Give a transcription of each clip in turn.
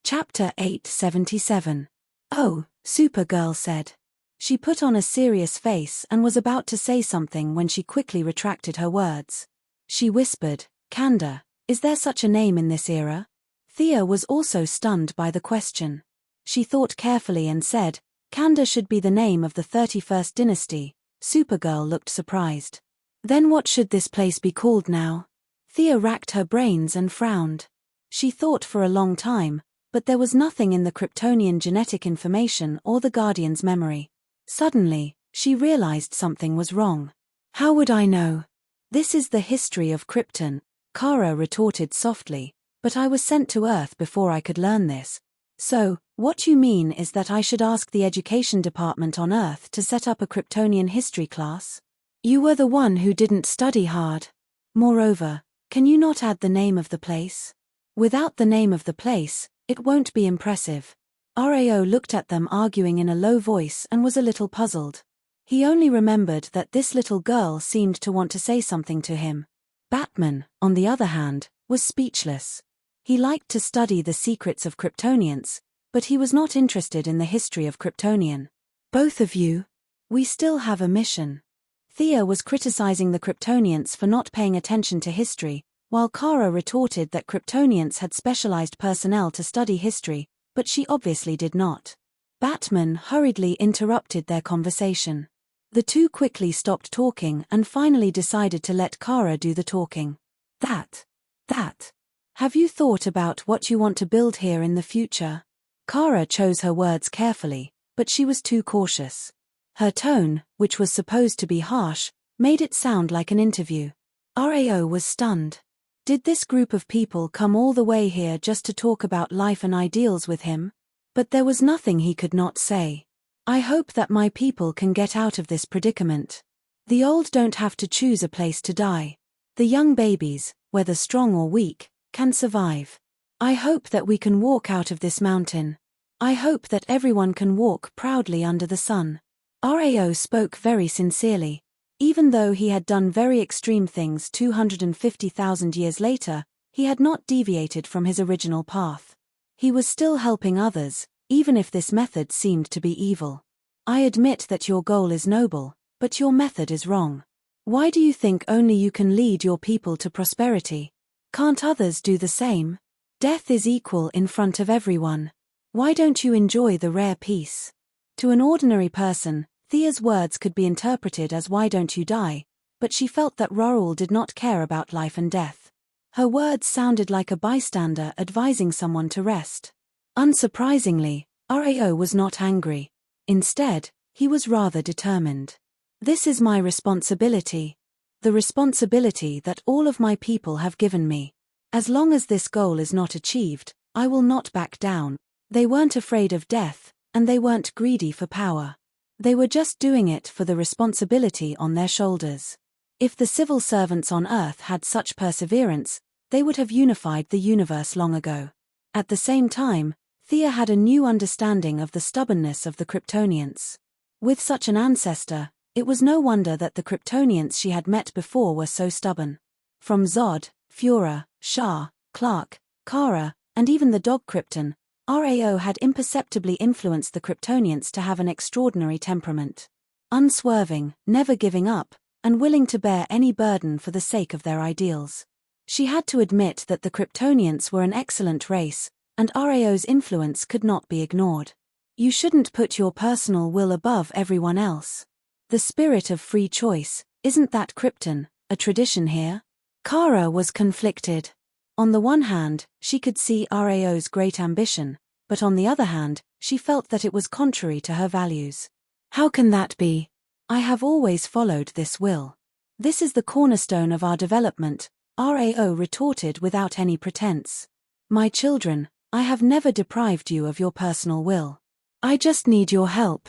Chapter 877. Oh, Supergirl said. She put on a serious face and was about to say something when she quickly retracted her words. She whispered, Kanda, is there such a name in this era? Thea was also stunned by the question. She thought carefully and said, Kanda should be the name of the 31st dynasty. Supergirl looked surprised. Then what should this place be called now? Thea racked her brains and frowned. She thought for a long time, but there was nothing in the Kryptonian genetic information or the Guardian's memory. Suddenly, she realized something was wrong. How would I know? This is the history of Krypton, Kara retorted softly, but I was sent to Earth before I could learn this. So, what you mean is that I should ask the education department on Earth to set up a Kryptonian history class? You were the one who didn't study hard. Moreover, can you not add the name of the place? Without the name of the place, it won't be impressive. Rao looked at them arguing in a low voice and was a little puzzled. He only remembered that this little girl seemed to want to say something to him. Batman, on the other hand, was speechless. He liked to study the secrets of Kryptonians, but he was not interested in the history of Kryptonian. Both of you? We still have a mission. Thea was criticizing the Kryptonians for not paying attention to history, while Kara retorted that Kryptonians had specialized personnel to study history, but she obviously did not. Batman hurriedly interrupted their conversation. The two quickly stopped talking and finally decided to let Kara do the talking. That. Have you thought about what you want to build here in the future? Kara chose her words carefully, but she was too cautious. Her tone, which was supposed to be harsh, made it sound like an interview. Rao was stunned. Did this group of people come all the way here just to talk about life and ideals with him? But there was nothing he could not say. I hope that my people can get out of this predicament. The old don't have to choose a place to die. The young babies, whether strong or weak, can survive. I hope that we can walk out of this mountain. I hope that everyone can walk proudly under the sun. Rao spoke very sincerely. Even though he had done very extreme things 250,000 years later, he had not deviated from his original path. He was still helping others, even if this method seemed to be evil. I admit that your goal is noble, but your method is wrong. Why do you think only you can lead your people to prosperity? Can't others do the same? Death is equal in front of everyone. Why don't you enjoy the rare peace? To an ordinary person, Thea's words could be interpreted as why don't you die, but she felt that Raoul did not care about life and death. Her words sounded like a bystander advising someone to rest. Unsurprisingly, Rao was not angry. Instead, he was rather determined. This is my responsibility. The responsibility that all of my people have given me. As long as this goal is not achieved, I will not back down. They weren't afraid of death, and they weren't greedy for power. They were just doing it for the responsibility on their shoulders. If the civil servants on Earth had such perseverance, they would have unified the universe long ago. At the same time, Thea had a new understanding of the stubbornness of the Kryptonians. With such an ancestor, it was no wonder that the Kryptonians she had met before were so stubborn. From Zod, Fura, Shah, Clark, Kara, and even the dog Krypton, Rao had imperceptibly influenced the Kryptonians to have an extraordinary temperament. Unswerving, never giving up, and willing to bear any burden for the sake of their ideals. She had to admit that the Kryptonians were an excellent race, and Rao's influence could not be ignored. You shouldn't put your personal will above everyone else. The spirit of free choice, isn't that Krypton, a tradition here? Kara was conflicted. On the one hand, she could see Rao's great ambition, but on the other hand, she felt that it was contrary to her values. How can that be? I have always followed this will. This is the cornerstone of our development, Rao retorted without any pretense. My children, I have never deprived you of your personal will. I just need your help.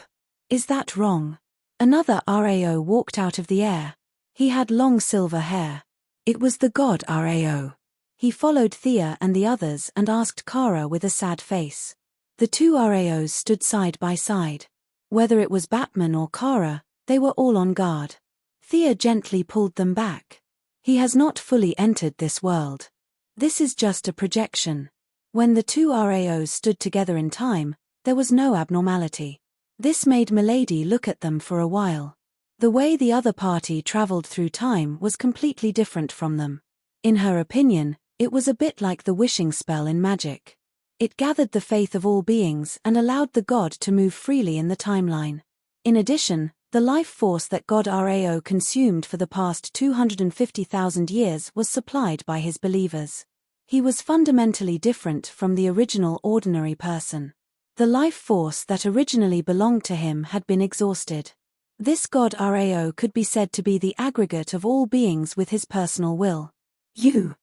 Is that wrong? Another Rao walked out of the air. He had long silver hair. It was the god Rao. He followed Thea and the others and asked Kara with a sad face. The two Raos stood side by side. Whether it was Batman or Kara, they were all on guard. Thea gently pulled them back. He has not fully entered this world. This is just a projection. When the two RAOs stood together in time, there was no abnormality. This made Milady look at them for a while. The way the other party traveled through time was completely different from them. In her opinion, it was a bit like the wishing spell in magic. It gathered the faith of all beings and allowed the god to move freely in the timeline. In addition, the life force that God Rao consumed for the past 250,000 years was supplied by his believers. He was fundamentally different from the original ordinary person. The life force that originally belonged to him had been exhausted. This God Rao could be said to be the aggregate of all beings with his personal will. You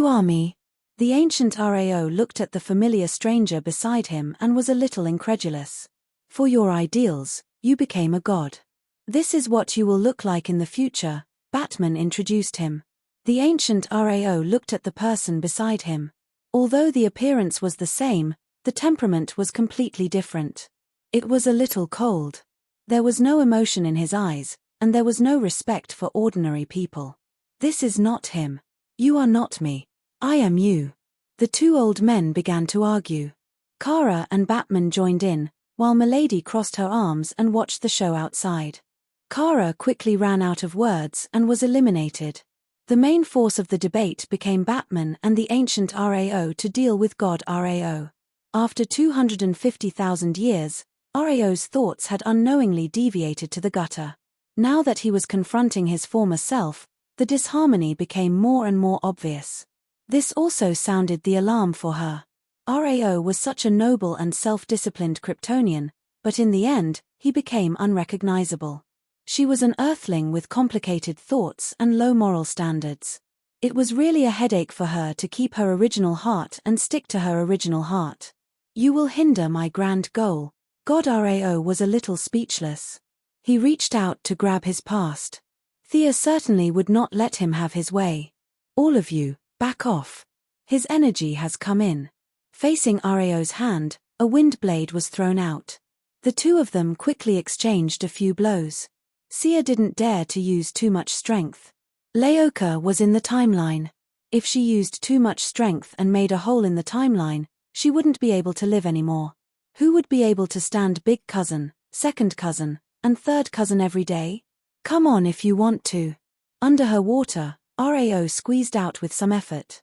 are me. The ancient Rao looked at the familiar stranger beside him and was a little incredulous. For your ideals, you became a god. This is what you will look like in the future, Batman introduced him. The ancient Rao looked at the person beside him. Although the appearance was the same, the temperament was completely different. It was a little cold. There was no emotion in his eyes, and there was no respect for ordinary people. This is not him. You are not me. I am you. The two old men began to argue. Kara and Batman joined in, while Milady crossed her arms and watched the show outside. Kara quickly ran out of words and was eliminated. The main force of the debate became Batman and the ancient Rao to deal with God Rao. After 250,000 years, Rao's thoughts had unknowingly deviated to the gutter. Now that he was confronting his former self, the disharmony became more and more obvious. This also sounded the alarm for her. Rao was such a noble and self-disciplined Kryptonian, but in the end, he became unrecognizable. She was an earthling with complicated thoughts and low moral standards. It was really a headache for her to keep her original heart and stick to her original heart. You will hinder my grand goal. God Rao was a little speechless. He reached out to grab his past. Thea certainly would not let him have his way. All of you, back off. His energy has come in. Facing Rao's hand, a wind blade was thrown out. The two of them quickly exchanged a few blows. Sia didn't dare to use too much strength. Leoka was in the timeline. If she used too much strength and made a hole in the timeline, she wouldn't be able to live anymore. Who would be able to stand big cousin, second cousin, and third cousin every day? Come on if you want to. Under her water, Rao squeezed out with some effort.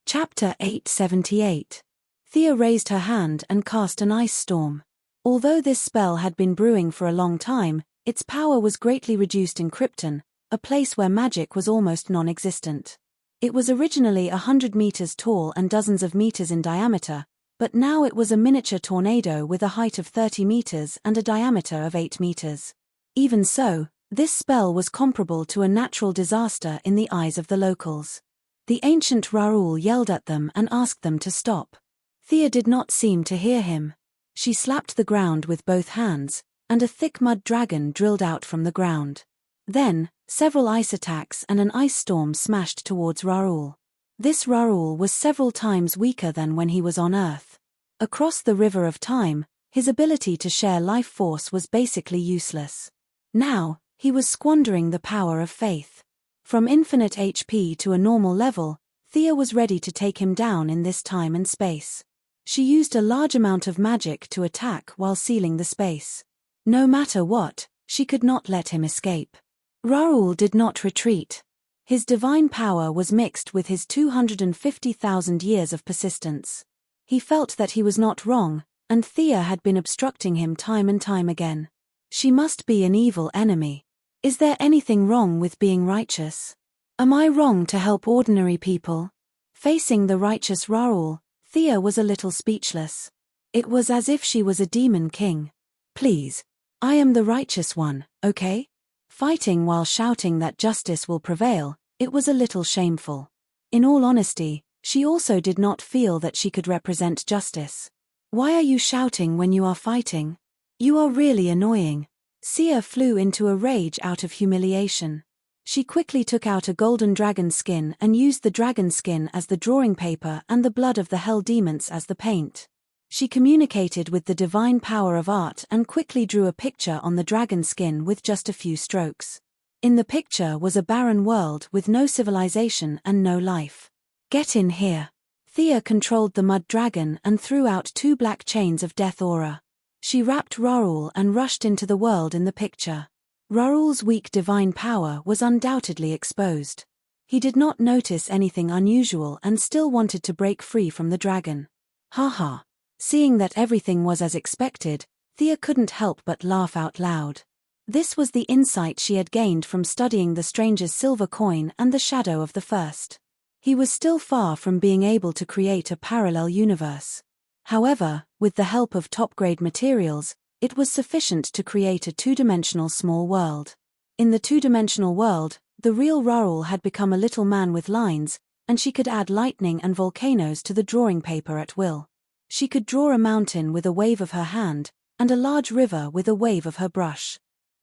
Chapter 878. Thea raised her hand and cast an ice storm. Although this spell had been brewing for a long time, its power was greatly reduced in Krypton, a place where magic was almost non-existent. It was originally 100 meters tall and dozens of meters in diameter, but now it was a miniature tornado with a height of 30 meters and a diameter of 8 meters. Even so, this spell was comparable to a natural disaster in the eyes of the locals. The ancient Raoul yelled at them and asked them to stop. Thea did not seem to hear him. She slapped the ground with both hands, and a thick mud dragon drilled out from the ground. Then, several ice attacks and an ice storm smashed towards Raoul. This Raoul was several times weaker than when he was on Earth. Across the river of time, his ability to share life force was basically useless. Now, he was squandering the power of faith. From infinite HP to a normal level, Thea was ready to take him down in this time and space. She used a large amount of magic to attack while sealing the space. No matter what, she could not let him escape. Raoul did not retreat. His divine power was mixed with his 250,000 years of persistence. He felt that he was not wrong, and Thea had been obstructing him time and time again. She must be an evil enemy. Is there anything wrong with being righteous? Am I wrong to help ordinary people? Facing the righteous Raoul, Thea was a little speechless. It was as if she was a demon king. Please. I am the righteous one, okay? Fighting while shouting that justice will prevail, it was a little shameful. In all honesty, she also did not feel that she could represent justice. Why are you shouting when you are fighting? You are really annoying. Sia flew into a rage out of humiliation. She quickly took out a golden dragon skin and used the dragon skin as the drawing paper and the blood of the hell demons as the paint. She communicated with the divine power of art and quickly drew a picture on the dragon skin with just a few strokes. In the picture was a barren world with no civilization and no life. Get in here. Thea controlled the mud dragon and threw out 2 black chains of death aura. She wrapped Raoul and rushed into the world in the picture. Raoul's weak divine power was undoubtedly exposed. He did not notice anything unusual and still wanted to break free from the dragon. Haha. Seeing that everything was as expected, Thea couldn't help but laugh out loud. This was the insight she had gained from studying the stranger's silver coin and the shadow of the first. He was still far from being able to create a parallel universe. However, with the help of top-grade materials, it was sufficient to create a 2-dimensional small world. In the 2-dimensional world, the real Raoul had become a little man with lines, and she could add lightning and volcanoes to the drawing paper at will. She could draw a mountain with a wave of her hand, and a large river with a wave of her brush.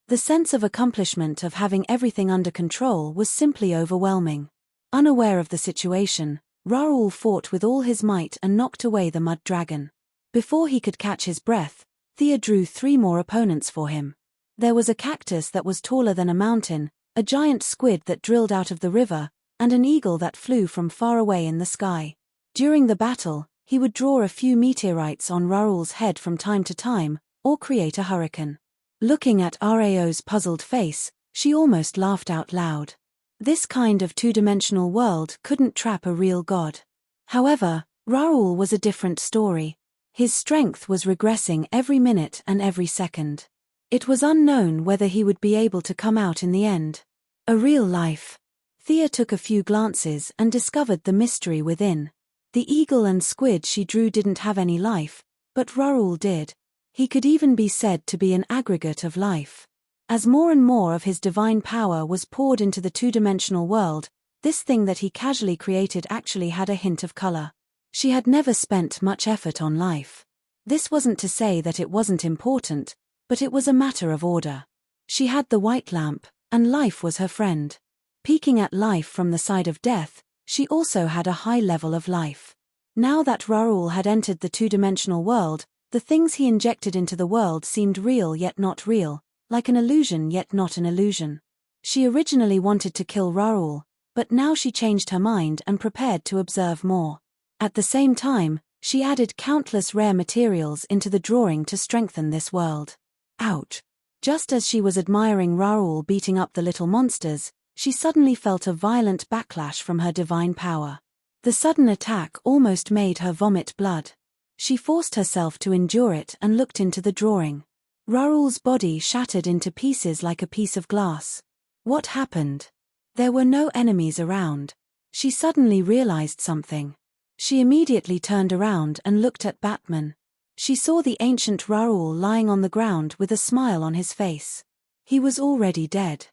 The sense of accomplishment of having everything under control was simply overwhelming. Unaware of the situation, Raoul fought with all his might and knocked away the mud dragon. Before he could catch his breath, Thea drew 3 more opponents for him. There was a cactus that was taller than a mountain, a giant squid that drilled out of the river, and an eagle that flew from far away in the sky. During the battle, he would draw a few meteorites on Raoul's head from time to time, or create a hurricane. Looking at Rao's puzzled face, she almost laughed out loud. This kind of 2-dimensional world couldn't trap a real god. However, Raoul was a different story. His strength was regressing every minute and every second. It was unknown whether he would be able to come out in the end. A real life. Thea took a few glances and discovered the mystery within. The eagle and squid she drew didn't have any life, but Raoul did. He could even be said to be an aggregate of life. As more and more of his divine power was poured into the 2-dimensional world, this thing that he casually created actually had a hint of color. She had never spent much effort on life. This wasn't to say that it wasn't important, but it was a matter of order. She had the white lamp, and life was her friend. Peeking at life from the side of death, she also had a high level of life. Now that Raoul had entered the 2-dimensional world, the things he injected into the world seemed real yet not real, like an illusion yet not an illusion. She originally wanted to kill Raoul, but now she changed her mind and prepared to observe more. At the same time, she added countless rare materials into the drawing to strengthen this world. Ouch! Just as she was admiring Raoul beating up the little monsters, she suddenly felt a violent backlash from her divine power. The sudden attack almost made her vomit blood. She forced herself to endure it and looked into the drawing. Raoul's body shattered into pieces like a piece of glass. What happened? There were no enemies around. She suddenly realized something. She immediately turned around and looked at Batman. She saw the ancient Raoul lying on the ground with a smile on his face. He was already dead.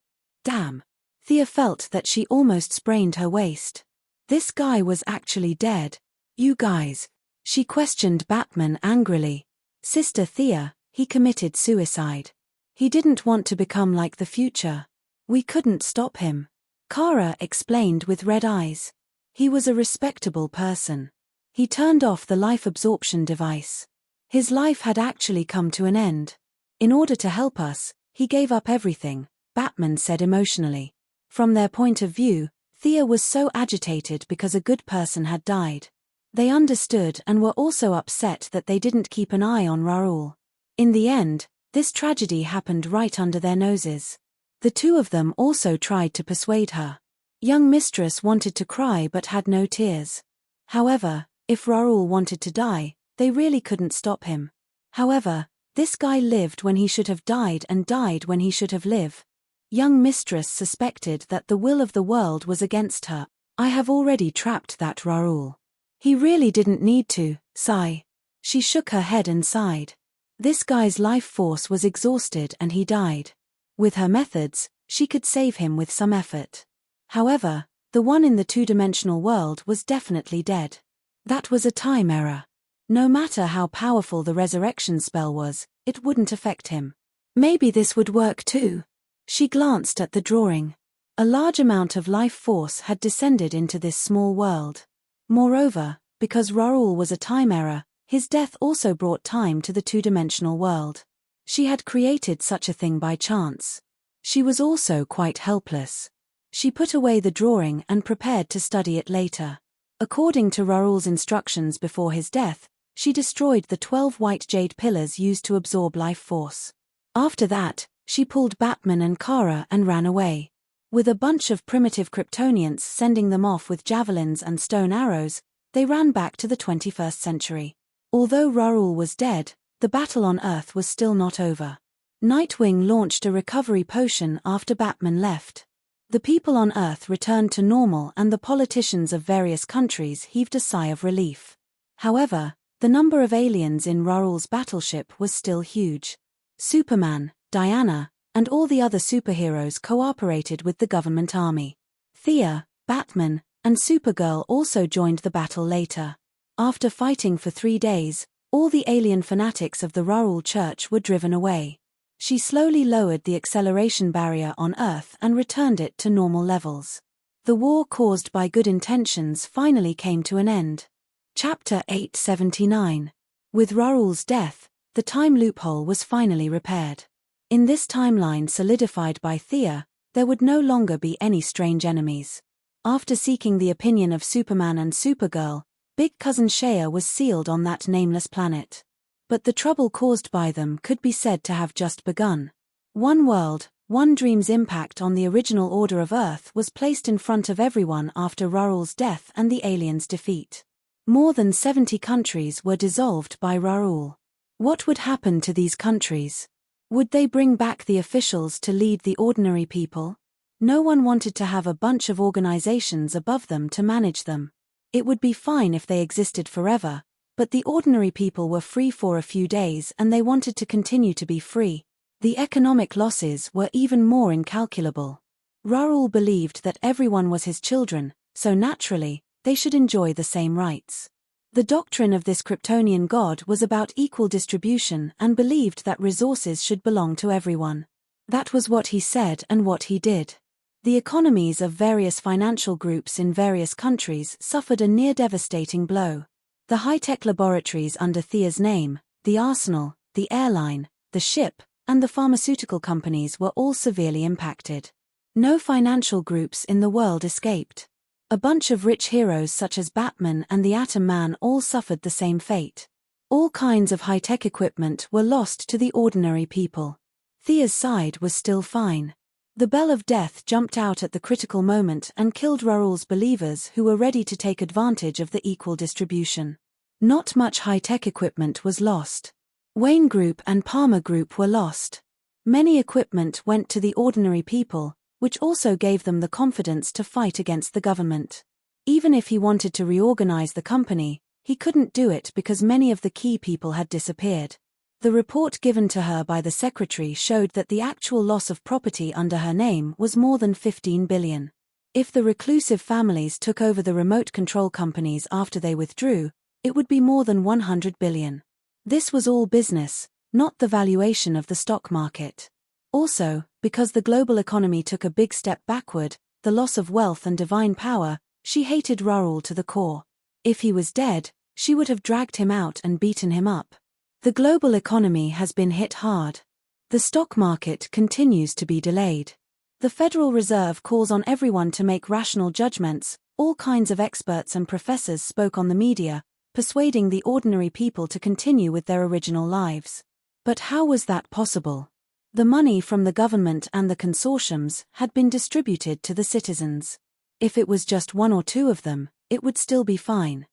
Damn. Thea felt that she almost sprained her waist. This guy was actually dead. You guys. She questioned Batman angrily. Sister Thea, he committed suicide. He didn't want to become like the future. We couldn't stop him. Kara explained with red eyes. He was a respectable person. He turned off the life absorption device. His life had actually come to an end. In order to help us, he gave up everything, Batman said emotionally. From their point of view, Thea was so agitated because a good person had died. They understood and were also upset that they didn't keep an eye on Raoul. In the end, this tragedy happened right under their noses. The two of them also tried to persuade her. Young mistress wanted to cry but had no tears. However, if Raoul wanted to die, they really couldn't stop him. However, this guy lived when he should have died and died when he should have lived. Young mistress suspected that the will of the world was against her. I have already trapped that Raoul. He really didn't need to, sigh. She shook her head and sighed. This guy's life force was exhausted and he died. With her methods, she could save him with some effort. However, the one in the 2-dimensional world was definitely dead. That was a time error. No matter how powerful the resurrection spell was, it wouldn't affect him. Maybe this would work too. She glanced at the drawing. A large amount of life force had descended into this small world. Moreover, because Raoul was a time error, his death also brought time to the 2-dimensional world. She had created such a thing by chance. She was also quite helpless. She put away the drawing and prepared to study it later. According to Rarul's instructions before his death, she destroyed the 12 white jade pillars used to absorb life force. After that, she pulled Batman and Kara and ran away. With a bunch of primitive Kryptonians sending them off with javelins and stone arrows, they ran back to the 21st century. Although Rarul was dead, the battle on Earth was still not over. Nightwing launched a recovery potion after Batman left. The people on Earth returned to normal and the politicians of various countries heaved a sigh of relief. However, the number of aliens in Rarul's battleship was still huge. Superman, Diana, and all the other superheroes cooperated with the government army. Thea, Batman, and Supergirl also joined the battle later. After fighting for 3 days, all the alien fanatics of the Rarul Church were driven away. She slowly lowered the acceleration barrier on Earth and returned it to normal levels. The war caused by good intentions finally came to an end. Chapter 879. With Rarul's death, the time loophole was finally repaired. In this timeline solidified by Thea, there would no longer be any strange enemies. After seeking the opinion of Superman and Supergirl, Big Cousin Shea was sealed on that nameless planet. But the trouble caused by them could be said to have just begun. One world, one dream's impact on the original order of Earth was placed in front of everyone after Rarul's death and the aliens' defeat. More than 70 countries were dissolved by Rarul. What would happen to these countries? Would they bring back the officials to lead the ordinary people? No one wanted to have a bunch of organizations above them to manage them. It would be fine if they existed forever, but the ordinary people were free for a few days and they wanted to continue to be free. The economic losses were even more incalculable. Rarul believed that everyone was his children, so naturally, they should enjoy the same rights. The doctrine of this Kryptonian god was about equal distribution and believed that resources should belong to everyone. That was what he said and what he did. The economies of various financial groups in various countries suffered a near-devastating blow. The high-tech laboratories under Thea's name, the arsenal, the airline, the ship, and the pharmaceutical companies were all severely impacted. No financial groups in the world escaped. A bunch of rich heroes such as Batman and the Atom Man all suffered the same fate. All kinds of high-tech equipment were lost to the ordinary people. Thea's side was still fine. The bell of death jumped out at the critical moment and killed Rarul's believers who were ready to take advantage of the equal distribution. Not much high-tech equipment was lost. Wayne Group and Palmer Group were lost. Many equipment went to the ordinary people, which also gave them the confidence to fight against the government. Even if he wanted to reorganize the company, he couldn't do it because many of the key people had disappeared. The report given to her by the secretary showed that the actual loss of property under her name was more than 15 billion. If the reclusive families took over the remote control companies after they withdrew, it would be more than 100 billion. This was all business, not the valuation of the stock market. Also, because the global economy took a big step backward, the loss of wealth and divine power, she hated Rarul to the core. If he was dead, she would have dragged him out and beaten him up. The global economy has been hit hard. The stock market continues to be delayed. The Federal Reserve calls on everyone to make rational judgments. All kinds of experts and professors spoke on the media, persuading the ordinary people to continue with their original lives. But how was that possible? The money from the government and the consortiums had been distributed to the citizens. If it was just one or two of them, it would still be fine.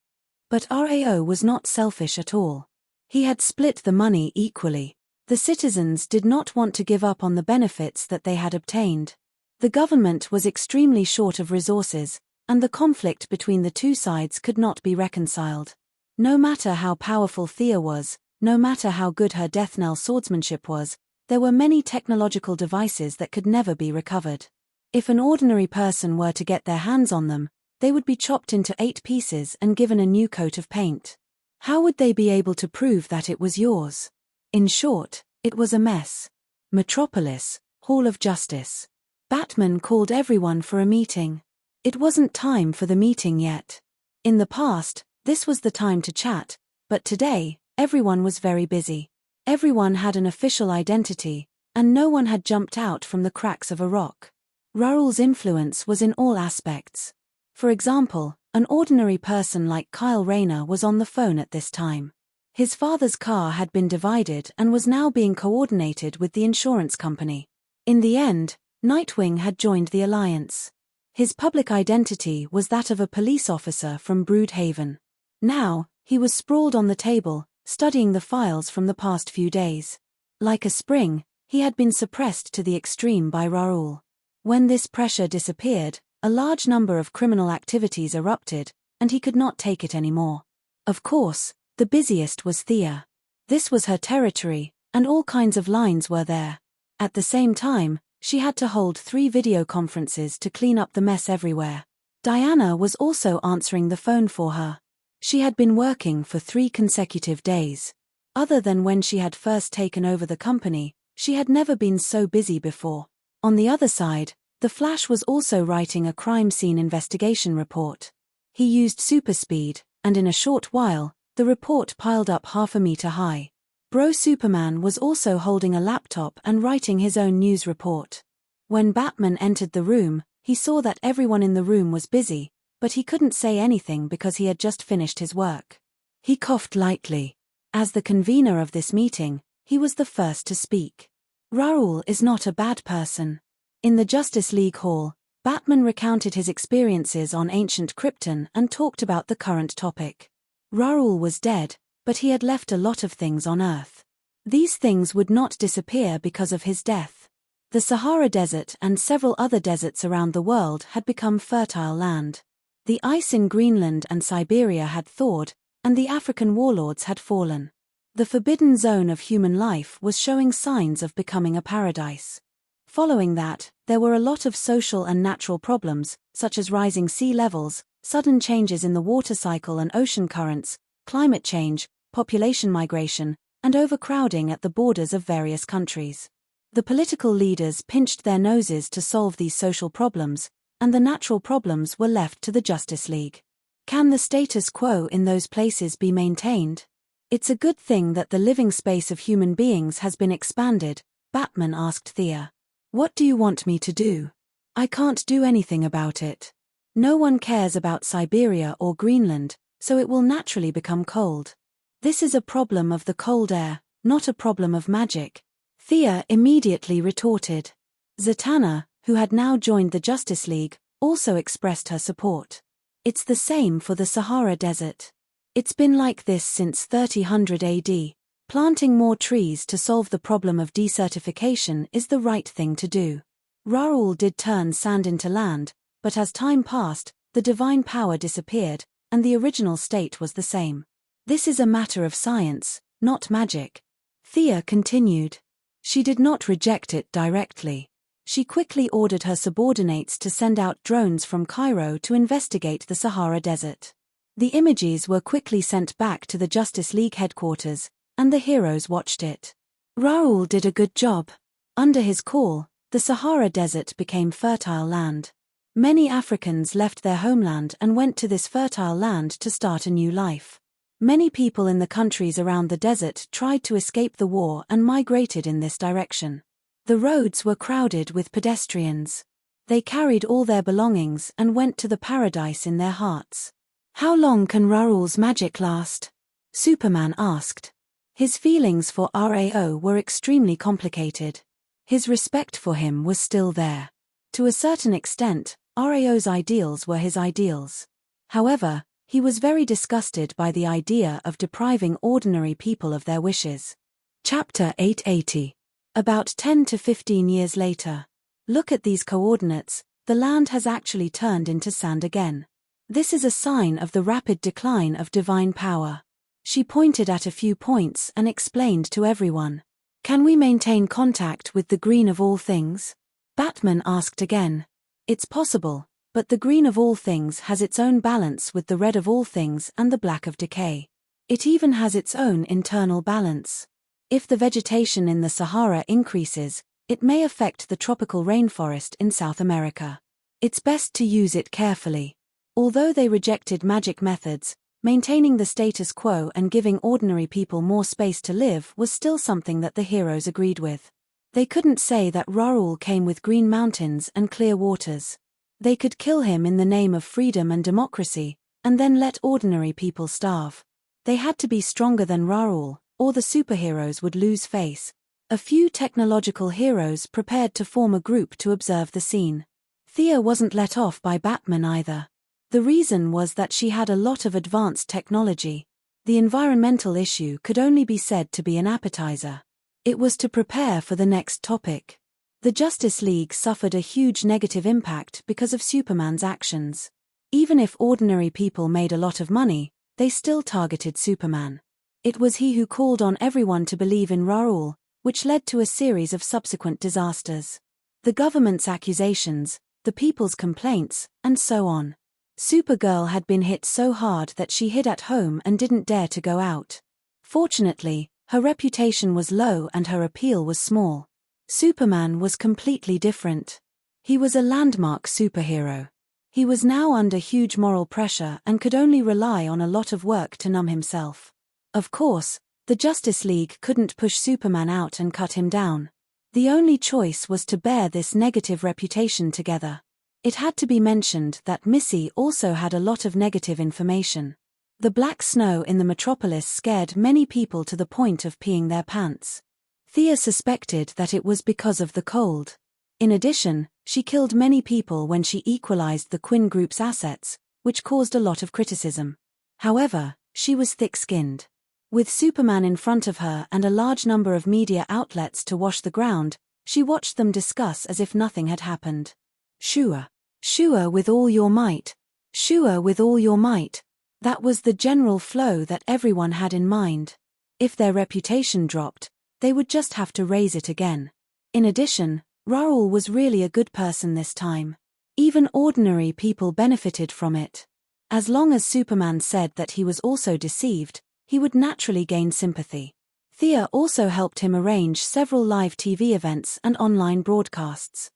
But Rao was not selfish at all. He had split the money equally. The citizens did not want to give up on the benefits that they had obtained. The government was extremely short of resources, and the conflict between the two sides could not be reconciled. No matter how powerful Thea was, no matter how good her death knell swordsmanship was, there were many technological devices that could never be recovered. If an ordinary person were to get their hands on them, they would be chopped into 8 pieces and given a new coat of paint. How would they be able to prove that it was yours? In short, it was a mess. Metropolis, Hall of Justice. Batman called everyone for a meeting. It wasn't time for the meeting yet. In the past, this was the time to chat, but today, everyone was very busy. Everyone had an official identity, and no one had jumped out from the cracks of a rock. Rarul's influence was in all aspects. For example, An ordinary person like Kyle Rayner was on the phone at this time. His father's car had been divided and was now being coordinated with the insurance company. In the end, Nightwing had joined the alliance. His public identity was that of a police officer from Broodhaven. Now, he was sprawled on the table, studying the files from the past few days. Like a spring, he had been suppressed to the extreme by Raoul. When this pressure disappeared, a large number of criminal activities erupted, and he could not take it anymore. Of course, the busiest was Thea. This was her territory, and all kinds of lines were there. At the same time, she had to hold 3 video conferences to clean up the mess everywhere. Diana was also answering the phone for her. She had been working for 3 consecutive days. Other than when she had first taken over the company, she had never been so busy before. On the other side, the Flash was also writing a crime scene investigation report. He used superspeed, and in a short while, the report piled up 1/2 meter high. Bro Superman was also holding a laptop and writing his own news report. When Batman entered the room, he saw that everyone in the room was busy, but he couldn't say anything because he had just finished his work. He coughed lightly. As the convener of this meeting, he was the first to speak. Raoul is not a bad person. In the Justice League Hall, Batman recounted his experiences on ancient Krypton and talked about the current topic. Raoul was dead, but he had left a lot of things on Earth. These things would not disappear because of his death. The Sahara Desert and several other deserts around the world had become fertile land. The ice in Greenland and Siberia had thawed, and the African warlords had fallen. The forbidden zone of human life was showing signs of becoming a paradise. Following that, there were a lot of social and natural problems, such as rising sea levels, sudden changes in the water cycle and ocean currents, climate change, population migration, and overcrowding at the borders of various countries. The political leaders pinched their noses to solve these social problems, and the natural problems were left to the Justice League. Can the status quo in those places be maintained? It's a good thing that the living space of human beings has been expanded, Batman asked Thea. What do you want me to do? I can't do anything about it. No one cares about Siberia or Greenland, so it will naturally become cold. This is a problem of the cold air, not a problem of magic. Thea immediately retorted. Zatanna, who had now joined the Justice League, also expressed her support. It's the same for the Sahara Desert. It's been like this since 3000 AD. Planting more trees to solve the problem of desertification is the right thing to do. Raoul did turn sand into land, but as time passed, the divine power disappeared, and the original state was the same. This is a matter of science, not magic. Thea continued. She did not reject it directly. She quickly ordered her subordinates to send out drones from Cairo to investigate the Sahara Desert. The images were quickly sent back to the Justice League headquarters, and the heroes watched it. Raoul did a good job. Under his call, the Sahara Desert became fertile land. Many Africans left their homeland and went to this fertile land to start a new life. Many people in the countries around the desert tried to escape the war and migrated in this direction. The roads were crowded with pedestrians. They carried all their belongings and went to the paradise in their hearts. How long can Raoul's magic last? Superman asked. His feelings for Rao were extremely complicated. His respect for him was still there. To a certain extent, Rao's ideals were his ideals. However, he was very disgusted by the idea of depriving ordinary people of their wishes. Chapter 880. About 10 to 15 years later. Look at these coordinates, the land has actually turned into sand again. This is a sign of the rapid decline of divine power. She pointed at a few points and explained to everyone. Can we maintain contact with the green of all things? Batman asked again. It's possible, but the green of all things has its own balance with the red of all things and the black of decay. It even has its own internal balance. If the vegetation in the Sahara increases, it may affect the tropical rainforest in South America. It's best to use it carefully. Although they rejected magic methods, maintaining the status quo and giving ordinary people more space to live was still something that the heroes agreed with. They couldn't say that Raoul came with green mountains and clear waters. They could kill him in the name of freedom and democracy, and then let ordinary people starve. They had to be stronger than Raoul, or the superheroes would lose face. A few technological heroes prepared to form a group to observe the scene. Thea wasn't let off by Batman either. The reason was that she had a lot of advanced technology. The environmental issue could only be said to be an appetizer. It was to prepare for the next topic. The Justice League suffered a huge negative impact because of Superman's actions. Even if ordinary people made a lot of money, they still targeted Superman. It was he who called on everyone to believe in Raoul, which led to a series of subsequent disasters. The government's accusations, the people's complaints, and so on. Supergirl had been hit so hard that she hid at home and didn't dare to go out. Fortunately, her reputation was low and her appeal was small. Superman was completely different. He was a landmark superhero. He was now under huge moral pressure and could only rely on a lot of work to numb himself. Of course, the Justice League couldn't push Superman out and cut him down. The only choice was to bear this negative reputation together. It had to be mentioned that Missy also had a lot of negative information. The black snow in the Metropolis scared many people to the point of peeing their pants. Thea suspected that it was because of the cold. In addition, she killed many people when she equalized the Quinn Group's assets, which caused a lot of criticism. However, she was thick-skinned. With Superman in front of her and a large number of media outlets to wash the ground, she watched them discuss as if nothing had happened. Shua. Shua with all your might. Shua with all your might. That was the general flow that everyone had in mind. If their reputation dropped, they would just have to raise it again. In addition, Raoul was really a good person this time. Even ordinary people benefited from it. As long as Superman said that he was also deceived, he would naturally gain sympathy. Thea also helped him arrange several live TV events and online broadcasts.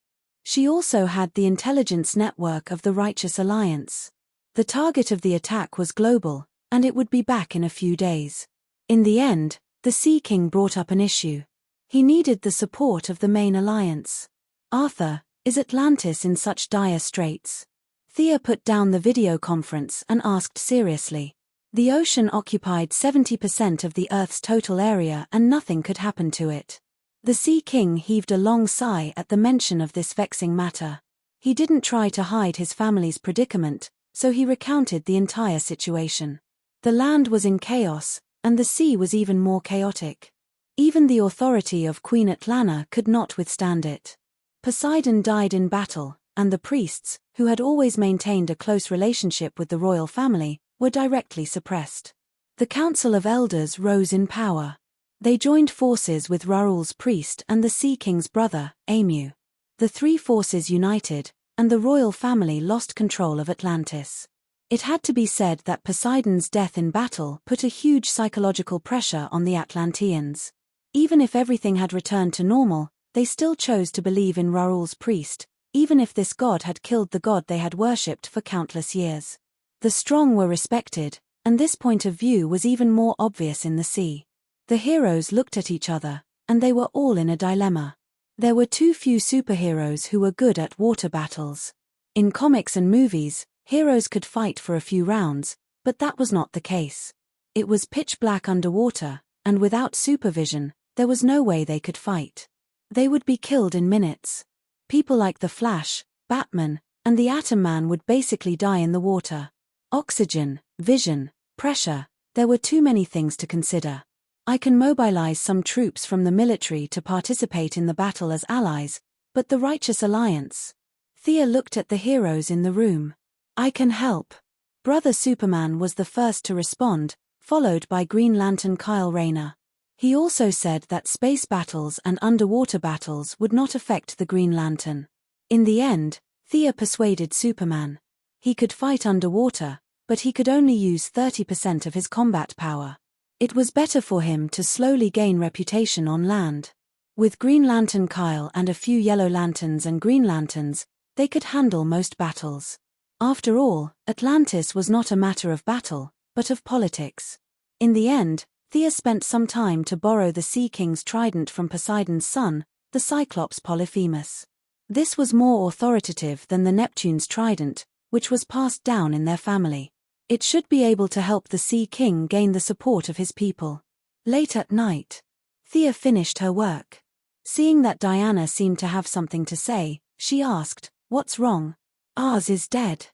She also had the intelligence network of the Righteous Alliance. The target of the attack was global, and it would be back in a few days. In the end, the Sea King brought up an issue. He needed the support of the main alliance. Arthur, is Atlantis in such dire straits? Thea put down the video conference and asked seriously. The ocean occupied 70% of the Earth's total area and nothing could happen to it. The Sea King heaved a long sigh at the mention of this vexing matter. He didn't try to hide his family's predicament, so he recounted the entire situation. The land was in chaos, and the sea was even more chaotic. Even the authority of Queen Atlana could not withstand it. Poseidon died in battle, and the priests, who had always maintained a close relationship with the royal family, were directly suppressed. The Council of Elders rose in power. They joined forces with Raoul's priest and the Sea King's brother, Amu. The three forces united, and the royal family lost control of Atlantis. It had to be said that Poseidon's death in battle put a huge psychological pressure on the Atlanteans. Even if everything had returned to normal, they still chose to believe in Raoul's priest, even if this god had killed the god they had worshipped for countless years. The strong were respected, and this point of view was even more obvious in the sea. The heroes looked at each other, and they were all in a dilemma. There were too few superheroes who were good at water battles. In comics and movies, heroes could fight for a few rounds, but that was not the case. It was pitch black underwater, and without supervision, there was no way they could fight. They would be killed in minutes. People like the Flash, Batman, and the Atom Man would basically die in the water. Oxygen, vision, pressure, there were too many things to consider. I can mobilize some troops from the military to participate in the battle as allies, but the Righteous Alliance. Thea looked at the heroes in the room. I can help. Brother Superman was the first to respond, followed by Green Lantern Kyle Rayner. He also said that space battles and underwater battles would not affect the Green Lantern. In the end, Thea persuaded Superman. He could fight underwater, but he could only use 30% of his combat power. It was better for him to slowly gain reputation on land. With Green Lantern Kyle and a few Yellow Lanterns and Green Lanterns, they could handle most battles. After all, Atlantis was not a matter of battle, but of politics. In the end, Thea spent some time to borrow the Sea King's trident from Poseidon's son, the Cyclops Polyphemus. This was more authoritative than the Neptune's trident, which was passed down in their family. It should be able to help the Sea King gain the support of his people. Late at night, Thea finished her work. Seeing that Diana seemed to have something to say, she asked, "What's wrong?" "Ars is dead."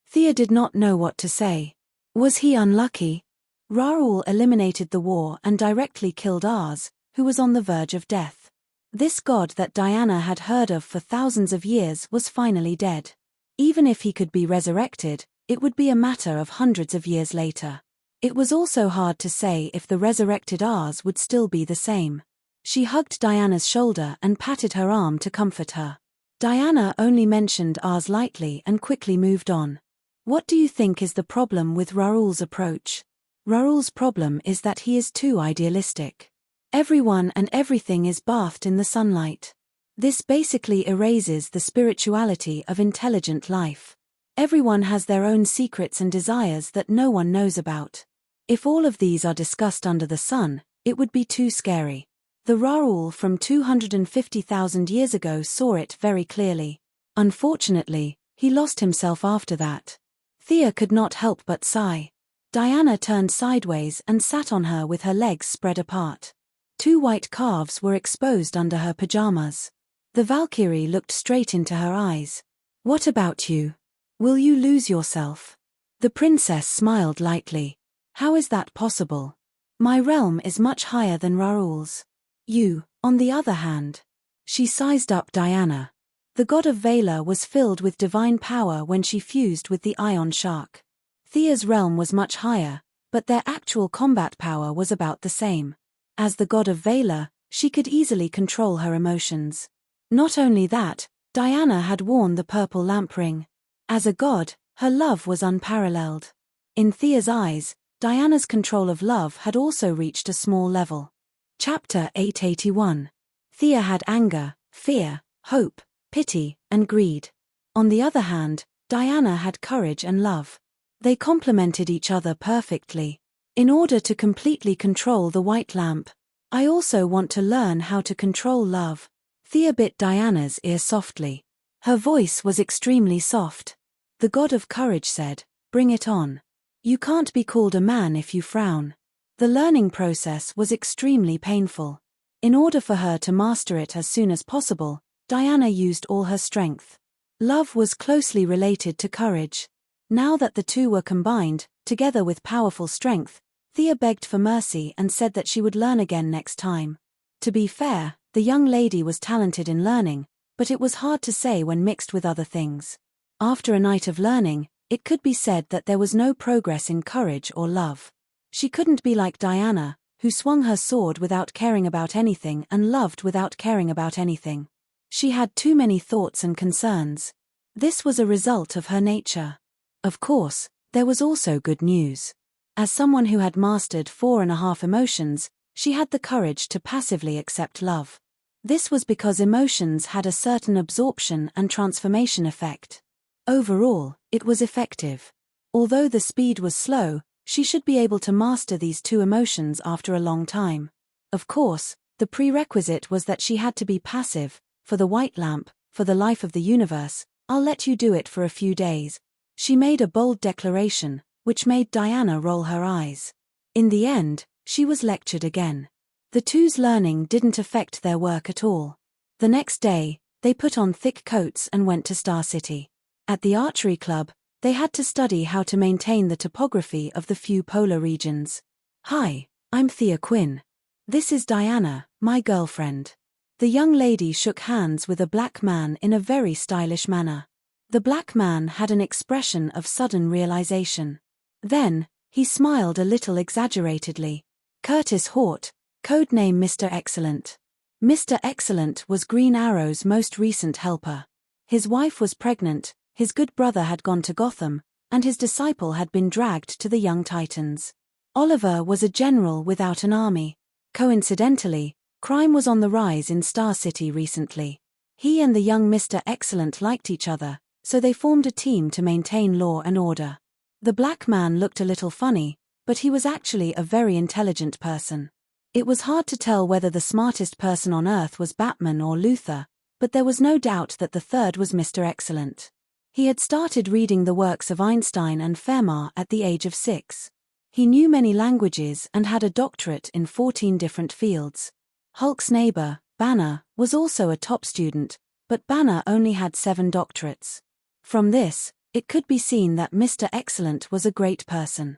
Thea did not know what to say. Was he unlucky? Raoul eliminated the war and directly killed Ars, who was on the verge of death. This god that Diana had heard of for thousands of years was finally dead. Even if he could be resurrected, it would be a matter of hundreds of years later. It was also hard to say if the resurrected Ars would still be the same. She hugged Diana's shoulder and patted her arm to comfort her. Diana only mentioned Ars lightly and quickly moved on. "What do you think is the problem with Raoul's approach?" "Raoul's problem is that he is too idealistic. Everyone and everything is bathed in the sunlight. This basically erases the spirituality of intelligent life. Everyone has their own secrets and desires that no one knows about. If all of these are discussed under the sun, it would be too scary." The Raoul from 250,000 years ago saw it very clearly. Unfortunately, he lost himself after that. Thea could not help but sigh. Diana turned sideways and sat on her with her legs spread apart. 2 white calves were exposed under her pajamas. The Valkyrie looked straight into her eyes. "What about you? Will you lose yourself?" The princess smiled lightly. "How is that possible? My realm is much higher than Raoul's. You, on the other hand." She sized up Diana. The god of Valor was filled with divine power when she fused with the Ion Shark. Thea's realm was much higher, but their actual combat power was about the same. As the god of Valor, she could easily control her emotions. Not only that, Diana had worn the purple lamp ring. As a god, her love was unparalleled. In Thea's eyes, Diana's control of love had also reached a small level. Chapter 881. Thea had anger, fear, hope, pity, and greed. On the other hand, Diana had courage and love. They complemented each other perfectly. In order to completely control the white lamp, I also want to learn how to control love. Thea bit Diana's ear softly. Her voice was extremely soft. The god of courage said, "Bring it on. You can't be called a man if you frown." The learning process was extremely painful. In order for her to master it as soon as possible, Diana used all her strength. Love was closely related to courage. Now that the two were combined, together with powerful strength, Thea begged for mercy and said that she would learn again next time. To be fair, the young lady was talented in learning, but it was hard to say when mixed with other things. After a night of learning, it could be said that there was no progress in courage or love. She couldn't be like Diana, who swung her sword without caring about anything and loved without caring about anything. She had too many thoughts and concerns. This was a result of her nature. Of course, there was also good news. As someone who had mastered 4.5 emotions, she had the courage to passively accept love. This was because emotions had a certain absorption and transformation effect. Overall, it was effective. Although the speed was slow, she should be able to master these 2 emotions after a long time. Of course, the prerequisite was that she had to be passive. For the white lamp, for the life of the universe, I'll let you do it for a few days. She made a bold declaration, which made Diana roll her eyes. In the end, she was lectured again. The two's learning didn't affect their work at all. The next day, they put on thick coats and went to Star City. At the archery club, they had to study how to maintain the topography of the few polar regions. "Hi, I'm Thea Quinn. This is Diana, my girlfriend." The young lady shook hands with a black man in a very stylish manner. The black man had an expression of sudden realization. Then, he smiled a little exaggeratedly. "Curtis Hort, codename Mr. Excellent." Mr. Excellent was Green Arrow's most recent helper. His wife was pregnant, his good brother had gone to Gotham, and his disciple had been dragged to the Young Titans. Oliver was a general without an army. Coincidentally, crime was on the rise in Star City recently. He and the young Mr. Excellent liked each other, so they formed a team to maintain law and order. The black man looked a little funny, but he was actually a very intelligent person. It was hard to tell whether the smartest person on Earth was Batman or Luther, but there was no doubt that the third was Mr. Excellent. He had started reading the works of Einstein and Fermat at the age of 6. He knew many languages and had a doctorate in 14 different fields. Hulk's neighbor, Banner, was also a top student, but Banner only had 7 doctorates. From this, it could be seen that Mr. Excellent was a great person.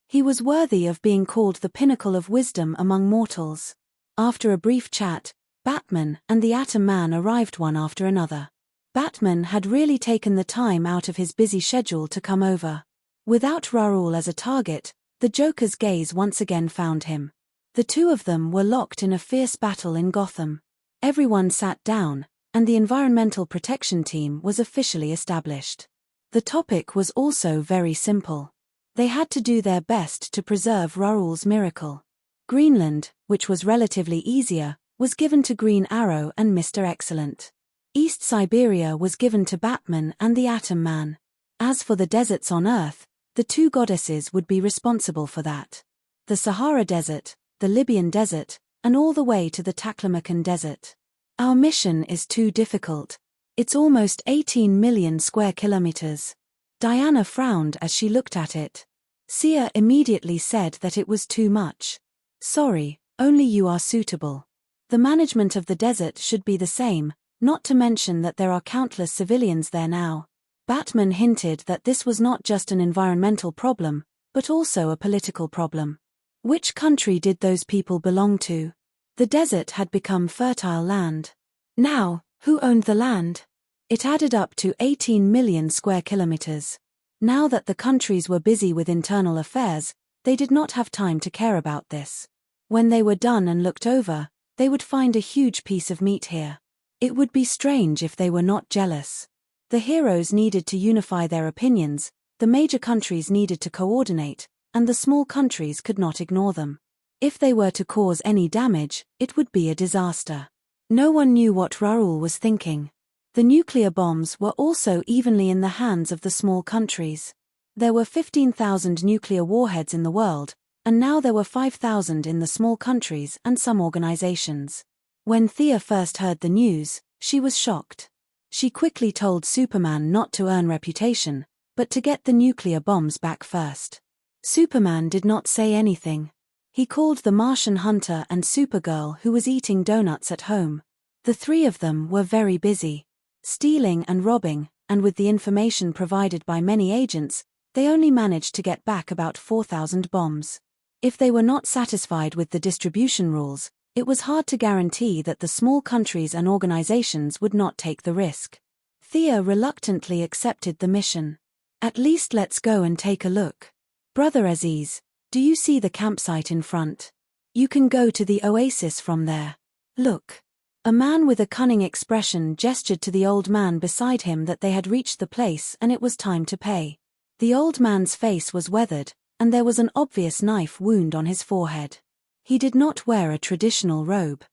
He was worthy of being called the pinnacle of wisdom among mortals. After a brief chat, Batman and the Atom Man arrived one after another. Batman had really taken the time out of his busy schedule to come over. Without Raoul as a target, the Joker's gaze once again found him. The two of them were locked in a fierce battle in Gotham. Everyone sat down, and the Environmental Protection Team was officially established. The topic was also very simple. They had to do their best to preserve Raoul's miracle. Greenland, which was relatively easier, was given to Green Arrow and Mr. Excellent. East Siberia was given to Batman and the Atom Man. As for the deserts on Earth, the 2 goddesses would be responsible for that. The Sahara Desert, the Libyan Desert, and all the way to the Taklamakan Desert. Our mission is too difficult. It's almost 18 million square kilometers. Diana frowned as she looked at it. Sia immediately said that it was too much. Sorry, only you are suitable. The management of the desert should be the same, not to mention that there are countless civilians there now. Batman hinted that this was not just an environmental problem, but also a political problem. Which country did those people belong to? The desert had become fertile land. Now, who owned the land? It added up to 18 million square kilometers. Now that the countries were busy with internal affairs, they did not have time to care about this. When they were done and looked over, they would find a huge piece of meat here. It would be strange if they were not jealous. The heroes needed to unify their opinions, the major countries needed to coordinate, and the small countries could not ignore them. If they were to cause any damage, it would be a disaster. No one knew what Raoul was thinking. The nuclear bombs were also evenly in the hands of the small countries. There were 15,000 nuclear warheads in the world, and now there were 5,000 in the small countries and some organizations. When Thea first heard the news, she was shocked. She quickly told Superman not to earn reputation, but to get the nuclear bombs back first. Superman did not say anything. He called the Martian hunter and Supergirl who was eating donuts at home. The 3 of them were very busy. Stealing and robbing, and with the information provided by many agents, they only managed to get back about 4,000 bombs. If they were not satisfied with the distribution rules, it was hard to guarantee that the small countries and organizations would not take the risk. Thea reluctantly accepted the mission. At least let's go and take a look. Brother Aziz, do you see the campsite in front? You can go to the oasis from there. Look. A man with a cunning expression gestured to the old man beside him that they had reached the place and it was time to pay. The old man's face was weathered, and there was an obvious knife wound on his forehead. He did not wear a traditional robe.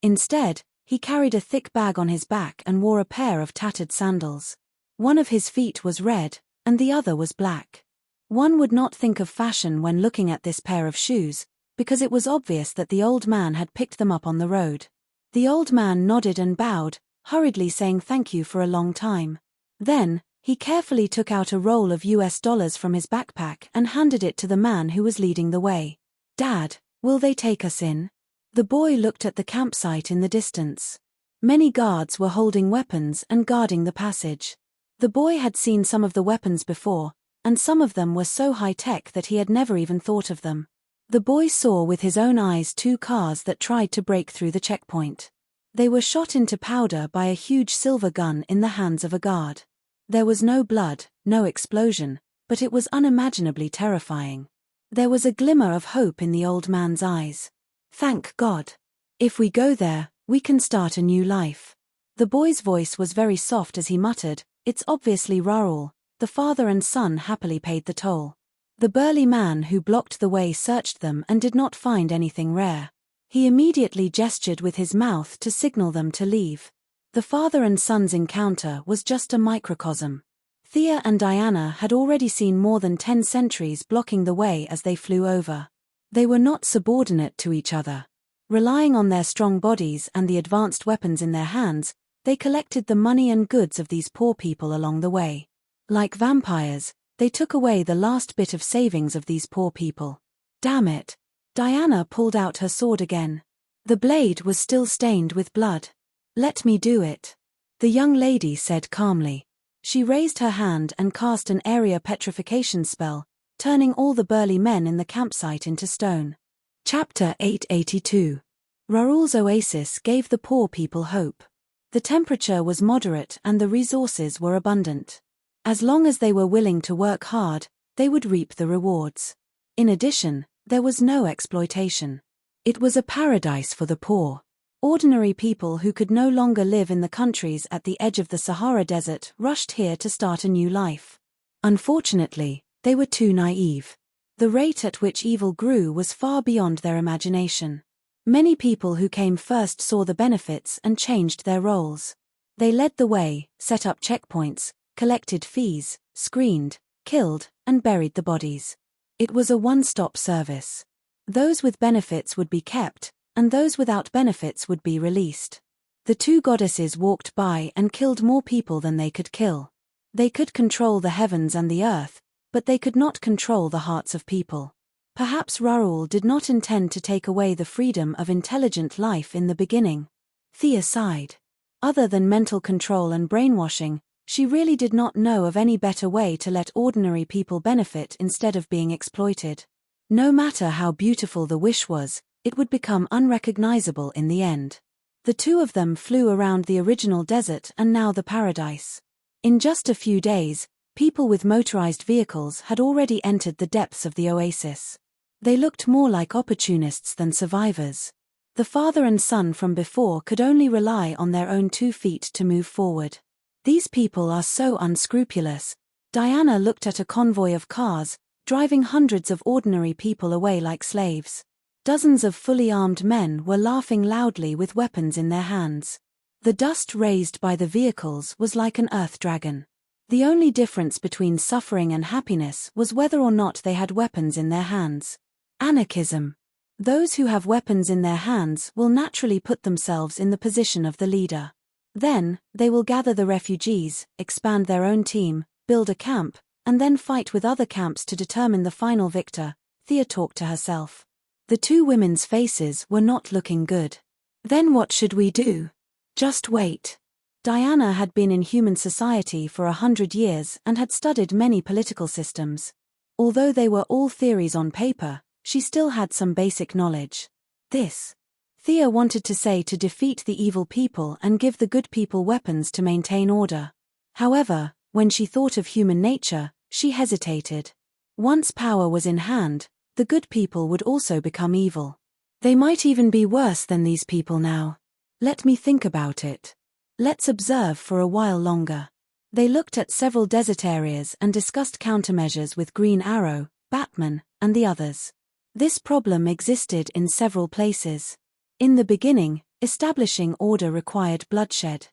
Instead, he carried a thick bag on his back and wore a pair of tattered sandals. One of his feet was red, and the other was black. One would not think of fashion when looking at this pair of shoes, because it was obvious that the old man had picked them up on the road. The old man nodded and bowed, hurriedly saying thank you for a long time. Then, he carefully took out a roll of US dollars from his backpack and handed it to the man who was leading the way. Dad, will they take us in? The boy looked at the campsite in the distance. Many guards were holding weapons and guarding the passage. The boy had seen some of the weapons before, and some of them were so high-tech that he had never even thought of them. The boy saw with his own eyes 2 cars that tried to break through the checkpoint. They were shot into powder by a huge silver gun in the hands of a guard. There was no blood, no explosion, but it was unimaginably terrifying. There was a glimmer of hope in the old man's eyes. Thank God. If we go there, we can start a new life. The boy's voice was very soft as he muttered, it's obviously Raoul. The father and son happily paid the toll. The burly man who blocked the way searched them and did not find anything rare. He immediately gestured with his mouth to signal them to leave. The father and son's encounter was just a microcosm. Thea and Diana had already seen more than 10 sentries blocking the way as they flew over. They were not subordinate to each other. Relying on their strong bodies and the advanced weapons in their hands, they collected the money and goods of these poor people along the way. Like vampires, they took away the last bit of savings of these poor people. Damn it. Diana pulled out her sword again. The blade was still stained with blood. Let me do it, the young lady said calmly. She raised her hand and cast an area petrification spell, turning all the burly men in the campsite into stone. Chapter 882. Raoul's oasis gave the poor people hope. The temperature was moderate and the resources were abundant. As long as they were willing to work hard, they would reap the rewards. In addition, there was no exploitation. It was a paradise for the poor. Ordinary people who could no longer live in the countries at the edge of the Sahara Desert rushed here to start a new life. Unfortunately, they were too naive. The rate at which evil grew was far beyond their imagination. Many people who came first saw the benefits and changed their roles. They led the way, set up checkpoints, collected fees, screened, killed, and buried the bodies. It was a one-stop service. Those with benefits would be kept, and those without benefits would be released. The two goddesses walked by and killed more people than they could kill. They could control the heavens and the earth, but they could not control the hearts of people. Perhaps Raoul did not intend to take away the freedom of intelligent life in the beginning. Thea sighed. Other than mental control and brainwashing, she really did not know of any better way to let ordinary people benefit instead of being exploited. No matter how beautiful the wish was, it would become unrecognizable in the end. The two of them flew around the original desert and now the paradise. In just a few days, people with motorized vehicles had already entered the depths of the oasis. They looked more like opportunists than survivors. The father and son from before could only rely on their own 2 feet to move forward. These people are so unscrupulous. Diana looked at a convoy of cars, driving hundreds of ordinary people away like slaves. Dozens of fully armed men were laughing loudly with weapons in their hands. The dust raised by the vehicles was like an earth dragon. The only difference between suffering and happiness was whether or not they had weapons in their hands. Anarchism. Those who have weapons in their hands will naturally put themselves in the position of the leader. Then, they will gather the refugees, expand their own team, build a camp, and then fight with other camps to determine the final victor, Thea talked to herself. The two women's faces were not looking good. Then what should we do? Just wait. Diana had been in human society for 100 years and had studied many political systems. Although they were all theories on paper, she still had some basic knowledge. Thea wanted to say to defeat the evil people and give the good people weapons to maintain order. However, when she thought of human nature, she hesitated. Once power was in hand, the good people would also become evil. They might even be worse than these people now. Let me think about it. Let's observe for a while longer. They looked at several desert areas and discussed countermeasures with Green Arrow, Batman, and the others. This problem existed in several places. In the beginning, establishing order required bloodshed.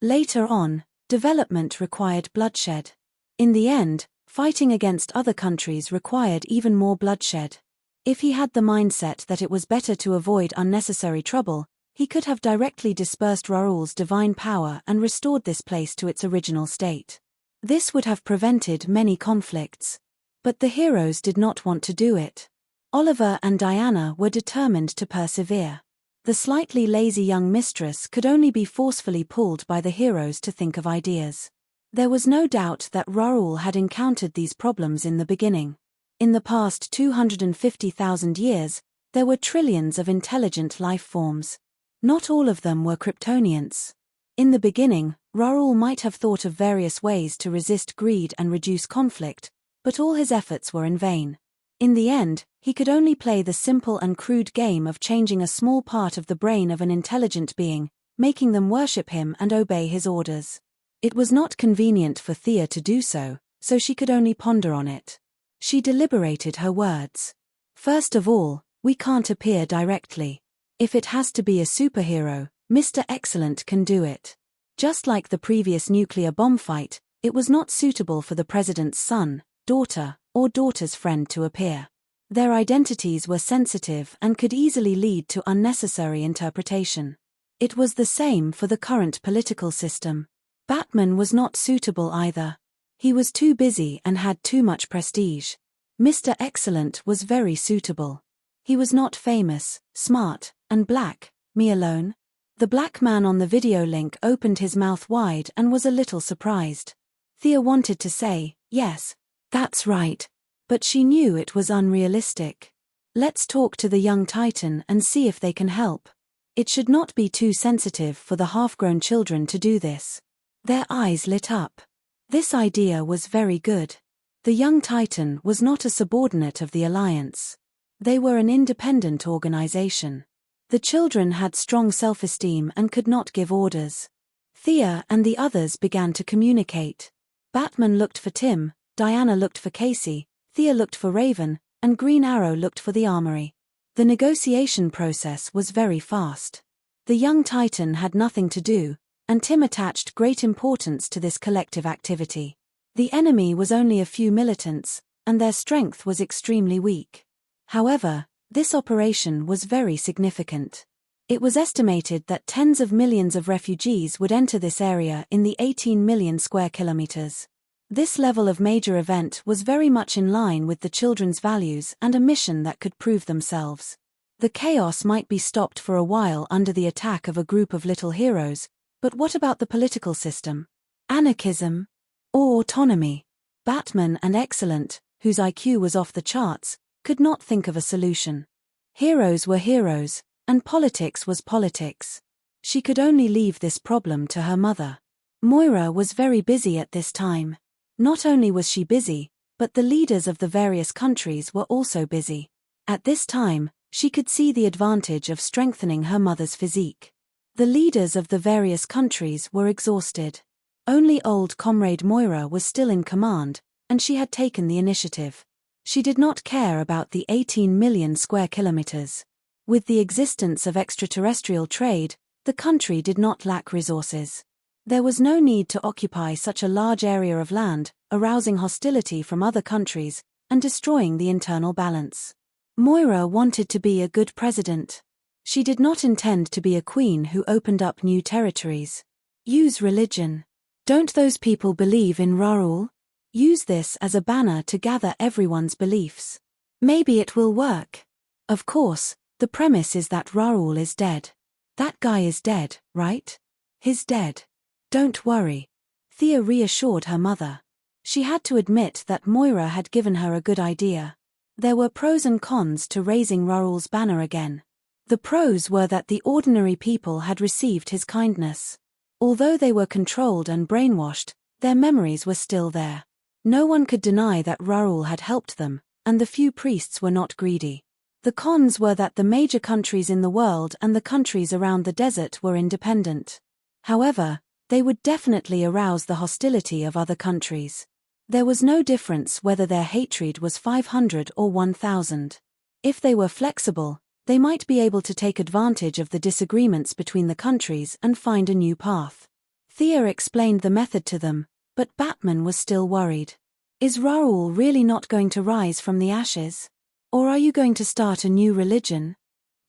Later on, development required bloodshed. In the end, fighting against other countries required even more bloodshed. If he had the mindset that it was better to avoid unnecessary trouble, he could have directly dispersed Raoul's divine power and restored this place to its original state. This would have prevented many conflicts. But the heroes did not want to do it. Oliver and Diana were determined to persevere. The slightly lazy young mistress could only be forcefully pulled by the heroes to think of ideas. There was no doubt that Raoul had encountered these problems in the beginning. In the past 250,000 years, there were trillions of intelligent life forms. Not all of them were Kryptonians. In the beginning, Raoul might have thought of various ways to resist greed and reduce conflict, but all his efforts were in vain. In the end, he could only play the simple and crude game of changing a small part of the brain of an intelligent being, making them worship him and obey his orders. It was not convenient for Thea to do so, so she could only ponder on it. She deliberated her words. First of all, we can't appear directly. If it has to be a superhero, Mr. Excellent can do it. Just like the previous nuclear bomb fight, it was not suitable for the president's son, daughter, or daughter's friend to appear. Their identities were sensitive and could easily lead to unnecessary interpretation. It was the same for the current political system. Batman was not suitable either. He was too busy and had too much prestige. Mr. Excellent was very suitable. He was not famous, smart, and black, me alone. The black man on the video link opened his mouth wide and was a little surprised. Thea wanted to say, yes, that's right. But she knew it was unrealistic. Let's talk to the young Titan and see if they can help. It should not be too sensitive for the half-grown children to do this. Their eyes lit up. This idea was very good. The young Titan was not a subordinate of the Alliance. They were an independent organization. The children had strong self-esteem and could not give orders. Thea and the others began to communicate. Batman looked for Tim, Diana looked for Casey, Thea looked for Raven, and Green Arrow looked for the armory. The negotiation process was very fast. The young Titan had nothing to do, and Tim attached great importance to this collective activity. The enemy was only a few militants, and their strength was extremely weak. However, this operation was very significant. It was estimated that tens of millions of refugees would enter this area in the 18 million square kilometers. This level of major event was very much in line with the children's values and a mission that could prove themselves. The chaos might be stopped for a while under the attack of a group of little heroes, but what about the political system? Anarchism? Or autonomy? Batman and Excellent, whose IQ was off the charts, could not think of a solution. Heroes were heroes, and politics was politics. She could only leave this problem to her mother. Moira was very busy at this time. Not only was she busy, but the leaders of the various countries were also busy. At this time, she could see the advantage of strengthening her mother's physique. The leaders of the various countries were exhausted. Only old comrade Moira was still in command, and she had taken the initiative. She did not care about the 18 million square kilometers. With the existence of extraterrestrial trade, the country did not lack resources. There was no need to occupy such a large area of land, arousing hostility from other countries, and destroying the internal balance. Moira wanted to be a good president. She did not intend to be a queen who opened up new territories. Use religion. Don't those people believe in Raoul? Use this as a banner to gather everyone's beliefs. Maybe it will work. Of course, the premise is that Raoul is dead. That guy is dead, right? He's dead. Don't worry. Thea reassured her mother. She had to admit that Moira had given her a good idea. There were pros and cons to raising Raoul's banner again. The pros were that the ordinary people had received his kindness. Although they were controlled and brainwashed, their memories were still there. No one could deny that Raoul had helped them, and the few priests were not greedy. The cons were that the major countries in the world and the countries around the desert were independent. However, they would definitely arouse the hostility of other countries. There was no difference whether their hatred was 500 or 1,000. If they were flexible, they might be able to take advantage of the disagreements between the countries and find a new path. Thea explained the method to them, but Batman was still worried. Is Raoul really not going to rise from the ashes? Or are you going to start a new religion?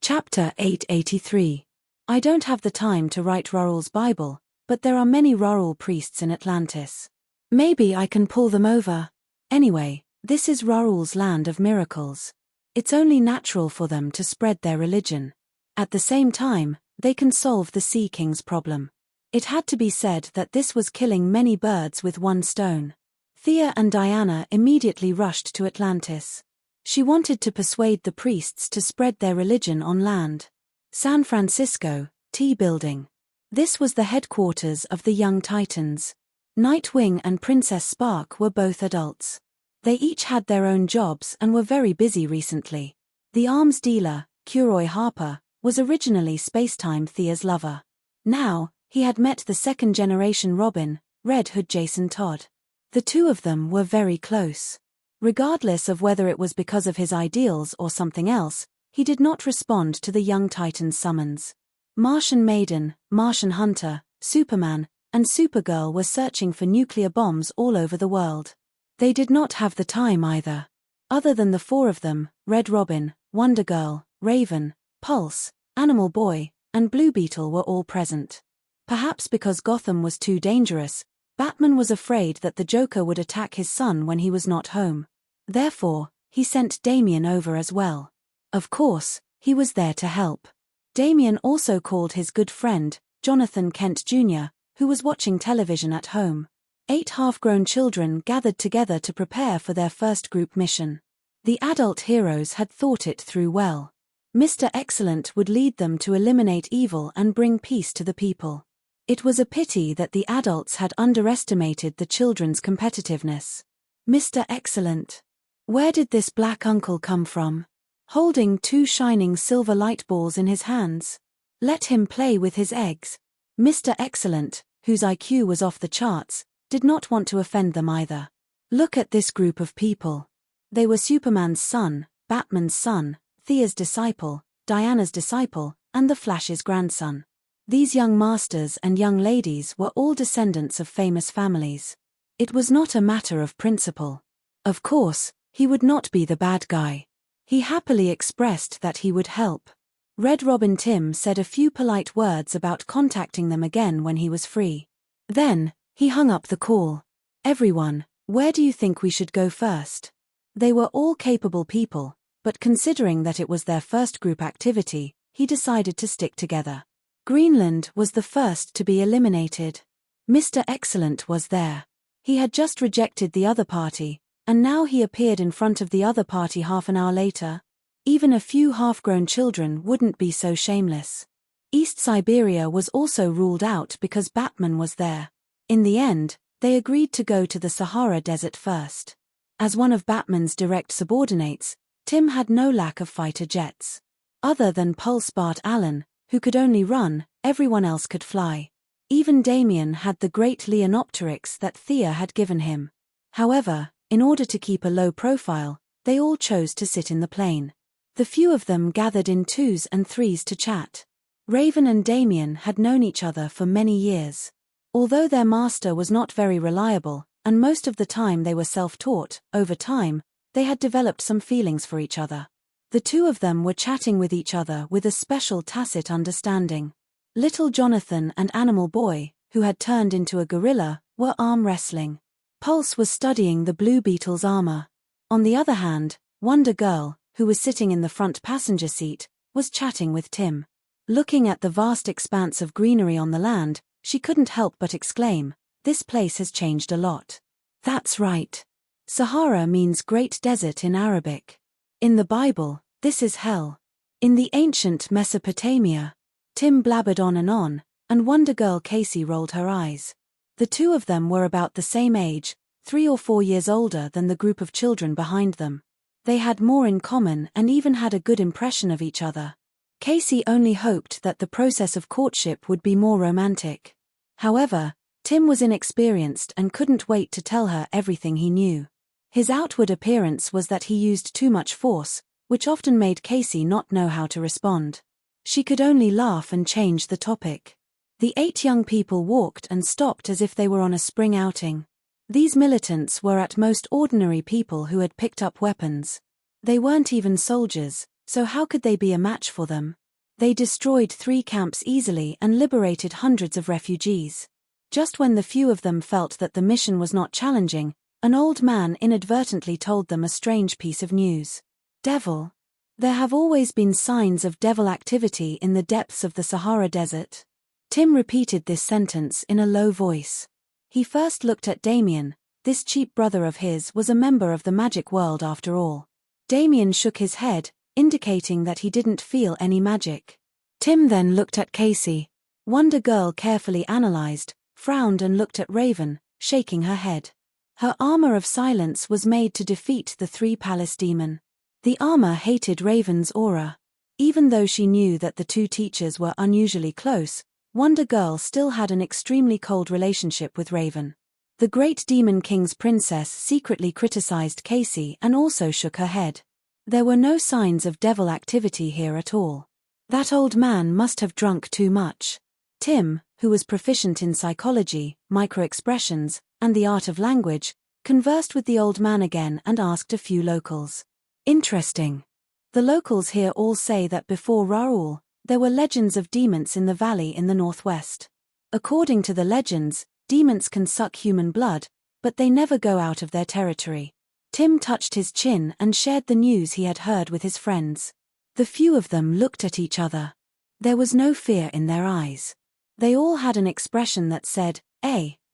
Chapter 883. I don't have the time to write Raoul's Bible, but there are many Raoul priests in Atlantis. Maybe I can pull them over. Anyway, this is Raoul's land of miracles. It's only natural for them to spread their religion. At the same time, they can solve the Sea King's problem. It had to be said that this was killing many birds with one stone. Thea and Diana immediately rushed to Atlantis. She wanted to persuade the priests to spread their religion on land. San Francisco, T Building. This was the headquarters of the Young Titans. Nightwing and Princess Spark were both adults. They each had their own jobs and were very busy recently. The arms dealer, Curoy Harper, was originally Spacetime Thea's lover. Now, he had met the second-generation Robin, Red Hood Jason Todd. The two of them were very close. Regardless of whether it was because of his ideals or something else, he did not respond to the Young Titan's summons. Martian Maiden, Martian Hunter, Superman, and Supergirl were searching for nuclear bombs all over the world. They did not have the time either. Other than the four of them, Red Robin, Wonder Girl, Raven, Pulse, Animal Boy, and Blue Beetle were all present. Perhaps because Gotham was too dangerous, Batman was afraid that the Joker would attack his son when he was not home. Therefore, he sent Damien over as well. Of course, he was there to help. Damien also called his good friend, Jonathan Kent Jr., who was watching television at home. 8 half-grown children gathered together to prepare for their first group mission. The adult heroes had thought it through well. Mr. Excellent would lead them to eliminate evil and bring peace to the people. It was a pity that the adults had underestimated the children's competitiveness. Mr. Excellent. Where did this black uncle come from? Holding 2 shining silver light balls in his hands. Let him play with his eggs. Mr. Excellent, whose IQ was off the charts, did not want to offend them either. Look at this group of people. They were Superman's son, Batman's son, Thea's disciple, Diana's disciple, and the Flash's grandson. These young masters and young ladies were all descendants of famous families. It was not a matter of principle. Of course, he would not be the bad guy. He happily expressed that he would help. Red Robin Tim said a few polite words about contacting them again when he was free. Then, he hung up the call. Everyone, where do you think we should go first? They were all capable people, but considering that it was their first group activity, he decided to stick together. Greenland was the first to be eliminated. Mr. Excellent was there. He had just rejected the other party, and now he appeared in front of the other party half an hour later. Even a few half-grown children wouldn't be so shameless. East Siberia was also ruled out because Batman was there. In the end, they agreed to go to the Sahara Desert first. As one of Batman's direct subordinates, Tim had no lack of fighter jets. Other than Pulse Bart Allen, who could only run, everyone else could fly. Even Damien had the great Leonopteryx that Thea had given him. However, in order to keep a low profile, they all chose to sit in the plane. The few of them gathered in 2s and 3s to chat. Raven and Damien had known each other for many years. Although their master was not very reliable, and most of the time they were self-taught, over time, they had developed some feelings for each other. The 2 of them were chatting with each other with a special tacit understanding. Little Jonathan and Animal Boy, who had turned into a gorilla, were arm wrestling. Pulse was studying the Blue Beetle's armor. On the other hand, Wonder Girl, who was sitting in the front passenger seat, was chatting with Tim. Looking at the vast expanse of greenery on the land, she couldn't help but exclaim, "This place has changed a lot." That's right. Sahara means Great Desert in Arabic. In the Bible, this is hell. In the ancient Mesopotamia. Tim blabbered on, and Wonder Girl Casey rolled her eyes. The 2 of them were about the same age, 3 or 4 years older than the group of children behind them. They had more in common and even had a good impression of each other. Casey only hoped that the process of courtship would be more romantic. However, Tim was inexperienced and couldn't wait to tell her everything he knew. His outward appearance was that he used too much force, which often made Casey not know how to respond. She could only laugh and change the topic. The 8 young people walked and stopped as if they were on a spring outing. These militants were at most ordinary people who had picked up weapons. They weren't even soldiers, so how could they be a match for them? They destroyed 3 camps easily and liberated hundreds of refugees. Just when the few of them felt that the mission was not challenging, an old man inadvertently told them a strange piece of news. Devil. There have always been signs of devil activity in the depths of the Sahara Desert. Tim repeated this sentence in a low voice. He first looked at Damien. This cheap brother of his was a member of the magic world after all. Damien shook his head, indicating that he didn't feel any magic. Tim then looked at Casey. Wonder Girl carefully analyzed, frowned and looked at Raven, shaking her head. Her armor of silence was made to defeat the 3 palace demon. The armor hated Raven's aura. Even though she knew that the 2 teachers were unusually close, Wonder Girl still had an extremely cold relationship with Raven. The Great Demon King's princess secretly criticized Casey and also shook her head. There were no signs of devil activity here at all. That old man must have drunk too much. Tim, who was proficient in psychology, microexpressions, and the art of language, conversed with the old man again and asked a few locals. Interesting. The locals here all say that before Raoul, there were legends of demons in the valley in the northwest. According to the legends, Demons can suck human blood, but they never go out of their territory. Tim touched his chin and shared the news he had heard with his friends. The few of them looked at each other. There was no fear in their eyes. They all had an expression that said,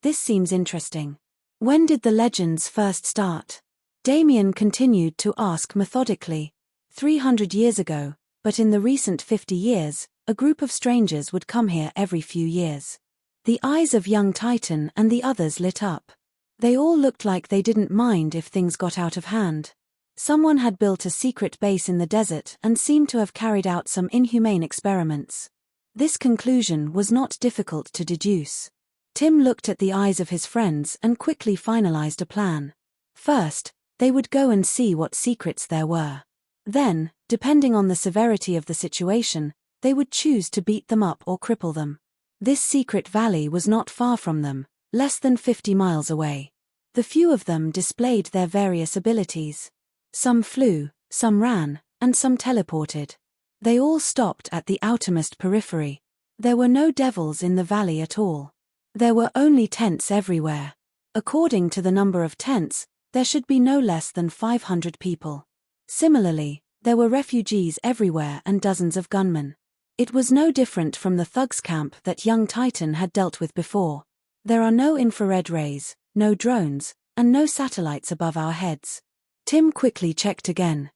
this seems interesting. When did the legends first start? Damien continued to ask methodically. 300 years ago, but in the recent 50 years, a group of strangers would come here every few years. The eyes of young Titan and the others lit up. They all looked like they didn't mind if things got out of hand. Someone had built a secret base in the desert and seemed to have carried out some inhumane experiments. This conclusion was not difficult to deduce. Tim looked at the eyes of his friends and quickly finalized a plan. First, they would go and see what secrets there were. Then, depending on the severity of the situation, they would choose to beat them up or cripple them. This secret valley was not far from them, less than 50 miles away. The few of them displayed their various abilities. Some flew, some ran, and some teleported. They all stopped at the outermost periphery. There were no devils in the valley at all. There were only tents everywhere. According to the number of tents, there should be no less than 500 people. Similarly, there were refugees everywhere and dozens of gunmen. It was no different from the thugs' camp that young Titan had dealt with before. There are no infrared rays, no drones, and no satellites above our heads. Tim quickly checked again.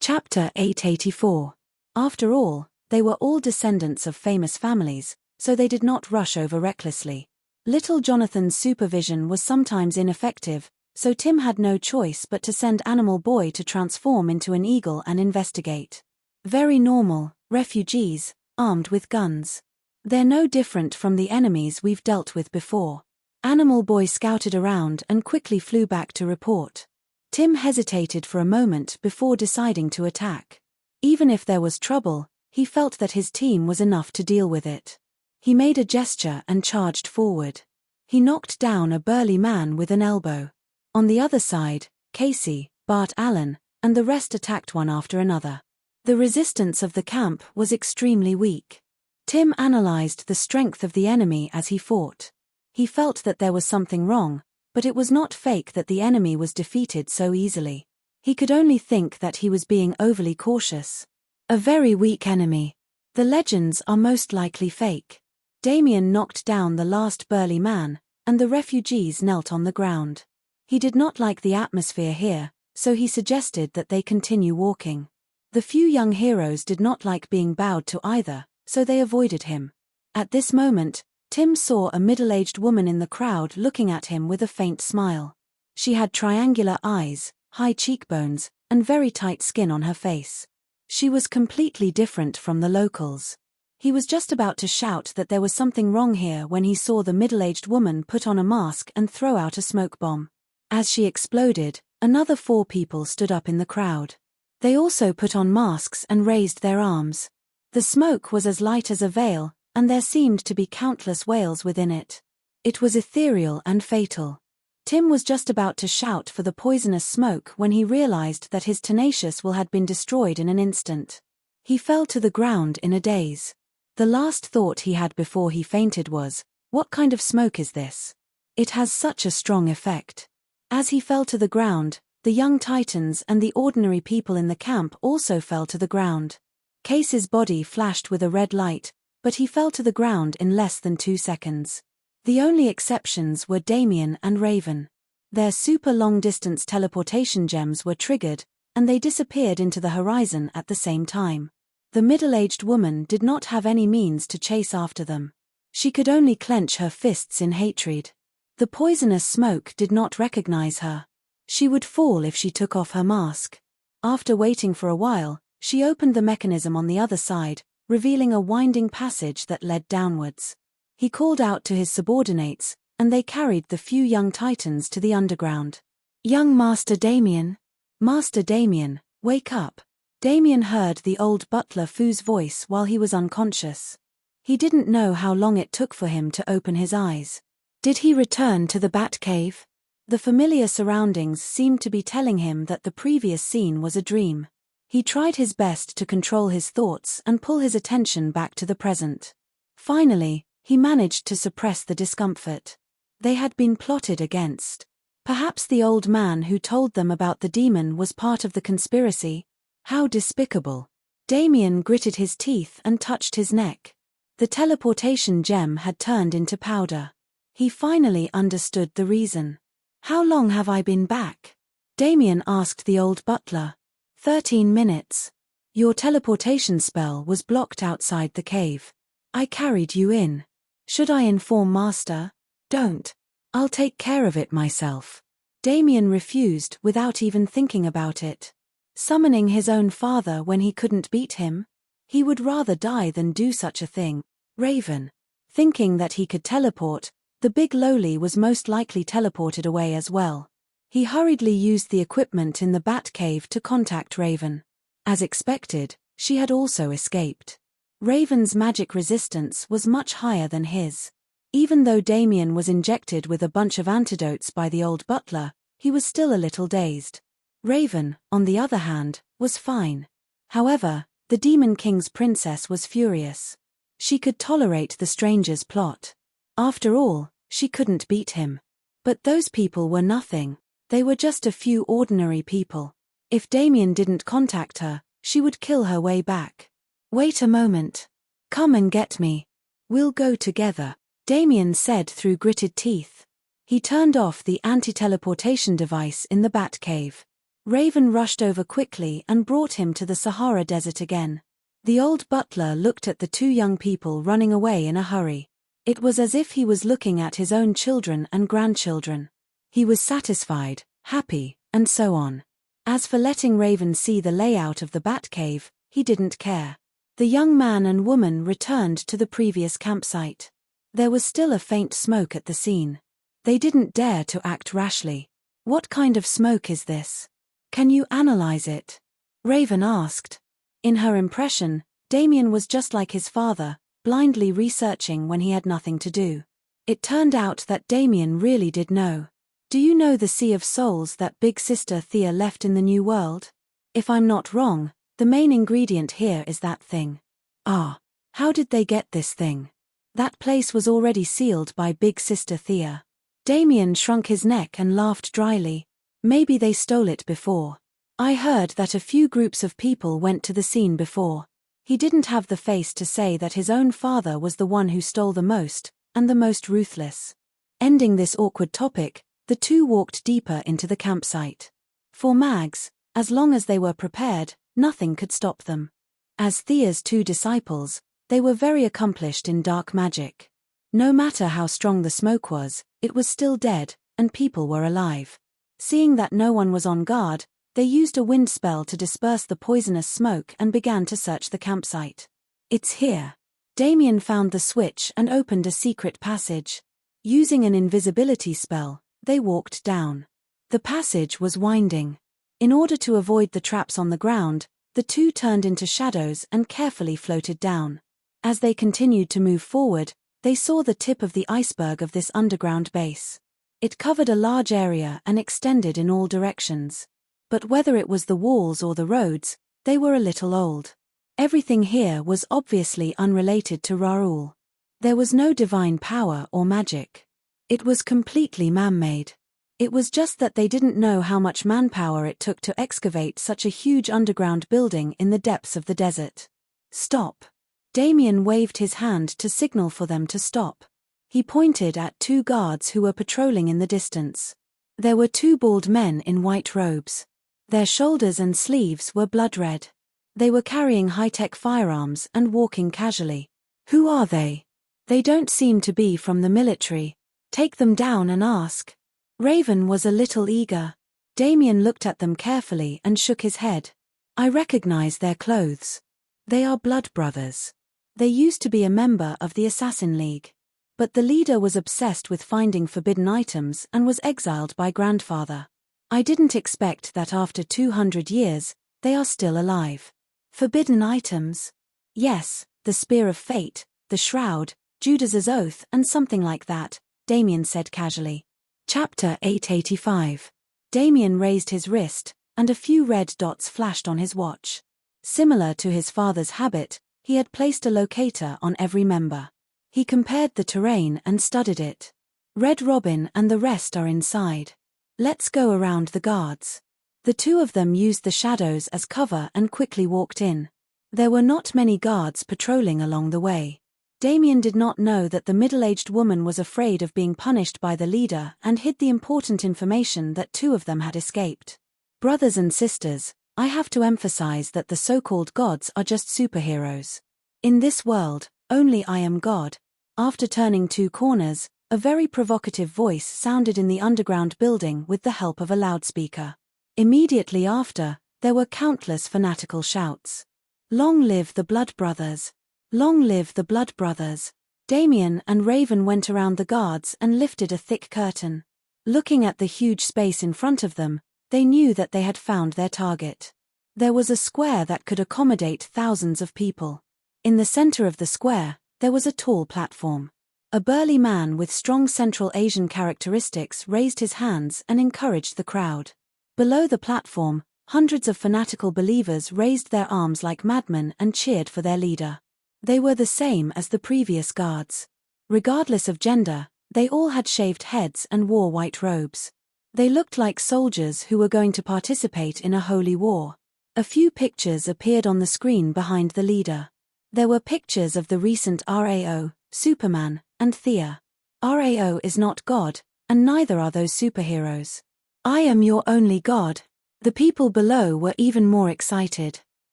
Chapter 884. After all, they were all descendants of famous families, so they did not rush over recklessly. Little Jonathan's supervision was sometimes ineffective, so Tim had no choice but to send Animal Boy to transform into an eagle and investigate. Very normal, refugees, armed with guns. They're no different from the enemies we've dealt with before. Animal Boy scouted around and quickly flew back to report. Tim hesitated for a moment before deciding to attack. Even if there was trouble, he felt that his team was enough to deal with it. He made a gesture and charged forward. He knocked down a burly man with an elbow. On the other side, Casey, Bart Allen, and the rest attacked one after another. The resistance of the camp was extremely weak. Tim analyzed the strength of the enemy as he fought. He felt that there was something wrong, but it was not fake that the enemy was defeated so easily. He could only think that he was being overly cautious. A very weak enemy. The legends are most likely fake. Damien knocked down the last burly man, and the refugees knelt on the ground. He did not like the atmosphere here, so he suggested that they continue walking. The few young heroes did not like being bowed to either, so they avoided him. At this moment, Tim saw a middle-aged woman in the crowd looking at him with a faint smile. She had triangular eyes, high cheekbones, and very tight skin on her face. She was completely different from the locals. He was just about to shout that there was something wrong here when he saw the middle-aged woman put on a mask and throw out a smoke bomb. As she exploded, another 4 people stood up in the crowd. They also put on masks and raised their arms. The smoke was as light as a veil, and there seemed to be countless whales within it. It was ethereal and fatal. Tim was just about to shout for the poisonous smoke when he realized that his tenacious will had been destroyed in an instant. He fell to the ground in a daze. The last thought he had before he fainted was, "What kind of smoke is this? It has such a strong effect." As he fell to the ground, the young Titans and the ordinary people in the camp also fell to the ground. Case's body flashed with a red light, but he fell to the ground in less than 2 seconds. The only exceptions were Damien and Raven. Their super long-distance teleportation gems were triggered, and they disappeared into the horizon at the same time. The middle-aged woman did not have any means to chase after them. She could only clench her fists in hatred. The poisonous smoke did not recognize her. She would fall if she took off her mask. After waiting for a while, she opened the mechanism on the other side, revealing a winding passage that led downwards. He called out to his subordinates, and they carried the few young Titans to the underground. "Young Master Damien! Master Damien, wake up!" Damien heard the old butler Foo's voice while he was unconscious. He didn't know how long it took for him to open his eyes. Did he return to the Batcave? The familiar surroundings seemed to be telling him that the previous scene was a dream. He tried his best to control his thoughts and pull his attention back to the present. Finally, he managed to suppress the discomfort. They had been plotted against. Perhaps the old man who told them about the demon was part of the conspiracy. How despicable. Damien gritted his teeth and touched his neck. The teleportation gem had turned into powder. He finally understood the reason. How long have I been back? Damien asked the old butler. 13 minutes. Your teleportation spell was blocked outside the cave. I carried you in. Should I inform Master? Don't. I'll take care of it myself. Damien refused without even thinking about it. Summoning his own father when he couldn't beat him? He would rather die than do such a thing. Raven. Thinking that he could teleport, the big lowly was most likely teleported away as well. He hurriedly used the equipment in the bat cave to contact Raven. As expected, she had also escaped. Raven's magic resistance was much higher than his. Even though Damien was injected with a bunch of antidotes by the old butler, he was still a little dazed. Raven, on the other hand, was fine. However, the Demon King's princess was furious. She could tolerate the stranger's plot. After all, she couldn't beat him. But those people were nothing. They were just a few ordinary people. If Damien didn't contact her, she would kill her way back. Wait a moment. Come and get me. We'll go together, Damien said through gritted teeth. He turned off the anti-teleportation device in the bat cave. Raven rushed over quickly and brought him to the Sahara Desert again. The old butler looked at the two young people running away in a hurry. It was as if he was looking at his own children and grandchildren. He was satisfied, happy, and so on. As for letting Raven see the layout of the bat cave, he didn't care. The young man and woman returned to the previous campsite. There was still a faint smoke at the scene. They didn't dare to act rashly. What kind of smoke is this? Can you analyze it? Raven asked. In her impression, Damien was just like his father, blindly researching when he had nothing to do. It turned out that Damien really did know. Do you know the Sea of Souls that Big Sister Thea left in the New World? If I'm not wrong, the main ingredient here is that thing. Ah, how did they get this thing? That place was already sealed by Big Sister Thea. Damien shrunk his neck and laughed dryly. Maybe they stole it before. I heard that a few groups of people went to the scene before. He didn't have the face to say that his own father was the one who stole the most, and the most ruthless. Ending this awkward topic, the two walked deeper into the campsite. For Mags, as long as they were prepared, nothing could stop them. As Thea's two disciples, they were very accomplished in dark magic. No matter how strong the smoke was, it was still dead, and people were alive. Seeing that no one was on guard, they used a wind spell to disperse the poisonous smoke and began to search the campsite. It's here. Damien found the switch and opened a secret passage. Using an invisibility spell, they walked down. The passage was winding. In order to avoid the traps on the ground, the two turned into shadows and carefully floated down. As they continued to move forward, they saw the tip of the iceberg of this underground base. It covered a large area and extended in all directions. But whether it was the walls or the roads, they were a little old. Everything here was obviously unrelated to Raoul. There was no divine power or magic. It was completely man-made. It was just that they didn't know how much manpower it took to excavate such a huge underground building in the depths of the desert. Stop. Damien waved his hand to signal for them to stop. He pointed at two guards who were patrolling in the distance. There were two bald men in white robes. Their shoulders and sleeves were blood red. They were carrying high-tech firearms and walking casually. Who are they? They don't seem to be from the military. Take them down and ask. Raven was a little eager. Damien looked at them carefully and shook his head. I recognize their clothes. They are blood brothers. They used to be a member of the Assassin League. But the leader was obsessed with finding forbidden items and was exiled by grandfather. I didn't expect that after 200 years, they are still alive. Forbidden items? Yes, the Spear of Fate, the Shroud, Judas's Oath and something like that, Damien said casually. Chapter 885. Damien raised his wrist, and a few red dots flashed on his watch. Similar to his father's habit, he had placed a locator on every member. He compared the terrain and studied it. Red Robin and the rest are inside. Let's go around the guards. The two of them used the shadows as cover and quickly walked in. There were not many guards patrolling along the way. Damien did not know that the middle-aged woman was afraid of being punished by the leader and hid the important information that two of them had escaped. Brothers and sisters, I have to emphasize that the so-called gods are just superheroes. In this world, only I am God. After turning two corners, a very provocative voice sounded in the underground building with the help of a loudspeaker. Immediately after, there were countless fanatical shouts. Long live the Blood Brothers! Long live the Blood Brothers! Damien and Raven went around the guards and lifted a thick curtain. Looking at the huge space in front of them, they knew that they had found their target. There was a square that could accommodate thousands of people. In the center of the square, there was a tall platform. A burly man with strong Central Asian characteristics raised his hands and encouraged the crowd. Below the platform, hundreds of fanatical believers raised their arms like madmen and cheered for their leader. They were the same as the previous guards. Regardless of gender, they all had shaved heads and wore white robes. They looked like soldiers who were going to participate in a holy war. A few pictures appeared on the screen behind the leader. There were pictures of the recent RAO, Superman, and Thea. RAO is not God, and neither are those superheroes. I am your only God. The people below were even more excited.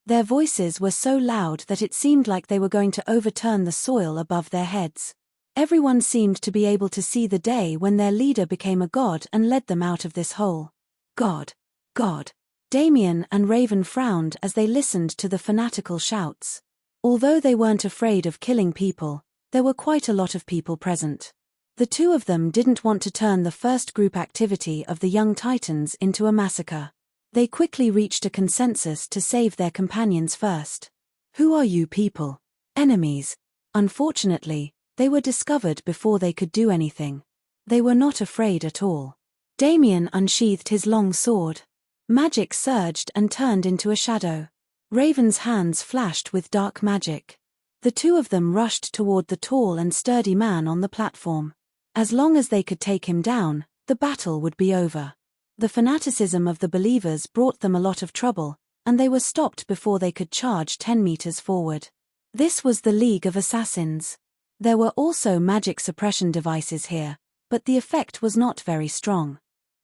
Their voices were so loud that it seemed like they were going to overturn the soil above their heads. Everyone seemed to be able to see the day when their leader became a god and led them out of this hole. God. God. Damien and Raven frowned as they listened to the fanatical shouts. Although they weren't afraid of killing people, there were quite a lot of people present. The two of them didn't want to turn the first group activity of the young Titans into a massacre. They quickly reached a consensus to save their companions first. Who are you people? Enemies. Unfortunately, they were discovered before they could do anything. They were not afraid at all. Damien unsheathed his long sword. Magic surged and turned into a shadow. Raven's hands flashed with dark magic. The two of them rushed toward the tall and sturdy man on the platform. As long as they could take him down, the battle would be over. The fanaticism of the believers brought them a lot of trouble, and they were stopped before they could charge 10 meters forward. This was the League of Assassins. There were also magic suppression devices here, but the effect was not very strong.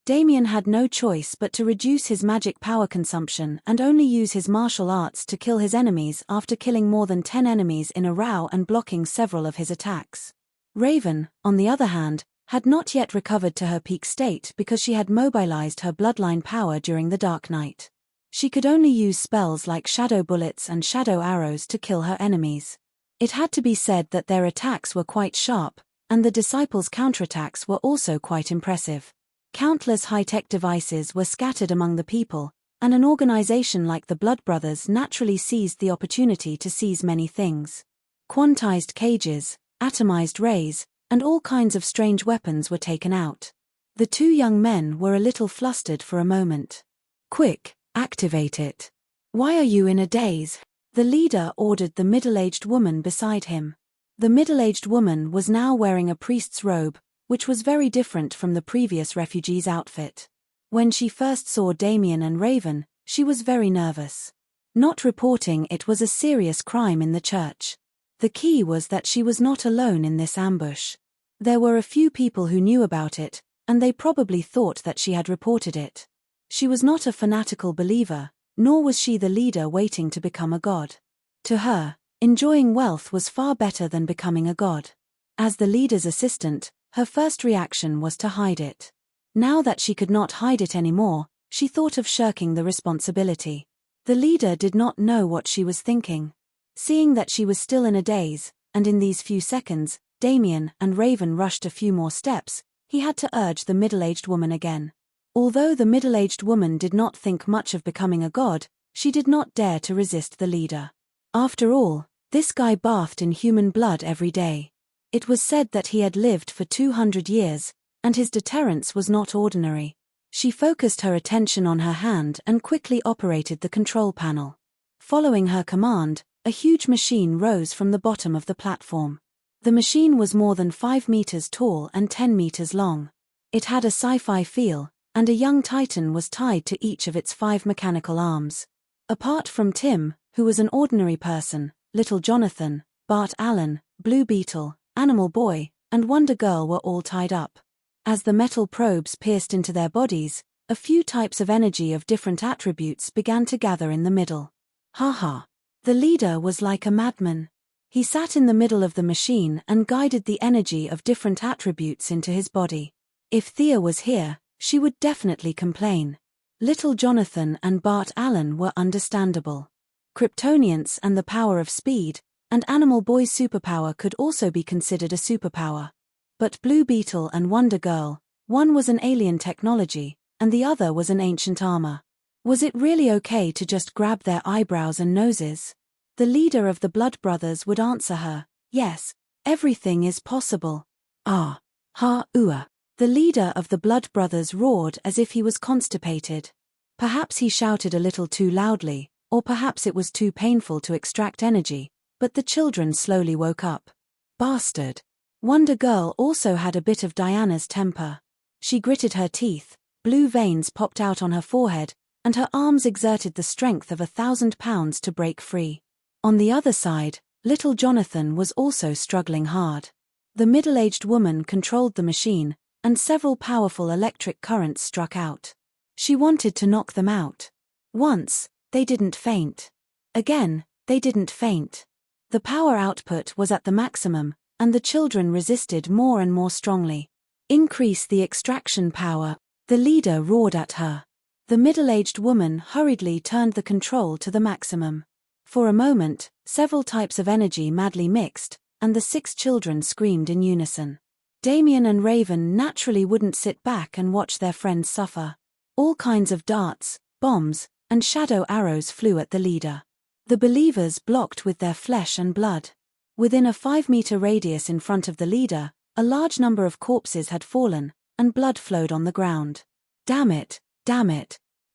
Damien had no choice but to reduce his magic power consumption and only use his martial arts to kill his enemies after killing more than 10 enemies in a row and blocking several of his attacks. Raven, on the other hand, had not yet recovered to her peak state because she had mobilized her bloodline power during the Dark Night. She could only use spells like shadow bullets and shadow arrows to kill her enemies. It had to be said that their attacks were quite sharp, and the disciples' counterattacks were also quite impressive. Countless high-tech devices were scattered among the people, and an organization like the Blood Brothers naturally seized the opportunity to seize many things. Quantized cages, atomized rays, and all kinds of strange weapons were taken out. The two young men were a little flustered for a moment. Quick, activate it. Why are you in a daze? The leader ordered the middle-aged woman beside him. The middle-aged woman was now wearing a priest's robe, which was very different from the previous refugee's outfit. When she first saw Damien and Raven, she was very nervous. Not reporting it was a serious crime in the church. The key was that she was not alone in this ambush. There were a few people who knew about it, and they probably thought that she had reported it. She was not a fanatical believer, nor was she the leader waiting to become a god. To her, enjoying wealth was far better than becoming a god. As the leader's assistant, her first reaction was to hide it. Now that she could not hide it anymore, she thought of shirking the responsibility. The leader did not know what she was thinking. Seeing that she was still in a daze, and in these few seconds, Damien and Raven rushed a few more steps, he had to urge the middle-aged woman again. Although the middle-aged woman did not think much of becoming a god, she did not dare to resist the leader. After all, this guy bathed in human blood every day. It was said that he had lived for 200 years, and his deterrence was not ordinary. She focused her attention on her hand and quickly operated the control panel. Following her command, a huge machine rose from the bottom of the platform. The machine was more than 5 meters tall and 10 meters long. It had a sci-fi feel, and a young Titan was tied to each of its 5 mechanical arms. Apart from Tim, who was an ordinary person, Little Jonathan, Bart Allen, Blue Beetle, Animal Boy, and Wonder Girl were all tied up. As the metal probes pierced into their bodies, a few types of energy of different attributes began to gather in the middle. Ha. The leader was like a madman. He sat in the middle of the machine and guided the energy of different attributes into his body. If Thea was here, she would definitely complain. Little Jonathan and Bart Allen were understandable. Kryptonians and the power of speed, and Animal Boy's superpower could also be considered a superpower. But Blue Beetle and Wonder Girl, one was an alien technology, and the other was an ancient armor. Was it really okay to just grab their eyebrows and noses? The leader of the Blood Brothers would answer her, yes, everything is possible. Ah. Ha-ua. The leader of the Blood Brothers roared as if he was constipated. Perhaps he shouted a little too loudly, or perhaps it was too painful to extract energy, but the children slowly woke up. Bastard. Wonder Girl also had a bit of Diana's temper. She gritted her teeth, blue veins popped out on her forehead, and her arms exerted the strength of 1,000 pounds to break free. On the other side, Little Jonathan was also struggling hard. The middle-aged woman controlled the machine, and several powerful electric currents struck out. She wanted to knock them out. Once, they didn't faint. Again, they didn't faint. The power output was at the maximum, and the children resisted more and more strongly. Increase the extraction power, the leader roared at her. The middle-aged woman hurriedly turned the control to the maximum. For a moment, several types of energy madly mixed, and the 6 children screamed in unison. Damien and Raven naturally wouldn't sit back and watch their friends suffer. All kinds of darts, bombs, and shadow arrows flew at the leader. The believers blocked with their flesh and blood. Within a 5-meter radius in front of the leader, a large number of corpses had fallen, and blood flowed on the ground. Damn it.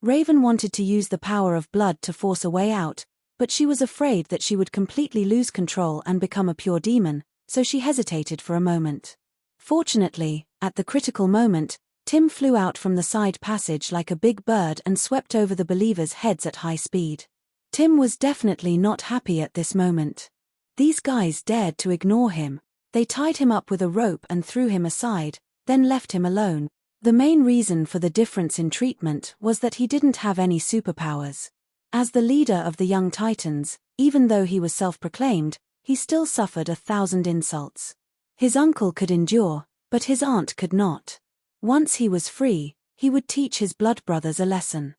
Raven wanted to use the power of blood to force a way out, but she was afraid that she would completely lose control and become a pure demon, so she hesitated for a moment. Fortunately, at the critical moment, Tim flew out from the side passage like a big bird and swept over the believers' heads at high speed. Tim was definitely not happy at this moment. These guys dared to ignore him. They tied him up with a rope and threw him aside, then left him alone. The main reason for the difference in treatment was that he didn't have any superpowers. As the leader of the young Titans, even though he was self-proclaimed, he still suffered 1,000 insults. His uncle could endure, but his aunt could not. Once he was free, he would teach his blood brothers a lesson.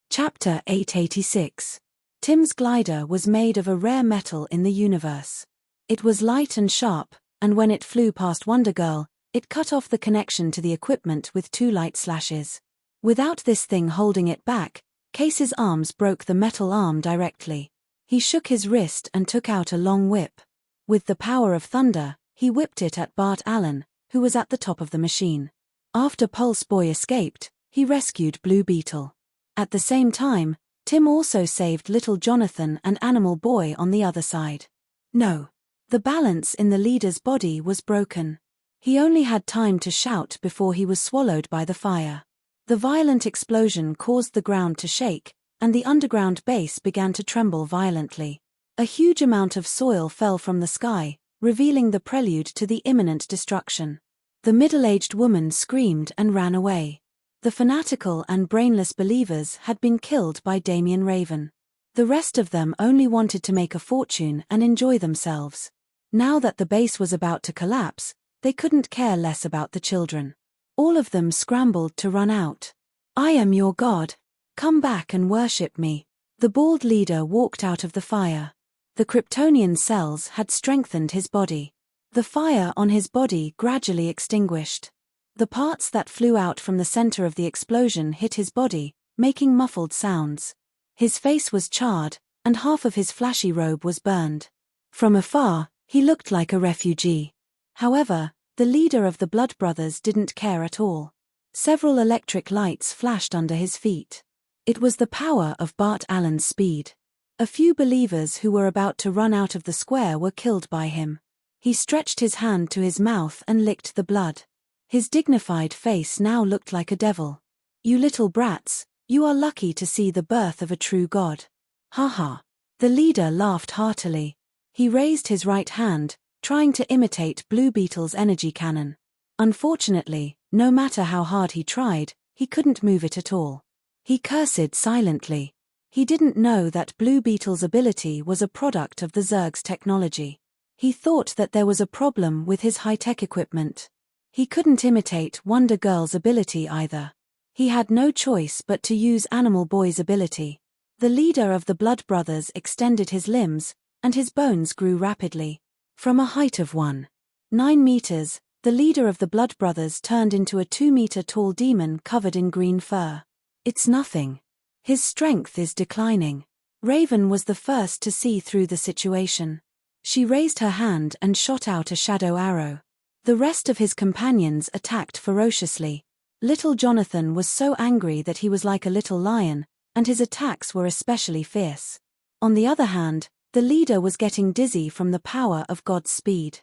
Chapter 886. Tim's glider was made of a rare metal in the universe. It was light and sharp, and when it flew past Wonder Girl, it cut off the connection to the equipment with 2 light slashes. Without this thing holding it back, Case's arms broke the metal arm directly. He shook his wrist and took out a long whip. With the power of thunder, he whipped it at Bart Allen, who was at the top of the machine. After Pulse Boy escaped, he rescued Blue Beetle. At the same time, Tim also saved Little Jonathan and Animal Boy on the other side. No. The balance in the leader's body was broken. He only had time to shout before he was swallowed by the fire. The violent explosion caused the ground to shake, and the underground base began to tremble violently. A huge amount of soil fell from the sky, revealing the prelude to the imminent destruction. The middle-aged woman screamed and ran away. The fanatical and brainless believers had been killed by Damien Raven. The rest of them only wanted to make a fortune and enjoy themselves. Now that the base was about to collapse, they couldn't care less about the children. All of them scrambled to run out. I am your god. Come back and worship me. The bald leader walked out of the fire. The Kryptonian cells had strengthened his body. The fire on his body gradually extinguished. The parts that flew out from the center of the explosion hit his body, making muffled sounds. His face was charred, and half of his flashy robe was burned. From afar, he looked like a refugee. However, the leader of the Blood Brothers didn't care at all. Several electric lights flashed under his feet. It was the power of Bart Allen's speed. A few believers who were about to run out of the square were killed by him. He stretched his hand to his mouth and licked the blood. His dignified face now looked like a devil. "You little brats, you are lucky to see the birth of a true god." "Ha ha." The leader laughed heartily. He raised his right hand, trying to imitate Blue Beetle's energy cannon. Unfortunately, no matter how hard he tried, he couldn't move it at all. He cursed silently. He didn't know that Blue Beetle's ability was a product of the Zerg's technology. He thought that there was a problem with his high-tech equipment. He couldn't imitate Wonder Girl's ability either. He had no choice but to use Animal Boy's ability. The leader of the Blood Brothers extended his limbs, and his bones grew rapidly. From a height of 1.9 meters, the leader of the Blood Brothers turned into a 2-meter-tall demon covered in green fur. "It's nothing. His strength is declining." Raven was the first to see through the situation. She raised her hand and shot out a shadow arrow. The rest of his companions attacked ferociously. Little Jonathan was so angry that he was like a little lion, and his attacks were especially fierce. On the other hand, the leader was getting dizzy from the power of God's speed.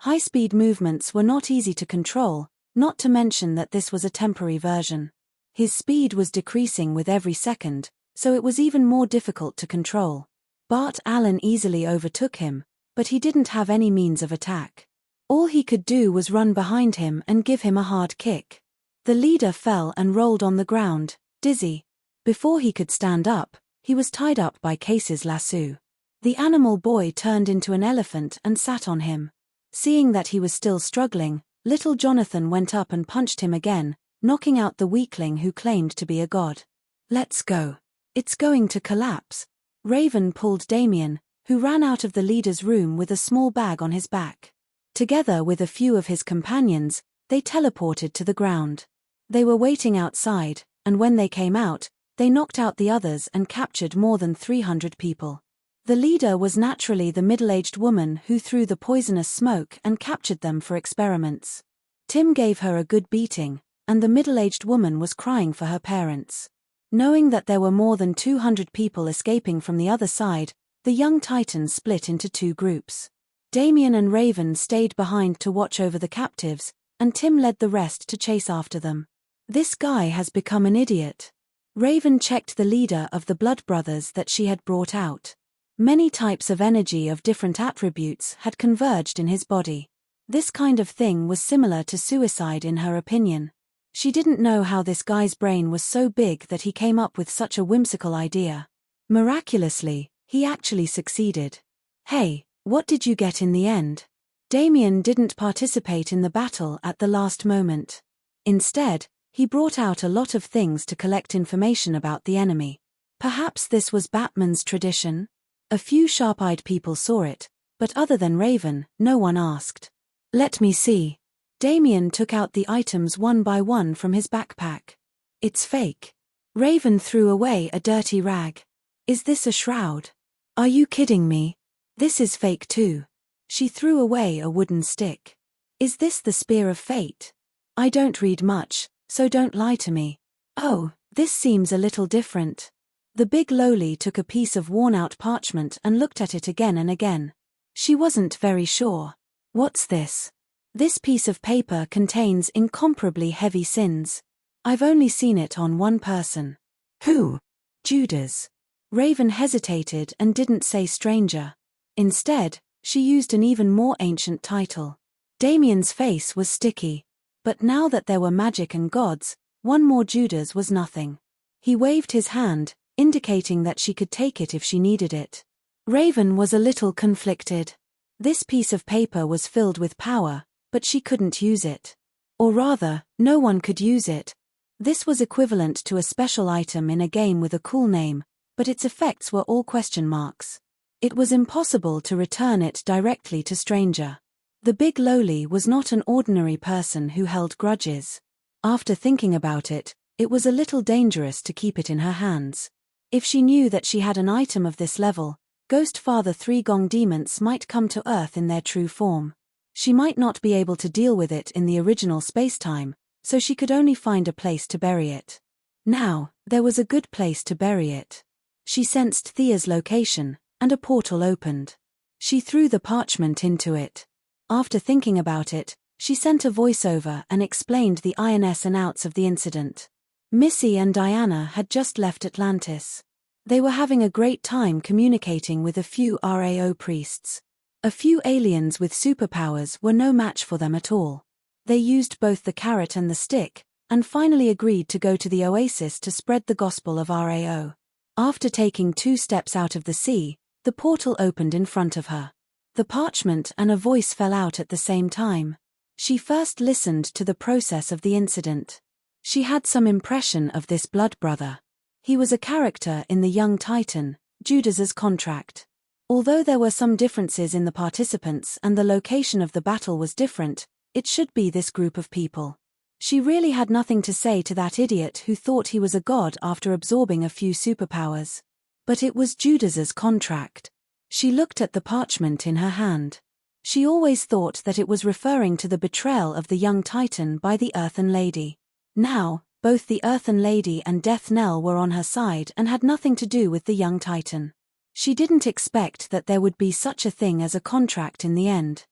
High-speed movements were not easy to control, not to mention that this was a temporary version. His speed was decreasing with every second, so it was even more difficult to control. Bart Allen easily overtook him, but he didn't have any means of attack. All he could do was run behind him and give him a hard kick. The leader fell and rolled on the ground, dizzy. Before he could stand up, he was tied up by Case's lasso. The Animal Boy turned into an elephant and sat on him. Seeing that he was still struggling, little Jonathan went up and punched him again, knocking out the weakling who claimed to be a god. "Let's go. It's going to collapse." Raven pulled Damien, who ran out of the leader's room with a small bag on his back. Together with a few of his companions, they teleported to the ground. They were waiting outside, and when they came out, they knocked out the others and captured more than 300 people. The leader was naturally the middle-aged woman who threw the poisonous smoke and captured them for experiments. Tim gave her a good beating, and the middle-aged woman was crying for her parents. Knowing that there were more than 200 people escaping from the other side, the young Titans split into two groups. Damien and Raven stayed behind to watch over the captives, and Tim led the rest to chase after them. "This guy has become an idiot." Raven checked the leader of the Blood Brothers that she had brought out. Many types of energy of different attributes had converged in his body. This kind of thing was similar to suicide in her opinion. She didn't know how this guy's brain was so big that he came up with such a whimsical idea. Miraculously, he actually succeeded. "Hey, what did you get in the end?" Damien didn't participate in the battle at the last moment. Instead, he brought out a lot of things to collect information about the enemy. Perhaps this was Batman's tradition? A few sharp-eyed people saw it, but other than Raven, no one asked. "Let me see." Damien took out the items one by one from his backpack. "It's fake." Raven threw away a dirty rag. "Is this a shroud? Are you kidding me? This is fake too." She threw away a wooden stick. "Is this the Spear of Fate? I don't read much, so don't lie to me." "Oh, this seems a little different." The big lowly took a piece of worn-out parchment and looked at it again and again. She wasn't very sure. "What's this?" "This piece of paper contains incomparably heavy sins. I've only seen it on one person." "Who?" "Judas." Raven hesitated and didn't say stranger. Instead, she used an even more ancient title. Damien's face was sticky. But now that there were magic and gods, one more Judas was nothing. He waved his hand, indicating that she could take it if she needed it. Raven was a little conflicted. This piece of paper was filled with power, but she couldn't use it. Or rather, no one could use it. This was equivalent to a special item in a game with a cool name, but its effects were all question marks. It was impossible to return it directly to stranger. The big lowly was not an ordinary person who held grudges. After thinking about it, it was a little dangerous to keep it in her hands. If she knew that she had an item of this level, Ghost Father Three Gong demons might come to Earth in their true form. She might not be able to deal with it in the original spacetime, so she could only find a place to bury it. Now, there was a good place to bury it. She sensed Thea's location, and a portal opened. She threw the parchment into it. After thinking about it, she sent a voiceover and explained the ins and outs of the incident. Missy and Diana had just left Atlantis. They were having a great time communicating with a few RAO priests. A few aliens with superpowers were no match for them at all. They used both the carrot and the stick, and finally agreed to go to the oasis to spread the gospel of RAO. After taking 2 steps out of the sea, the portal opened in front of her. The parchment and a voice fell out at the same time. She first listened to the process of the incident. She had some impression of this blood brother. He was a character in the Young Titan, Judas's contract. Although there were some differences in the participants and the location of the battle was different, it should be this group of people. She really had nothing to say to that idiot who thought he was a god after absorbing a few superpowers. But it was Judas's contract. She looked at the parchment in her hand. She always thought that it was referring to the betrayal of the Young Titan by the Earthen Lady. Now, both the Earthen Lady and Death Knell were on her side and had nothing to do with the Young Titan. She didn't expect that there would be such a thing as a contract in the end.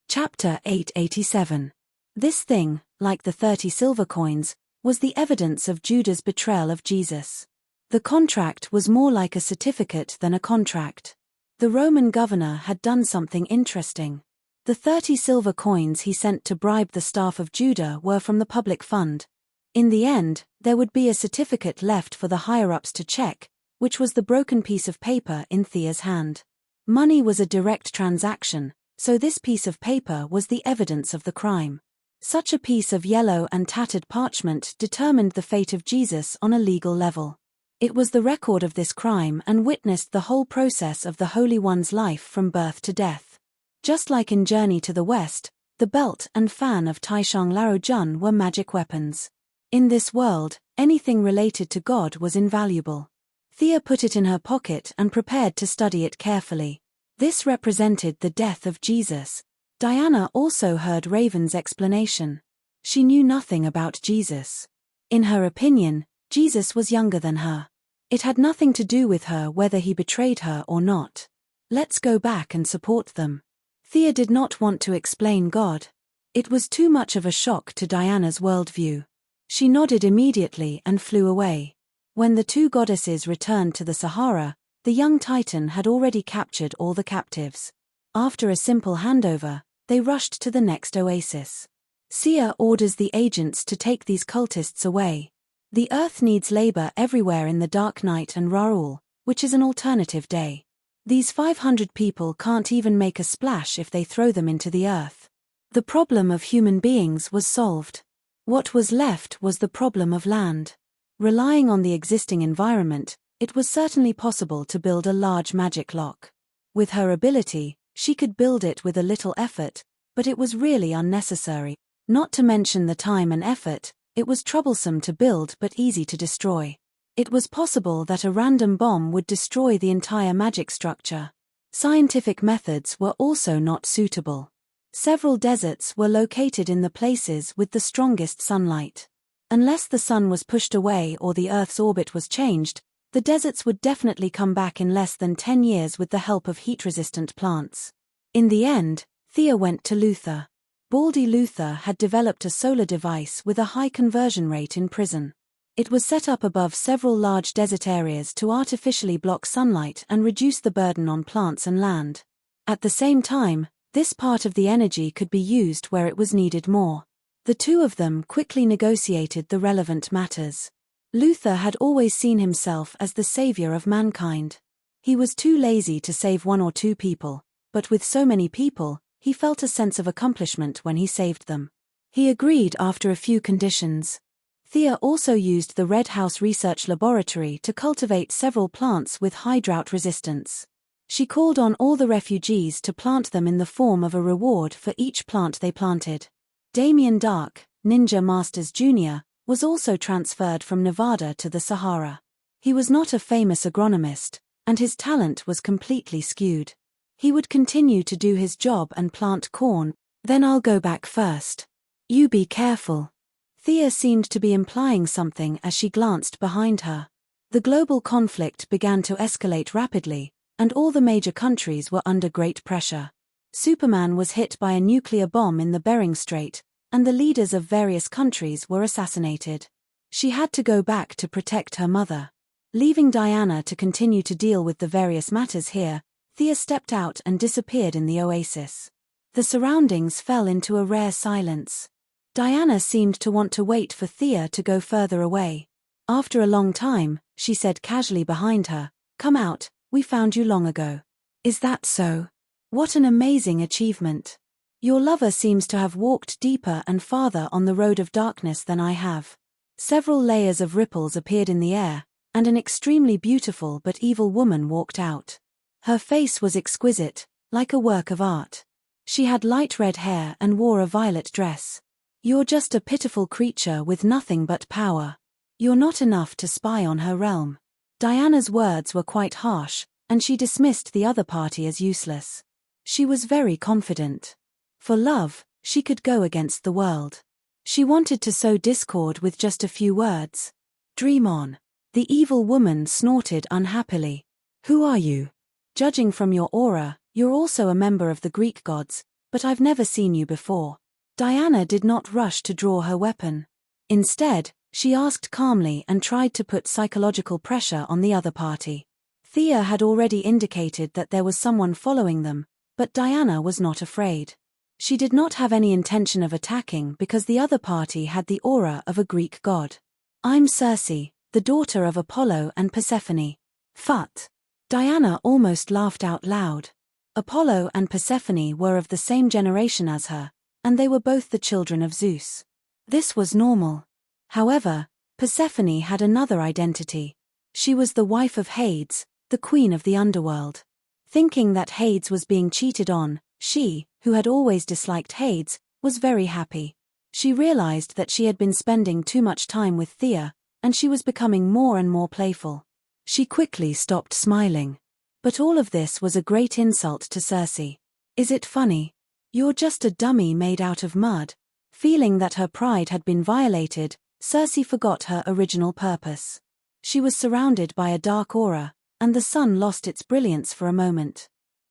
Chapter 887. This thing, like the 30 silver coins, was the evidence of Judas' betrayal of Jesus. The contract was more like a certificate than a contract. The Roman governor had done something interesting. The 30 silver coins he sent to bribe the staff of Judah were from the public fund. In the end, there would be a certificate left for the higher-ups to check, which was the broken piece of paper in Thea's hand. Money was a direct transaction, so this piece of paper was the evidence of the crime. Such a piece of yellow and tattered parchment determined the fate of Jesus on a legal level. It was the record of this crime and witnessed the whole process of the Holy One's life from birth to death. Just like in Journey to the West, the belt and fan of Taishang Lao Jun were magic weapons. In this world, anything related to God was invaluable. Thea put it in her pocket and prepared to study it carefully. This represented the death of Jesus. Diana also heard Raven's explanation. She knew nothing about Jesus. In her opinion, Jesus was younger than her. It had nothing to do with her whether he betrayed her or not. Let's go back and support them. Thea did not want to explain God. It was too much of a shock to Diana's worldview. She nodded immediately and flew away. When the 2 goddesses returned to the Sahara, the Young Titan had already captured all the captives. After a simple handover, they rushed to the next oasis. Sia orders the agents to take these cultists away. The Earth needs labor everywhere in the Dark Night and Raoul, which is an alternative day. These 500 people can't even make a splash if they throw them into the Earth. The problem of human beings was solved. What was left was the problem of land. Relying on the existing environment, it was certainly possible to build a large magic lock. With her ability, she could build it with a little effort, but it was really unnecessary. Not to mention the time and effort, it was troublesome to build but easy to destroy. It was possible that a random bomb would destroy the entire magic structure. Scientific methods were also not suitable. Several deserts were located in the places with the strongest sunlight. Unless the sun was pushed away or the Earth's orbit was changed, the deserts would definitely come back in less than 10 years with the help of heat-resistant plants. In the end, Thea went to Luther. Baldy Luther had developed a solar device with a high conversion rate in prison. It was set up above several large desert areas to artificially block sunlight and reduce the burden on plants and land. At the same time, this part of the energy could be used where it was needed more. The 2 of them quickly negotiated the relevant matters. Luther had always seen himself as the savior of mankind. He was too lazy to save 1 or 2 people, but with so many people, he felt a sense of accomplishment when he saved them. He agreed after a few conditions. Thea also used the Red House Research Laboratory to cultivate several plants with high drought resistance. She called on all the refugees to plant them in the form of a reward for each plant they planted. Damien Dark, Ninja Masters Jr., was also transferred from Nevada to the Sahara. He was not a famous agronomist, and his talent was completely skewed. He would continue to do his job and plant corn. Then I'll go back first. You be careful. Thea seemed to be implying something as she glanced behind her. The global conflict began to escalate rapidly, and all the major countries were under great pressure. Superman was hit by a nuclear bomb in the Bering Strait, and the leaders of various countries were assassinated. She had to go back to protect her mother. Leaving Diana to continue to deal with the various matters here, Thea stepped out and disappeared in the oasis. The surroundings fell into a rare silence. Diana seemed to want to wait for Thea to go further away. After a long time, she said casually behind her, "Come out, we found you long ago." "Is that so? What an amazing achievement. Your lover seems to have walked deeper and farther on the road of darkness than I have." Several layers of ripples appeared in the air, and an extremely beautiful but evil woman walked out. Her face was exquisite, like a work of art. She had light red hair and wore a violet dress. "You're just a pitiful creature with nothing but power. You're not enough to spy on her realm." Diana's words were quite harsh, and she dismissed the other party as useless. She was very confident. For love, she could go against the world. She wanted to sow discord with just a few words. "Dream on." The evil woman snorted unhappily. "Who are you? Judging from your aura, you're also a member of the Greek gods, but I've never seen you before." Diana did not rush to draw her weapon. Instead, she asked calmly and tried to put psychological pressure on the other party. Thea had already indicated that there was someone following them, but Diana was not afraid. She did not have any intention of attacking because the other party had the aura of a Greek god. "I'm Circe, the daughter of Apollo and Persephone." "Phut!" Diana almost laughed out loud. Apollo and Persephone were of the same generation as her, and they were both the children of Zeus. This was normal. However, Persephone had another identity. She was the wife of Hades, the queen of the underworld. Thinking that Hades was being cheated on, she, who had always disliked Hades, was very happy. She realized that she had been spending too much time with Thea, and she was becoming more and more playful. She quickly stopped smiling. But all of this was a great insult to Circe. "Is it funny? You're just a dummy made out of mud." Feeling that her pride had been violated, Circe forgot her original purpose. She was surrounded by a dark aura, and the sun lost its brilliance for a moment.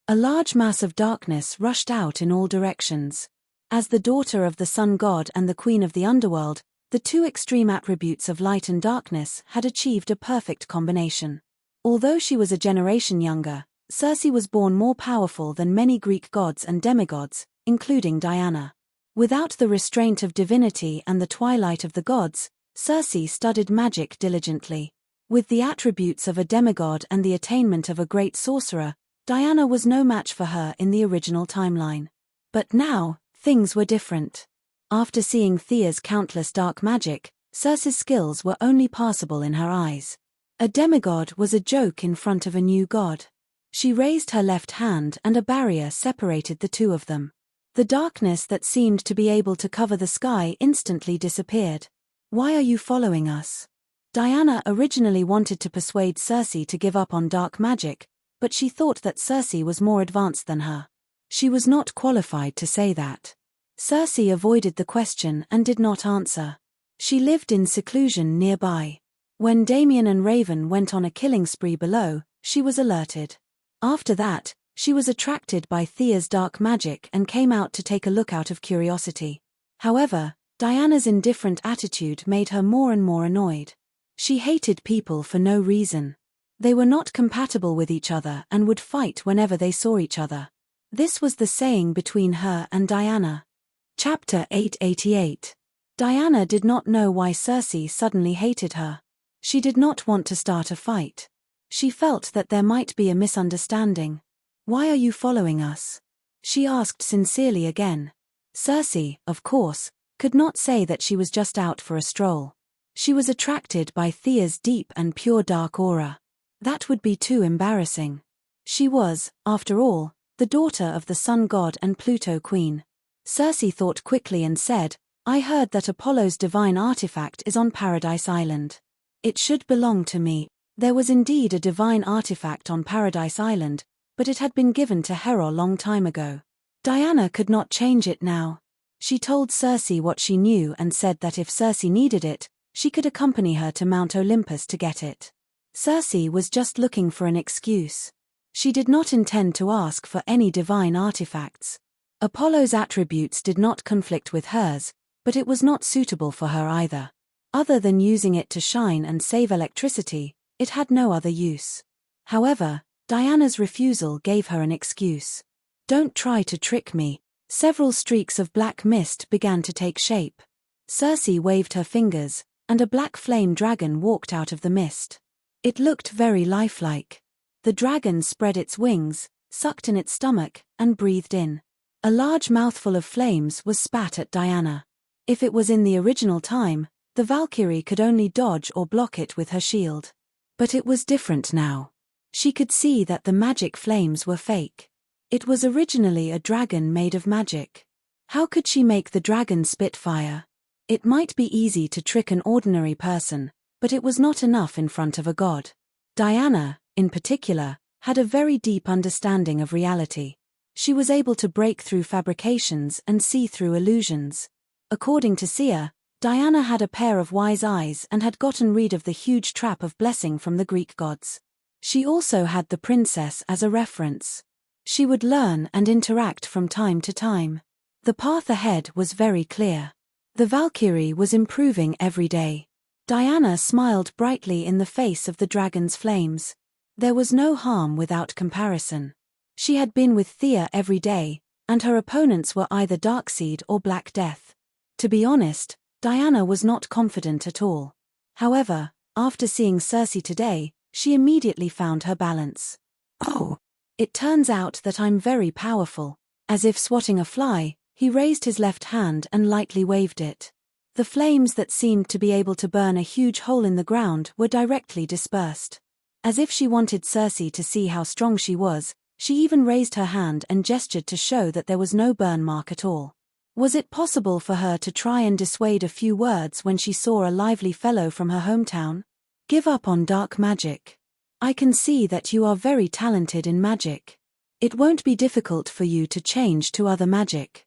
A large mass of darkness rushed out in all directions. As the daughter of the sun god and the queen of the underworld, the two extreme attributes of light and darkness had achieved a perfect combination. Although she was a generation younger, Circe was born more powerful than many Greek gods and demigods, including Diana. Without the restraint of divinity and the twilight of the gods, Circe studied magic diligently. With the attributes of a demigod and the attainment of a great sorcerer, Diana was no match for her in the original timeline. But now, things were different. After seeing Thea's countless dark magic, Circe's skills were only passable in her eyes. A demigod was a joke in front of a new god. She raised her left hand and a barrier separated the two of them. The darkness that seemed to be able to cover the sky instantly disappeared. "Why are you following us?" Diana originally wanted to persuade Circe to give up on dark magic, but she thought that Circe was more advanced than her. She was not qualified to say that. Circe avoided the question and did not answer. She lived in seclusion nearby. When Damien and Raven went on a killing spree below, she was alerted. After that, she was attracted by Thea's dark magic and came out to take a look out of curiosity. However, Diana's indifferent attitude made her more and more annoyed. She hated people for no reason. They were not compatible with each other and would fight whenever they saw each other. This was the saying between her and Diana. Chapter 888. Diana did not know why Circe suddenly hated her. She did not want to start a fight. She felt that there might be a misunderstanding. "Why are you following us?" she asked sincerely again. Circe, of course, could not say that she was just out for a stroll. She was attracted by Thea's deep and pure dark aura. That would be too embarrassing. She was, after all, the daughter of the sun god and Pluto queen. Circe thought quickly and said, "I heard that Apollo's divine artifact is on Paradise Island. It should belong to me." There was indeed a divine artifact on Paradise Island, but it had been given to Hera long time ago. Diana could not change it now. She told Circe what she knew and said that if Circe needed it, she could accompany her to Mount Olympus to get it. Circe was just looking for an excuse. She did not intend to ask for any divine artifacts. Apollo's attributes did not conflict with hers, but it was not suitable for her either. Other than using it to shine and save electricity, it had no other use. However, Diana's refusal gave her an excuse. "Don't try to trick me." Several streaks of black mist began to take shape. Circe waved her fingers, and a black flame dragon walked out of the mist. It looked very lifelike. The dragon spread its wings, sucked in its stomach, and breathed in. A large mouthful of flames was spat at Diana. If it was in the original time, the Valkyrie could only dodge or block it with her shield. But it was different now. She could see that the magic flames were fake. It was originally a dragon made of magic. How could she make the dragon spit fire? It might be easy to trick an ordinary person, but it was not enough in front of a god. Diana, in particular, had a very deep understanding of reality. She was able to break through fabrications and see through illusions. According to Sia, Diana had a pair of wise eyes and had gotten rid of the huge trap of blessing from the Greek gods. She also had the princess as a reference. She would learn and interact from time to time. The path ahead was very clear. The Valkyrie was improving every day. Diana smiled brightly in the face of the dragon's flames. There was no harm without comparison. She had been with Thea every day, and her opponents were either Darkseid or Black Death. To be honest, Diana was not confident at all. However, after seeing Circe today, she immediately found her balance. "Oh, it turns out that I'm very powerful." As if swatting a fly, he raised his left hand and lightly waved it. The flames that seemed to be able to burn a huge hole in the ground were directly dispersed. As if she wanted Circe to see how strong she was, she even raised her hand and gestured to show that there was no burn mark at all. Was it possible for her to try and dissuade a few words when she saw a lively fellow from her hometown? "Give up on dark magic. I can see that you are very talented in magic. It won't be difficult for you to change to other magic.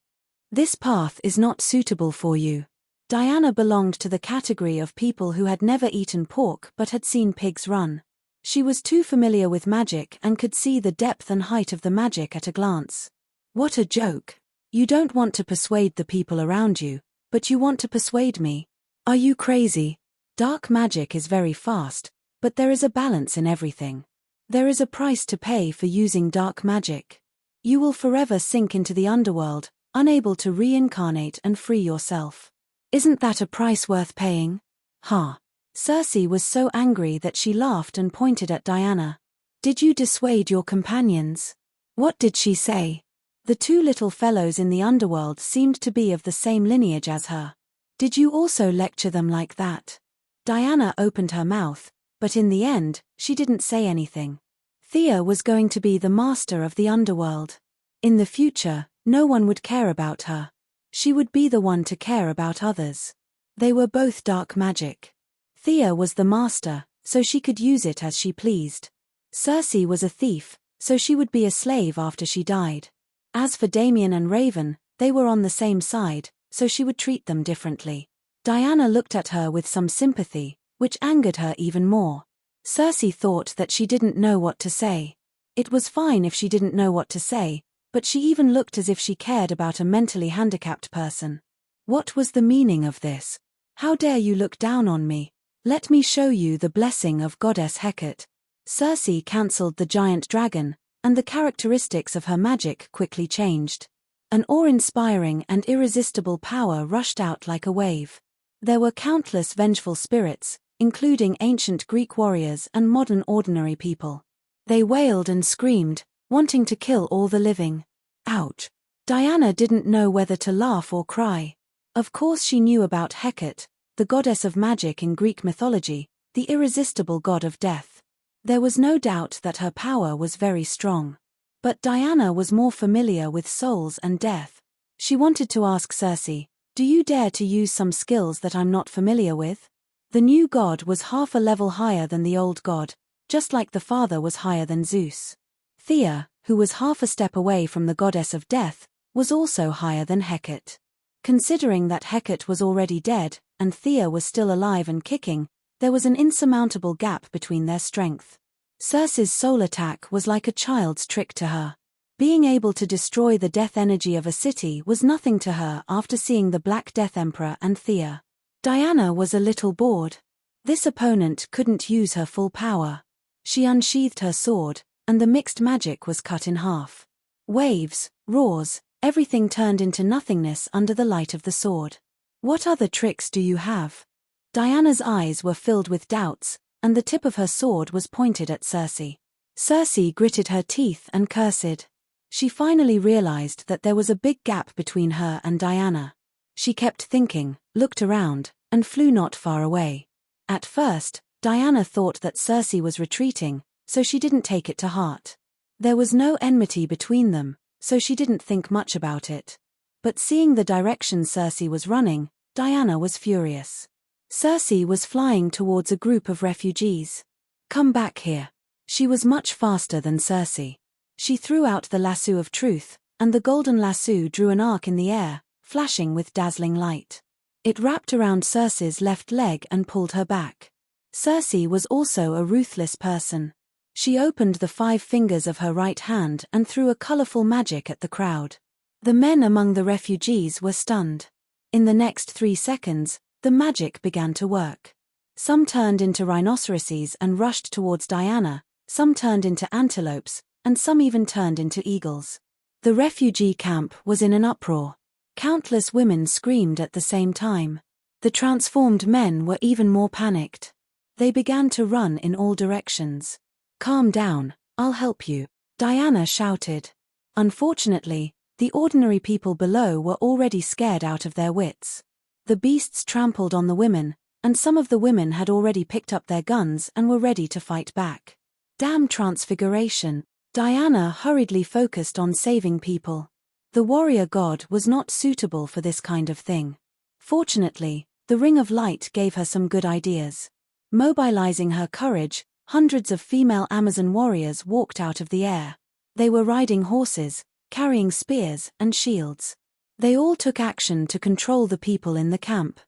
This path is not suitable for you." Diana belonged to the category of people who had never eaten pork but had seen pigs run. She was too familiar with magic and could see the depth and height of the magic at a glance. "What a joke. You don't want to persuade the people around you, but you want to persuade me. Are you crazy? Dark magic is very fast, but there is a balance in everything. There is a price to pay for using dark magic. You will forever sink into the underworld, unable to reincarnate and free yourself. Isn't that a price worth paying?" "Huh." Circe was so angry that she laughed and pointed at Diana. "Did you dissuade your companions?" "What did she say?" The two little fellows in the underworld seemed to be of the same lineage as her. "Did you also lecture them like that?" Diana opened her mouth, but in the end, she didn't say anything. Thea was going to be the master of the underworld. In the future, no one would care about her. She would be the one to care about others. They were both dark magic. Thea was the master, so she could use it as she pleased. Circe was a thief, so she would be a slave after she died. As for Damien and Raven, they were on the same side, so she would treat them differently. Diana looked at her with some sympathy, which angered her even more. Circe thought that she didn't know what to say. It was fine if she didn't know what to say, but she even looked as if she cared about a mentally handicapped person. What was the meaning of this? "How dare you look down on me? Let me show you the blessing of Goddess Hecate." Circe cancelled the giant dragon, and the characteristics of her magic quickly changed. An awe-inspiring and irresistible power rushed out like a wave. There were countless vengeful spirits, including ancient Greek warriors and modern ordinary people. They wailed and screamed, wanting to kill all the living. Ouch! Diana didn't know whether to laugh or cry. Of course she knew about Hecate, the goddess of magic in Greek mythology, the irresistible god of death. There was no doubt that her power was very strong. But Diana was more familiar with souls and death. She wanted to ask Circe, "Do you dare to use some skills that I'm not familiar with?" The new god was half a level higher than the old god, just like the father was higher than Zeus. Thea, who was half a step away from the goddess of death, was also higher than Hecate. Considering that Hecate was already dead, and Thea was still alive and kicking, there was an insurmountable gap between their strength. Circe's soul attack was like a child's trick to her. Being able to destroy the death energy of a city was nothing to her after seeing the Black Death Emperor and Thea. Diana was a little bored. This opponent couldn't use her full power. She unsheathed her sword, and the mixed magic was cut in half. Waves, roars, everything turned into nothingness under the light of the sword. What other tricks do you have? Diana's eyes were filled with doubts, and the tip of her sword was pointed at Circe. Circe gritted her teeth and cursed. She finally realized that there was a big gap between her and Diana. She kept thinking, looked around, and flew not far away. At first, Diana thought that Circe was retreating, so she didn't take it to heart. There was no enmity between them, so she didn't think much about it. But seeing the direction Circe was running, Diana was furious. Circe was flying towards a group of refugees. Come back here. She was much faster than Circe. She threw out the lasso of truth, and the golden lasso drew an arc in the air, flashing with dazzling light. It wrapped around Circe's left leg and pulled her back. Circe was also a ruthless person. She opened the 5 fingers of her right hand and threw a colorful magic at the crowd. The men among the refugees were stunned. In the next 3 seconds, the magic began to work. Some turned into rhinoceroses and rushed towards Diana, some turned into antelopes, and some even turned into eagles. The refugee camp was in an uproar. Countless women screamed at the same time. The transformed men were even more panicked. They began to run in all directions. Calm down, I'll help you, Diana shouted. Unfortunately, the ordinary people below were already scared out of their wits. The beasts trampled on the women, and some of the women had already picked up their guns and were ready to fight back. Damn transfiguration. Diana hurriedly focused on saving people. The warrior god was not suitable for this kind of thing. Fortunately, the Ring of Light gave her some good ideas. Mobilizing her courage, hundreds of female Amazon warriors walked out of the air. They were riding horses, carrying spears and shields. They all took action to control the people in the camp.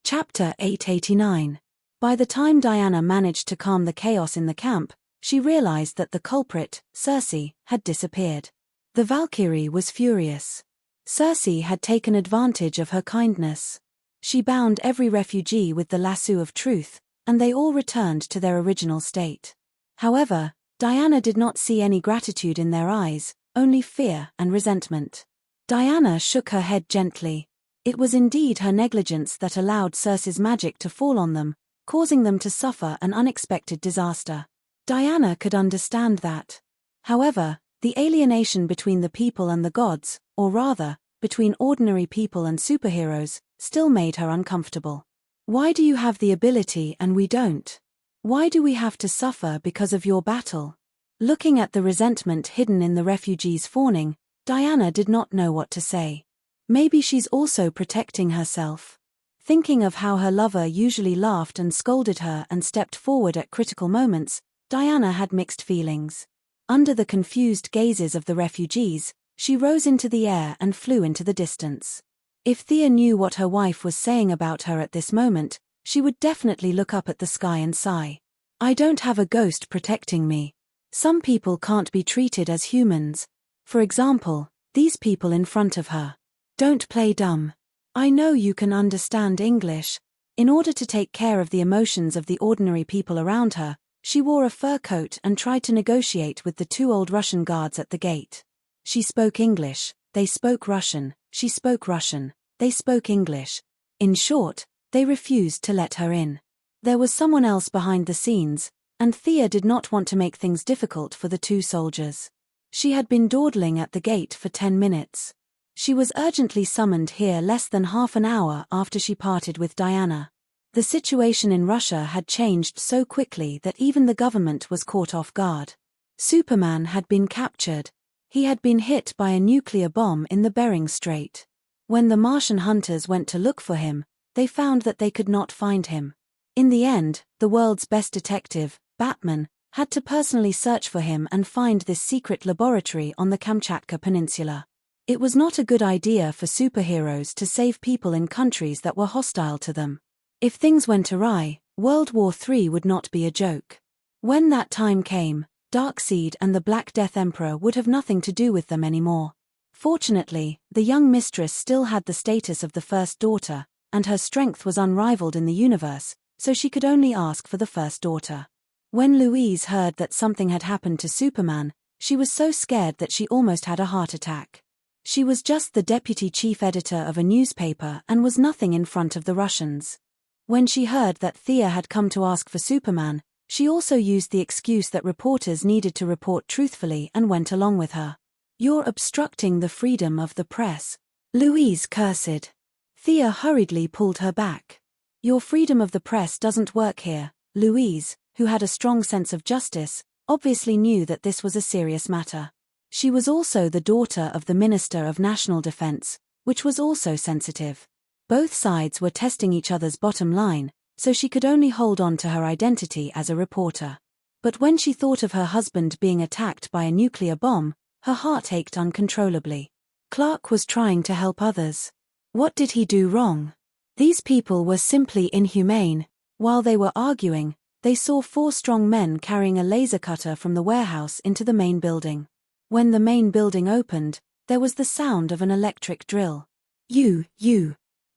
Chapter 889. By the time Diana managed to calm the chaos in the camp, she realized that the culprit, Circe, had disappeared. The Valkyrie was furious. Circe had taken advantage of her kindness. She bound every refugee with the lasso of truth, and they all returned to their original state. However, Diana did not see any gratitude in their eyes, only fear and resentment. Diana shook her head gently. It was indeed her negligence that allowed Circe's magic to fall on them, causing them to suffer an unexpected disaster. Diana could understand that. However, the alienation between the people and the gods, or rather, between ordinary people and superheroes, still made her uncomfortable. Why do you have the ability and we don't? Why do we have to suffer because of your battle? Looking at the resentment hidden in the refugees' fawning, Diana did not know what to say. Maybe she's also protecting herself. Thinking of how her lover usually laughed and scolded her and stepped forward at critical moments, Diana had mixed feelings. Under the confused gazes of the refugees, she rose into the air and flew into the distance. If Thea knew what her wife was saying about her at this moment, she would definitely look up at the sky and sigh. I don't have a ghost protecting me. Some people can't be treated as humans. For example, these people in front of her. Don't play dumb. I know you can understand English. In order to take care of the emotions of the ordinary people around her, she wore a fur coat and tried to negotiate with the 2 old Russian guards at the gate. She spoke English, they spoke Russian, she spoke Russian, they spoke English. In short, they refused to let her in. There was someone else behind the scenes, and Thea did not want to make things difficult for the 2 soldiers. She had been dawdling at the gate for 10 minutes. She was urgently summoned here less than half an hour after she parted with Diana. The situation in Russia had changed so quickly that even the government was caught off guard. Superman had been captured. He had been hit by a nuclear bomb in the Bering Strait. When the Martian hunters went to look for him, they found that they could not find him. In the end, the world's best detective, Batman, had to personally search for him and find this secret laboratory on the Kamchatka Peninsula. It was not a good idea for superheroes to save people in countries that were hostile to them. If things went awry, World War III would not be a joke. When that time came, Darkseid and the Black Death Emperor would have nothing to do with them anymore. Fortunately, the young mistress still had the status of the first daughter, and her strength was unrivaled in the universe, so she could only ask for the first daughter. When Louise heard that something had happened to Superman, she was so scared that she almost had a heart attack. She was just the deputy chief editor of a newspaper and was nothing in front of the Russians. When she heard that Thea had come to ask for Superman, she also used the excuse that reporters needed to report truthfully and went along with her. "You're obstructing the freedom of the press," Louise cursed. Thea hurriedly pulled her back. "Your freedom of the press doesn't work here." Louise, who had a strong sense of justice, obviously knew that this was a serious matter. She was also the daughter of the Minister of National Defense, which was also sensitive. Both sides were testing each other's bottom line, so she could only hold on to her identity as a reporter. But when she thought of her husband being attacked by a nuclear bomb, her heart ached uncontrollably. Clark was trying to help others. What did he do wrong? These people were simply inhumane. While they were arguing, they saw 4 strong men carrying a laser cutter from the warehouse into the main building. When the main building opened, there was the sound of an electric drill. You.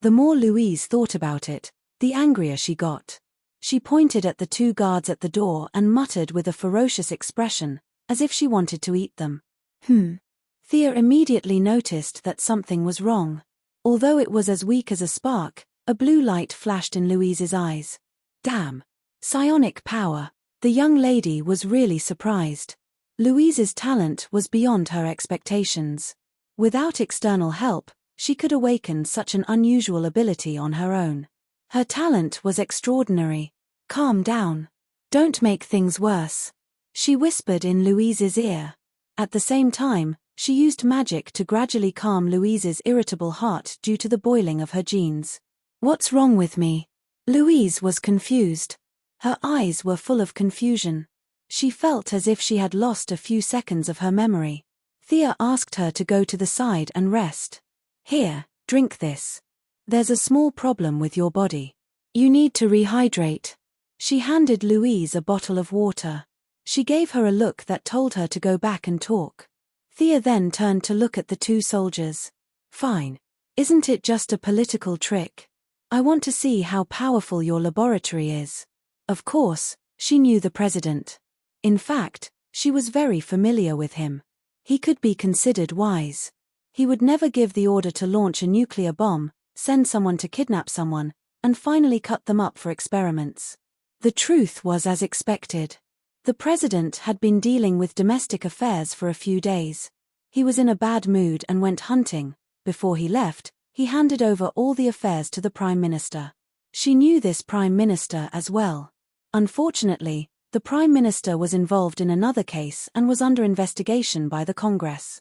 The more Louise thought about it, the angrier she got. She pointed at the 2 guards at the door and muttered with a ferocious expression, as if she wanted to eat them. Thea immediately noticed that something was wrong. Although it was as weak as a spark, a blue light flashed in Louise's eyes. Damn! Psionic power. The young lady was really surprised. Louise's talent was beyond her expectations. Without external help, she could awaken such an unusual ability on her own. Her talent was extraordinary. "Calm down. Don't make things worse," she whispered in Louise's ear. At the same time, she used magic to gradually calm Louise's irritable heart due to the boiling of her genes. "What's wrong with me?" Louise was confused. Her eyes were full of confusion. She felt as if she had lost a few seconds of her memory. Thea asked her to go to the side and rest. "Here, drink this. There's a small problem with your body. You need to rehydrate." She handed Louise a bottle of water. She gave her a look that told her to go back and talk. Thea then turned to look at the 2 soldiers. "Fine. Isn't it just a political trick? I want to see how powerful your laboratory is." Of course, she knew the president. In fact, she was very familiar with him. He could be considered wise. He would never give the order to launch a nuclear bomb, send someone to kidnap someone, and finally cut them up for experiments. The truth was as expected. The president had been dealing with domestic affairs for a few days. He was in a bad mood and went hunting. Before he left, he handed over all the affairs to the prime minister. She knew this prime minister as well. Unfortunately, the prime minister was involved in another case and was under investigation by the Congress.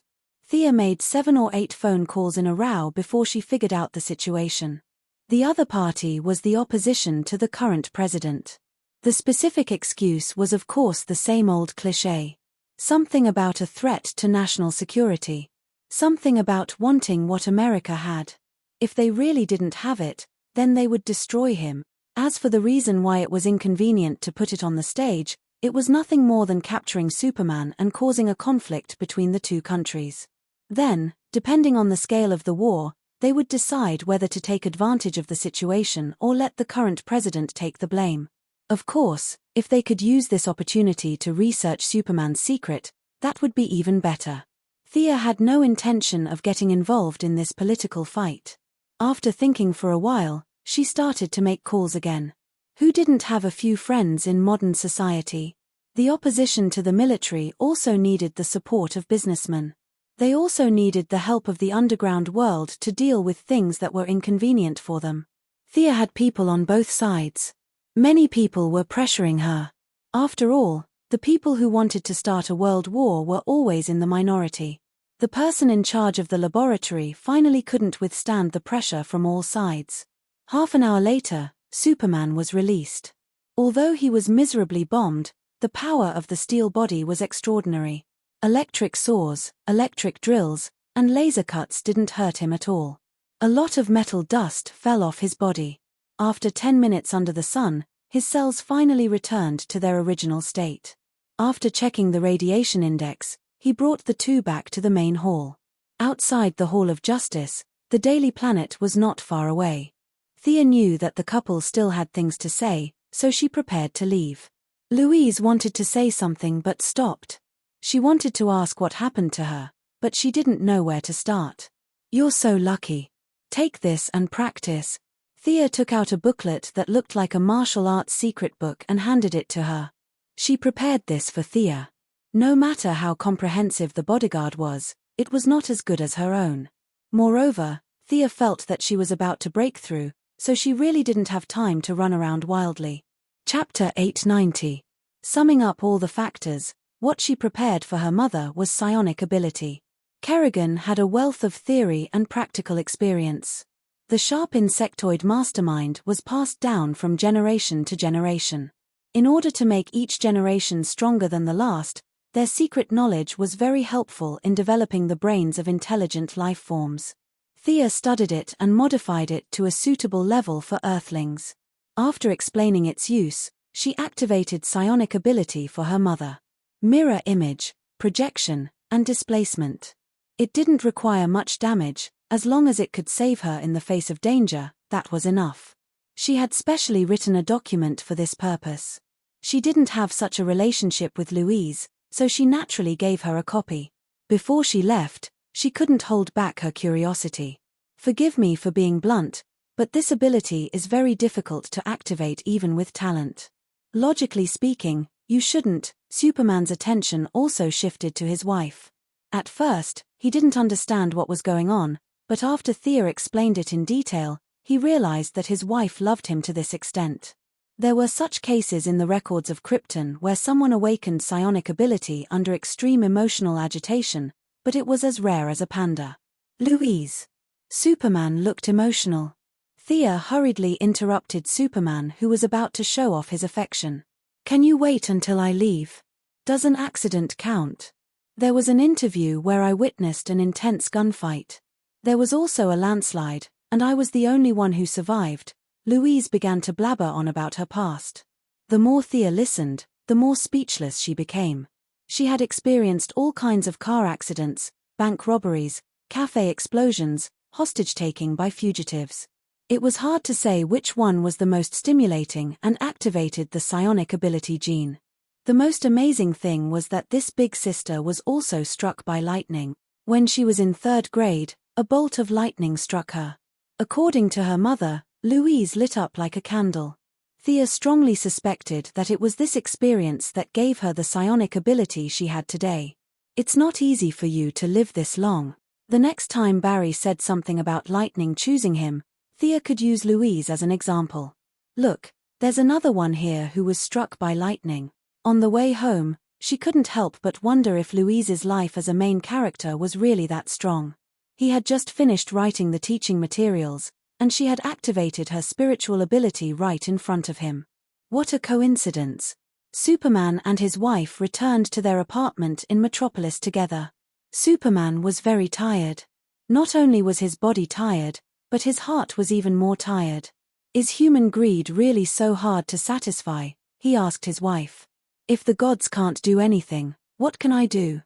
Thea made 7 or 8 phone calls in a row before she figured out the situation. The other party was the opposition to the current president. The specific excuse was of course the same old cliché. Something about a threat to national security. Something about wanting what America had. If they really didn't have it, then they would destroy him. As for the reason why it was inconvenient to put it on the stage, it was nothing more than capturing Superman and causing a conflict between the 2 countries. Then, depending on the scale of the war, they would decide whether to take advantage of the situation or let the current president take the blame. Of course, if they could use this opportunity to research Superman's secret, that would be even better. Thea had no intention of getting involved in this political fight. After thinking for a while, she started to make calls again. Who didn't have a few friends in modern society? The opposition to the military also needed the support of businessmen. They also needed the help of the underground world to deal with things that were inconvenient for them. Thea had people on both sides. Many people were pressuring her. After all, the people who wanted to start a world war were always in the minority. The person in charge of the laboratory finally couldn't withstand the pressure from all sides. Half an hour later, Superman was released. Although he was miserably bombed, the power of the steel body was extraordinary. Electric saws, electric drills, and laser cuts didn't hurt him at all. A lot of metal dust fell off his body. After 10 minutes under the sun, His cells finally returned to their original state. After checking the radiation index, he brought the two back to the main hall. Outside the Hall of Justice, the Daily Planet was not far away. Thea knew that the couple still had things to say, so she prepared to leave. Louise wanted to say something but stopped. She wanted to ask what happened to her, but she didn't know where to start. "You're so lucky. Take this and practice." Thea took out a booklet that looked like a martial arts secret book and handed it to her. She prepared this for Thea. No matter how comprehensive the bodyguard was, it was not as good as her own. Moreover, Thea felt that she was about to break through, so she really didn't have time to run around wildly. Chapter 890. Summing up all the factors, what she prepared for her mother was psionic ability. Kerrigan had a wealth of theory and practical experience. The sharp insectoid mastermind was passed down from generation to generation. In order to make each generation stronger than the last, their secret knowledge was very helpful in developing the brains of intelligent life forms. Thea studied it and modified it to a suitable level for Earthlings. After explaining its use, she activated psionic ability for her mother. Mirror image, projection, and displacement. It didn't require much damage, as long as it could save her in the face of danger, that was enough. She had specially written a document for this purpose. She didn't have such a relationship with Louise, so she naturally gave her a copy. Before she left, she couldn't hold back her curiosity. "Forgive me for being blunt, but this ability is very difficult to activate even with talent. Logically speaking, you shouldn't." Superman's attention also shifted to his wife. At first, he didn't understand what was going on, but after Thea explained it in detail, he realized that his wife loved him to this extent. There were such cases in the records of Krypton where someone awakened psionic ability under extreme emotional agitation, but it was as rare as a panda. "Louise." Superman looked emotional. Thea hurriedly interrupted Superman, who was about to show off his affection. "Can you wait until I leave? Does an accident count? There was an interview where I witnessed an intense gunfight. There was also a landslide, and I was the only one who survived." Louise began to blabber on about her past. The more Thea listened, the more speechless she became. She had experienced all kinds of car accidents, bank robberies, cafe explosions, hostage-taking by fugitives. It was hard to say which one was the most stimulating and activated the psionic ability gene. The most amazing thing was that this big sister was also struck by lightning. When she was in 3rd grade, a bolt of lightning struck her. According to her mother, Louise lit up like a candle. Thea strongly suspected that it was this experience that gave her the psionic ability she had today. "It's not easy for you to live this long." The next time Barry said something about lightning choosing him, Thea could use Louise as an example. "Look, there's another one here who was struck by lightning." On the way home, she couldn't help but wonder if Louise's life as a main character was really that strong. He had just finished writing the teaching materials, and she had activated her spiritual ability right in front of him. What a coincidence. Superman and his wife returned to their apartment in Metropolis together. Superman was very tired. Not only was his body tired, but his heart was even more tired. "Is human greed really so hard to satisfy?" he asked his wife. "If the gods can't do anything, what can I do?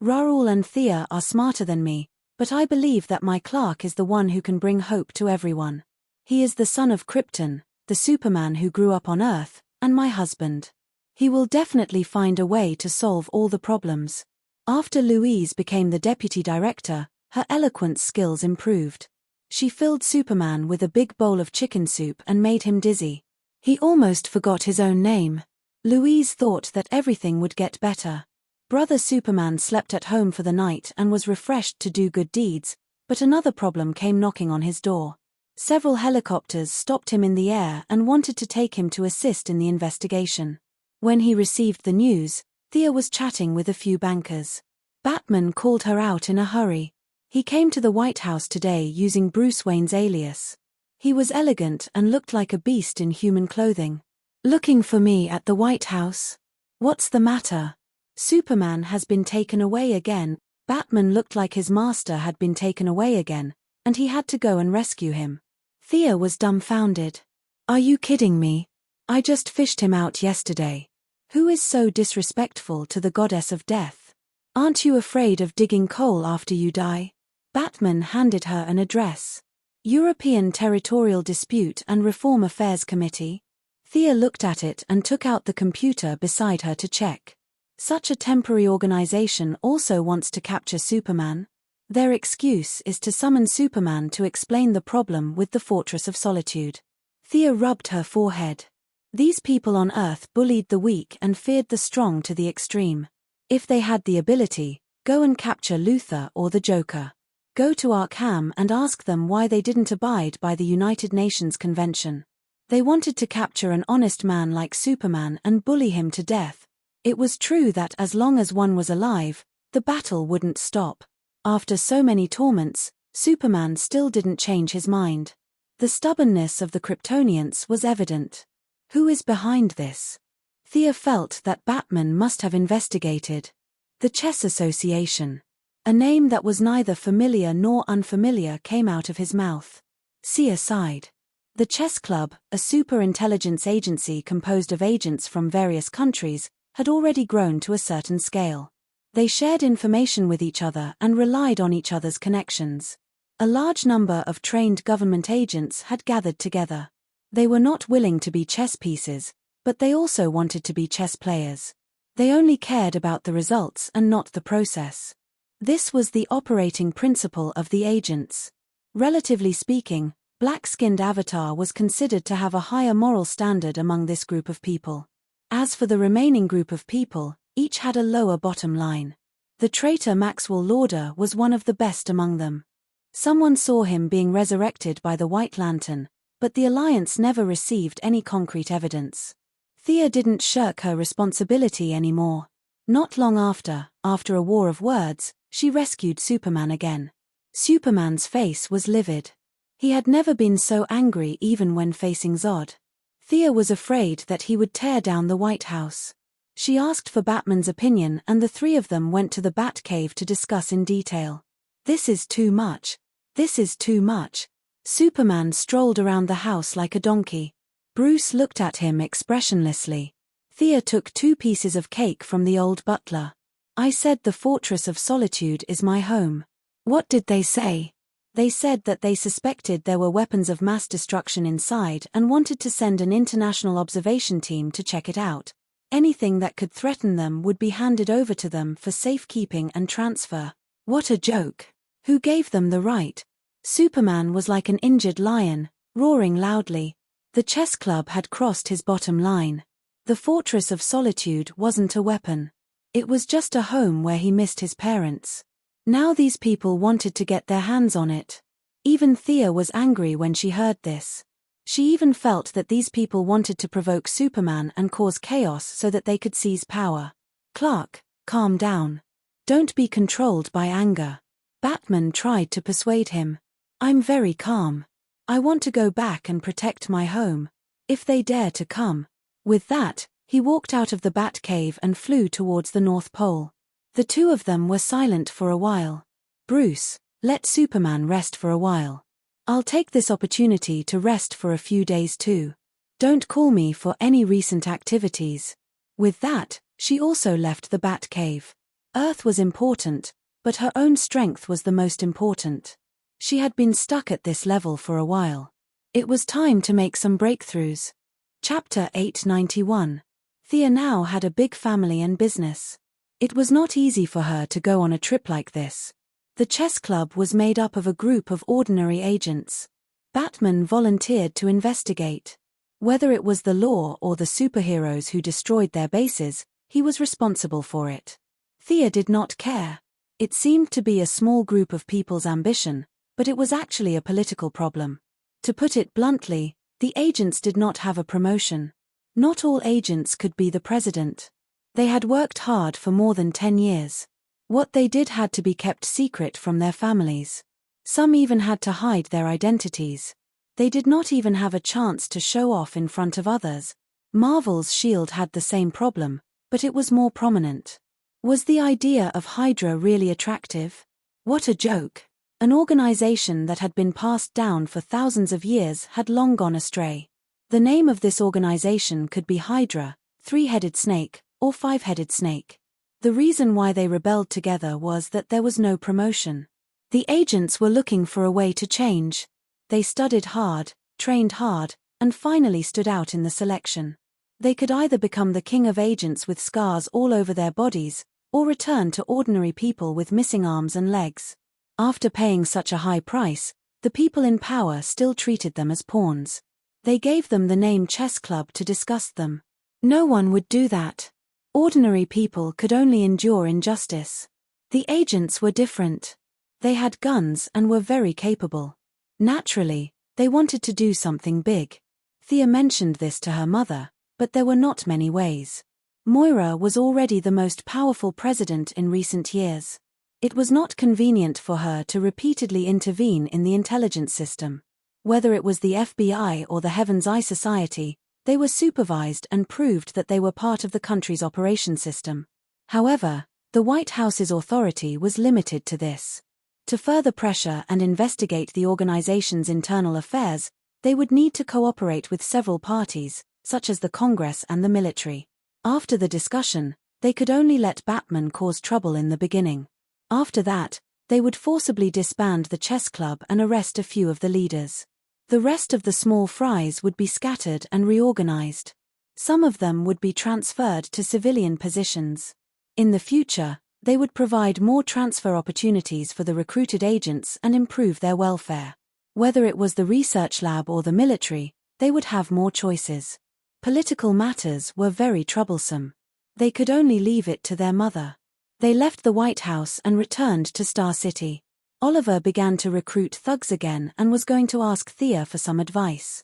Raoul and Thea are smarter than me, but I believe that my Clark is the one who can bring hope to everyone. He is the son of Krypton, the Superman who grew up on Earth, and my husband. He will definitely find a way to solve all the problems." After Louise became the deputy director, her eloquence skills improved. She filled Superman with a big bowl of chicken soup and made him dizzy. He almost forgot his own name. Louise thought that everything would get better. Brother Superman slept at home for the night and was refreshed to do good deeds, but another problem came knocking on his door. Several helicopters stopped him in the air and wanted to take him to assist in the investigation. When he received the news, Thea was chatting with a few bankers. Batman called her out in a hurry. He came to the White House today using Bruce Wayne's alias. He was elegant and looked like a beast in human clothing. "Looking for me at the White House? What's the matter?" "Superman has been taken away again." Batman looked like his master had been taken away again, and he had to go and rescue him. Thea was dumbfounded. "Are you kidding me? I just fished him out yesterday. Who is so disrespectful to the goddess of death? Aren't you afraid of digging coal after you die? Batman handed her an address. European Territorial Dispute and Reform Affairs Committee. Thea looked at it and took out the computer beside her to check. Such a temporary organization also wants to capture Superman. Their excuse is to summon Superman to explain the problem with the Fortress of Solitude. Thea rubbed her forehead. These people on Earth bullied the weak and feared the strong to the extreme. If they had the ability, go and capture Luthor or the Joker. Go to Arkham and ask them why they didn't abide by the United Nations Convention. They wanted to capture an honest man like Superman and bully him to death. It was true that as long as one was alive, the battle wouldn't stop. After so many torments, Superman still didn't change his mind. The stubbornness of the Kryptonians was evident. Who is behind this? Thea felt that Batman must have investigated. The Chess Association. A name that was neither familiar nor unfamiliar came out of his mouth. Thea sighed. The Chess Club, a super-intelligence agency composed of agents from various countries, had already grown to a certain scale. They shared information with each other and relied on each other's connections. A large number of trained government agents had gathered together. They were not willing to be chess pieces, but they also wanted to be chess players. They only cared about the results and not the process. This was the operating principle of the agents. Relatively speaking, black-skinned Avatar was considered to have a higher moral standard among this group of people. As for the remaining group of people, each had a lower bottom line. The traitor Maxwell Lauder was one of the best among them. Someone saw him being resurrected by the White Lantern, but the Alliance never received any concrete evidence. Thea didn't shirk her responsibility anymore. Not long after a war of words, she rescued Superman again. Superman's face was livid. He had never been so angry even when facing Zod. Thea was afraid that he would tear down the White House. She asked for Batman's opinion and the three of them went to the Batcave to discuss in detail. This is too much. This is too much. Superman strolled around the house like a donkey. Bruce looked at him expressionlessly. Thea took 2 pieces of cake from the old butler. I said the Fortress of Solitude is my home. What did they say? They said that they suspected there were weapons of mass destruction inside and wanted to send an international observation team to check it out. Anything that could threaten them would be handed over to them for safekeeping and transfer. What a joke. Who gave them the right? Superman was like an injured lion, roaring loudly. The chess club had crossed his bottom line. The Fortress of Solitude wasn't a weapon. It was just a home where he missed his parents. Now these people wanted to get their hands on it. Even Thea was angry when she heard this. She even felt that these people wanted to provoke Superman and cause chaos so that they could seize power. Clark, calm down. Don't be controlled by anger. Batman tried to persuade him. I'm very calm. I want to go back and protect my home. If they dare to come. With that, he walked out of the Batcave and flew towards the North Pole. The two of them were silent for a while. Bruce, let Superman rest for a while. I'll take this opportunity to rest for a few days too. Don't call me for any recent activities. With that, she also left the Batcave. Earth was important, but her own strength was the most important. She had been stuck at this level for a while. It was time to make some breakthroughs. Chapter 891. Thea now had a big family and business. It was not easy for her to go on a trip like this. The chess club was made up of a group of ordinary agents. Batman volunteered to investigate. Whether it was the law or the superheroes who destroyed their bases, he was responsible for it. Thea did not care. It seemed to be a small group of people's ambition, but it was actually a political problem. To put it bluntly, the agents did not have a promotion. Not all agents could be the president. They had worked hard for more than 10 years. What they did had to be kept secret from their families. Some even had to hide their identities. They did not even have a chance to show off in front of others. Marvel's shield had the same problem, but it was more prominent. Was the idea of Hydra really attractive? What a joke. An organization that had been passed down for thousands of years had long gone astray. The name of this organization could be Hydra, three-headed snake, or five-headed snake. The reason why they rebelled together was that there was no promotion. The agents were looking for a way to change. They studied hard, trained hard, and finally stood out in the selection. They could either become the king of agents with scars all over their bodies, or return to ordinary people with missing arms and legs. After paying such a high price, the people in power still treated them as pawns. They gave them the name Chess Club to disgust them. No one would do that. Ordinary people could only endure injustice. The agents were different. They had guns and were very capable. Naturally, they wanted to do something big. Thea mentioned this to her mother, but there were not many ways. Moira was already the most powerful president in recent years. It was not convenient for her to repeatedly intervene in the intelligence system. Whether it was the FBI or the Heaven's Eye Society, they were supervised and proved that they were part of the country's operation system. However, the White House's authority was limited to this. To further pressure and investigate the organization's internal affairs, they would need to cooperate with several parties, such as the Congress and the military. After the discussion, they could only let Batman cause trouble in the beginning. After that, they would forcibly disband the chess club and arrest a few of the leaders. The rest of the small fries would be scattered and reorganized. Some of them would be transferred to civilian positions. In the future, they would provide more transfer opportunities for the recruited agents and improve their welfare. Whether it was the research lab or the military, they would have more choices. Political matters were very troublesome. They could only leave it to their mother. They left the White House and returned to Star City. Oliver began to recruit thugs again and was going to ask Thea for some advice.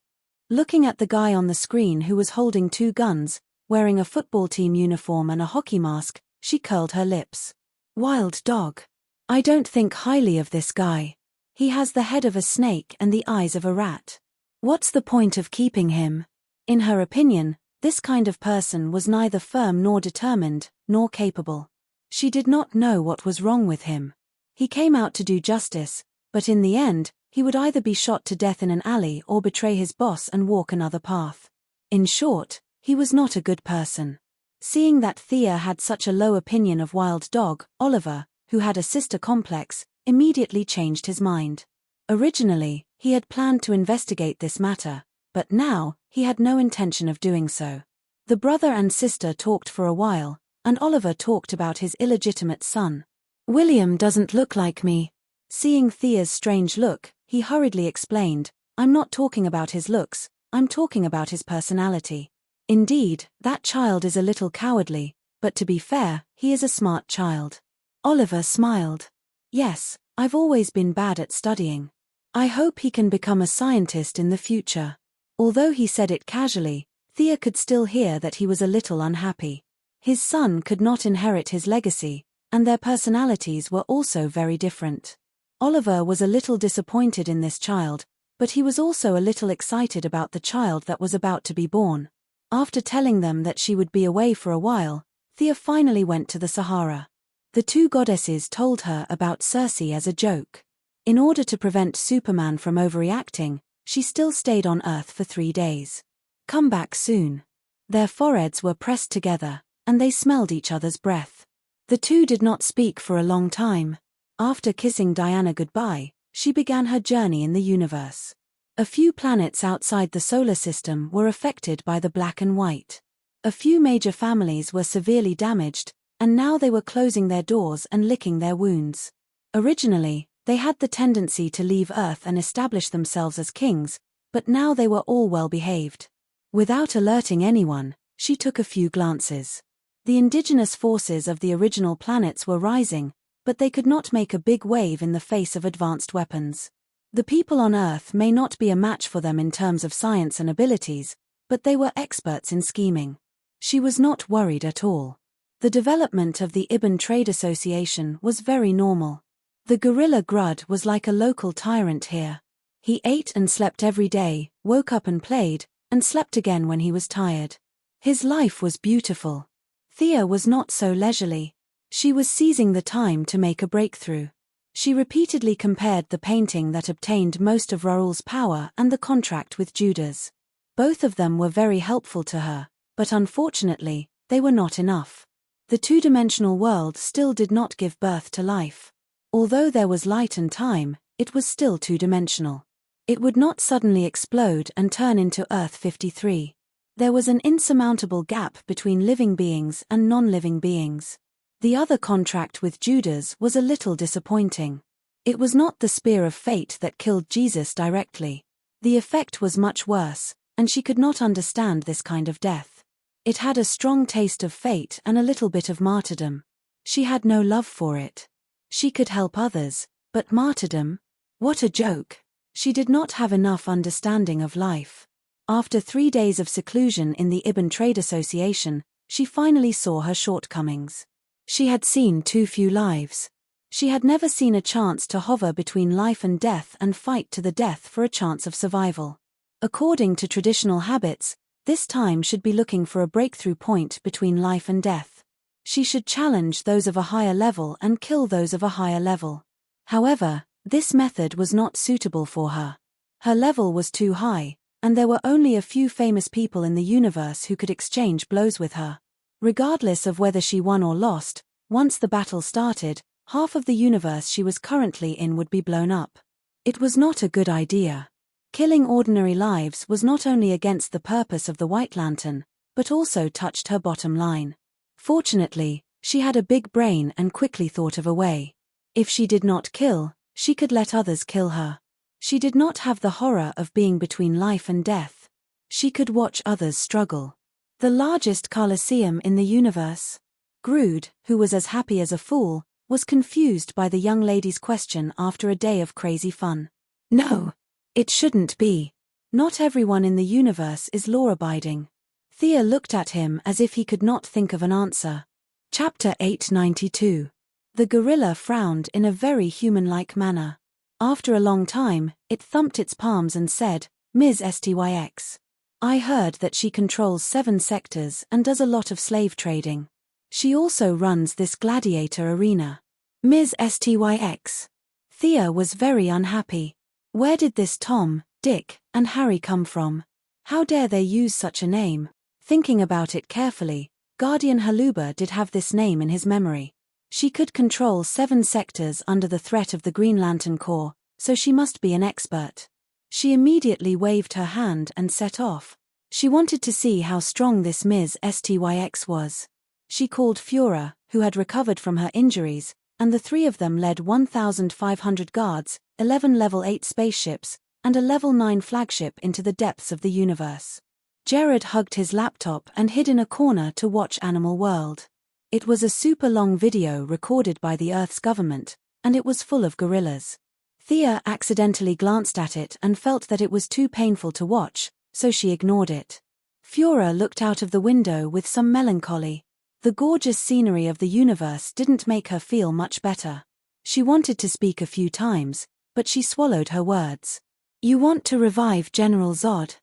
Looking at the guy on the screen who was holding two guns, wearing a football team uniform and a hockey mask, she curled her lips. Wild dog. I don't think highly of this guy. He has the head of a snake and the eyes of a rat. What's the point of keeping him? In her opinion, this kind of person was neither firm nor determined, nor capable. She did not know what was wrong with him. He came out to do justice, but in the end, he would either be shot to death in an alley or betray his boss and walk another path. In short, he was not a good person. Seeing that Thea had such a low opinion of Wild Dog, Oliver, who had a sister complex, immediately changed his mind. Originally, he had planned to investigate this matter, but now, he had no intention of doing so. The brother and sister talked for a while, and Oliver talked about his illegitimate son. William doesn't look like me. Seeing Thea's strange look, he hurriedly explained, I'm not talking about his looks, I'm talking about his personality. Indeed, that child is a little cowardly, but to be fair, he is a smart child. Oliver smiled. Yes, I've always been bad at studying. I hope he can become a scientist in the future. Although he said it casually, Thea could still hear that he was a little unhappy. His son could not inherit his legacy, and their personalities were also very different. Oliver was a little disappointed in this child, but he was also a little excited about the child that was about to be born. After telling them that she would be away for a while, Thea finally went to the Sahara. The two goddesses told her about Circe as a joke. In order to prevent Superman from overreacting, she still stayed on Earth for 3 days. Come back soon. Their foreheads were pressed together, and they smelled each other's breath. The two did not speak for a long time. After kissing Diana goodbye, she began her journey in the universe. A few planets outside the solar system were affected by the black and white. A few major families were severely damaged, and now they were closing their doors and licking their wounds. Originally, they had the tendency to leave Earth and establish themselves as kings, but now they were all well behaved. Without alerting anyone, she took a few glances. The indigenous forces of the original planets were rising, but they could not make a big wave in the face of advanced weapons. The people on Earth may not be a match for them in terms of science and abilities, but they were experts in scheming. She was not worried at all. The development of the Ibn Trade Association was very normal. The gorilla Grud was like a local tyrant here. He ate and slept every day, woke up and played, and slept again when he was tired. His life was beautiful. Thea was not so leisurely. She was seizing the time to make a breakthrough. She repeatedly compared the painting that obtained most of Raoul's power and the contract with Judas. Both of them were very helpful to her, but unfortunately, they were not enough. The two-dimensional world still did not give birth to life. Although there was light and time, it was still two-dimensional. It would not suddenly explode and turn into Earth 53. There was an insurmountable gap between living beings and non-living beings. The other contract with Judas was a little disappointing. It was not the spear of fate that killed Jesus directly. The effect was much worse, and she could not understand this kind of death. It had a strong taste of fate and a little bit of martyrdom. She had no love for it. She could help others, but martyrdom? What a joke! She did not have enough understanding of life. After 3 days of seclusion in the Ibn Trade Association, she finally saw her shortcomings. She had seen too few lives. She had never seen a chance to hover between life and death and fight to the death for a chance of survival. According to traditional habits, this time should be looking for a breakthrough point between life and death. She should challenge those of a higher level and kill those of a higher level. However, this method was not suitable for her. Her level was too high, and there were only a few famous people in the universe who could exchange blows with her. Regardless of whether she won or lost, once the battle started, half of the universe she was currently in would be blown up. It was not a good idea. Killing ordinary lives was not only against the purpose of the White Lantern, but also touched her bottom line. Fortunately, she had a big brain and quickly thought of a way. If she did not kill, she could let others kill her. She did not have the horror of being between life and death. She could watch others struggle. The largest Colosseum in the universe. Grood, who was as happy as a fool, was confused by the young lady's question after a day of crazy fun. No, it shouldn't be. Not everyone in the universe is law-abiding. Thea looked at him as if he could not think of an answer. Chapter 892. The gorilla frowned in a very human-like manner. After a long time, it thumped its palms and said, "Ms. Styx. I heard that she controls 7 sectors and does a lot of slave trading. She also runs this gladiator arena. Ms. Styx." Thea was very unhappy. Where did this Tom, Dick, and Harry come from? How dare they use such a name? Thinking about it carefully, Guardian Haluba did have this name in his memory. She could control 7 sectors under the threat of the Green Lantern Corps, so she must be an expert. She immediately waved her hand and set off. She wanted to see how strong this Ms. Styx was. She called Fiora, who had recovered from her injuries, and the 3 of them led 1,500 guards, 11 level 8 spaceships, and a level 9 flagship into the depths of the universe. Jared hugged his laptop and hid in a corner to watch Animal World. It was a super long video recorded by the Earth's government, and it was full of gorillas. Thea accidentally glanced at it and felt that it was too painful to watch, so she ignored it. Fiora looked out of the window with some melancholy. The gorgeous scenery of the universe didn't make her feel much better. She wanted to speak a few times, but she swallowed her words. "You want to revive General Zod?"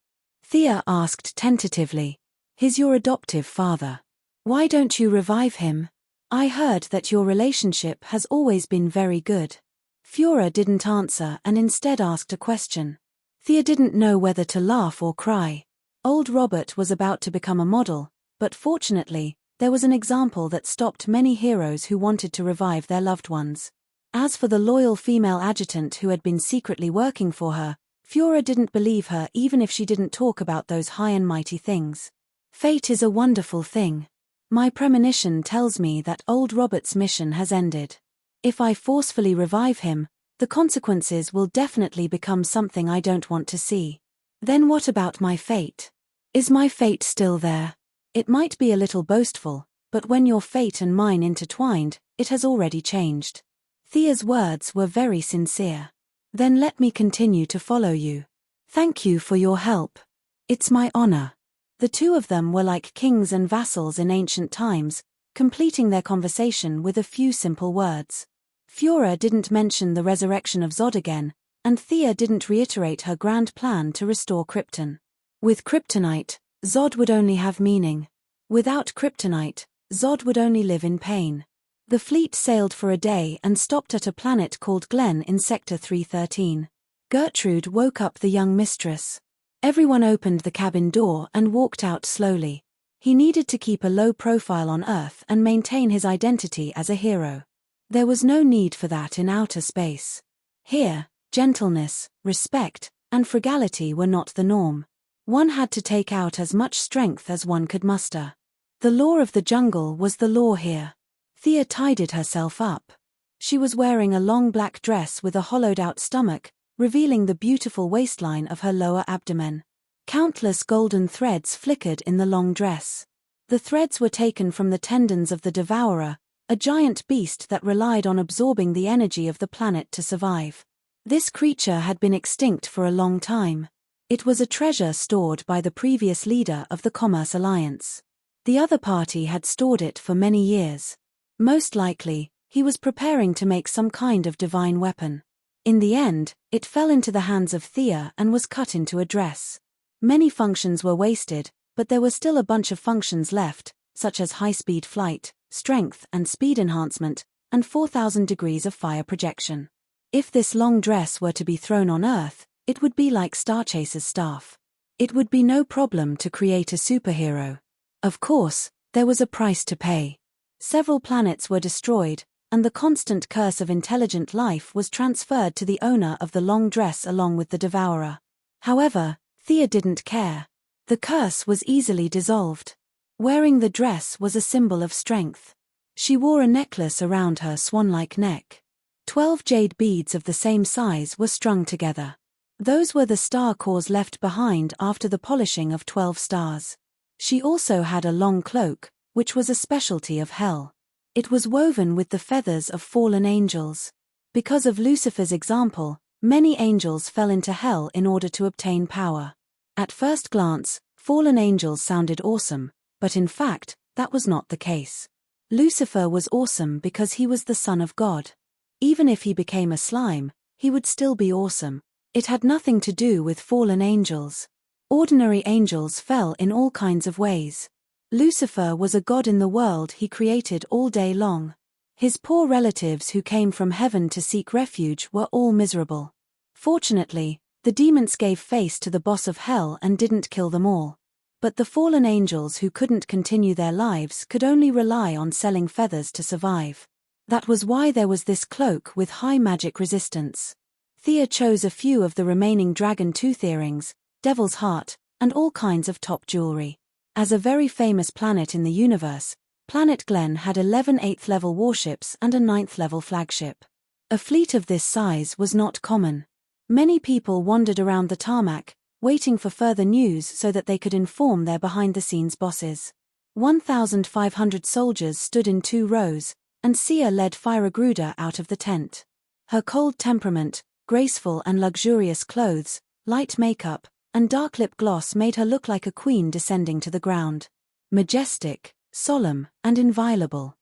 Thea asked tentatively. "He's your adoptive father. Why don't you revive him? I heard that your relationship has always been very good." Fiora didn't answer and instead asked a question. Thea didn't know whether to laugh or cry. Old Robert was about to become a model, but fortunately, there was an example that stopped many heroes who wanted to revive their loved ones. As for the loyal female adjutant who had been secretly working for her, Fiora didn't believe her even if she didn't talk about those high and mighty things. Fate is a wonderful thing. My premonition tells me that old Robert's mission has ended. If I forcefully revive him, the consequences will definitely become something I don't want to see. Then what about my fate? Is my fate still there? It might be a little boastful, but when your fate and mine intertwined, it has already changed. Thea's words were very sincere. Then let me continue to follow you. Thank you for your help. It's my honor. The 2 of them were like kings and vassals in ancient times, completing their conversation with a few simple words. Fiora didn't mention the resurrection of Zod again, and Thea didn't reiterate her grand plan to restore Krypton. With kryptonite, Zod would only have meaning. Without kryptonite, Zod would only live in pain. The fleet sailed for a day and stopped at a planet called Glen in Sector 313. Gertrude woke up the young mistress. Everyone opened the cabin door and walked out slowly. He needed to keep a low profile on Earth and maintain his identity as a hero. There was no need for that in outer space. Here, gentleness, respect, and frugality were not the norm. One had to take out as much strength as one could muster. The law of the jungle was the law here. Thea tidied herself up. She was wearing a long black dress with a hollowed-out stomach, revealing the beautiful waistline of her lower abdomen. Countless golden threads flickered in the long dress. The threads were taken from the tendons of the devourer, a giant beast that relied on absorbing the energy of the planet to survive. This creature had been extinct for a long time. It was a treasure stored by the previous leader of the Commerce Alliance. The other party had stored it for many years. Most likely, he was preparing to make some kind of divine weapon. In the end, it fell into the hands of Thea and was cut into a dress. Many functions were wasted, but there were still a bunch of functions left, such as high-speed flight, strength and speed enhancement, and 4,000 degrees of fire projection. If this long dress were to be thrown on Earth, it would be like Starchaser's staff. It would be no problem to create a superhero. Of course, there was a price to pay. Several planets were destroyed, and the constant curse of intelligent life was transferred to the owner of the long dress along with the devourer. However, Thea didn't care. The curse was easily dissolved. Wearing the dress was a symbol of strength. She wore a necklace around her swan-like neck. 12 jade beads of the same size were strung together. Those were the star cores left behind after the polishing of 12 stars. She also had a long cloak, which was a specialty of hell. It was woven with the feathers of fallen angels. Because of Lucifer's example, many angels fell into hell in order to obtain power. At first glance, fallen angels sounded awesome, but in fact, that was not the case. Lucifer was awesome because he was the son of God. Even if he became a slime, he would still be awesome. It had nothing to do with fallen angels. Ordinary angels fell in all kinds of ways. Lucifer was a god in the world he created all day long. His poor relatives who came from heaven to seek refuge were all miserable. Fortunately, the demons gave face to the boss of hell and didn't kill them all. But the fallen angels who couldn't continue their lives could only rely on selling feathers to survive. That was why there was this cloak with high magic resistance. Thea chose a few of the remaining dragon tooth earrings, devil's heart, and all kinds of top jewelry. As a very famous planet in the universe, Planet Glen had 11 8th-level warships and a 9th-level flagship. A fleet of this size was not common. Many people wandered around the tarmac, waiting for further news so that they could inform their behind-the-scenes bosses. 1,500 soldiers stood in 2 rows, and Sia led Firagruda out of the tent. Her cold temperament, graceful and luxurious clothes, light makeup, and dark lip gloss made her look like a queen descending to the ground. Majestic, solemn, and inviolable.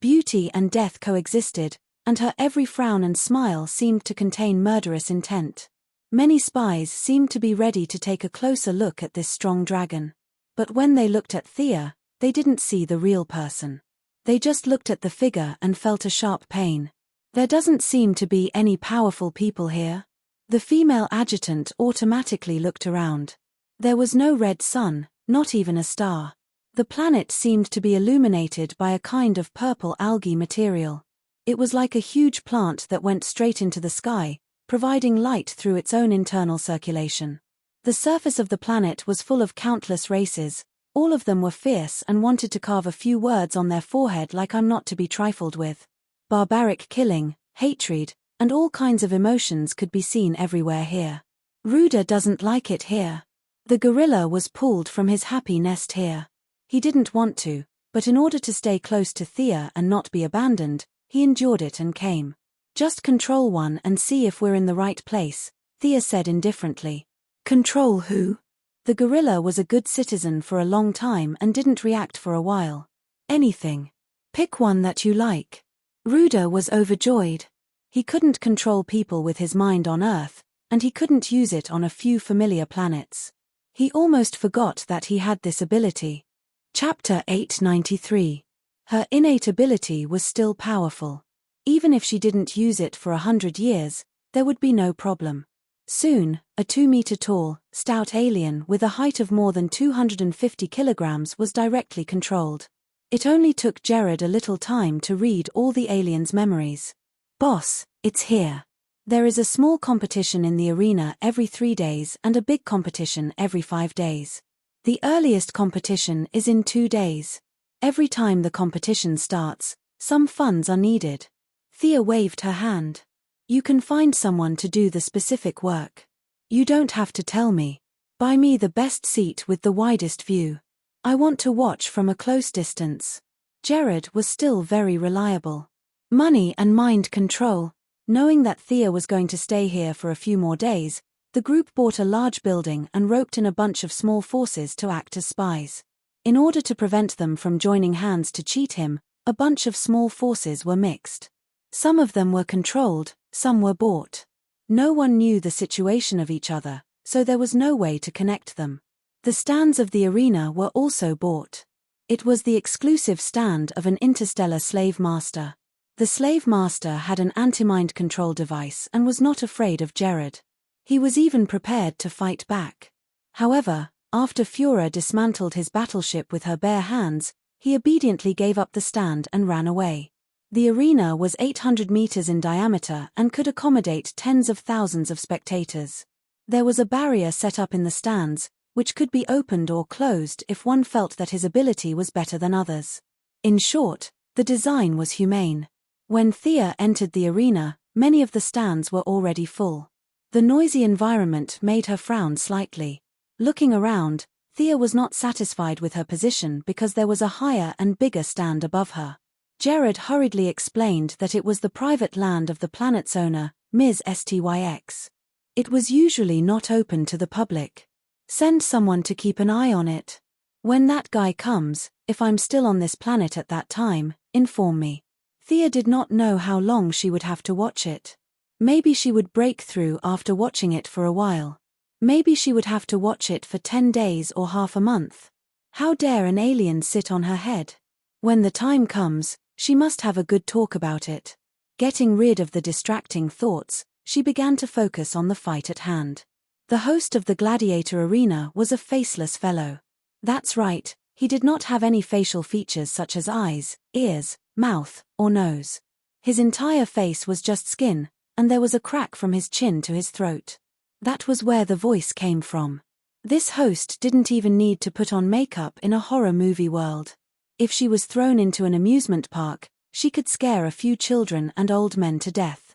Beauty and death coexisted, and her every frown and smile seemed to contain murderous intent. Many spies seemed to be ready to take a closer look at this strong dragon. But when they looked at Thea, they didn't see the real person. They just looked at the figure and felt a sharp pain. There doesn't seem to be any powerful people here. The female adjutant automatically looked around. There was no red sun, not even a star. The planet seemed to be illuminated by a kind of purple algae material. It was like a huge plant that went straight into the sky, providing light through its own internal circulation. The surface of the planet was full of countless races. All of them were fierce and wanted to carve a few words on their forehead like I'm not to be trifled with. Barbaric killing, hatred, and all kinds of emotions could be seen everywhere here. Ruda doesn't like it here. The gorilla was pulled from his happy nest here. He didn't want to, but in order to stay close to Thea and not be abandoned, he endured it and came. Just control one and see if we're in the right place, Thea said indifferently. Control who? The gorilla was a good citizen for a long time and didn't react for a while. Anything. Pick one that you like. Ruda was overjoyed. He couldn't control people with his mind on Earth, and he couldn't use it on a few familiar planets. He almost forgot that he had this ability. Chapter 893. Her innate ability was still powerful. Even if she didn't use it for 100 years, there would be no problem. Soon, a 2-meter-tall, stout alien with a height of more than 250 kilograms was directly controlled. It only took Jared a little time to read all the alien's memories. "Boss, it's here. There is a small competition in the arena every 3 days and a big competition every 5 days. The earliest competition is in 2 days. Every time the competition starts, some funds are needed." Thea waved her hand. "You can find someone to do the specific work. You don't have to tell me. Buy me the best seat with the widest view. I want to watch from a close distance." Jared was still very reliable. Money and mind control. Knowing that Thea was going to stay here for a few more days, the group bought a large building and roped in a bunch of small forces to act as spies. In order to prevent them from joining hands to cheat him, a bunch of small forces were mixed. Some of them were controlled, some were bought. No one knew the situation of each other, so there was no way to connect them. The stands of the arena were also bought. It was the exclusive stand of an interstellar slave master. The slave master had an anti-mind control device and was not afraid of Jared. He was even prepared to fight back. However, after Führer dismantled his battleship with her bare hands, he obediently gave up the stand and ran away. The arena was 800 meters in diameter and could accommodate tens of thousands of spectators. There was a barrier set up in the stands, which could be opened or closed if one felt that his ability was better than others. In short, the design was humane. When Thea entered the arena, many of the stands were already full. The noisy environment made her frown slightly. Looking around, Thea was not satisfied with her position because there was a higher and bigger stand above her. Jared hurriedly explained that it was the private land of the planet's owner, Ms. Styx. It was usually not open to the public. "Send someone to keep an eye on it. When that guy comes, if I'm still on this planet at that time, inform me." Thea did not know how long she would have to watch it. Maybe she would break through after watching it for a while. Maybe she would have to watch it for 10 days or half a month. How dare an alien sit on her head? When the time comes, she must have a good talk about it. Getting rid of the distracting thoughts, she began to focus on the fight at hand. The host of the gladiator arena was a faceless fellow. That's right, he did not have any facial features such as eyes, ears, mouth, or nose. His entire face was just skin, and there was a crack from his chin to his throat. That was where the voice came from. This host didn't even need to put on makeup in a horror movie world. If she was thrown into an amusement park, she could scare a few children and old men to death.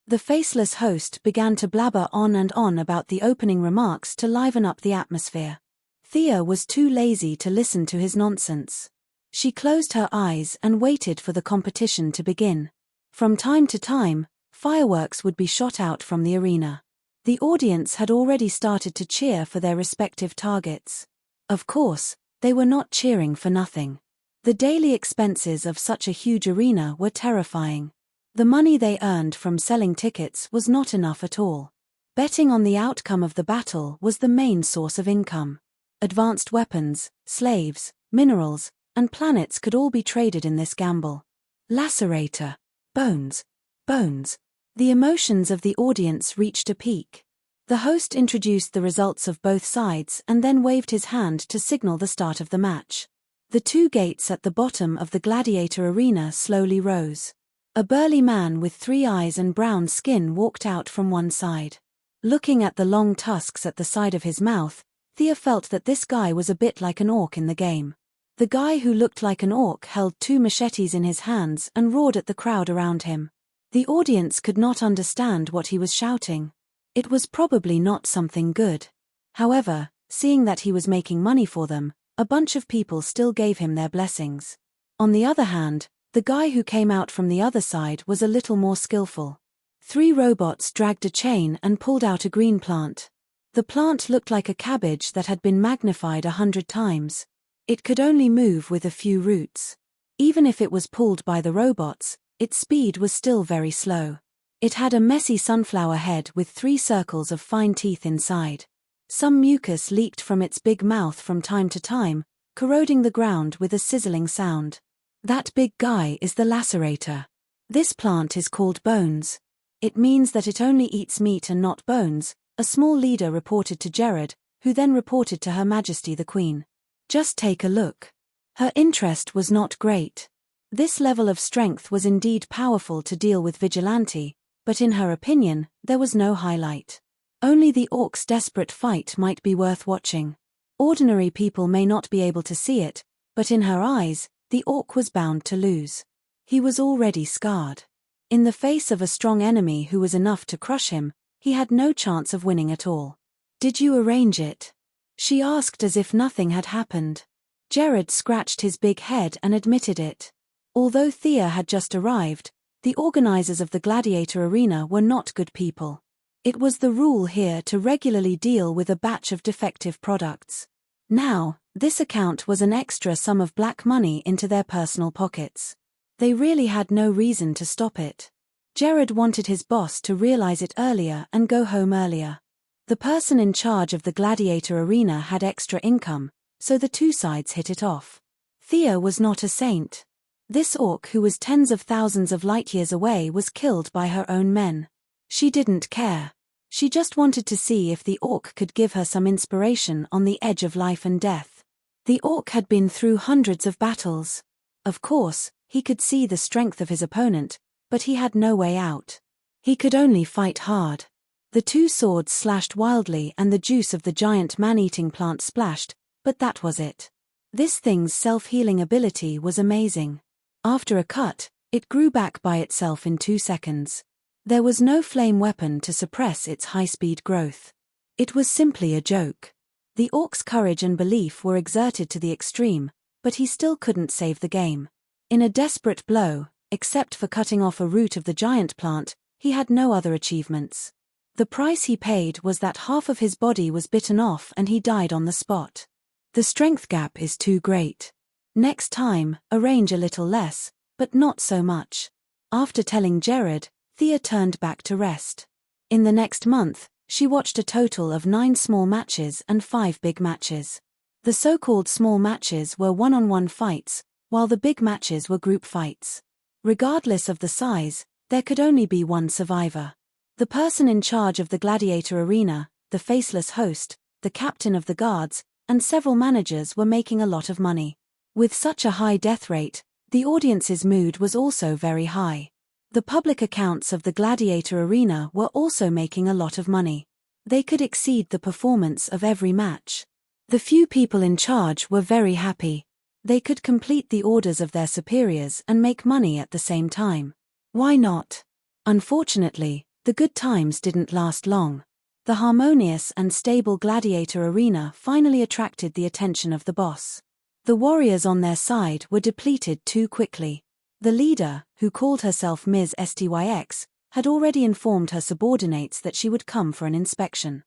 The faceless host began to blabber on and on about the opening remarks to liven up the atmosphere. Thea was too lazy to listen to his nonsense. She closed her eyes and waited for the competition to begin. From time to time, fireworks would be shot out from the arena. The audience had already started to cheer for their respective targets. Of course, they were not cheering for nothing. The daily expenses of such a huge arena were terrifying. The money they earned from selling tickets was not enough at all. Betting on the outcome of the battle was the main source of income. Advanced weapons, slaves, minerals, and planets could all be traded in this gamble. Lacerator. Bones. Bones. The emotions of the audience reached a peak. The host introduced the results of both sides and then waved his hand to signal the start of the match. The 2 gates at the bottom of the gladiator arena slowly rose. A burly man with 3 eyes and brown skin walked out from one side. Looking at the long tusks at the side of his mouth, Thea felt that this guy was a bit like an orc in the game. The guy who looked like an orc held 2 machetes in his hands and roared at the crowd around him. The audience could not understand what he was shouting. It was probably not something good. However, seeing that he was making money for them, a bunch of people still gave him their blessings. On the other hand, the guy who came out from the other side was a little more skillful. 3 robots dragged a chain and pulled out a green plant. The plant looked like a cabbage that had been magnified 100 times. It could only move with a few roots. Even if it was pulled by the robots, its speed was still very slow. It had a messy sunflower head with 3 circles of fine teeth inside. Some mucus leaked from its big mouth from time to time, corroding the ground with a sizzling sound. That big guy is the lacerator. This plant is called bones. It means that it only eats meat and not bones, A small leader reported to Jared, who then reported to Her Majesty the Queen. Just take a look. Her interest was not great. This level of strength was indeed powerful to deal with vigilante, but in her opinion, there was no highlight. Only the orc's desperate fight might be worth watching. Ordinary people may not be able to see it, but in her eyes, the orc was bound to lose. He was already scarred. In the face of a strong enemy who was enough to crush him, he had no chance of winning at all. Did you arrange it? She asked as if nothing had happened. Jared scratched his big head and admitted it. Although Thea had just arrived, the organizers of the gladiator arena were not good people. It was the rule here to regularly deal with a batch of defective products. Now, this account was an extra sum of black money into their personal pockets. They really had no reason to stop it. Jared wanted his boss to realize it earlier and go home earlier. The person in charge of the gladiator arena had extra income, so the two sides hit it off. Thea was not a saint. This orc who was tens of thousands of light years away was killed by her own men. She didn't care. She just wanted to see if the orc could give her some inspiration on the edge of life and death. The orc had been through hundreds of battles. Of course, he could see the strength of his opponent, but he had no way out. He could only fight hard. The two swords slashed wildly and the juice of the giant man-eating plant splashed, but that was it. This thing's self-healing ability was amazing. After a cut, it grew back by itself in 2 seconds. There was no flame weapon to suppress its high-speed growth. It was simply a joke. The orc's courage and belief were exerted to the extreme, but he still couldn't save the game. In a desperate blow, except for cutting off a root of the giant plant, he had no other achievements. The price he paid was that half of his body was bitten off and he died on the spot. The strength gap is too great. Next time, arrange a little less, but not so much. After telling Jared, Thea turned back to rest. In the next month, she watched a total of 9 small matches and 5 big matches. The so-called small matches were one-on-one fights, while the big matches were group fights. Regardless of the size, there could only be one survivor. The person in charge of the gladiator arena, the faceless host, the captain of the guards, and several managers were making a lot of money. With such a high death rate, the audience's mood was also very high. The public accounts of the gladiator arena were also making a lot of money. They could exceed the performance of every match. The few people in charge were very happy. They could complete the orders of their superiors and make money at the same time. Why not? Unfortunately, the good times didn't last long. The harmonious and stable gladiator arena finally attracted the attention of the boss. The warriors on their side were depleted too quickly. The leader, who called herself Ms. Styx, had already informed her subordinates that she would come for an inspection.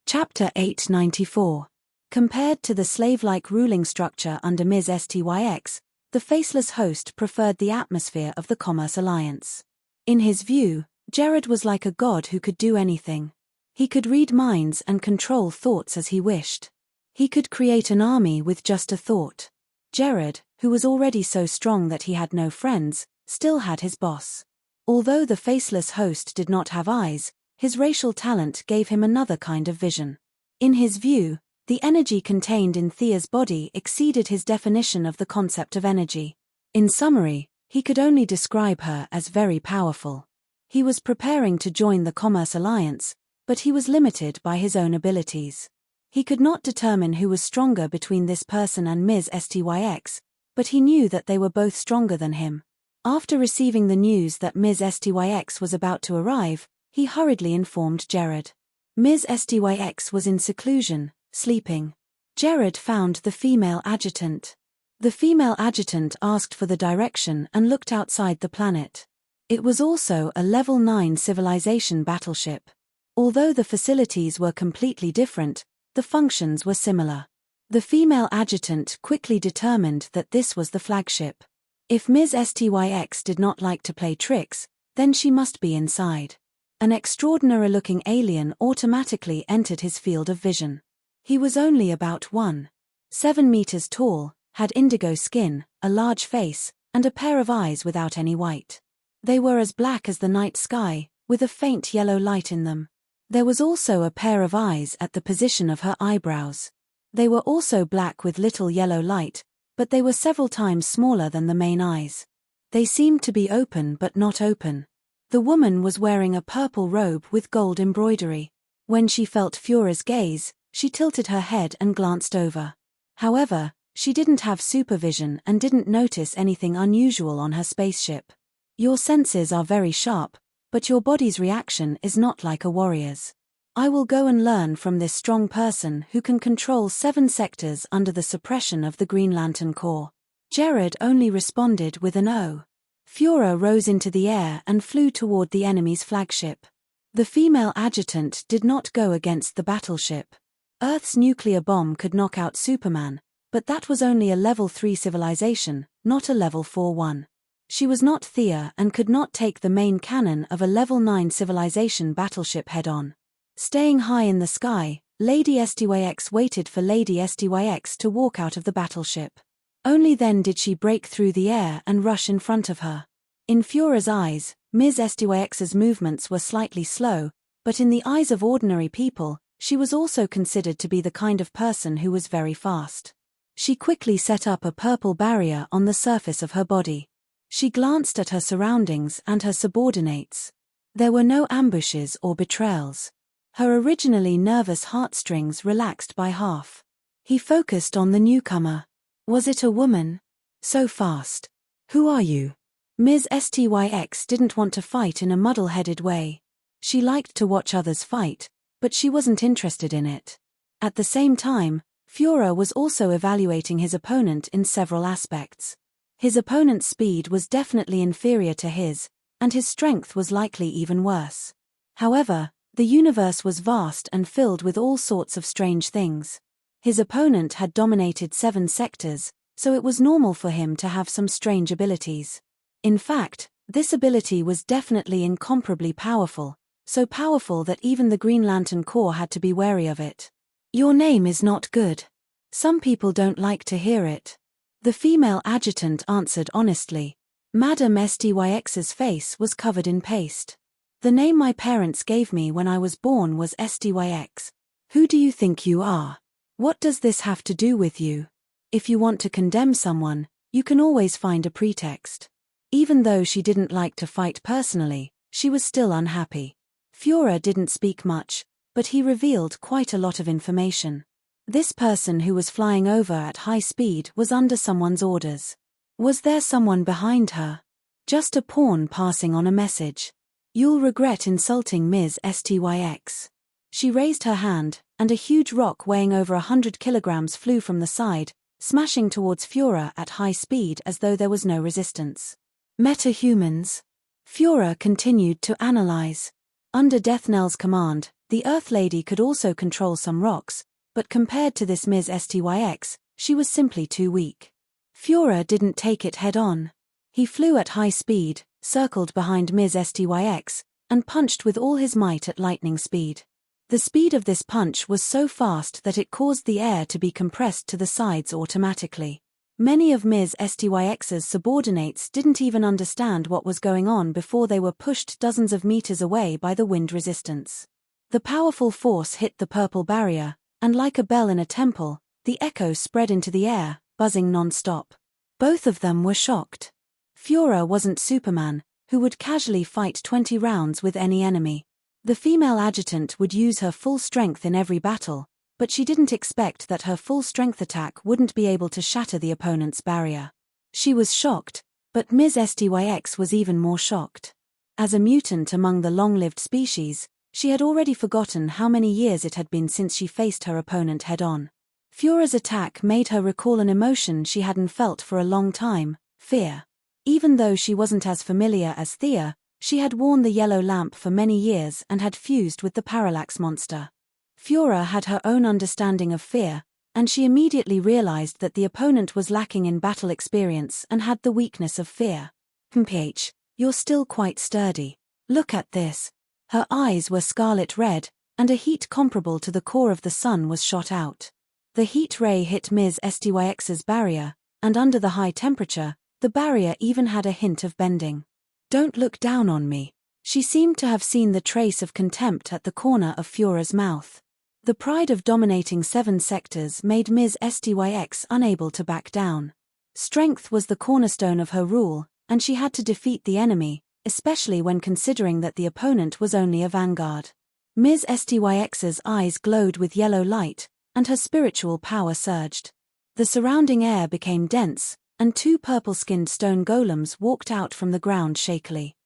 Chapter 894. Compared to the slave-like ruling structure under Ms. Styx, the faceless host preferred the atmosphere of the Commerce Alliance. In his view, Jared was like a god who could do anything. He could read minds and control thoughts as he wished. He could create an army with just a thought. Jared, who was already so strong that he had no friends, still had his boss. Although the faceless host did not have eyes, his racial talent gave him another kind of vision. In his view, the energy contained in Thea's body exceeded his definition of the concept of energy. In summary, he could only describe her as very powerful. He was preparing to join the Commerce Alliance, but he was limited by his own abilities. He could not determine who was stronger between this person and Ms. Styx, but he knew that they were both stronger than him. After receiving the news that Ms. Styx was about to arrive, he hurriedly informed Jared. Ms. Styx was in seclusion, sleeping. Jared found the female adjutant. The female adjutant asked for the direction and looked outside the planet. It was also a Level 9 civilization battleship. Although the facilities were completely different, the functions were similar. The female adjutant quickly determined that this was the flagship. If Ms. Styx did not like to play tricks, then she must be inside. An extraordinary-looking alien automatically entered his field of vision. He was only about 1.7 meters tall, had indigo skin, a large face, and a pair of eyes without any white. They were as black as the night sky, with a faint yellow light in them. There was also a pair of eyes at the position of her eyebrows. They were also black with little yellow light, but they were several times smaller than the main eyes. They seemed to be open but not open. The woman was wearing a purple robe with gold embroidery. When she felt Fiora's gaze, she tilted her head and glanced over. However, she didn't have supervision and didn't notice anything unusual on her spaceship. Your senses are very sharp, but your body's reaction is not like a warrior's. I will go and learn from this strong person who can control 7 sectors under the suppression of the Green Lantern Corps. Jared only responded with an "oh." Fiora rose into the air and flew toward the enemy's flagship. The female adjutant did not go against the battleship. Earth's nuclear bomb could knock out Superman, but that was only a level 3 civilization, not a level 4 one. She was not Thea and could not take the main cannon of a level 9 civilization battleship head-on. Staying high in the sky, Lady SDYX waited for Lady SDYX to walk out of the battleship. Only then did she break through the air and rush in front of her. In Fiora's eyes, Ms. SDYX's movements were slightly slow, but in the eyes of ordinary people, she was also considered to be the kind of person who was very fast. She quickly set up a purple barrier on the surface of her body. She glanced at her surroundings and her subordinates. There were no ambushes or betrayals. Her originally nervous heartstrings relaxed by half. He focused on the newcomer. Was it a woman? So fast. Who are you? Ms. STYX didn't want to fight in a muddle-headed way. She liked to watch others fight, but she wasn't interested in it. At the same time, Fiora was also evaluating his opponent in several aspects. His opponent's speed was definitely inferior to his, and his strength was likely even worse. However, the universe was vast and filled with all sorts of strange things. His opponent had dominated 7 sectors, so it was normal for him to have some strange abilities. In fact, this ability was definitely incomparably powerful, so powerful that even the Green Lantern Corps had to be wary of it. Your name is not good. Some people don't like to hear it. The female adjutant answered honestly. Madame SDYX's face was covered in paste. The name my parents gave me when I was born was SDYX. Who do you think you are? What does this have to do with you? If you want to condemn someone, you can always find a pretext. Even though she didn't like to fight personally, she was still unhappy. Fiora didn't speak much, but he revealed quite a lot of information. This person who was flying over at high speed was under someone's orders. Was there someone behind her? Just a pawn passing on a message. You'll regret insulting Ms. STYX. She raised her hand, and a huge rock weighing over 100 kilograms flew from the side, smashing towards Fiora at high speed as though there was no resistance. Meta-humans. Fiora continued to analyze. Under Deathnell's command, the Earth Lady could also control some rocks, but compared to this Ms. STYX, she was simply too weak. Fiora didn't take it head-on. He flew at high speed, circled behind Ms. STYX, and punched with all his might at lightning speed. The speed of this punch was so fast that it caused the air to be compressed to the sides automatically. Many of Ms. STYX's subordinates didn't even understand what was going on before they were pushed dozens of meters away by the wind resistance. The powerful force hit the purple barrier, and like a bell in a temple, the echo spread into the air, buzzing non-stop. Both of them were shocked. Fiora wasn't Superman, who would casually fight 20 rounds with any enemy. The female adjutant would use her full strength in every battle, but she didn't expect that her full strength attack wouldn't be able to shatter the opponent's barrier. She was shocked, but Ms. STYX was even more shocked. As a mutant among the long-lived species, she had already forgotten how many years it had been since she faced her opponent head-on. Fiora's attack made her recall an emotion she hadn't felt for a long time, fear. Even though she wasn't as familiar as Thea, she had worn the yellow lamp for many years and had fused with the parallax monster. Fiora had her own understanding of fear, and she immediately realized that the opponent was lacking in battle experience and had the weakness of fear. "PH, you're still quite sturdy. Look at this." Her eyes were scarlet red, and a heat comparable to the core of the sun was shot out. The heat ray hit Ms. STYX's barrier, and under the high temperature, the barrier even had a hint of bending. "Don't look down on me," She seemed to have seen the trace of contempt at the corner of Fura's mouth. The pride of dominating 7 sectors made Ms. Styx unable to back down. Strength was the cornerstone of her rule, and she had to defeat the enemy, especially when considering that the opponent was only a vanguard. Ms. Styx's eyes glowed with yellow light, and her spiritual power surged. The surrounding air became dense, and 2 purple-skinned stone golems walked out from the ground shakily.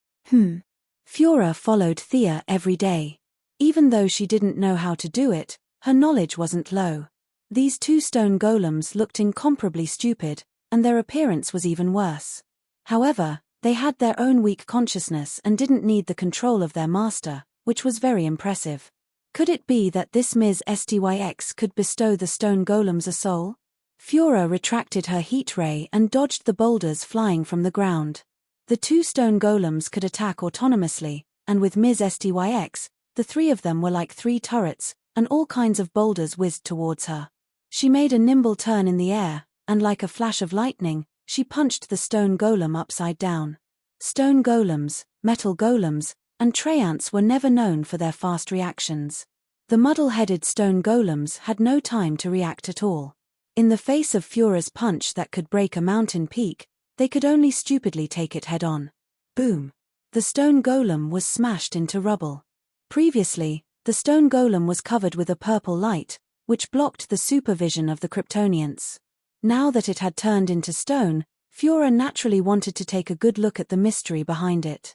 Fura followed Thea every day. Even though she didn't know how to do it, her knowledge wasn't low. These 2 stone golems looked incomparably stupid, and their appearance was even worse. However, they had their own weak consciousness and didn't need the control of their master, which was very impressive. Could it be that this Ms. Styx could bestow the stone golems a soul? Fura retracted her heat ray and dodged the boulders flying from the ground. The 2 stone golems could attack autonomously, and with Ms. Styx, the 3 of them were like 3 turrets, and all kinds of boulders whizzed towards her. She made a nimble turn in the air, and like a flash of lightning, she punched the stone golem upside down. Stone golems, metal golems, and treants were never known for their fast reactions. The muddle-headed stone golems had no time to react at all. In the face of Fura's punch that could break a mountain peak, they could only stupidly take it head-on. Boom! The stone golem was smashed into rubble. Previously, the stone golem was covered with a purple light, which blocked the supervision of the Kryptonians. Now that it had turned into stone, Fura naturally wanted to take a good look at the mystery behind it.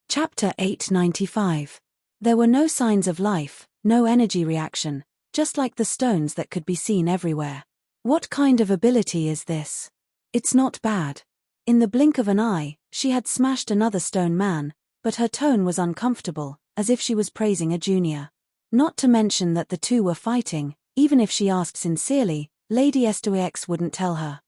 Chapter 895. There were no signs of life, no energy reaction, just like the stones that could be seen everywhere. What kind of ability is this? It's not bad. In the blink of an eye, she had smashed another stone man, but her tone was uncomfortable, as if she was praising a junior. Not to mention that the 2 were fighting. Even if she asked sincerely, Lady Styx wouldn't tell her.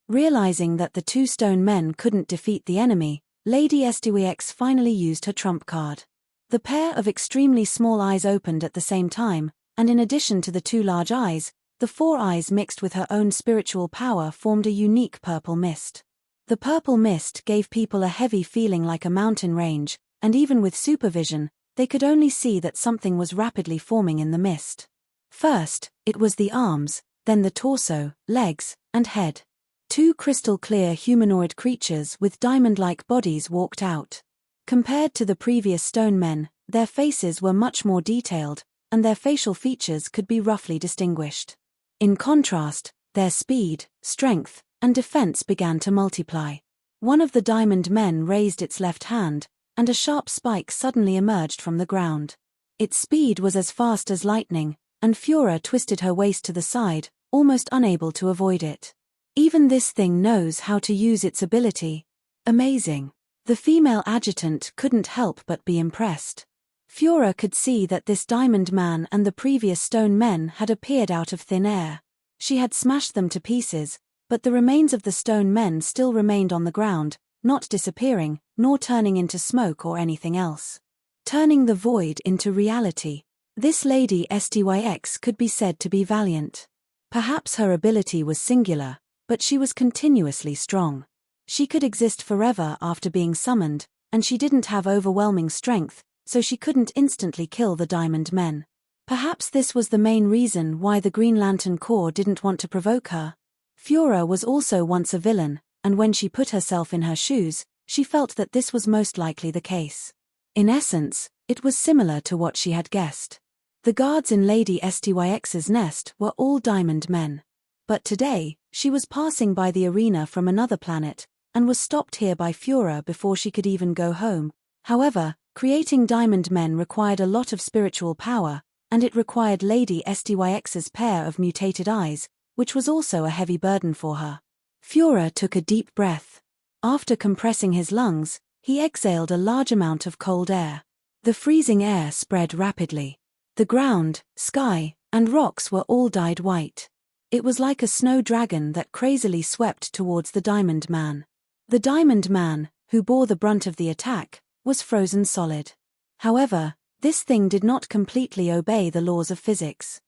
Realizing that the 2 stone men couldn't defeat the enemy, Lady Styx finally used her trump card. The pair of extremely small eyes opened at the same time, and in addition to the 2 large eyes, the 4 eyes mixed with her own spiritual power formed a unique purple mist. The purple mist gave people a heavy feeling like a mountain range, and even with supervision, they could only see that something was rapidly forming in the mist. First, it was the arms, then the torso, legs, and head. 2 crystal-clear humanoid creatures with diamond-like bodies walked out. Compared to the previous stone men, their faces were much more detailed, and their facial features could be roughly distinguished. In contrast, their speed, strength, and defense began to multiply. One of the diamond men raised its left hand, and a sharp spike suddenly emerged from the ground. Its speed was as fast as lightning, and Fura twisted her waist to the side, almost unable to avoid it. Even this thing knows how to use its ability. Amazing. The female adjutant couldn't help but be impressed. Fura could see that this diamond man and the previous stone men had appeared out of thin air. She had smashed them to pieces, but the remains of the stone men still remained on the ground, not disappearing, nor turning into smoke or anything else. Turning the void into reality. This Lady Styx could be said to be valiant. Perhaps her ability was singular, but she was continuously strong. She could exist forever after being summoned, and she didn't have overwhelming strength, so she couldn't instantly kill the diamond men. Perhaps this was the main reason why the Green Lantern Corps didn't want to provoke her. Fura was also once a villain, and when she put herself in her shoes, she felt that this was most likely the case. In essence, it was similar to what she had guessed. The guards in Lady Styx's nest were all diamond men. But today, she was passing by the arena from another planet, and was stopped here by Fura before she could even go home. However, creating diamond men required a lot of spiritual power, and it required Lady Styx's pair of mutated eyes, which was also a heavy burden for her. Fura took a deep breath. After compressing his lungs, he exhaled a large amount of cold air. The freezing air spread rapidly. The ground, sky, and rocks were all dyed white. It was like a snow dragon that crazily swept towards the diamond man. The diamond man, who bore the brunt of the attack, was frozen solid. However, this thing did not completely obey the laws of physics.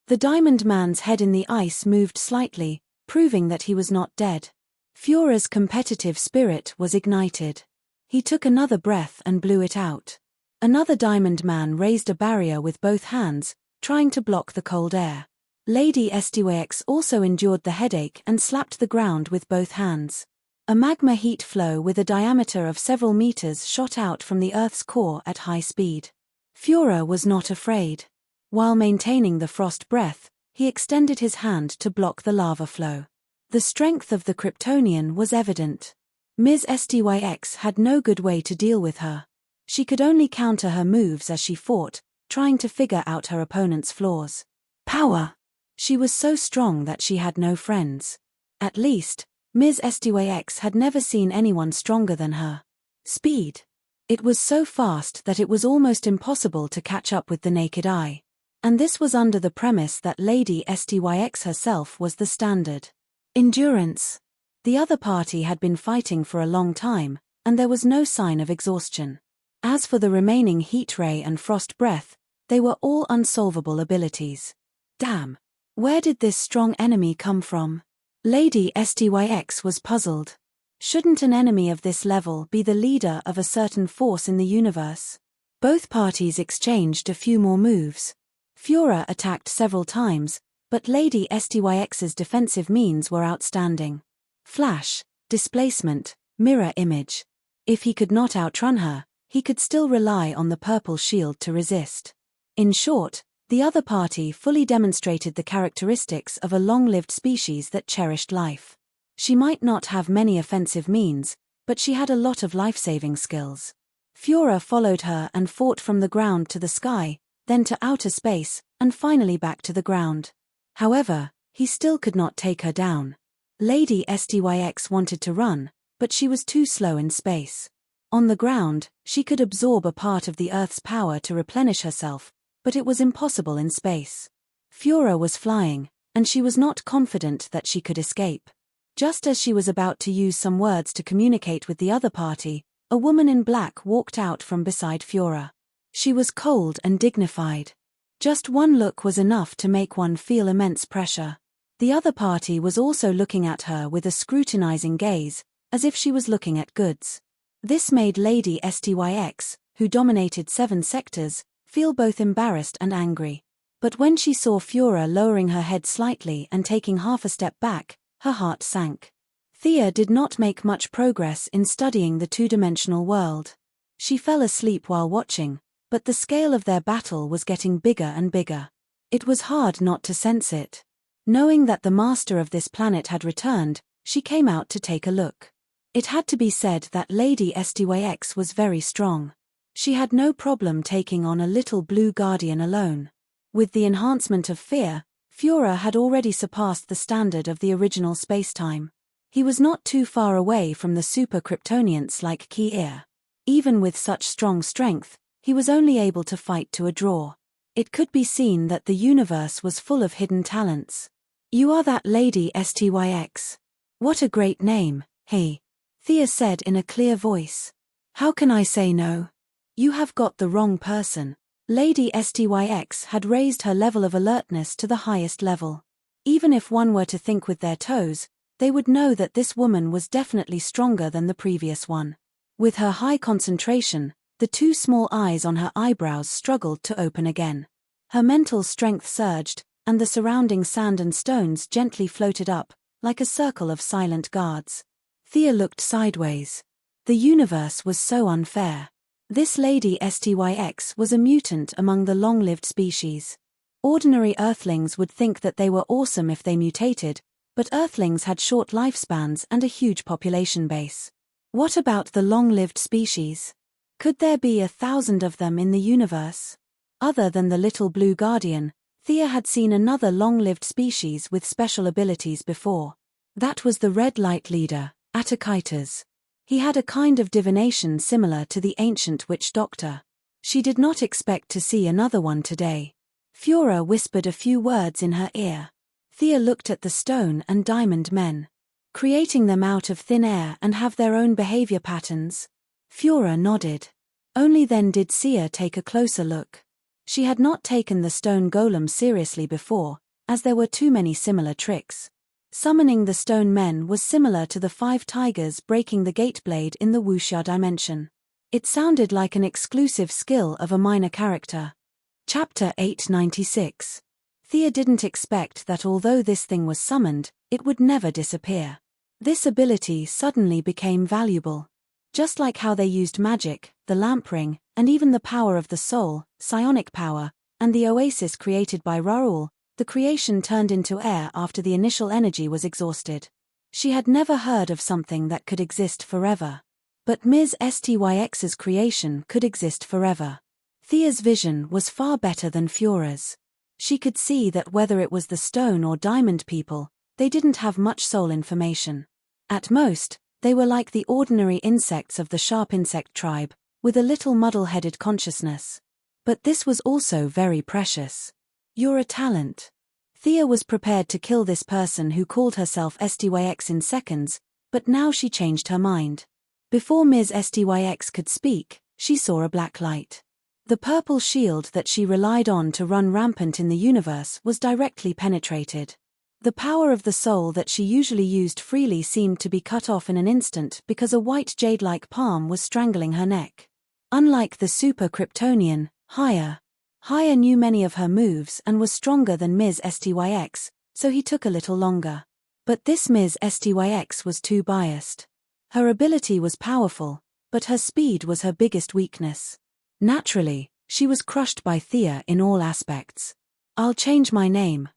The diamond man's head in the ice moved slightly, proving that he was not dead. Fura's competitive spirit was ignited. He took another breath and blew it out. Another diamond man raised a barrier with both hands, trying to block the cold air. Lady Styx also endured the headache and slapped the ground with both hands. A magma heat flow with a diameter of several meters shot out from the Earth's core at high speed. Führer was not afraid. While maintaining the frost breath, he extended his hand to block the lava flow. The strength of the Kryptonian was evident. Ms. Styx had no good way to deal with her. She could only counter her moves as she fought, trying to figure out her opponent's flaws. Power! She was so strong that she had no friends. At least, Ms. Styx had never seen anyone stronger than her. Speed. It was so fast that it was almost impossible to catch up with the naked eye. And this was under the premise that Lady Styx herself was the standard. Endurance. The other party had been fighting for a long time, and there was no sign of exhaustion. As for the remaining heat ray and frost breath, they were all unsolvable abilities. Damn. Where did this strong enemy come from? Lady Styx was puzzled. Shouldn't an enemy of this level be the leader of a certain force in the universe? Both parties exchanged a few more moves. Führer attacked several times, but Lady Styx's defensive means were outstanding. Flash, displacement, mirror image. If he could not outrun her, he could still rely on the purple shield to resist. In short, the other party fully demonstrated the characteristics of a long-lived species that cherished life. She might not have many offensive means, but she had a lot of life-saving skills. Führer followed her and fought from the ground to the sky, then to outer space, and finally back to the ground. However, he still could not take her down. Lady Styx wanted to run, but she was too slow in space. On the ground, she could absorb a part of the Earth's power to replenish herself, but it was impossible in space. Führer was flying, and she was not confident that she could escape. Just as she was about to use some words to communicate with the other party, a woman in black walked out from beside Führer. She was cold and dignified. Just one look was enough to make one feel immense pressure. The other party was also looking at her with a scrutinizing gaze, as if she was looking at goods. This made Lady Styx, who dominated 7 sectors, feel both embarrassed and angry. But when she saw Führer lowering her head slightly and taking half a step back, her heart sank. Thea did not make much progress in studying the two-dimensional world. She fell asleep while watching, but the scale of their battle was getting bigger and bigger. It was hard not to sense it. Knowing that the master of this planet had returned, she came out to take a look. It had to be said that Lady Styx was very strong. She had no problem taking on a little blue guardian alone. With the enhancement of fear, Führer had already surpassed the standard of the original spacetime. He was not too far away from the super Kryptonians like Kier. Even with such strong strength, he was only able to fight to a draw. It could be seen that the universe was full of hidden talents. "You are that Lady Styx. What a great name, hey," Thea said in a clear voice. "How can I say no? You have got the wrong person." Lady Styx had raised her level of alertness to the highest level. Even if one were to think with their toes, they would know that this woman was definitely stronger than the previous one. With her high concentration, the 2 small eyes on her eyebrows struggled to open again. Her mental strength surged, and the surrounding sand and stones gently floated up, like a circle of silent guards. Thea looked sideways. The universe was so unfair. This Lady Styx was a mutant among the long-lived species. Ordinary Earthlings would think that they were awesome if they mutated, but Earthlings had short lifespans and a huge population base. What about the long-lived species? Could there be 1,000 of them in the universe? Other than the little blue guardian, Thea had seen another long-lived species with special abilities before. That was the red light leader, Attikitas. He had a kind of divination similar to the ancient witch doctor. She did not expect to see another one today. Führer whispered a few words in her ear. Thea looked at the stone and diamond men. Creating them out of thin air and have their own behavior patterns? Führer nodded. Only then did Thea take a closer look. She had not taken the stone golem seriously before, as there were too many similar tricks. Summoning the stone men was similar to the 5 tigers breaking the gate blade in the wuxia dimension. It sounded like an exclusive skill of a minor character. Chapter 896. Thea didn't expect that although this thing was summoned, it would never disappear. This ability suddenly became valuable. Just like how they used magic, the lamp ring, and even the power of the soul, psionic power, and the oasis created by Raoul, the creation turned into air after the initial energy was exhausted. She had never heard of something that could exist forever. But Ms. Styx's creation could exist forever. Thea's vision was far better than Fiora's. She could see that whether it was the stone or diamond people, they didn't have much soul information. At most, they were like the ordinary insects of the sharp insect tribe, with a little muddle-headed consciousness. But this was also very precious. You're a talent. Thea was prepared to kill this person who called herself Styx in seconds, but now she changed her mind. Before Ms. Styx could speak, she saw a black light. The purple shield that she relied on to run rampant in the universe was directly penetrated. The power of the soul that she usually used freely seemed to be cut off in an instant because a white jade-like palm was strangling her neck. Unlike the super Kryptonian, Haya knew many of her moves and was stronger than Ms. Styx, so he took a little longer. But this Ms. Styx was too biased. Her ability was powerful, but her speed was her biggest weakness. Naturally, she was crushed by Thea in all aspects. I'll change my name,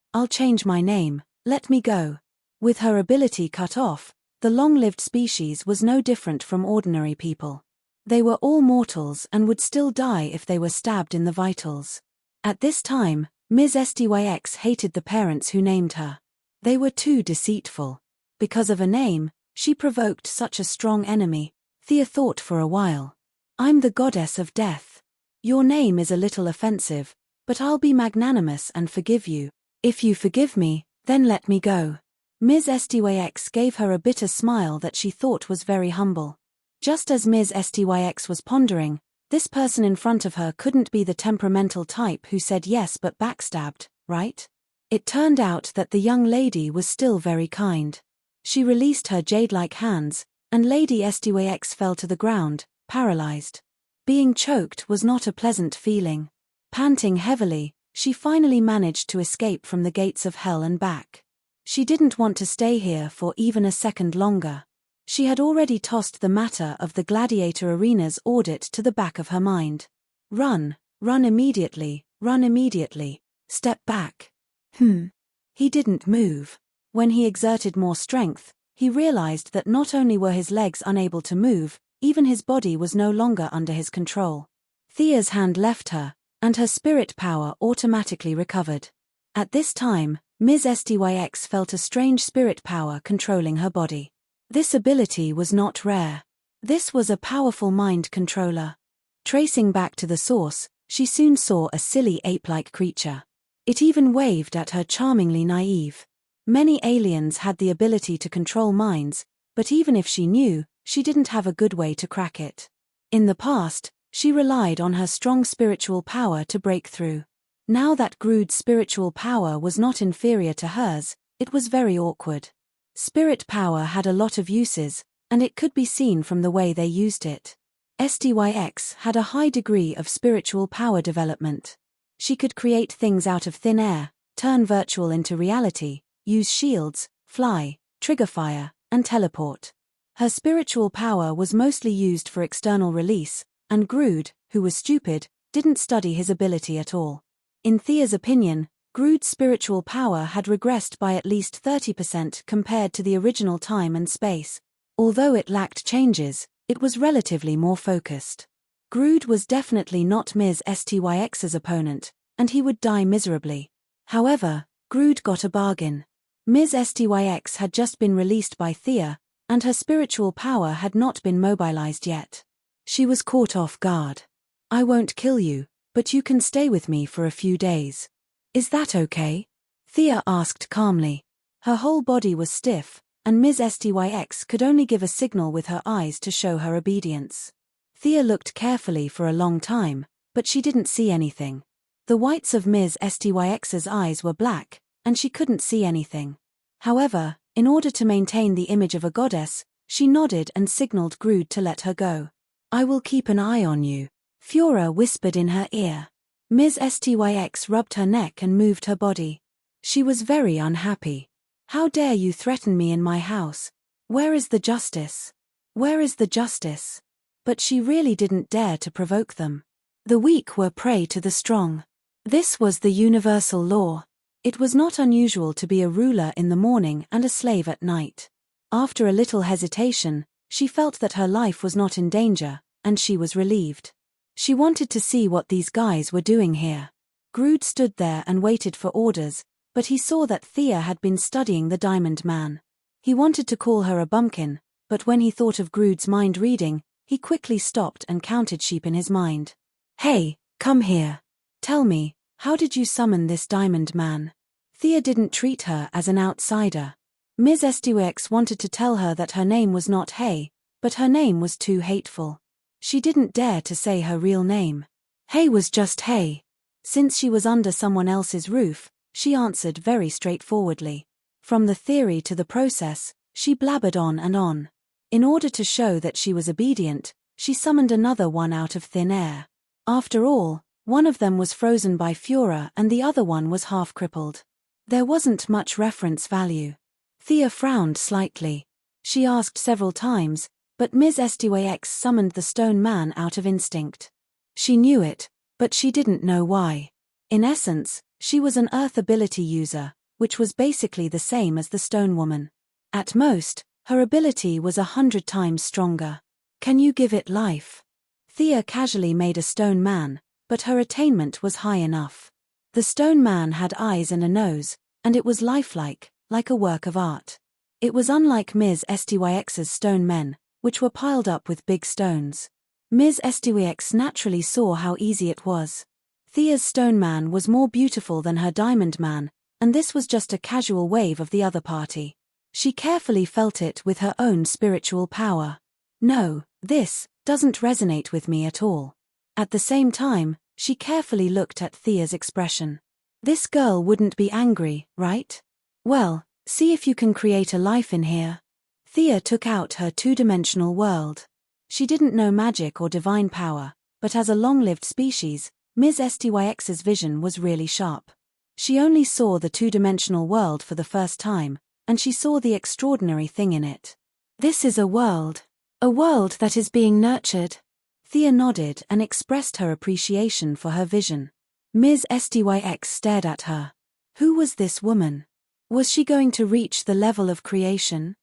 let me go. With her ability cut off, the long-lived species was no different from ordinary people. They were all mortals and would still die if they were stabbed in the vitals. At this time, Ms. Styx hated the parents who named her. They were too deceitful. Because of a name, she provoked such a strong enemy. Thea thought for a while. I'm the goddess of death. Your name is a little offensive, but I'll be magnanimous and forgive you. If you forgive me, then let me go. Ms. Styx gave her a bitter smile that she thought was very humble. Just as Ms. Styx was pondering, this person in front of her couldn't be the temperamental type who said yes but backstabbed, right? It turned out that the young lady was still very kind. She released her jade-like hands, and Lady Styx fell to the ground, paralyzed. Being choked was not a pleasant feeling. Panting heavily, she finally managed to escape from the gates of hell and back. She didn't want to stay here for even a second longer. She had already tossed the matter of the gladiator arena's audit to the back of her mind. Run immediately, step back. He didn't move. When he exerted more strength, he realized that not only were his legs unable to move, even his body was no longer under his control. Thea's hand left her, and her spirit power automatically recovered. At this time, Ms. Styx felt a strange spirit power controlling her body. This ability was not rare. This was a powerful mind controller. Tracing back to the source, she soon saw a silly ape-like creature. It even waved at her charmingly naive. Many aliens had the ability to control minds, but even if she knew, she didn't have a good way to crack it. In the past, she relied on her strong spiritual power to break through. Now that Groot's spiritual power was not inferior to hers, it was very awkward. Spirit power had a lot of uses, and it could be seen from the way they used it. Styx had a high degree of spiritual power development. She could create things out of thin air, turn virtual into reality, use shields, fly, trigger fire, and teleport. Her spiritual power was mostly used for external release, and Groot, who was stupid, didn't study his ability at all. In Thea's opinion, Groot's spiritual power had regressed by at least 30% compared to the original time and space. Although it lacked changes, it was relatively more focused. Groot was definitely not Ms. Styx's opponent, and he would die miserably. However, Groot got a bargain. Ms. Styx had just been released by Thea, and her spiritual power had not been mobilized yet. She was caught off guard. I won't kill you, but you can stay with me for a few days. Is that okay? Thea asked calmly. Her whole body was stiff, and Ms. Styx could only give a signal with her eyes to show her obedience. Thea looked carefully for a long time, but she didn't see anything. The whites of Ms. Styx's eyes were black, and she couldn't see anything. However, In order to maintain the image of a goddess, she nodded and signaled Grood to let her go. "I will keep an eye on you," Fiora whispered in her ear. Ms. Styx rubbed her neck and moved her body. She was very unhappy. "How dare you threaten me in my house? Where is the justice? Where is the justice?" But she really didn't dare to provoke them. The weak were prey to the strong. This was the universal law. It was not unusual to be a ruler in the morning and a slave at night. After a little hesitation, she felt that her life was not in danger, and she was relieved. She wanted to see what these guys were doing here. Grood stood there and waited for orders, but he saw that Thea had been studying the Diamond Man. He wanted to call her a bumpkin, but when he thought of Grood's mind reading, he quickly stopped and counted sheep in his mind. "Hey, come here. Tell me, how did you summon this Diamond Man?" Thea didn't treat her as an outsider. Ms. Styx wanted to tell her that her name was not Hay, but her name was too hateful. She didn't dare to say her real name. Hay was just Hay. Since she was under someone else's roof, she answered very straightforwardly. From the theory to the process, she blabbered on and on. In order to show that she was obedient, she summoned another one out of thin air. After all, one of them was frozen by Fiora and the other one was half crippled. There wasn't much reference value. Thea frowned slightly. She asked several times, but Ms. Styx summoned the stone man out of instinct. She knew it, but she didn't know why. In essence, she was an earth ability user, which was basically the same as the stone woman. At most, her ability was 100 times stronger. "Can you give it life?" Thea casually made a stone man, but her attainment was high enough. The stone man had eyes and a nose, and it was lifelike, like a work of art. It was unlike Ms. Styx's stone men, which were piled up with big stones. Ms. Styx naturally saw how easy it was. Thea's stone man was more beautiful than her diamond man, and this was just a casual wave of the other party. She carefully felt it with her own spiritual power. "No, this doesn't resonate with me at all." At the same time, she carefully looked at Thea's expression. "This girl wouldn't be angry, right? Well, see if you can create a life in here." Thea took out her two-dimensional world. She didn't know magic or divine power, but as a long-lived species, Ms. Styx's vision was really sharp. She only saw the two-dimensional world for the first time, and she saw the extraordinary thing in it. "This is a world that is being nurtured." Thea nodded and expressed her appreciation for her vision. Ms. Styx stared at her. Who was this woman? Was she going to reach the level of creation?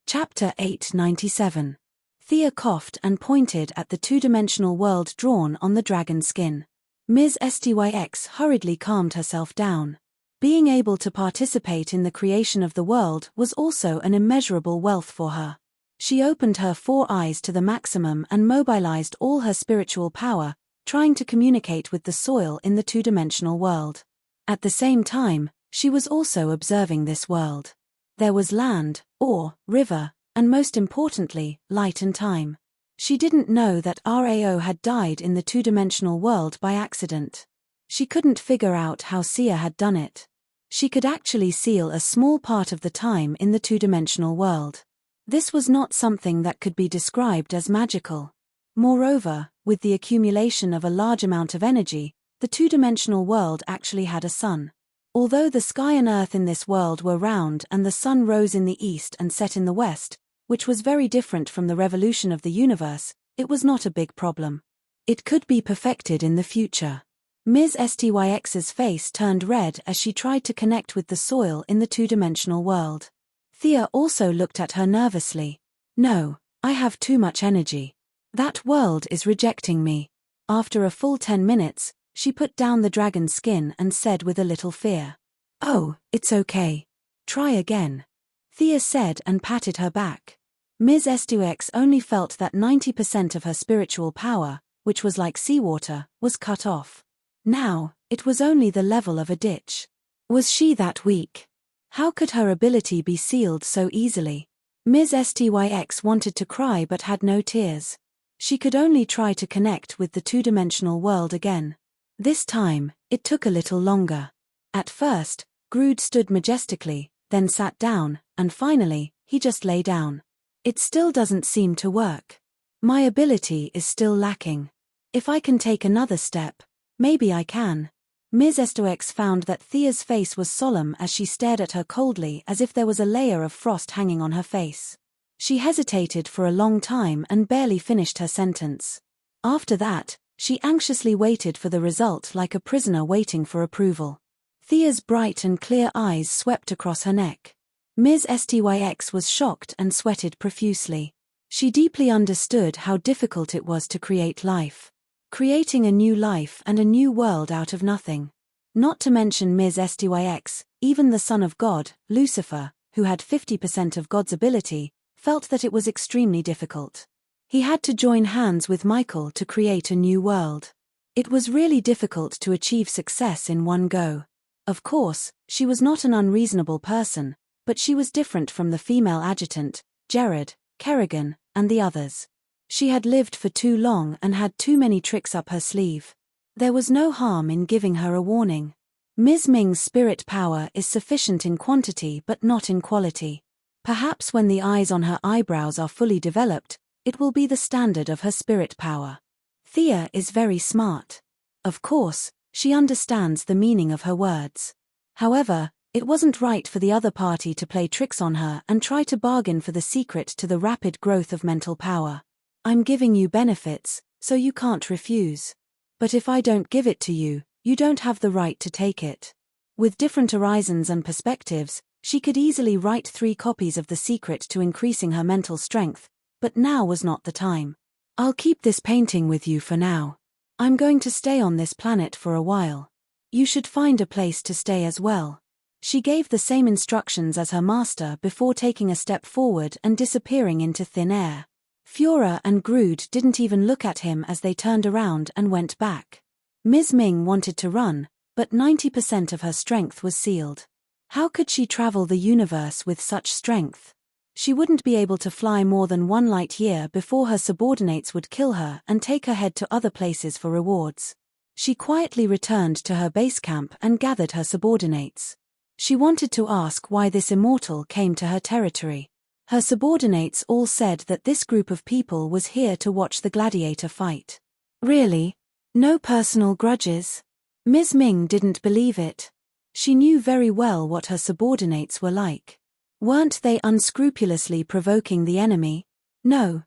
Chapter 897. Thea coughed and pointed at the two-dimensional world drawn on the dragon skin. Ms. Styx hurriedly calmed herself down. Being able to participate in the creation of the world was also an immeasurable wealth for her. She opened her 4 eyes to the maximum and mobilized all her spiritual power, trying to communicate with the soil in the two-dimensional world. At the same time, she was also observing this world. There was land, ore, river, and most importantly, light and time. She didn't know that Rao had died in the two-dimensional world by accident. She couldn't figure out how Sia had done it. She could actually seal a small part of the time in the two-dimensional world. This was not something that could be described as magical. Moreover, with the accumulation of a large amount of energy, the two-dimensional world actually had a sun. Although the sky and earth in this world were round and the sun rose in the east and set in the west, which was very different from the revolution of the universe, it was not a big problem. It could be perfected in the future. Ms. Styx's face turned red as she tried to connect with the soil in the two-dimensional world. Thea also looked at her nervously. "No, I have too much energy. That world is rejecting me." After a full 10 minutes, she put down the dragon's skin and said with a little fear, "Oh, it's okay. Try again." Thea said and patted her back. Ms. Styx only felt that 90% of her spiritual power, which was like seawater, was cut off. Now, it was only the level of a ditch. Was she that weak? How could her ability be sealed so easily? Ms. Styx wanted to cry but had no tears. She could only try to connect with the two-dimensional world again. This time, it took a little longer. At first, Grood stood majestically, then sat down, and finally, he just lay down. It still doesn't seem to work. My ability is still lacking. If I can take another step, maybe I can. Ms. Estoix found that Thea's face was solemn as she stared at her coldly as if there was a layer of frost hanging on her face. She hesitated for a long time and barely finished her sentence. After that, she anxiously waited for the result like a prisoner waiting for approval. Thea's bright and clear eyes swept across her neck. Ms. Styx was shocked and sweated profusely. She deeply understood how difficult it was to create life. Creating a new life and a new world out of nothing. Not to mention Ms. Styx, even the son of God, Lucifer, who had 50% of God's ability, felt that it was extremely difficult. He had to join hands with Michael to create a new world. It was really difficult to achieve success in one go. Of course, she was not an unreasonable person, but she was different from the female adjutant, Jared, Kerrigan, and the others. She had lived for too long and had too many tricks up her sleeve. There was no harm in giving her a warning. Ms. Ming's spirit power is sufficient in quantity but not in quality. Perhaps when the eyes on her eyebrows are fully developed, it will be the standard of her spirit power. Thea is very smart. Of course, she understands the meaning of her words. However, it wasn't right for the other party to play tricks on her and try to bargain for the secret to the rapid growth of mental power. I'm giving you benefits, so you can't refuse. But if I don't give it to you, you don't have the right to take it. With different horizons and perspectives, she could easily write 3 copies of The Secret to increasing her mental strength, but now was not the time. I'll keep this painting with you for now. I'm going to stay on this planet for a while. You should find a place to stay as well. She gave the same instructions as her master before taking a step forward and disappearing into thin air. Fiora and Grood didn't even look at him as they turned around and went back. Ms. Ming wanted to run, but 90% of her strength was sealed. How could she travel the universe with such strength? She wouldn't be able to fly more than 1 light year before her subordinates would kill her and take her head to other places for rewards. She quietly returned to her base camp and gathered her subordinates. She wanted to ask why this immortal came to her territory. Her subordinates all said that this group of people was here to watch the gladiator fight. Really? No personal grudges? Ms. Ming didn't believe it. She knew very well what her subordinates were like. Weren't they unscrupulously provoking the enemy? No,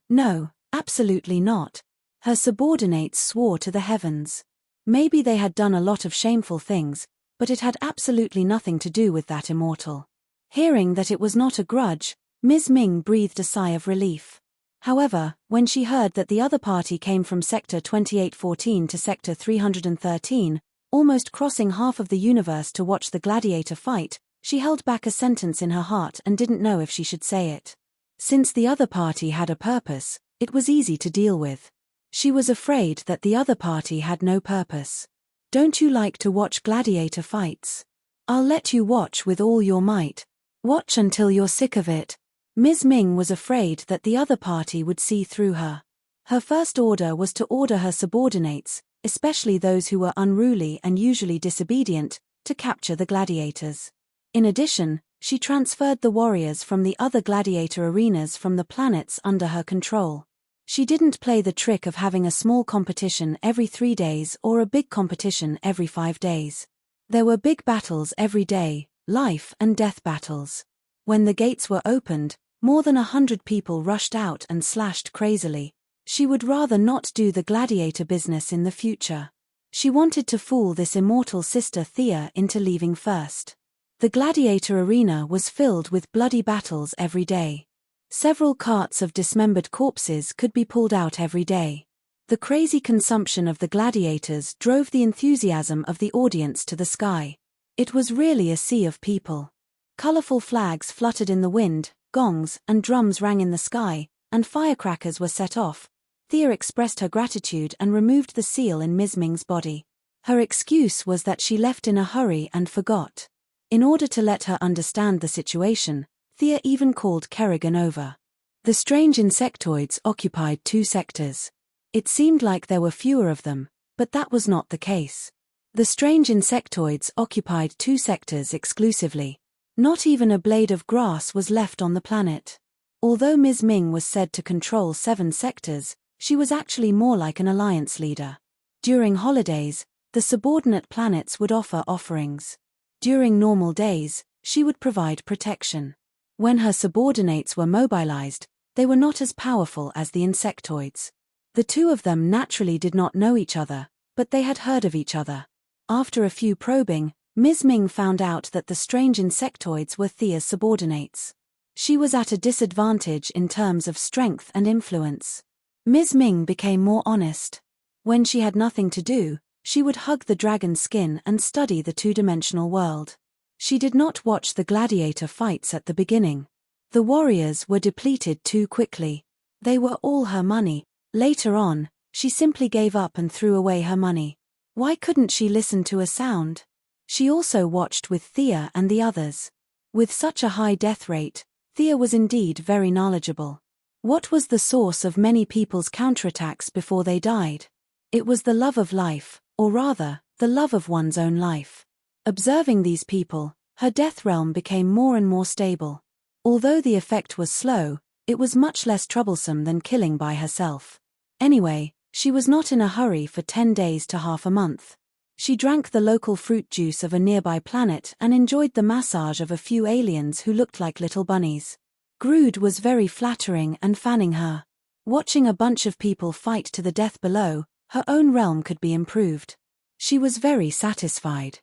absolutely not. Her subordinates swore to the heavens. Maybe they had done a lot of shameful things, but it had absolutely nothing to do with that immortal. Hearing that it was not a grudge, Ms. Ming breathed a sigh of relief. However, when she heard that the other party came from Sector 2814 to Sector 313, almost crossing half of the universe to watch the gladiator fight, she held back a sentence in her heart and didn't know if she should say it. Since the other party had a purpose, it was easy to deal with. She was afraid that the other party had no purpose. Don't you like to watch gladiator fights? I'll let you watch with all your might. Watch until you're sick of it. Ms. Ming was afraid that the other party would see through her. Her first order was to order her subordinates, especially those who were unruly and usually disobedient, to capture the gladiators. In addition, she transferred the warriors from the other gladiator arenas from the planets under her control. She didn't play the trick of having a small competition every 3 days or a big competition every 5 days. There were big battles every day, life and death battles. When the gates were opened, more than 100 people rushed out and slashed crazily. She would rather not do the gladiator business in the future. She wanted to fool this immortal sister Thea into leaving first. The gladiator arena was filled with bloody battles every day. Several carts of dismembered corpses could be pulled out every day. The crazy consumption of the gladiators drove the enthusiasm of the audience to the sky. It was really a sea of people. Colorful flags fluttered in the wind, gongs and drums rang in the sky, and firecrackers were set off. Thea expressed her gratitude and removed the seal in Ms. Ming's body. Her excuse was that she left in a hurry and forgot. In order to let her understand the situation, Thea even called Kerrigan over. The strange insectoids occupied 2 sectors. It seemed like there were fewer of them, but that was not the case. The strange insectoids occupied 2 sectors exclusively. Not even a blade of grass was left on the planet. Although Ms. Ming was said to control 7 sectors, she was actually more like an alliance leader. During holidays, the subordinate planets would offer offerings. During normal days, she would provide protection. When her subordinates were mobilized, they were not as powerful as the insectoids. The two of them naturally did not know each other, but they had heard of each other. After a few probing, Ms. Ming found out that the strange insectoids were Thea's subordinates. She was at a disadvantage in terms of strength and influence. Ms. Ming became more honest. When she had nothing to do, she would hug the dragon's skin and study the two-dimensional world. She did not watch the gladiator fights at the beginning. The warriors were depleted too quickly. They were all her money. Later on, she simply gave up and threw away her money. Why couldn't she listen to a sound? She also watched with Thea and the others. With such a high death rate, Thea was indeed very knowledgeable. What was the source of many people's counterattacks before they died? It was the love of life, or rather, the love of one's own life. Observing these people, her death realm became more and more stable. Although the effect was slow, it was much less troublesome than killing by herself. Anyway, she was not in a hurry for 10 days to half a month. She drank the local fruit juice of a nearby planet and enjoyed the massage of a few aliens who looked like little bunnies. Grood was very flattering and fanning her. Watching a bunch of people fight to the death below, her own realm could be improved. She was very satisfied.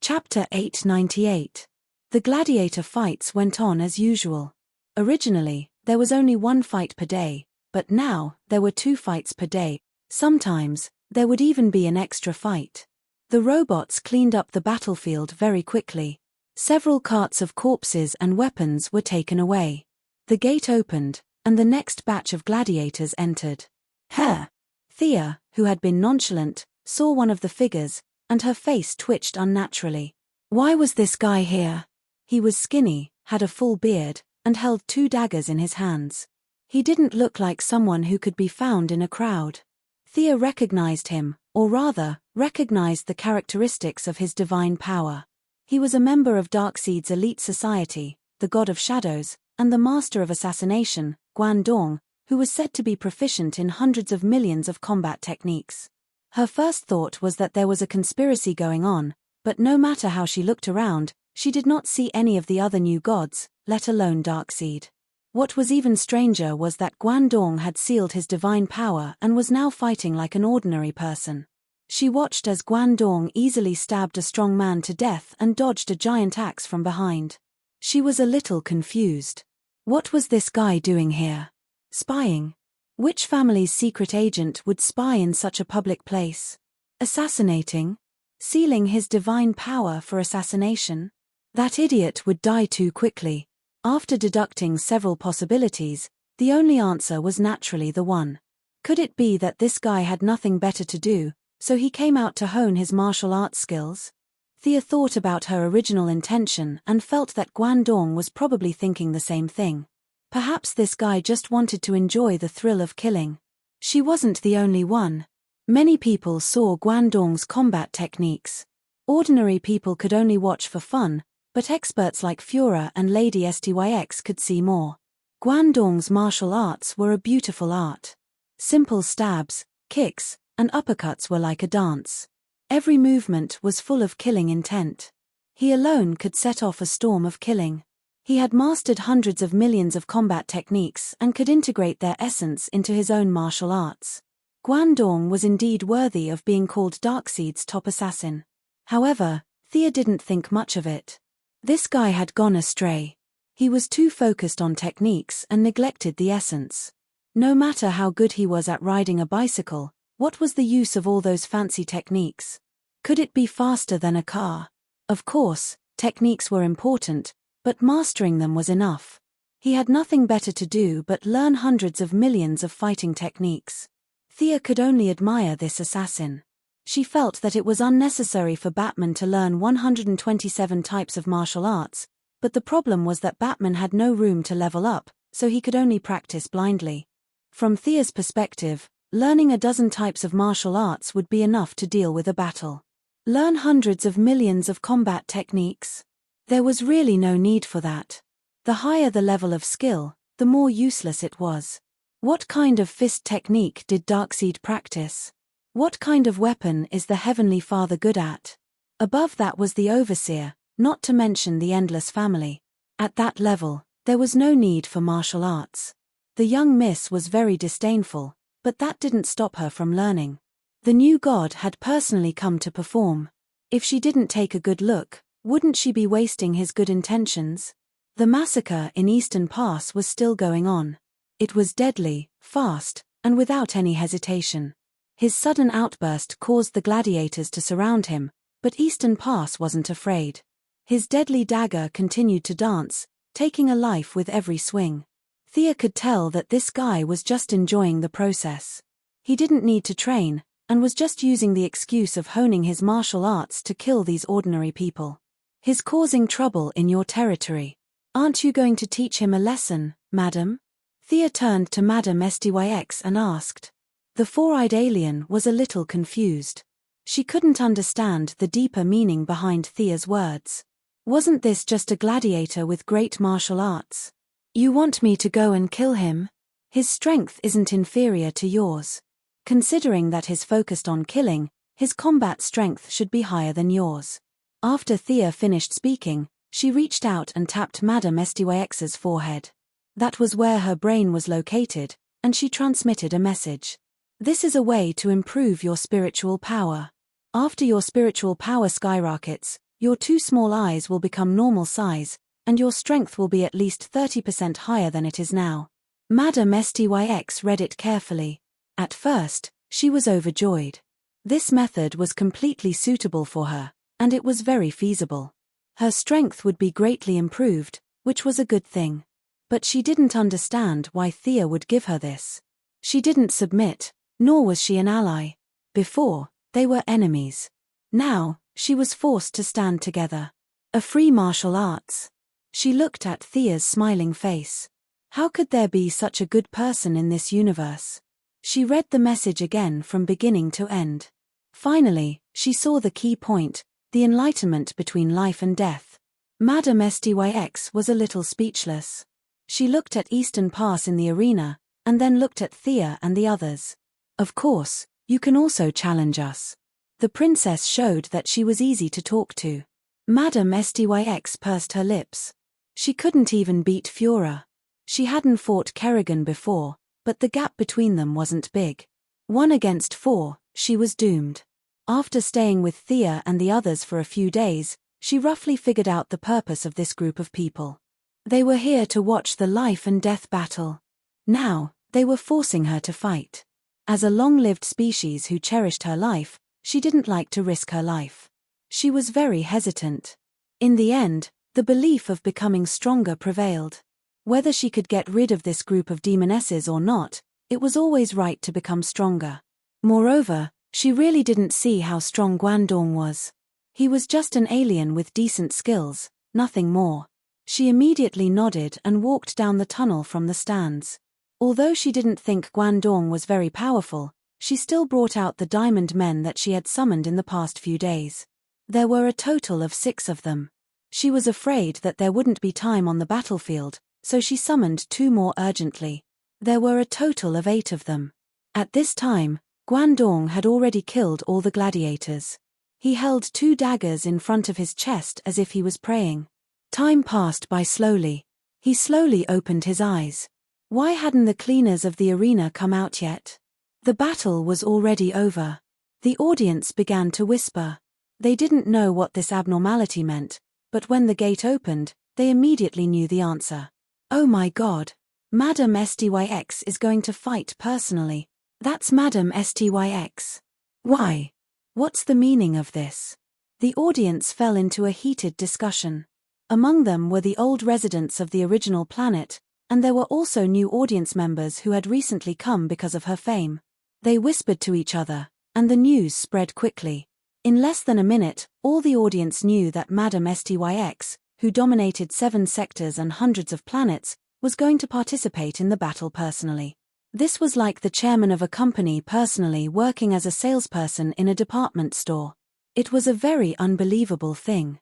Chapter 898. The gladiator fights went on as usual. Originally, there was only 1 fight per day, but now, there were 2 fights per day. Sometimes, there would even be an extra fight. The robots cleaned up the battlefield very quickly. Several carts of corpses and weapons were taken away. The gate opened, and the next batch of gladiators entered. Thea, who had been nonchalant, saw one of the figures, and her face twitched unnaturally. Why was this guy here? He was skinny, had a full beard, and held 2 daggers in his hands. He didn't look like someone who could be found in a crowd. Thea recognized him, or rather, recognized the characteristics of his divine power. He was a member of Darkseid's elite society, the God of Shadows, and the master of assassination, Guandong, who was said to be proficient in hundreds of millions of combat techniques. Her first thought was that there was a conspiracy going on, but no matter how she looked around, she did not see any of the other new gods, let alone Darkseid. What was even stranger was that Guandong had sealed his divine power and was now fighting like an ordinary person. She watched as Guandong easily stabbed a strong man to death and dodged a giant axe from behind. She was a little confused. What was this guy doing here? Spying? Which family's secret agent would spy in such a public place? Assassinating? Sealing his divine power for assassination? That idiot would die too quickly. After deducting several possibilities, the only answer was naturally the one. Could it be that this guy had nothing better to do, so he came out to hone his martial arts skills? Thea thought about her original intention and felt that Guandong was probably thinking the same thing. Perhaps this guy just wanted to enjoy the thrill of killing. She wasn't the only one. Many people saw Guandong's combat techniques. Ordinary people could only watch for fun, but experts like Führer and Lady Styx could see more. Guandong's martial arts were a beautiful art. Simple stabs, kicks, and uppercuts were like a dance. Every movement was full of killing intent. He alone could set off a storm of killing. He had mastered hundreds of millions of combat techniques and could integrate their essence into his own martial arts. Guandong was indeed worthy of being called Darkseid's top assassin. However, Thea didn't think much of it. This guy had gone astray. He was too focused on techniques and neglected the essence. No matter how good he was at riding a bicycle, what was the use of all those fancy techniques? Could it be faster than a car? Of course, techniques were important, but mastering them was enough. He had nothing better to do but learn hundreds of millions of fighting techniques. Thea could only admire this assassin. She felt that it was unnecessary for Batman to learn 127 types of martial arts, but the problem was that Batman had no room to level up, so he could only practice blindly. From Thea's perspective, learning a dozen types of martial arts would be enough to deal with a battle. Learn hundreds of millions of combat techniques? There was really no need for that. The higher the level of skill, the more useless it was. What kind of fist technique did Darkseid practice? What kind of weapon is the Heavenly Father good at? Above that was the Overseer, not to mention the Endless Family. At that level, there was no need for martial arts. The young miss was very disdainful, but that didn't stop her from learning. The new god had personally come to perform. If she didn't take a good look, wouldn't she be wasting his good intentions? The massacre in Eastern Pass was still going on. It was deadly, fast, and without any hesitation. His sudden outburst caused the gladiators to surround him, but Eastern Pass wasn't afraid. His deadly dagger continued to dance, taking a life with every swing. Thea could tell that this guy was just enjoying the process. He didn't need to train, and was just using the excuse of honing his martial arts to kill these ordinary people. He's causing trouble in your territory. Aren't you going to teach him a lesson, madam? Thea turned to Madame Styx and asked. The four-eyed alien was a little confused. She couldn't understand the deeper meaning behind Thea's words. Wasn't this just a gladiator with great martial arts? You want me to go and kill him? His strength isn't inferior to yours. Considering that he's focused on killing, his combat strength should be higher than yours. After Thea finished speaking, she reached out and tapped Madame Styx's forehead. That was where her brain was located, and she transmitted a message. This is a way to improve your spiritual power. After your spiritual power skyrockets, your two small eyes will become normal size, and your strength will be at least 30% higher than it is now. Madame Styx read it carefully. At first, she was overjoyed. This method was completely suitable for her, and it was very feasible. Her strength would be greatly improved, which was a good thing. But she didn't understand why Thea would give her this. She didn't submit, nor was she an ally. Before, they were enemies. Now, she was forced to stand together. A free martial arts. She looked at Thea's smiling face. How could there be such a good person in this universe? She read the message again from beginning to end. Finally, she saw the key point, the enlightenment between life and death. Madame Styx was a little speechless. She looked at Eastern Pass in the arena, and then looked at Thea and the others. Of course, you can also challenge us. The princess showed that she was easy to talk to. Madame Styx pursed her lips. She couldn't even beat Fiora. She hadn't fought Kerrigan before, but the gap between them wasn't big. 1 against 4, she was doomed. After staying with Thea and the others for a few days, she roughly figured out the purpose of this group of people. They were here to watch the life and death battle. Now, they were forcing her to fight. As a long-lived species who cherished her life, she didn't like to risk her life. She was very hesitant. In the end, the belief of becoming stronger prevailed. Whether she could get rid of this group of demonesses or not, it was always right to become stronger. Moreover, she really didn't see how strong Guandong was. He was just an alien with decent skills, nothing more. She immediately nodded and walked down the tunnel from the stands. Although she didn't think Guandong was very powerful, she still brought out the diamond men that she had summoned in the past few days. There were a total of 6 of them. She was afraid that there wouldn't be time on the battlefield, so she summoned 2 more urgently. There were a total of 8 of them. At this time, Guandong had already killed all the gladiators. He held 2 daggers in front of his chest as if he was praying. Time passed by slowly. He slowly opened his eyes. Why hadn't the cleaners of the arena come out yet? The battle was already over. The audience began to whisper. They didn't know what this abnormality meant, but when the gate opened, they immediately knew the answer. Oh my God! Madame Styx is going to fight personally. That's Madame Styx. Why? What's the meaning of this? The audience fell into a heated discussion. Among them were the old residents of the original planet, and there were also new audience members who had recently come because of her fame. They whispered to each other, and the news spread quickly. In less than a minute, all the audience knew that Madame Styx, who dominated 7 sectors and hundreds of planets, was going to participate in the battle personally. This was like the chairman of a company personally working as a salesperson in a department store. It was a very unbelievable thing.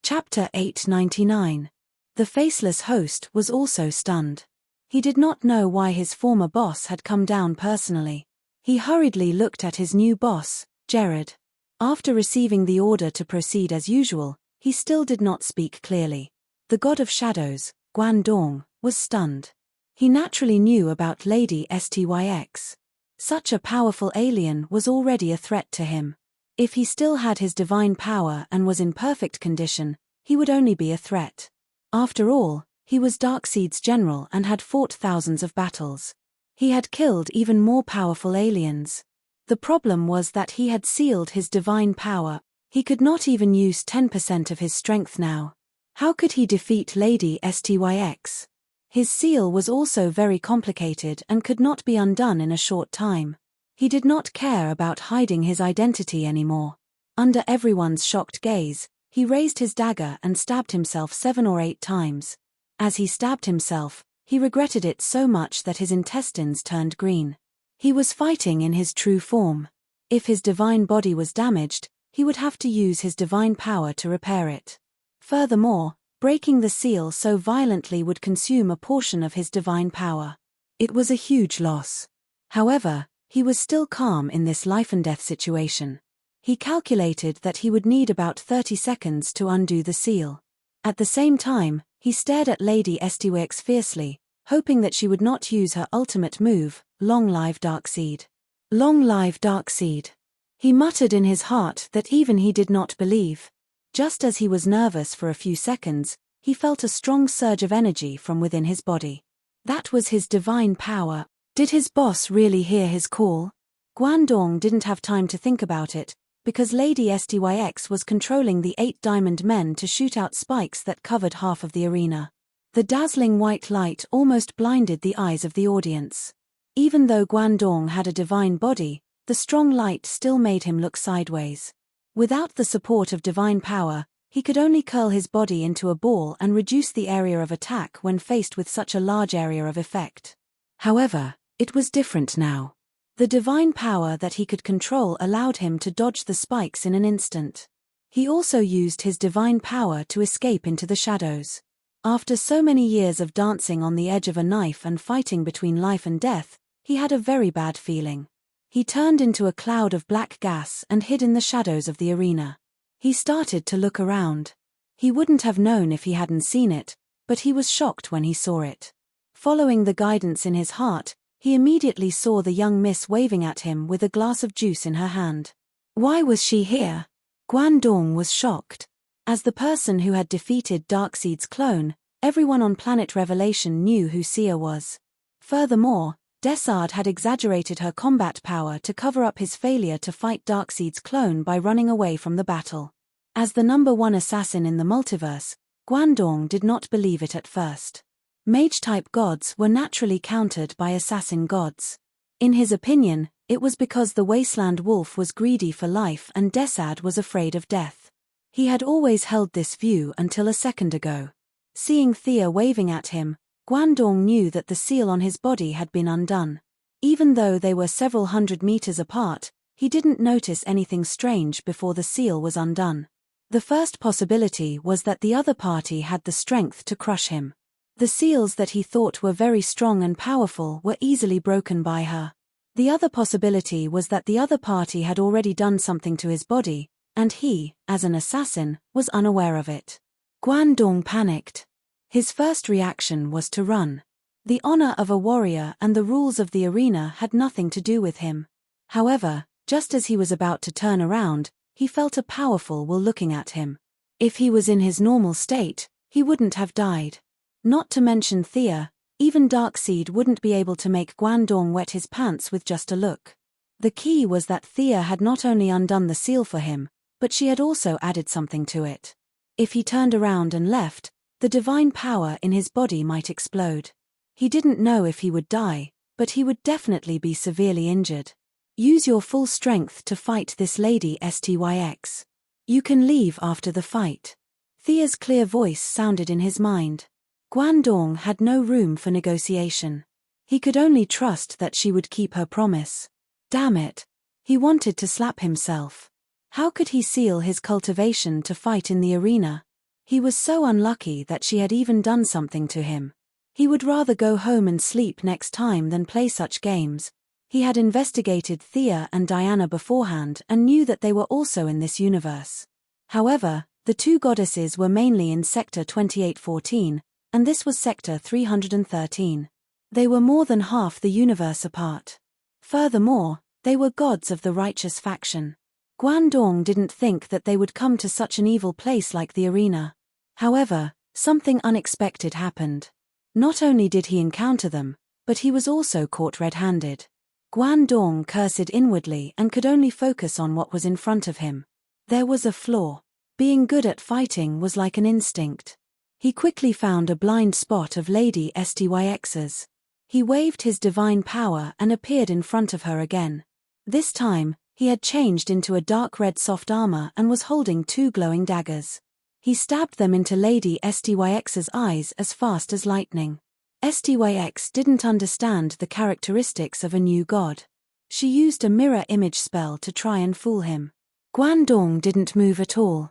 Chapter 899. The faceless host was also stunned. He did not know why his former boss had come down personally. He hurriedly looked at his new boss, Jared. After receiving the order to proceed as usual, he still did not speak clearly. The god of shadows, Guandong, was stunned. He naturally knew about Lady Styx. Such a powerful alien was already a threat to him. If he still had his divine power and was in perfect condition, he would only be a threat. After all, he was Darkseid's general and had fought thousands of battles. He had killed even more powerful aliens. The problem was that he had sealed his divine power. He could not even use 10% of his strength now. How could he defeat Lady Styx? His seal was also very complicated and could not be undone in a short time. He did not care about hiding his identity anymore. Under everyone's shocked gaze, he raised his dagger and stabbed himself 7 or 8 times. As he stabbed himself, he regretted it so much that his intestines turned green. He was fighting in his true form. If his divine body was damaged, he would have to use his divine power to repair it. Furthermore, breaking the seal so violently would consume a portion of his divine power. It was a huge loss. However, he was still calm in this life-and-death situation. He calculated that he would need about 30 seconds to undo the seal. At the same time, he stared at Lady Styx fiercely, hoping that she would not use her ultimate move, Long Live Darkseid. Long live Darkseid. He muttered in his heart that even he did not believe. Just as he was nervous for a few seconds, he felt a strong surge of energy from within his body. That was his divine power. Did his boss really hear his call? Guandong didn't have time to think about it, because Lady Styx was controlling the 8 diamond men to shoot out spikes that covered half of the arena. The dazzling white light almost blinded the eyes of the audience. Even though Guandong had a divine body, the strong light still made him look sideways. Without the support of divine power, he could only curl his body into a ball and reduce the area of attack when faced with such a large area of effect. However, it was different now. The divine power that he could control allowed him to dodge the spikes in an instant. He also used his divine power to escape into the shadows. After so many years of dancing on the edge of a knife and fighting between life and death, he had a very bad feeling. He turned into a cloud of black gas and hid in the shadows of the arena. He started to look around. He wouldn't have known if he hadn't seen it, but he was shocked when he saw it. Following the guidance in his heart, he immediately saw the young miss waving at him with a glass of juice in her hand. Why was she here? Guandong was shocked. As the person who had defeated Darkseid's clone, everyone on Planet Revelation knew who Sia was. Furthermore, Desard had exaggerated her combat power to cover up his failure to fight Darkseid's clone by running away from the battle. As the #1 assassin in the multiverse, Guandong did not believe it at first. Mage-type gods were naturally countered by assassin gods. In his opinion, it was because the wasteland wolf was greedy for life and Desard was afraid of death. He had always held this view until a second ago. Seeing Thea waving at him, Guandong knew that the seal on his body had been undone. Even though they were several hundred meters apart, he didn't notice anything strange before the seal was undone. The first possibility was that the other party had the strength to crush him. The seals that he thought were very strong and powerful were easily broken by her. The other possibility was that the other party had already done something to his body, and he, as an assassin, was unaware of it. Guandong panicked. His first reaction was to run. The honor of a warrior and the rules of the arena had nothing to do with him. However, just as he was about to turn around, he felt a powerful will looking at him. If he was in his normal state, he wouldn't have died. Not to mention Thea, even Darkseid wouldn't be able to make Guandong wet his pants with just a look. The key was that Thea had not only undone the seal for him, but she had also added something to it. If he turned around and left, the divine power in his body might explode. He didn't know if he would die, but he would definitely be severely injured. Use your full strength to fight this Lady Styx. You can leave after the fight. Thea's clear voice sounded in his mind. Guandong had no room for negotiation. He could only trust that she would keep her promise. Damn it. He wanted to slap himself. How could he seal his cultivation to fight in the arena? He was so unlucky that she had even done something to him. He would rather go home and sleep next time than play such games. He had investigated Thea and Diana beforehand and knew that they were also in this universe. However, the two goddesses were mainly in Sector 2814, and this was Sector 313. They were more than half the universe apart. Furthermore, they were gods of the righteous faction. Guangdong didn't think that they would come to such an evil place like the arena. However, something unexpected happened. Not only did he encounter them, but he was also caught red-handed. Guangdong cursed inwardly and could only focus on what was in front of him. There was a flaw. Being good at fighting was like an instinct. He quickly found a blind spot of Lady Styx's. He waved his divine power and appeared in front of her again. This time, he had changed into a dark red soft armor and was holding two glowing daggers. He stabbed them into Lady Styx's eyes as fast as lightning. Styx didn't understand the characteristics of a new god. She used a mirror image spell to try and fool him. Guangdong didn't move at all.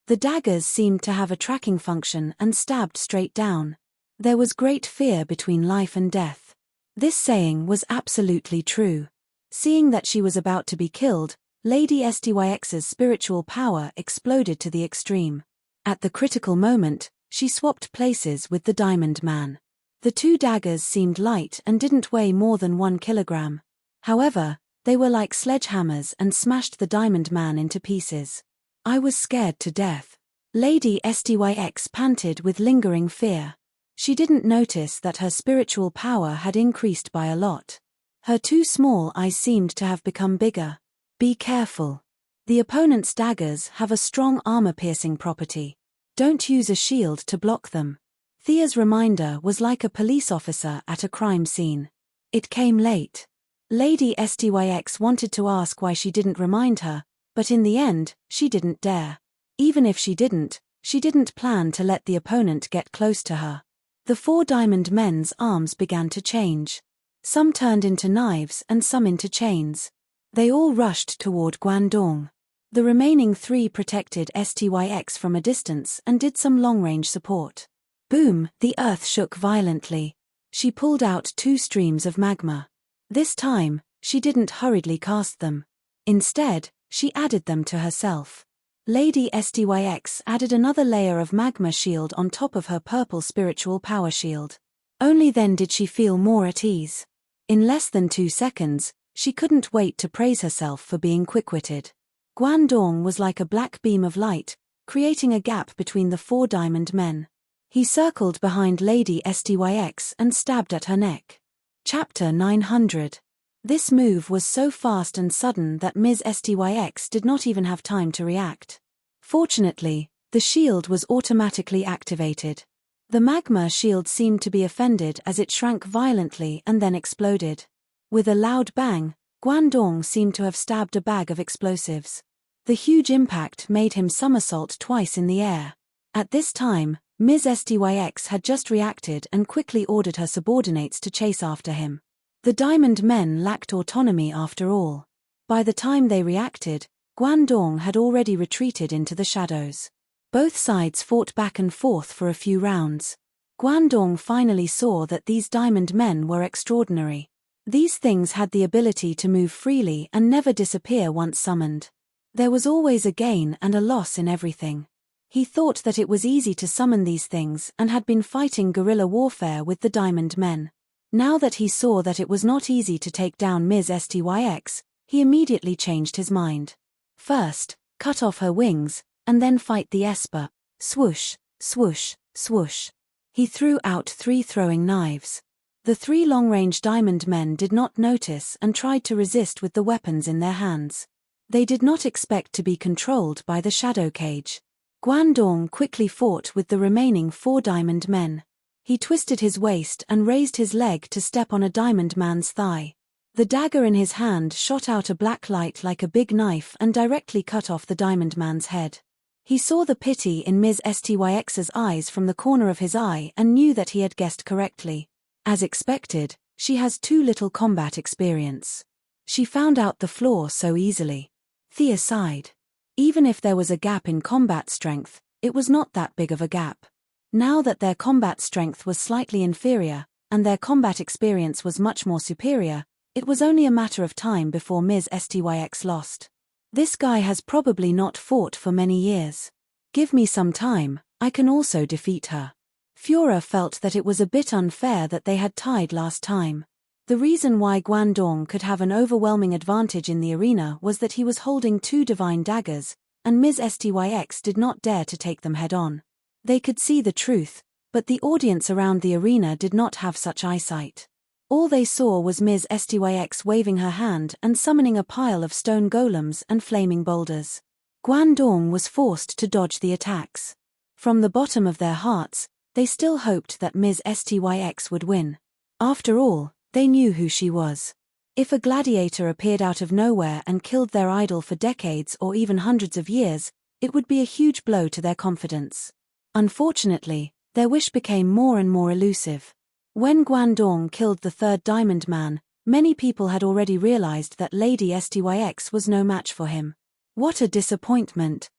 The daggers seemed to have a tracking function and stabbed straight down. There was great fear between life and death. This saying was absolutely true. Seeing that she was about to be killed, Lady Styx's spiritual power exploded to the extreme. At the critical moment, she swapped places with the Diamond Man. The two daggers seemed light and didn't weigh more than 1 kilogram. However, they were like sledgehammers and smashed the Diamond Man into pieces. I was scared to death. Lady Styx panted with lingering fear. She didn't notice that her spiritual power had increased by a lot. Her two small eyes seemed to have become bigger. Be careful. The opponent's daggers have a strong armor-piercing property. Don't use a shield to block them. Thea's reminder was like a police officer at a crime scene. It came late. Lady Styx wanted to ask why she didn't remind her, but in the end, she didn't dare. Even if she didn't plan to let the opponent get close to her. The four Diamond Men's arms began to change. Some turned into knives and some into chains. They all rushed toward Guangdong. The remaining three protected Styx from a distance and did some long-range support. Boom, the earth shook violently. She pulled out two streams of magma. This time, she didn't hurriedly cast them. Instead, she added them to herself. Lady Styx added another layer of magma shield on top of her purple spiritual power shield. Only then did she feel more at ease. In less than 2 seconds, she couldn't wait to praise herself for being quick-witted. Guangdong was like a black beam of light, creating a gap between the four Diamond Men. He circled behind Lady Styx and stabbed at her neck. Chapter 900. This move was so fast and sudden that Ms. Styx did not even have time to react. Fortunately, the shield was automatically activated. The magma shield seemed to be offended as it shrank violently and then exploded. With a loud bang, Guangdong seemed to have stabbed a bag of explosives. The huge impact made him somersault twice in the air. At this time, Ms. Styx had just reacted and quickly ordered her subordinates to chase after him. The Diamond Men lacked autonomy after all. By the time they reacted, Guangdong had already retreated into the shadows. Both sides fought back and forth for a few rounds. Guangdong finally saw that these Diamond Men were extraordinary. These things had the ability to move freely and never disappear once summoned. There was always a gain and a loss in everything. He thought that it was easy to summon these things and had been fighting guerrilla warfare with the Diamond Men. Now that he saw that it was not easy to take down Ms. Styx, he immediately changed his mind. First, cut off her wings, and then fight the Esper. Swoosh, swoosh, swoosh. He threw out 3 throwing knives. The 3 long-range Diamond Men did not notice and tried to resist with the weapons in their hands. They did not expect to be controlled by the shadow cage. Guangdong quickly fought with the remaining 4 Diamond Men. He twisted his waist and raised his leg to step on a Diamond Man's thigh. The dagger in his hand shot out a black light like a big knife and directly cut off the Diamond Man's head. He saw the pity in Ms. Styx's eyes from the corner of his eye and knew that he had guessed correctly. As expected, she has too little combat experience. She found out the flaw so easily. Thea sighed. Even if there was a gap in combat strength, It was not that big of a gap. Now that their combat strength was slightly inferior, and their combat experience was much more superior, it was only a matter of time before Ms. Styx lost. This guy has probably not fought for many years. Give me some time, I can also defeat her. Fiora felt that it was a bit unfair that they had tied last time. The reason why Guandong could have an overwhelming advantage in the arena was that he was holding 2 divine daggers, and Ms. Styx did not dare to take them head-on. They could see the truth, but the audience around the arena did not have such eyesight. All they saw was Ms. Styx waving her hand and summoning a pile of stone golems and flaming boulders. Guandong was forced to dodge the attacks. From the bottom of their hearts, they still hoped that Ms. Styx would win. After all, they knew who she was. If a gladiator appeared out of nowhere and killed their idol for decades or even hundreds of years, it would be a huge blow to their confidence. Unfortunately, their wish became more and more elusive. When Guandong killed the 3rd Diamond Man, many people had already realized that Lady Styx was no match for him. What a disappointment!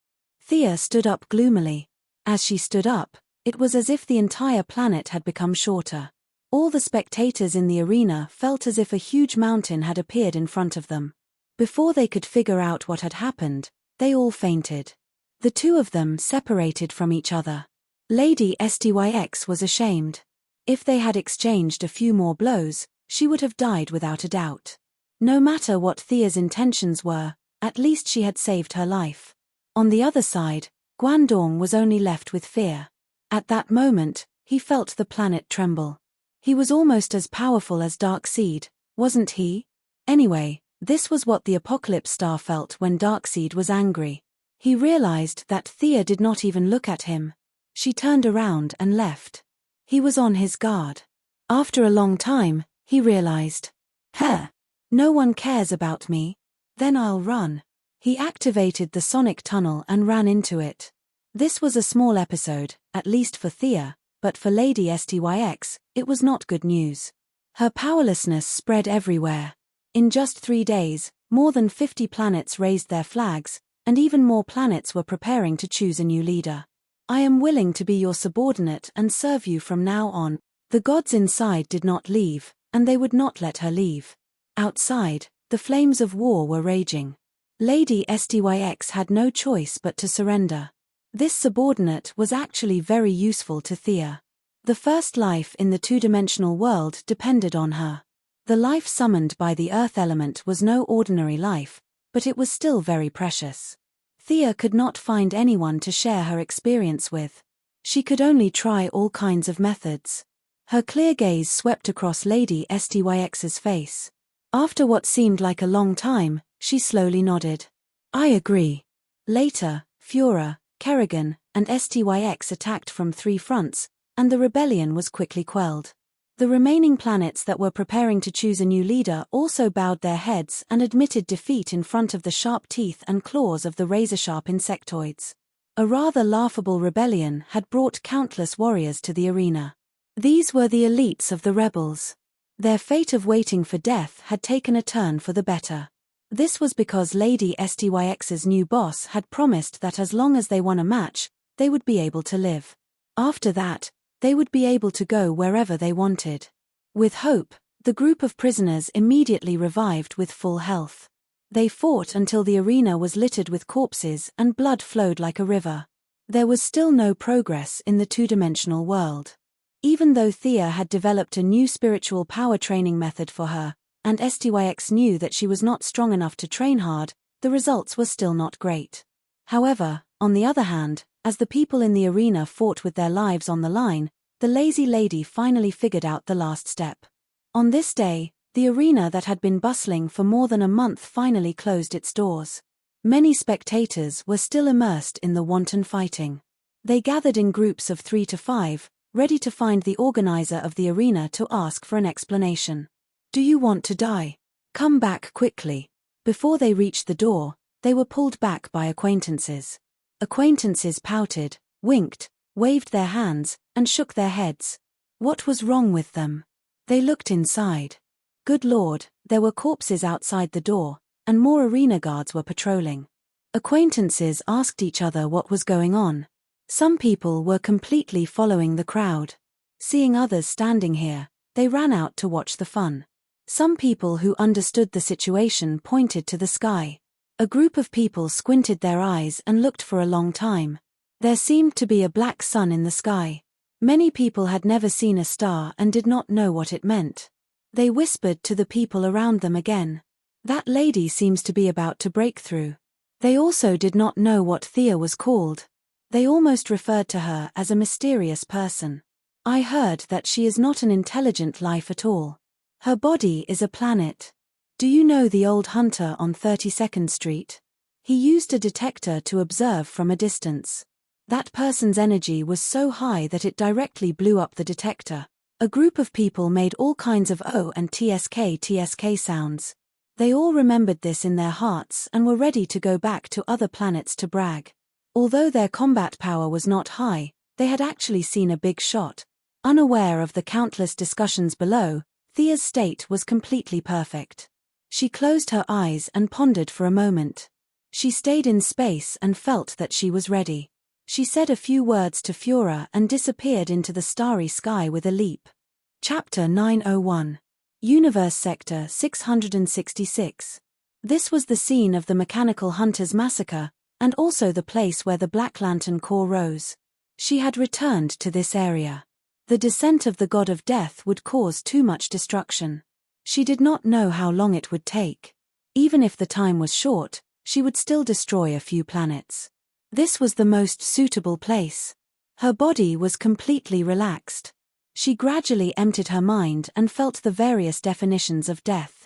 Thea stood up gloomily. As she stood up, it was as if the entire planet had become shorter. All the spectators in the arena felt as if a huge mountain had appeared in front of them. Before they could figure out what had happened, they all fainted. The 2 of them separated from each other. Lady Styx was ashamed. If they had exchanged a few more blows, she would have died without a doubt. No matter what Thea's intentions were, at least she had saved her life. On the other side, Guandong was only left with fear. At that moment, he felt the planet tremble. He was almost as powerful as Darkseid, wasn't he? Anyway, this was what the Apocalypse Star felt when Darkseid was angry. He realized that Thea did not even look at him. She turned around and left. He was on his guard. After a long time, he realized, no one cares about me. Then I'll run. He activated the sonic tunnel and ran into it. This was a small episode, at least for Thea, but for Lady Styx, it was not good news. Her powerlessness spread everywhere. In just 3 days, more than 50 planets raised their flags, and even more planets were preparing to choose a new leader. I am willing to be your subordinate and serve you from now on. The gods inside did not leave, and they would not let her leave. Outside, the flames of war were raging. Lady Styx had no choice but to surrender. This subordinate was actually very useful to Thea. The first life in the 2-dimensional world depended on her. The life summoned by the earth element was no ordinary life, but it was still very precious. Thea could not find anyone to share her experience with. She could only try all kinds of methods. Her clear gaze swept across Lady Styx's face. After what seemed like a long time, she slowly nodded. I agree. Later, Fiora, Kerrigan, and Styx attacked from 3 fronts, and the rebellion was quickly quelled. The remaining planets that were preparing to choose a new leader also bowed their heads and admitted defeat in front of the sharp teeth and claws of the razor-sharp insectoids. A rather laughable rebellion had brought countless warriors to the arena. These were the elites of the rebels. Their fate of waiting for death had taken a turn for the better. This was because Lady Styx's new boss had promised that as long as they won a match, they would be able to live. After that, they would be able to go wherever they wanted. With hope, the group of prisoners immediately revived with full health. They fought until the arena was littered with corpses and blood flowed like a river. There was still no progress in the 2-dimensional world. Even though Thea had developed a new spiritual power training method for her, and Styx knew that she was not strong enough to train hard, the results were still not great. However, on the other hand, as the people in the arena fought with their lives on the line, the lazy lady finally figured out the last step. On this day, the arena that had been bustling for more than a month finally closed its doors. Many spectators were still immersed in the wanton fighting. They gathered in groups of 3 to 5, ready to find the organizer of the arena to ask for an explanation. Do you want to die? Come back quickly. Before they reached the door, they were pulled back by acquaintances. Acquaintances pouted, winked, waved their hands, and shook their heads. What was wrong with them? They looked inside. Good Lord, there were corpses outside the door, and more arena guards were patrolling. Acquaintances asked each other what was going on. Some people were completely following the crowd. Seeing others standing here, they ran out to watch the fun. Some people who understood the situation pointed to the sky. A group of people squinted their eyes and looked for a long time. There seemed to be a black sun in the sky. Many people had never seen a star and did not know what it meant. They whispered to the people around them again. That lady seems to be about to break through. They also did not know what Thea was called. They almost referred to her as a mysterious person. I heard that she is not an intelligent life at all. Her body is a planet. Do you know the old hunter on 32nd Street? He used a detector to observe from a distance. That person's energy was so high that it directly blew up the detector. A group of people made all kinds of O and TSK sounds. They all remembered this in their hearts and were ready to go back to other planets to brag. Although their combat power was not high, they had actually seen a big shot. Unaware of the countless discussions below, Thea's state was completely perfect. She closed her eyes and pondered for a moment. She stayed in space and felt that she was ready. She said a few words to Fiora and disappeared into the starry sky with a leap. Chapter 901. Universe Sector 666. This was the scene of the Mechanical Hunters massacre, and also the place where the Black Lantern Corps rose. She had returned to this area. The descent of the God of Death would cause too much destruction. She did not know how long it would take. Even if the time was short, she would still destroy a few planets. This was the most suitable place. Her body was completely relaxed. She gradually emptied her mind and felt the various definitions of death.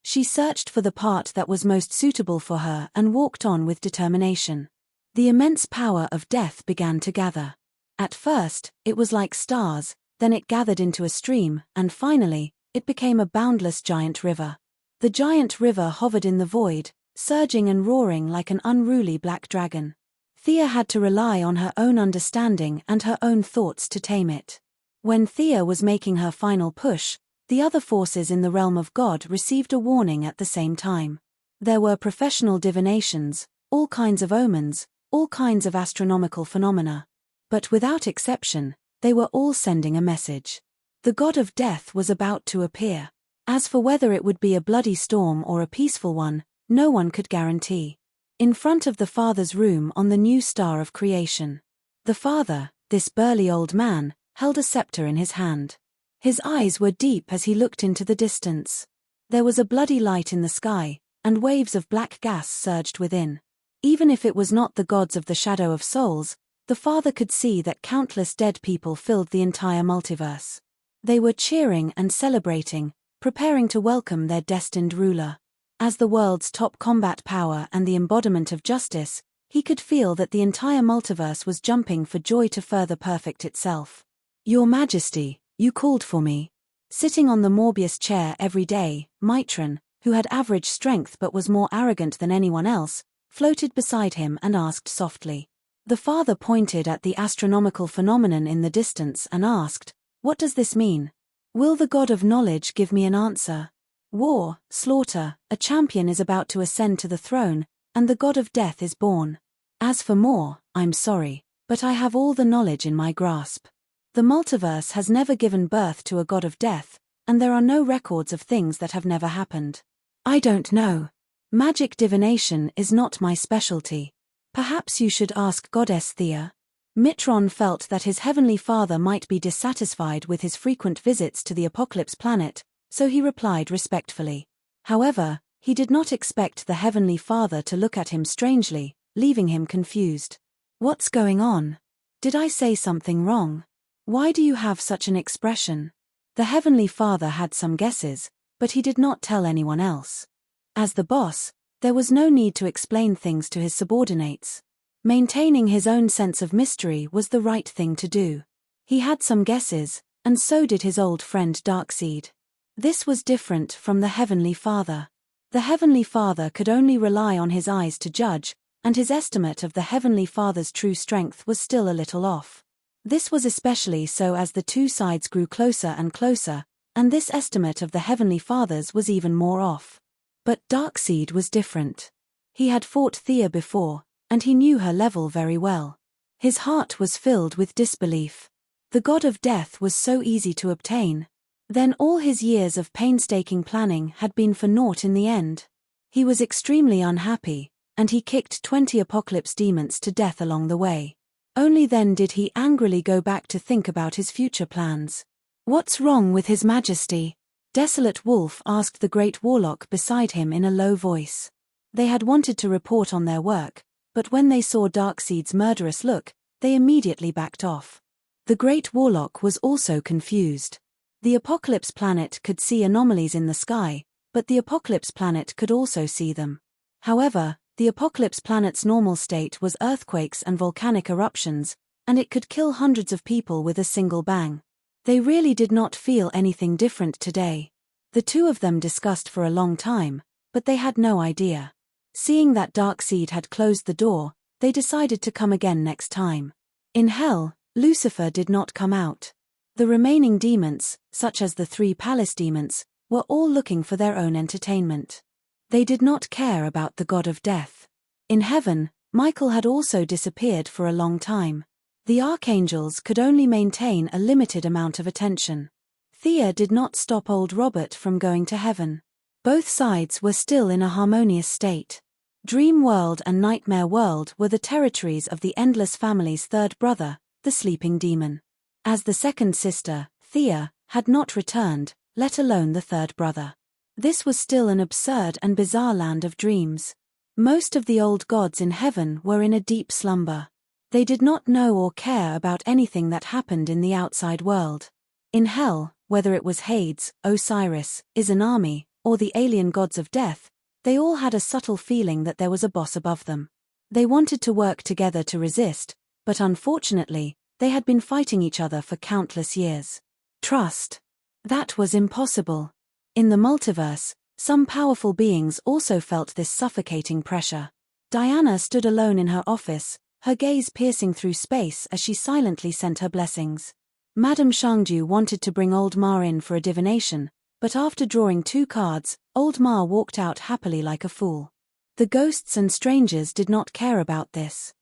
She searched for the part that was most suitable for her and walked on with determination. The immense power of death began to gather. At first, it was like stars, then it gathered into a stream, and finally, it became a boundless giant river. The giant river hovered in the void, surging and roaring like an unruly black dragon. Thea had to rely on her own understanding and her own thoughts to tame it. When Thea was making her final push, the other forces in the realm of God received a warning at the same time. There were professional divinations, all kinds of omens, all kinds of astronomical phenomena. But without exception, they were all sending a message. The God of Death was about to appear. As for whether it would be a bloody storm or a peaceful one, no one could guarantee. In front of the Father's room on the new star of creation. The Father, this burly old man, held a scepter in his hand. His eyes were deep as he looked into the distance. There was a bloody light in the sky, and waves of black gas surged within. Even if it was not the gods of the Shadow of Souls, the Father could see that countless dead people filled the entire multiverse. They were cheering and celebrating, preparing to welcome their destined ruler. As the world's top combat power and the embodiment of justice, he could feel that the entire multiverse was jumping for joy to further perfect itself. Your Majesty, you called for me. Sitting on the Morbius chair every day, Mitron, who had average strength but was more arrogant than anyone else, floated beside him and asked softly. The Father pointed at the astronomical phenomenon in the distance and asked, "What does this mean? Will the God of Knowledge give me an answer? War, slaughter, a champion is about to ascend to the throne, and the God of Death is born. As for more, I'm sorry, but I have all the knowledge in my grasp. The multiverse has never given birth to a God of Death, and there are no records of things that have never happened. I don't know. Magic divination is not my specialty. Perhaps you should ask Goddess Thea." Mitron felt that his Heavenly Father might be dissatisfied with his frequent visits to the Apocalypse planet, so he replied respectfully. However, he did not expect the Heavenly Father to look at him strangely, leaving him confused. "What's going on? Did I say something wrong? Why do you have such an expression?" The Heavenly Father had some guesses, but he did not tell anyone else. As the boss, there was no need to explain things to his subordinates. Maintaining his own sense of mystery was the right thing to do. He had some guesses, and so did his old friend Darkseid. This was different from the Heavenly Father. The Heavenly Father could only rely on his eyes to judge, and his estimate of the Heavenly Father's true strength was still a little off. This was especially so as the two sides grew closer and closer, and this estimate of the Heavenly Father's was even more off. But Darkseid was different. He had fought Thea before, and he knew her level very well. His heart was filled with disbelief. The god of death was so easy to obtain. Then all his years of painstaking planning had been for naught in the end. He was extremely unhappy, and he kicked 20 apocalypse demons to death along the way. Only then did he angrily go back to think about his future plans. "What's wrong with His Majesty?" Desolate Wolf asked the great warlock beside him in a low voice. They had wanted to report on their work, but when they saw Darkseid's murderous look, they immediately backed off. The great warlock was also confused. The apocalypse planet could see anomalies in the sky, but the apocalypse planet could also see them. However, the apocalypse planet's normal state was earthquakes and volcanic eruptions, and it could kill hundreds of people with a single bang. They really did not feel anything different today. The two of them discussed for a long time, but they had no idea. Seeing that Darkseid had closed the door, they decided to come again next time. In hell, Lucifer did not come out. The remaining demons, such as the 3 palace demons, were all looking for their own entertainment. They did not care about the god of death. In heaven, Michael had also disappeared for a long time. The archangels could only maintain a limited amount of attention. Thea did not stop old Robert from going to heaven. Both sides were still in a harmonious state. Dream World and Nightmare World were the territories of the Endless family's third brother, the sleeping demon. As the second sister, Thea, had not returned, let alone the third brother. This was still an absurd and bizarre land of dreams. Most of the old gods in heaven were in a deep slumber. They did not know or care about anything that happened in the outside world. In hell, whether it was Hades, Osiris, Izanami, or the alien gods of death, they all had a subtle feeling that there was a boss above them. They wanted to work together to resist, but unfortunately, they had been fighting each other for countless years. Trust. That was impossible. In the multiverse, some powerful beings also felt this suffocating pressure. Diana stood alone in her office, her gaze piercing through space as she silently sent her blessings. Madame Shangju wanted to bring Old Ma in for a divination, but after drawing 2 cards, Old Ma walked out happily like a fool. The ghosts and strangers did not care about this.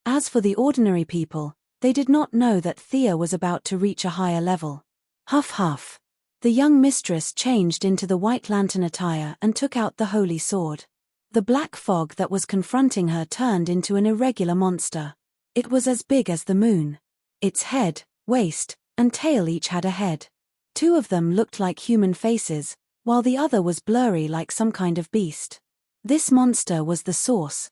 As for the ordinary people, they did not know that Thea was about to reach a higher level. Huff huff. The young mistress changed into the White Lantern attire and took out the holy sword. The black fog that was confronting her turned into an irregular monster. It was as big as the moon. Its head, waist, and tail each had a head. 2 of them looked like human faces, while the other was blurry like some kind of beast. This monster was the source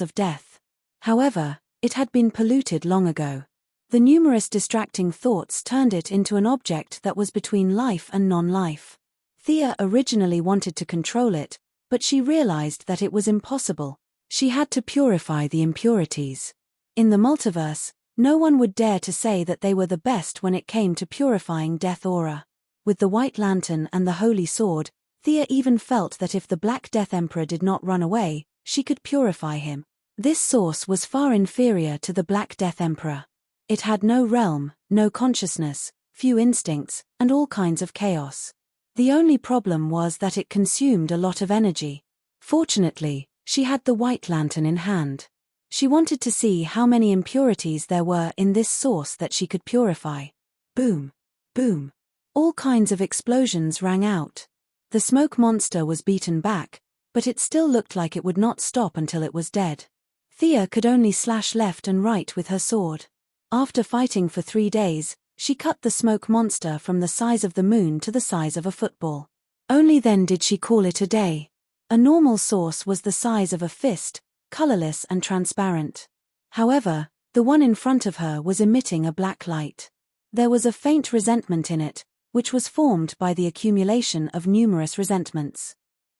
of death. However, it had been polluted long ago. The numerous distracting thoughts turned it into an object that was between life and non-life. Thea originally wanted to control it, but she realized that it was impossible. She had to purify the impurities. In the multiverse, no one would dare to say that they were the best when it came to purifying death aura. With the White Lantern and the Holy Sword, Thea even felt that if the Black Death Emperor did not run away, she could purify him. This source was far inferior to the Black Death Emperor. It had no realm, no consciousness, few instincts, and all kinds of chaos. The only problem was that it consumed a lot of energy. Fortunately, she had the White Lantern in hand. She wanted to see how many impurities there were in this source that she could purify. Boom! Boom! All kinds of explosions rang out. The smoke monster was beaten back, but it still looked like it would not stop until it was dead. Thea could only slash left and right with her sword. After fighting for 3 days, she cut the smoke monster from the size of the moon to the size of a football. Only then did she call it a day. A normal source was the size of a fist, colorless and transparent. However, the one in front of her was emitting a black light. There was a faint resentment in it, which was formed by the accumulation of numerous resentments.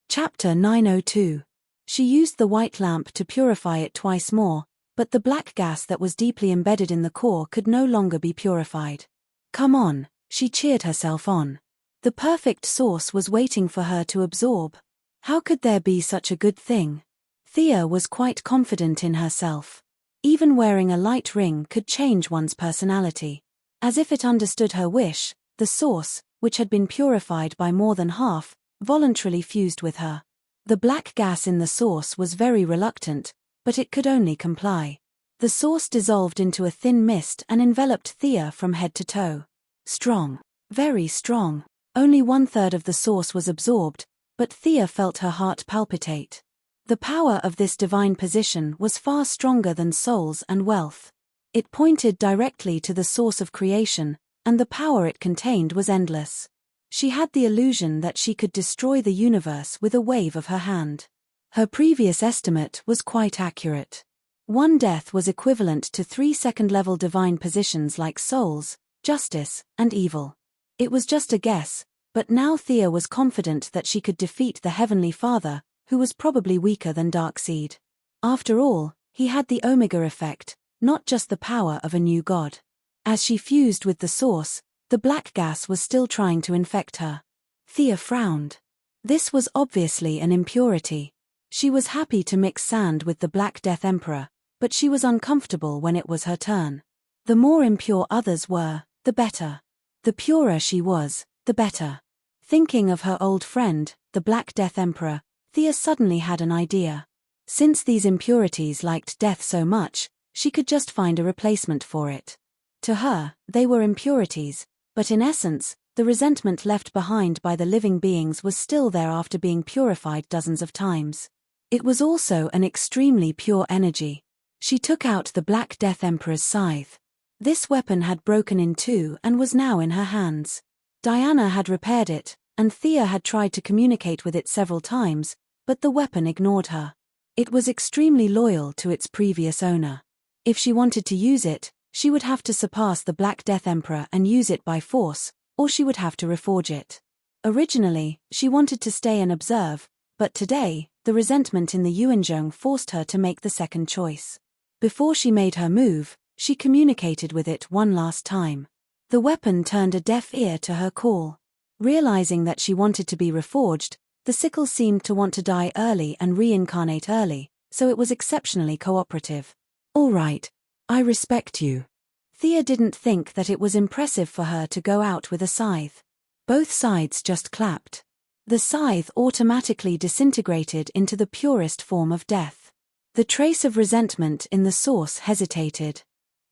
Chapter 902. She used the white lamp to purify it twice more, but the black gas that was deeply embedded in the core could no longer be purified. Come on, she cheered herself on. The perfect source was waiting for her to absorb. How could there be such a good thing? Thea was quite confident in herself. Even wearing a light ring could change one's personality. As if it understood her wish, the source, which had been purified by more than half, voluntarily fused with her. The black gas in the source was very reluctant, but it could only comply. The source dissolved into a thin mist and enveloped Thea from head to toe. Strong. Very strong. Only 1/3 of the source was absorbed, but Thea felt her heart palpitate. The power of this divine position was far stronger than souls and wealth. It pointed directly to the source of creation, and the power it contained was endless. She had the illusion that she could destroy the universe with a wave of her hand. Her previous estimate was quite accurate. One death was equivalent to 3 second-level divine positions like souls, justice, and evil. It was just a guess, but now Thea was confident that she could defeat the Heavenly Father, who was probably weaker than Darkseid. After all, he had the Omega effect, not just the power of a new god. As she fused with the source, the black gas was still trying to infect her. Thea frowned. This was obviously an impurity. She was happy to mix sand with the Black Death Emperor, but she was uncomfortable when it was her turn. The more impure others were, the better. The purer she was, the better. Thinking of her old friend, the Black Death Emperor, Thea suddenly had an idea. Since these impurities liked death so much, she could just find a replacement for it. To her, they were impurities, but in essence, the resentment left behind by the living beings was still there after being purified dozens of times. It was also an extremely pure energy. She took out the Black Death Emperor's scythe. This weapon had broken in two and was now in her hands. Diana had repaired it, and Thea had tried to communicate with it several times, but the weapon ignored her. It was extremely loyal to its previous owner. If she wanted to use it, she would have to surpass the Black Death Emperor and use it by force, or she would have to reforge it. Originally, she wanted to stay and observe, but today, the resentment in the Yuanzhong forced her to make the second choice. Before she made her move, she communicated with it one last time. The weapon turned a deaf ear to her call. Realizing that she wanted to be reforged, the sickle seemed to want to die early and reincarnate early, so it was exceptionally cooperative. "All right. I respect you." Thea didn't think that it was impressive for her to go out with a scythe. Both sides just clapped. The scythe automatically disintegrated into the purest form of death. The trace of resentment in the source hesitated.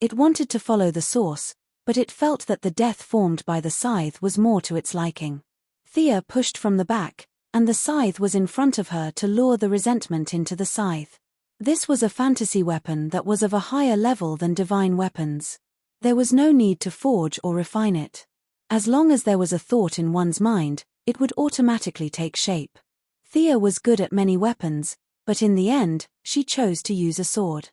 It wanted to follow the source, but it felt that the death formed by the scythe was more to its liking. Thea pushed from the back, and the scythe was in front of her to lure the resentment into the scythe. This was a fantasy weapon that was of a higher level than divine weapons. There was no need to forge or refine it. As long as there was a thought in one's mind, it would automatically take shape. Thea was good at many weapons, but in the end, she chose to use a sword.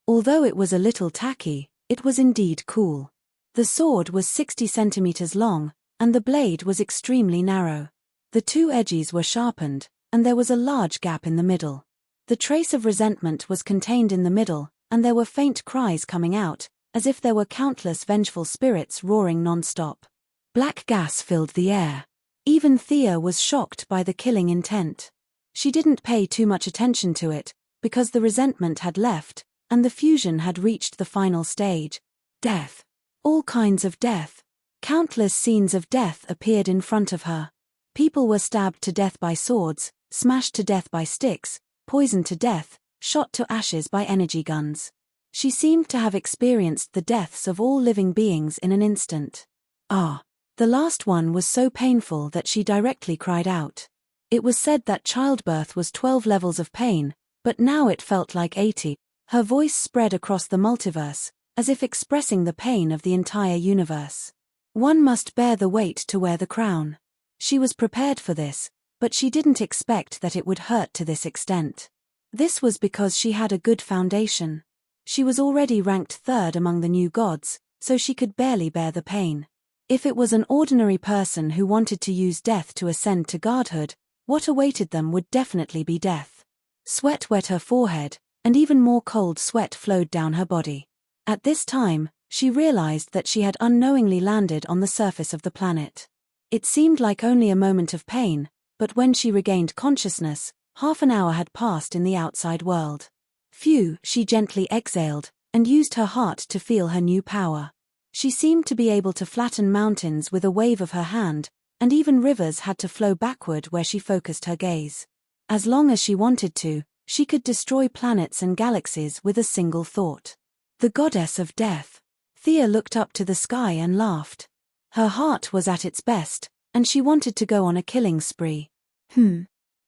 Although it was a little tacky, it was indeed cool. The sword was 60 centimeters long, and the blade was extremely narrow. The two edges were sharpened, and there was a large gap in the middle. The trace of resentment was contained in the middle, and there were faint cries coming out, as if there were countless vengeful spirits roaring non-stop. Black gas filled the air. Even Thea was shocked by the killing intent. She didn't pay too much attention to it, because the resentment had left, and the fusion had reached the final stage. Death. All kinds of death. Countless scenes of death appeared in front of her. People were stabbed to death by swords, smashed to death by sticks, poisoned to death, shot to ashes by energy guns. She seemed to have experienced the deaths of all living beings in an instant. The last one was so painful that she directly cried out. It was said that childbirth was 12 levels of pain, but now it felt like 80. Her voice spread across the multiverse, as if expressing the pain of the entire universe. One must bear the weight to wear the crown. She was prepared for this, but she didn't expect that it would hurt to this extent. This was because she had a good foundation. She was already ranked third among the new gods, so she could barely bear the pain. If it was an ordinary person who wanted to use death to ascend to godhood, what awaited them would definitely be death. Sweat wet her forehead, and even more cold sweat flowed down her body. At this time, she realized that she had unknowingly landed on the surface of the planet. It seemed like only a moment of pain, but when she regained consciousness, half an hour had passed in the outside world. Phew, she gently exhaled, and used her heart to feel her new power. She seemed to be able to flatten mountains with a wave of her hand, and even rivers had to flow backward where she focused her gaze. As long as she wanted to, she could destroy planets and galaxies with a single thought. The goddess of death. Thea looked up to the sky and laughed. Her heart was at its best, and she wanted to go on a killing spree.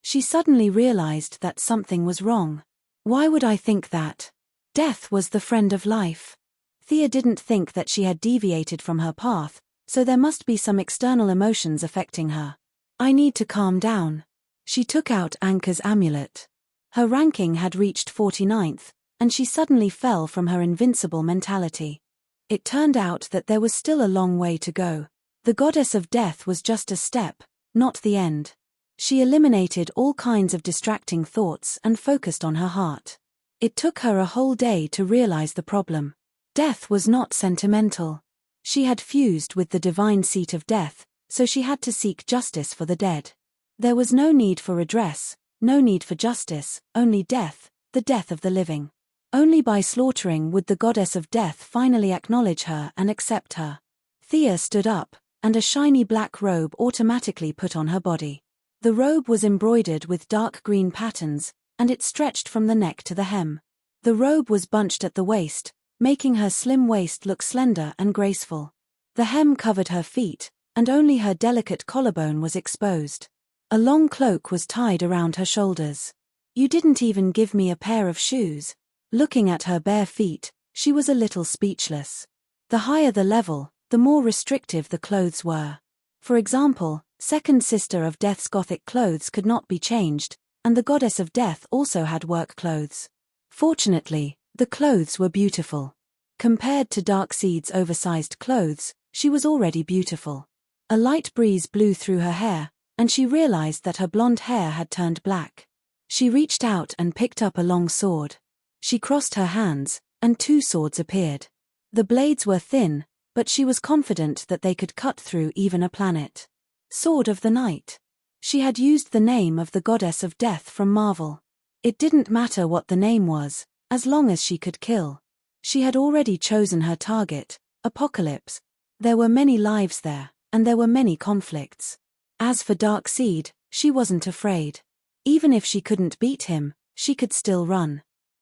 She suddenly realized that something was wrong. Why would I think that? Death was the friend of life. Thea didn't think that she had deviated from her path, so there must be some external emotions affecting her. I need to calm down. She took out Anka's amulet. Her ranking had reached 49th, and she suddenly fell from her invincible mentality. It turned out that there was still a long way to go. The goddess of death was just a step, not the end. She eliminated all kinds of distracting thoughts and focused on her heart. It took her a whole day to realize the problem. Death was not sentimental. She had fused with the divine seat of death, so she had to seek justice for the dead. There was no need for redress, no need for justice, only death, the death of the living. Only by slaughtering would the goddess of death finally acknowledge her and accept her. Thea stood up, and a shiny black robe automatically put on her body. The robe was embroidered with dark green patterns, and it stretched from the neck to the hem. The robe was bunched at the waist, making her slim waist look slender and graceful. The hem covered her feet, and only her delicate collarbone was exposed. A long cloak was tied around her shoulders. You didn't even give me a pair of shoes. Looking at her bare feet, she was a little speechless. The higher the level, the more restrictive the clothes were. For example, Second Sister of Death's Gothic clothes could not be changed, and the Goddess of Death also had work clothes. Fortunately, the clothes were beautiful. Compared to Darkseid's oversized clothes, she was already beautiful. A light breeze blew through her hair, and she realized that her blonde hair had turned black. She reached out and picked up a long sword. She crossed her hands, and two swords appeared. The blades were thin, but she was confident that they could cut through even a planet. Sword of the Night. She had used the name of the goddess of death from Marvel. It didn't matter what the name was, as long as she could kill. She had already chosen her target, Apocalypse. There were many lives there, and there were many conflicts. As for Darkseid, she wasn't afraid. Even if she couldn't beat him, she could still run.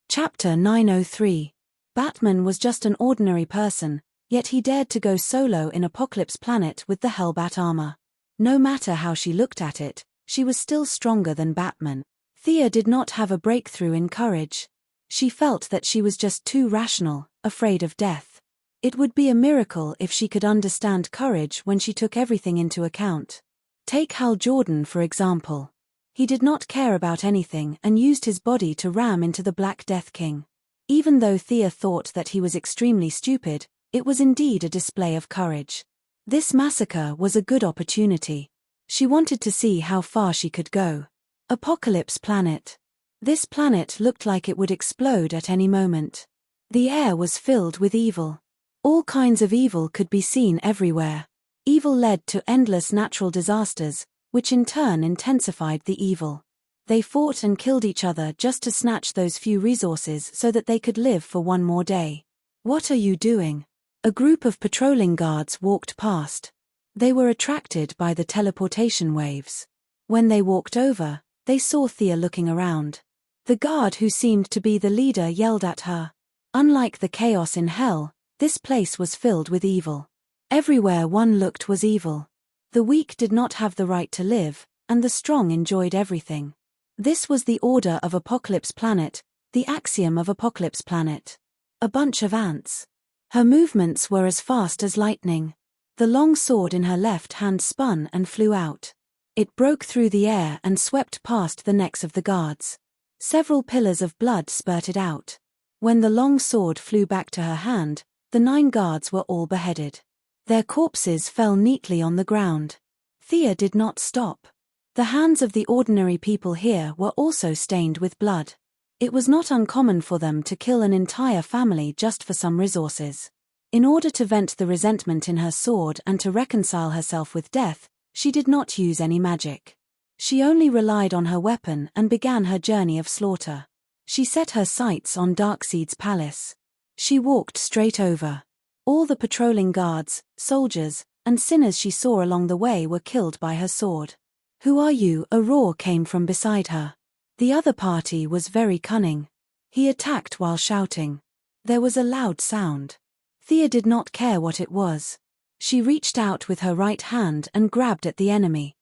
Chapter 903. Batman was just an ordinary person, yet he dared to go solo in Apocalypse Planet with the Hellbat armor. No matter how she looked at it, she was still stronger than Batman. Thea did not have a breakthrough in courage. She felt that she was just too rational, afraid of death. It would be a miracle if she could understand courage when she took everything into account. Take Hal Jordan for example. He did not care about anything and used his body to ram into the Black Death King. Even though Thea thought that he was extremely stupid, it was indeed a display of courage. This massacre was a good opportunity. She wanted to see how far she could go. Apocalypse Planet. This planet looked like it would explode at any moment. The air was filled with evil. All kinds of evil could be seen everywhere. Evil led to endless natural disasters, which in turn intensified the evil. They fought and killed each other just to snatch those few resources so that they could live for one more day. What are you doing? A group of patrolling guards walked past. They were attracted by the teleportation waves. When they walked over, they saw Thea looking around. The guard who seemed to be the leader yelled at her. Unlike the chaos in hell, this place was filled with evil. Everywhere one looked was evil. The weak did not have the right to live, and the strong enjoyed everything. This was the order of Apocalypse Planet, the axiom of Apocalypse Planet. A bunch of ants. Her movements were as fast as lightning. The long sword in her left hand spun and flew out. It broke through the air and swept past the necks of the guards. Several pillars of blood spurted out. When the long sword flew back to her hand, the 9 guards were all beheaded. Their corpses fell neatly on the ground. Thea did not stop. The hands of the ordinary people here were also stained with blood. It was not uncommon for them to kill an entire family just for some resources. In order to vent the resentment in her sword and to reconcile herself with death, she did not use any magic. She only relied on her weapon and began her journey of slaughter. She set her sights on Darkseid's palace. She walked straight over. All the patrolling guards, soldiers, and sinners she saw along the way were killed by her sword. "Who are you?" a roar came from beside her. The other party was very cunning. He attacked while shouting. There was a loud sound. Thea did not care what it was. She reached out with her right hand and grabbed at the enemy.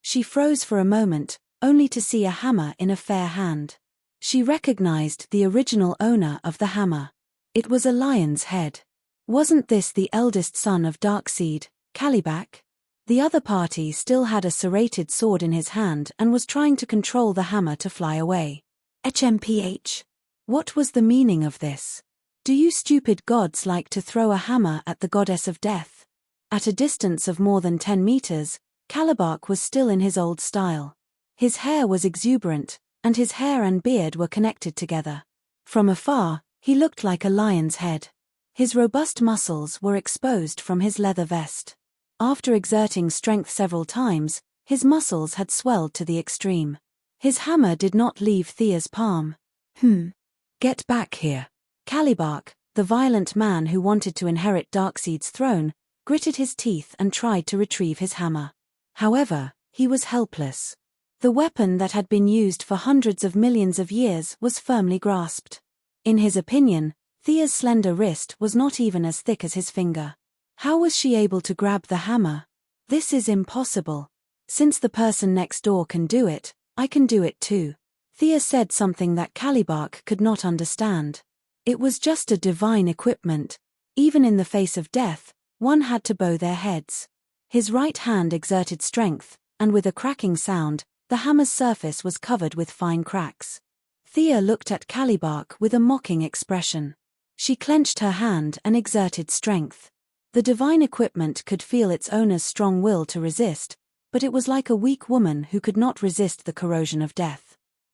She froze for a moment, only to see a hammer in a fair hand. She recognized the original owner of the hammer. It was a lion's head. Wasn't this the eldest son of Darkseid, Kalibak? The other party still had a serrated sword in his hand and was trying to control the hammer to fly away. HMPH. What was the meaning of this? Do you stupid gods like to throw a hammer at the goddess of death? At a distance of more than 10 meters, Kalibak was still in his old style. His hair was exuberant, and his hair and beard were connected together. From afar, he looked like a lion's head. His robust muscles were exposed from his leather vest. After exerting strength several times, his muscles had swelled to the extreme. His hammer did not leave Thea's palm. Get back here. Kalibak, the violent man who wanted to inherit Darkseid's throne, gritted his teeth and tried to retrieve his hammer. However, he was helpless. The weapon that had been used for hundreds of millions of years was firmly grasped. In his opinion, Thea's slender wrist was not even as thick as his finger. How was she able to grab the hammer? This is impossible. Since the person next door can do it, I can do it too. Thea said something that Kalibak could not understand. It was just a divine equipment. Even in the face of death, one had to bow their heads. His right hand exerted strength, and with a cracking sound, the hammer's surface was covered with fine cracks. Thea looked at Kalibak with a mocking expression. She clenched her hand and exerted strength. The divine equipment could feel its owner's strong will to resist, but it was like a weak woman who could not resist the corrosion of death.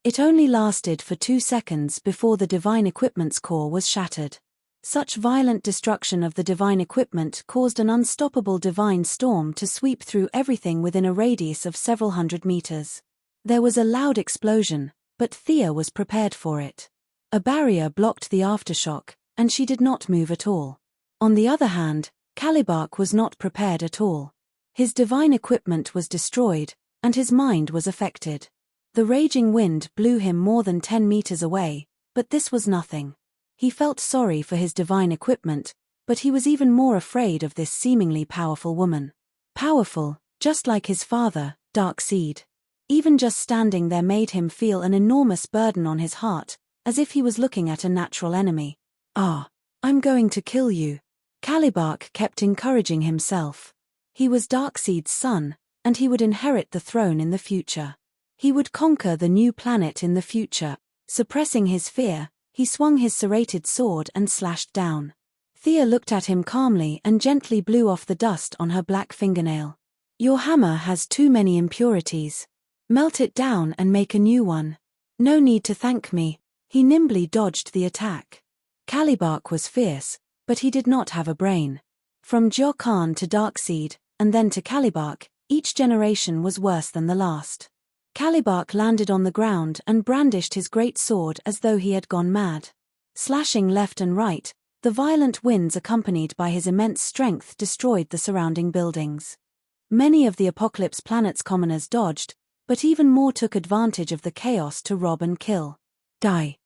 It only lasted for 2 seconds before the divine equipment's core was shattered. Such violent destruction of the divine equipment caused an unstoppable divine storm to sweep through everything within a radius of several hundred meters. There was a loud explosion, but Thea was prepared for it. A barrier blocked the aftershock, and she did not move at all. On the other hand, Kalibak was not prepared at all. His divine equipment was destroyed, and his mind was affected. The raging wind blew him more than 10 meters away, but this was nothing. He felt sorry for his divine equipment, but he was even more afraid of this seemingly powerful woman. Powerful, just like his father, Darkseid. Even just standing there made him feel an enormous burden on his heart, as if he was looking at a natural enemy. I'm going to kill you. Kalibak kept encouraging himself. He was Darkseid's son, and he would inherit the throne in the future. He would conquer the new planet in the future. Suppressing his fear, he swung his serrated sword and slashed down. Thea looked at him calmly and gently blew off the dust on her black fingernail. Your hammer has too many impurities. Melt it down and make a new one. No need to thank me. He nimbly dodged the attack. Kalibak was fierce, but he did not have a brain. From Khan to Darkseid, and then to Kalibak, each generation was worse than the last. Kalibak landed on the ground and brandished his great sword as though he had gone mad. Slashing left and right, the violent winds accompanied by his immense strength destroyed the surrounding buildings. Many of the Apocalypse planet's commoners dodged, but even more took advantage of the chaos to rob and kill. Die.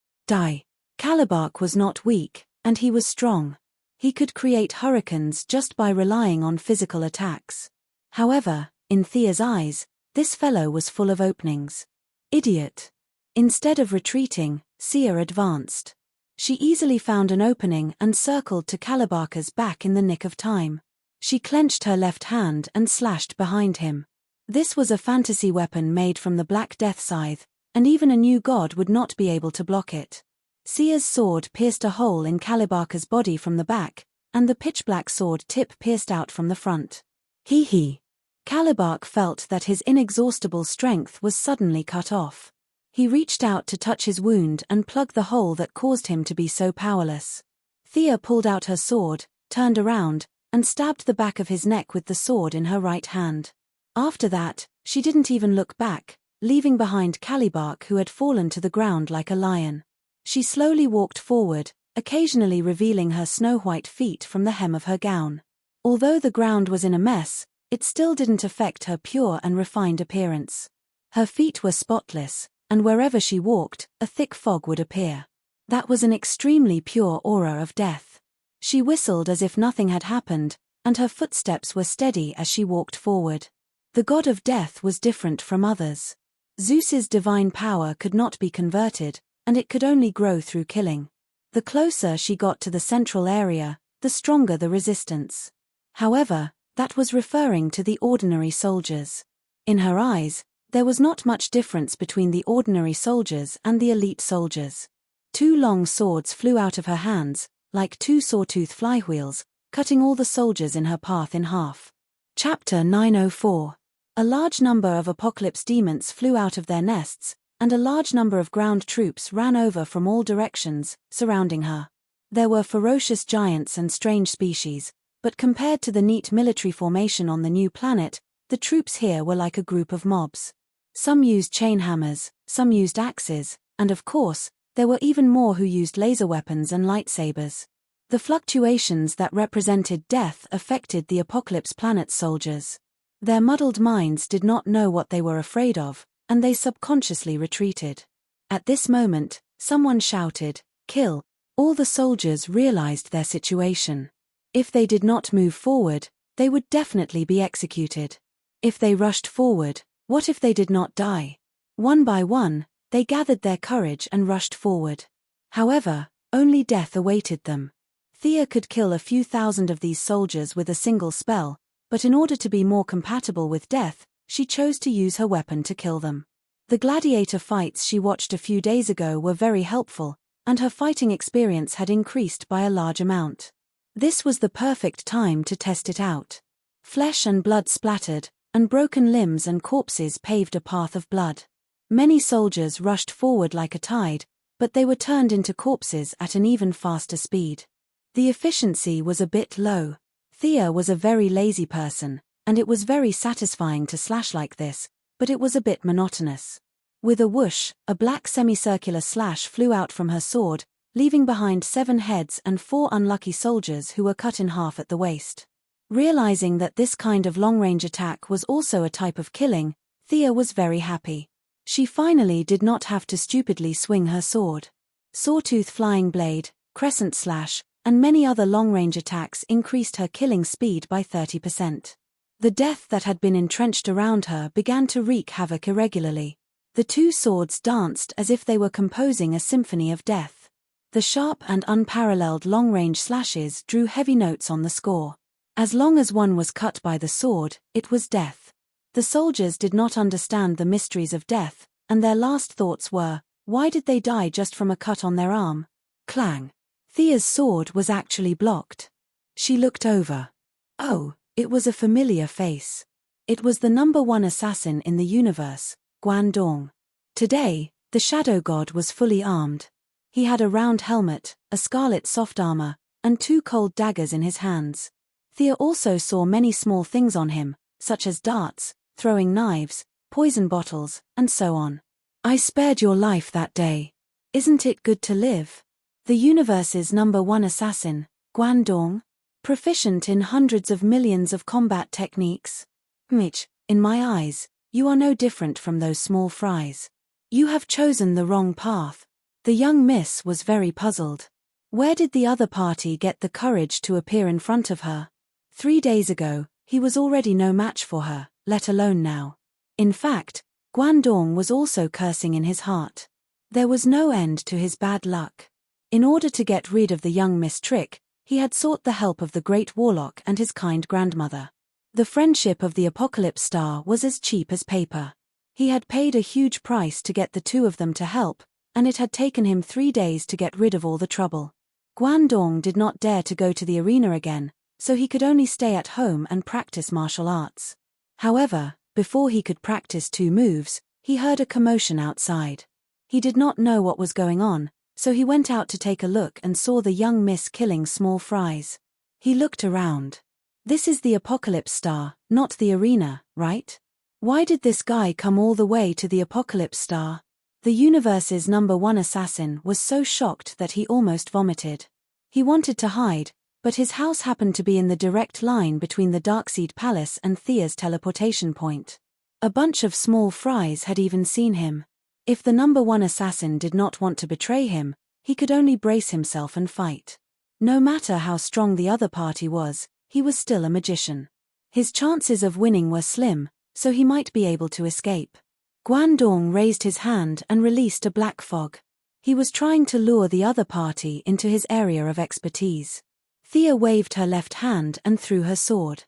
Kalibak was not weak, and he was strong. He could create hurricanes just by relying on physical attacks. However, in Thea's eyes, this fellow was full of openings. Idiot. Instead of retreating, Sia advanced. She easily found an opening and circled to Kalibak's back in the nick of time. She clenched her left hand and slashed behind him. This was a fantasy weapon made from the Black Death Scythe, and even a new god would not be able to block it. Sia's sword pierced a hole in Kalibak's body from the back, and the pitch-black sword tip pierced out from the front. Hee. Kalibak felt that his inexhaustible strength was suddenly cut off. He reached out to touch his wound and plug the hole that caused him to be so powerless. Thea pulled out her sword, turned around, and stabbed the back of his neck with the sword in her right hand. After that, she didn't even look back, leaving behind Kalibak who had fallen to the ground like a lion. She slowly walked forward, occasionally revealing her snow-white feet from the hem of her gown. Although the ground was in a mess, it still didn't affect her pure and refined appearance. Her feet were spotless, and wherever she walked, a thick fog would appear. That was an extremely pure aura of death. She whistled as if nothing had happened, and her footsteps were steady as she walked forward. The god of death was different from others. Zeus's divine power could not be converted, and it could only grow through killing. The closer she got to the central area, the stronger the resistance. However, that was referring to the ordinary soldiers. In her eyes, there was not much difference between the ordinary soldiers and the elite soldiers. 2 long swords flew out of her hands, like 2 sawtooth flywheels, cutting all the soldiers in her path in half. Chapter 904. A large number of apocalypse demons flew out of their nests, and a large number of ground troops ran over from all directions, surrounding her. There were ferocious giants and strange species, but compared to the neat military formation on the new planet, the troops here were like a group of mobs. Some used chain hammers, some used axes, and of course, there were even more who used laser weapons and lightsabers. The fluctuations that represented death affected the Apocalypse planet's soldiers. Their muddled minds did not know what they were afraid of, and they subconsciously retreated. At this moment, someone shouted, "Kill!" All the soldiers realized their situation. If they did not move forward, they would definitely be executed. If they rushed forward, what if they did not die? One by one, they gathered their courage and rushed forward. However, only death awaited them. Thea could kill a few thousand of these soldiers with a single spell, but in order to be more compatible with death, she chose to use her weapon to kill them. The gladiator fights she watched a few days ago were very helpful, and her fighting experience had increased by a large amount. This was the perfect time to test it out. Flesh and blood splattered, and broken limbs and corpses paved a path of blood. Many soldiers rushed forward like a tide, but they were turned into corpses at an even faster speed. The efficiency was a bit low. Thea was a very lazy person, and it was very satisfying to slash like this, but it was a bit monotonous. With a whoosh, a black semicircular slash flew out from her sword, leaving behind 7 heads and 4 unlucky soldiers who were cut in half at the waist. Realizing that this kind of long-range attack was also a type of killing, Thea was very happy. She finally did not have to stupidly swing her sword. Sawtooth flying blade, crescent slash, and many other long-range attacks increased her killing speed by 30%. The death that had been entrenched around her began to wreak havoc irregularly. The 2 swords danced as if they were composing a symphony of death. The sharp and unparalleled long-range slashes drew heavy notes on the score. As long as one was cut by the sword, it was death. The soldiers did not understand the mysteries of death, and their last thoughts were, why did they die just from a cut on their arm? Clang. Thea's sword was actually blocked. She looked over. Oh, it was a familiar face. It was the #1 assassin in the universe, Guandong. Today, the shadow god was fully armed. He had a round helmet, a scarlet soft armor, and 2 cold daggers in his hands. Thea also saw many small things on him, such as darts, throwing knives, poison bottles, and so on. I spared your life that day. Isn't it good to live? The universe's #1 assassin, Guandong, proficient in hundreds of millions of combat techniques. Mitch, in my eyes, you are no different from those small fries. You have chosen the wrong path. The young miss was very puzzled. Where did the other party get the courage to appear in front of her? 3 days ago, he was already no match for her, let alone now. In fact, Guandong was also cursing in his heart. There was no end to his bad luck. In order to get rid of the young Miss Trick, he had sought the help of the great warlock and his kind grandmother. The friendship of the Apocalypse Star was as cheap as paper. He had paid a huge price to get the 2 of them to help, and it had taken him 3 days to get rid of all the trouble. Guandong did not dare to go to the arena again, so he could only stay at home and practice martial arts. However, before he could practice 2 moves, he heard a commotion outside. He did not know what was going on, so he went out to take a look and saw the young miss killing small fries. He looked around. This is the Apocalypse Star, not the arena, right? Why did this guy come all the way to the Apocalypse Star? The universe's #1 assassin was so shocked that he almost vomited. He wanted to hide, but his house happened to be in the direct line between the Darkseed Palace and Thea's teleportation point. A bunch of small fries had even seen him. If the #1 assassin did not want to betray him, he could only brace himself and fight. No matter how strong the other party was, he was still a magician. His chances of winning were slim, so he might be able to escape. Guandong raised his hand and released a black fog. He was trying to lure the other party into his area of expertise. Thea waved her left hand and threw her sword.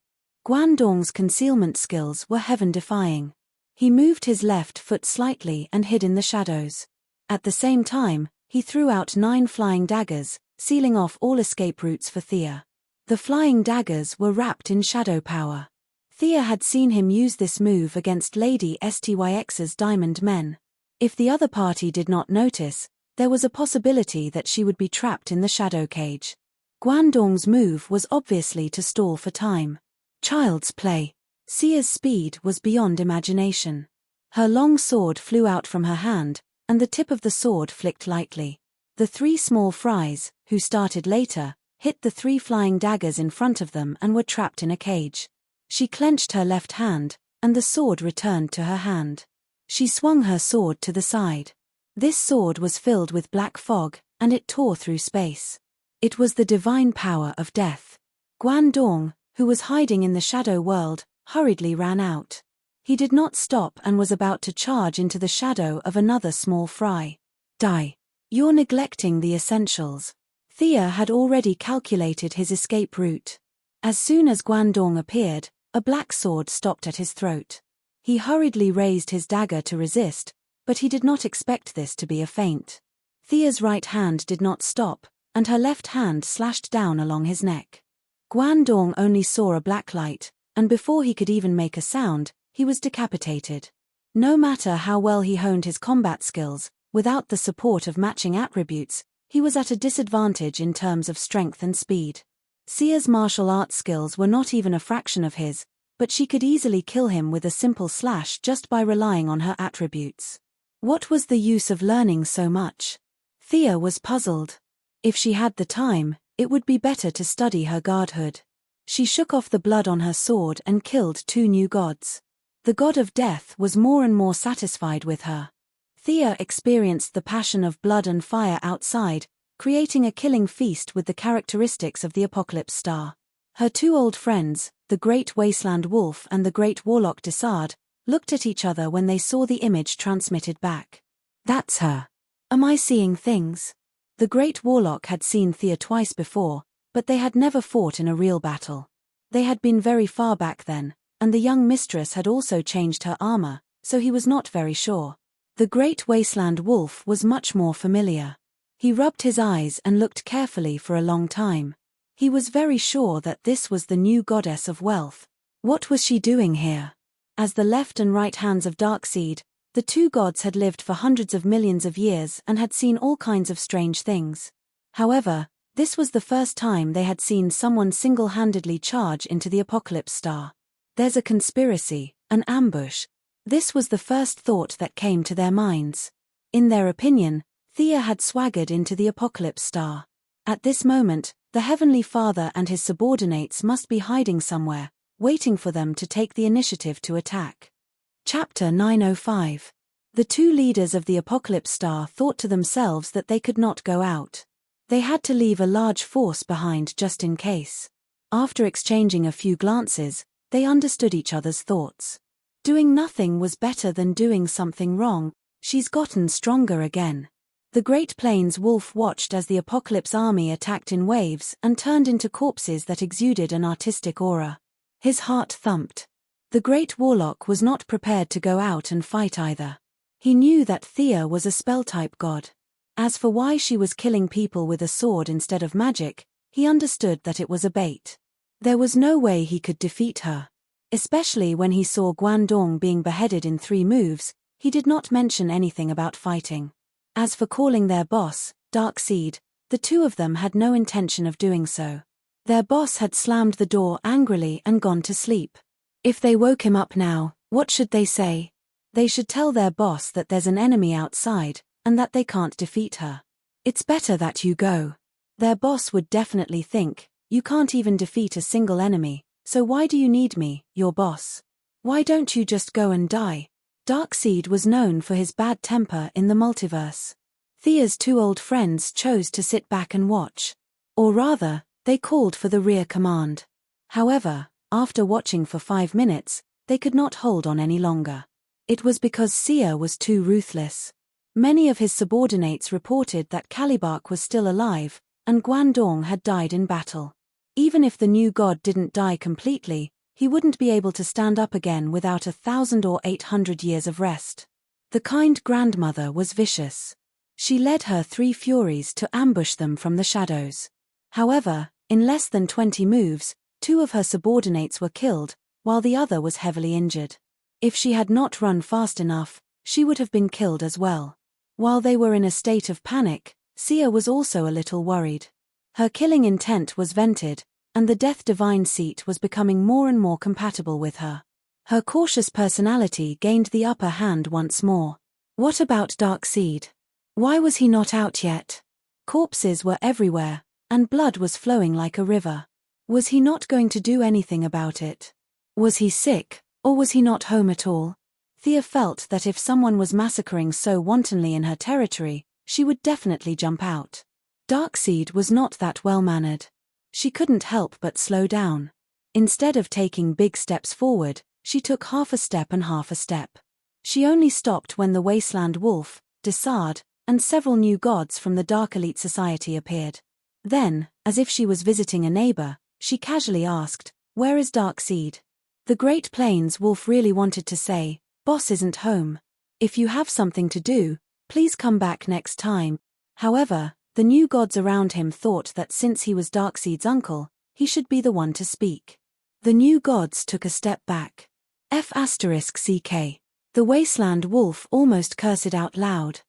Guandong's concealment skills were heaven-defying. He moved his left foot slightly and hid in the shadows. At the same time, he threw out 9 flying daggers, sealing off all escape routes for Thea. The flying daggers were wrapped in shadow power. Thea had seen him use this move against Lady Styx's diamond men. If the other party did not notice, there was a possibility that she would be trapped in the shadow cage. Guandong's move was obviously to stall for time. Child's play. Thea's speed was beyond imagination. Her long sword flew out from her hand, and the tip of the sword flicked lightly. The 3 small fries, who started later, hit the 3 flying daggers in front of them and were trapped in a cage. She clenched her left hand, and the sword returned to her hand. She swung her sword to the side. This sword was filled with black fog, and it tore through space. It was the divine power of death. Guandong, who was hiding in the shadow world, hurriedly ran out. He did not stop and was about to charge into the shadow of another small fry. Die. You're neglecting the essentials. Thea had already calculated his escape route. As soon as Guandong appeared, a black sword stopped at his throat. He hurriedly raised his dagger to resist, but he did not expect this to be a feint. Thea's right hand did not stop, and her left hand slashed down along his neck. Guandong only saw a black light, and before he could even make a sound, he was decapitated. No matter how well he honed his combat skills, without the support of matching attributes, he was at a disadvantage in terms of strength and speed. Thea's martial arts skills were not even a fraction of his, but she could easily kill him with a simple slash just by relying on her attributes. What was the use of learning so much? Thea was puzzled. If she had the time, it would be better to study her godhood. She shook off the blood on her sword and killed 2 new gods. The god of death was more and more satisfied with her. Thea experienced the passion of blood and fire outside, creating a killing feast with the characteristics of the Apocalypse Star. Her 2 old friends, the Great Wasteland Wolf and the Great Warlock Desard, looked at each other when they saw the image transmitted back. That's her. Am I seeing things? The Great Warlock had seen Thea twice before, but they had never fought in a real battle. They had been very far back then, and the young mistress had also changed her armor, so he was not very sure. The Great Wasteland Wolf was much more familiar. He rubbed his eyes and looked carefully for a long time. He was very sure that this was the new goddess of wealth. What was she doing here? As the left and right hands of Darkseid, the 2 gods had lived for hundreds of millions of years and had seen all kinds of strange things. However, this was the first time they had seen someone single-handedly charge into the Apocalypse Star. There's a conspiracy, an ambush. This was the first thought that came to their minds. In their opinion, Thea had swaggered into the Apocalypse Star. At this moment, the Heavenly Father and his subordinates must be hiding somewhere, waiting for them to take the initiative to attack. Chapter 905. The 2 leaders of the Apocalypse Star thought to themselves that they could not go out. They had to leave a large force behind just in case. After exchanging a few glances, they understood each other's thoughts. Doing nothing was better than doing something wrong. She's gotten stronger again. The Great Plains Wolf watched as the Apocalypse army attacked in waves and turned into corpses that exuded an artistic aura. His heart thumped. The Great Warlock was not prepared to go out and fight either. He knew that Thea was a spell-type god. As for why she was killing people with a sword instead of magic, he understood that it was a bait. There was no way he could defeat her. Especially when he saw Guandong being beheaded in 3 moves, he did not mention anything about fighting. As for calling their boss, Darkseid, the 2 of them had no intention of doing so. Their boss had slammed the door angrily and gone to sleep. If they woke him up now, what should they say? They should tell their boss that there's an enemy outside, and that they can't defeat her. It's better that you go. Their boss would definitely think, you can't even defeat a single enemy, so why do you need me, your boss? Why don't you just go and die? Darkseid was known for his bad temper in the multiverse. Thea's two old friends chose to sit back and watch. Or rather, they called for the rear command. However, after watching for 5 minutes, they could not hold on any longer. It was because Sia was too ruthless. Many of his subordinates reported that Calibark was still alive, and Guandong had died in battle. Even if the new god didn't die completely, he wouldn't be able to stand up again without 1,000 or 800 years of rest. The kind grandmother was vicious. She led her 3 Furies to ambush them from the shadows. However, in less than 20 moves, 2 of her subordinates were killed, while the other was heavily injured. If she had not run fast enough, she would have been killed as well. While they were in a state of panic, Sia was also a little worried. Her killing intent was vented, and the Death Divine Seat was becoming more and more compatible with her. Her cautious personality gained the upper hand once more. What about Darkseid? Why was he not out yet? Corpses were everywhere, and blood was flowing like a river. Was he not going to do anything about it? Was he sick, or was he not home at all? Thea felt that if someone was massacring so wantonly in her territory, she would definitely jump out. Darkseid was not that well-mannered. She couldn't help but slow down. Instead of taking big steps forward, she took half a step and half a step. She only stopped when the Wasteland Wolf, Desard, and several new gods from the Dark Elite Society appeared. Then, as if she was visiting a neighbor, she casually asked, "Where is Darkseid?" The Great Plains Wolf really wanted to say, "Boss isn't home. If you have something to do, please come back next time." However, the new gods around him thought that since he was Darkseid's uncle, he should be the one to speak. The new gods took a step back. F***CK. The Wasteland Wolf almost cursed out loud.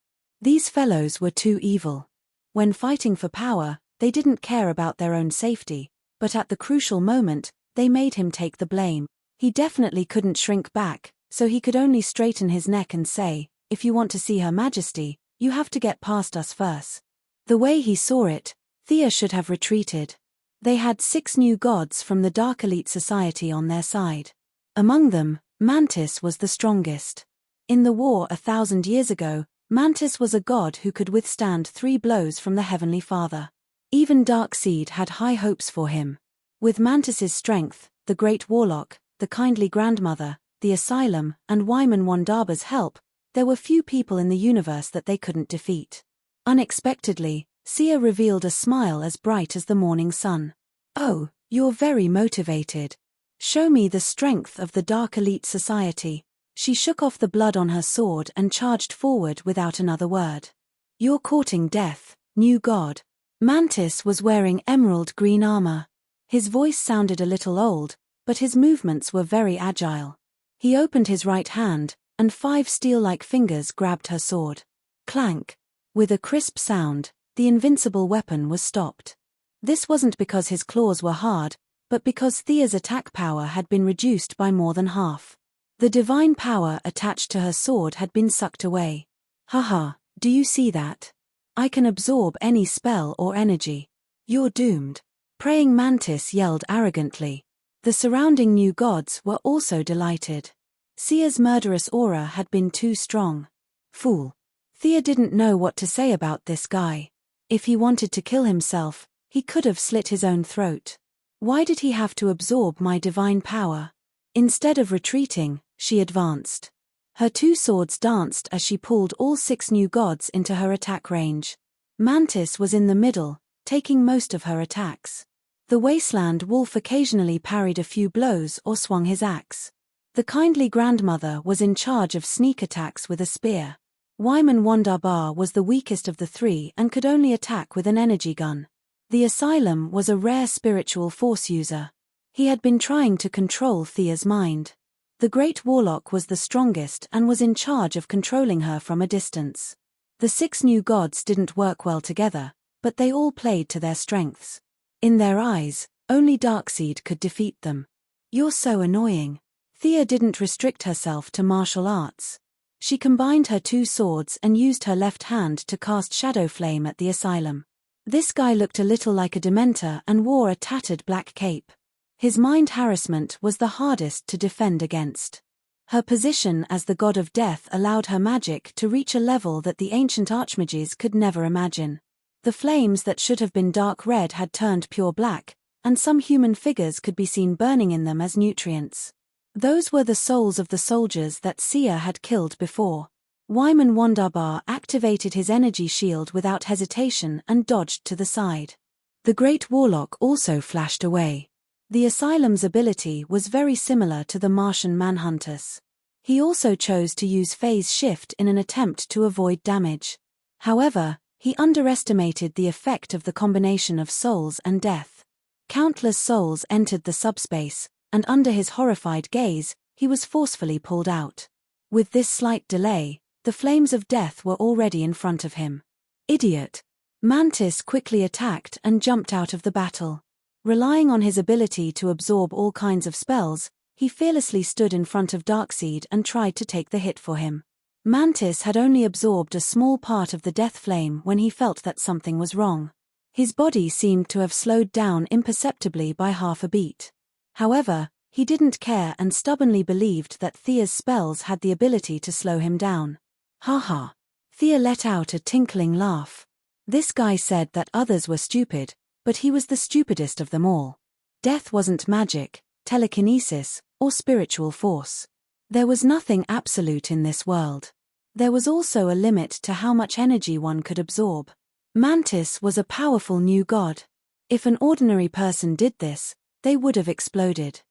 These fellows were too evil. When fighting for power, they didn't care about their own safety, but at the crucial moment, they made him take the blame. He definitely couldn't shrink back, so he could only straighten his neck and say, "If you want to see Her Majesty, you have to get past us first." The way he saw it, Thea should have retreated. They had 6 new gods from the Dark Elite Society on their side. Among them, Mantis was the strongest. In the war 1,000 years ago, Mantis was a god who could withstand 3 blows from the Heavenly Father. Even Darkseid had high hopes for him. With Mantis's strength, the Great Warlock, the Kindly Grandmother, the Asylum, and Wyman Wandaba's help, there were few people in the universe that they couldn't defeat. Unexpectedly, Sia revealed a smile as bright as the morning sun. "Oh, you're very motivated. Show me the strength of the Dark Elite Society." She shook off the blood on her sword and charged forward without another word. "You're courting death, new god." Mantis was wearing emerald green armor. His voice sounded a little old, but his movements were very agile. He opened his right hand, and 5 steel-like fingers grabbed her sword. Clank! With a crisp sound, the invincible weapon was stopped. This wasn't because his claws were hard, but because Thea's attack power had been reduced by more than half. The divine power attached to her sword had been sucked away. "Haha, do you see that? I can absorb any spell or energy. You're doomed." Praying Mantis yelled arrogantly. The surrounding new gods were also delighted. Sia's murderous aura had been too strong. Fool. Thea didn't know what to say about this guy. If he wanted to kill himself, he could have slit his own throat. Why did he have to absorb my divine power? Instead of retreating, she advanced. Her 2 swords danced as she pulled all 6 new gods into her attack range. Mantis was in the middle, taking most of her attacks. The Wasteland Wolf occasionally parried a few blows or swung his axe. The Kindly Grandmother was in charge of sneak attacks with a spear. Wyman Wandaba was the weakest of the 3 and could only attack with an energy gun. The Asylum was a rare spiritual force user. He had been trying to control Thea's mind. The Great Warlock was the strongest and was in charge of controlling her from a distance. The 6 new gods didn't work well together, but they all played to their strengths. In their eyes, only Darkseid could defeat them. "You're so annoying." Thea didn't restrict herself to martial arts. She combined her 2 swords and used her left hand to cast Shadow Flame at the Asylum. This guy looked a little like a Dementor and wore a tattered black cape. His mind harassment was the hardest to defend against. Her position as the god of death allowed her magic to reach a level that the ancient archmages could never imagine. The flames that should have been dark red had turned pure black, and some human figures could be seen burning in them as nutrients. Those were the souls of the soldiers that Sia had killed before. Wyman Wondarbar activated his energy shield without hesitation and dodged to the side. The Great Warlock also flashed away. The Asylum's ability was very similar to the Martian Manhunter's. He also chose to use phase shift in an attempt to avoid damage. However, he underestimated the effect of the combination of souls and death. Countless souls entered the subspace, and under his horrified gaze, he was forcefully pulled out. With this slight delay, the flames of death were already in front of him. Idiot! Mantis quickly attacked and jumped out of the battle. Relying on his ability to absorb all kinds of spells, he fearlessly stood in front of Darkseid and tried to take the hit for him. Mantis had only absorbed a small part of the death flame when he felt that something was wrong. His body seemed to have slowed down imperceptibly by half a beat. However, he didn't care and stubbornly believed that Thea's spells had the ability to slow him down. Ha. Thea let out a tinkling laugh. This guy said that others were stupid, but he was the stupidest of them all. Death wasn't magic, telekinesis, or spiritual force. There was nothing absolute in this world. There was also a limit to how much energy one could absorb. Mantis was a powerful new god. If an ordinary person did this, they would have exploded.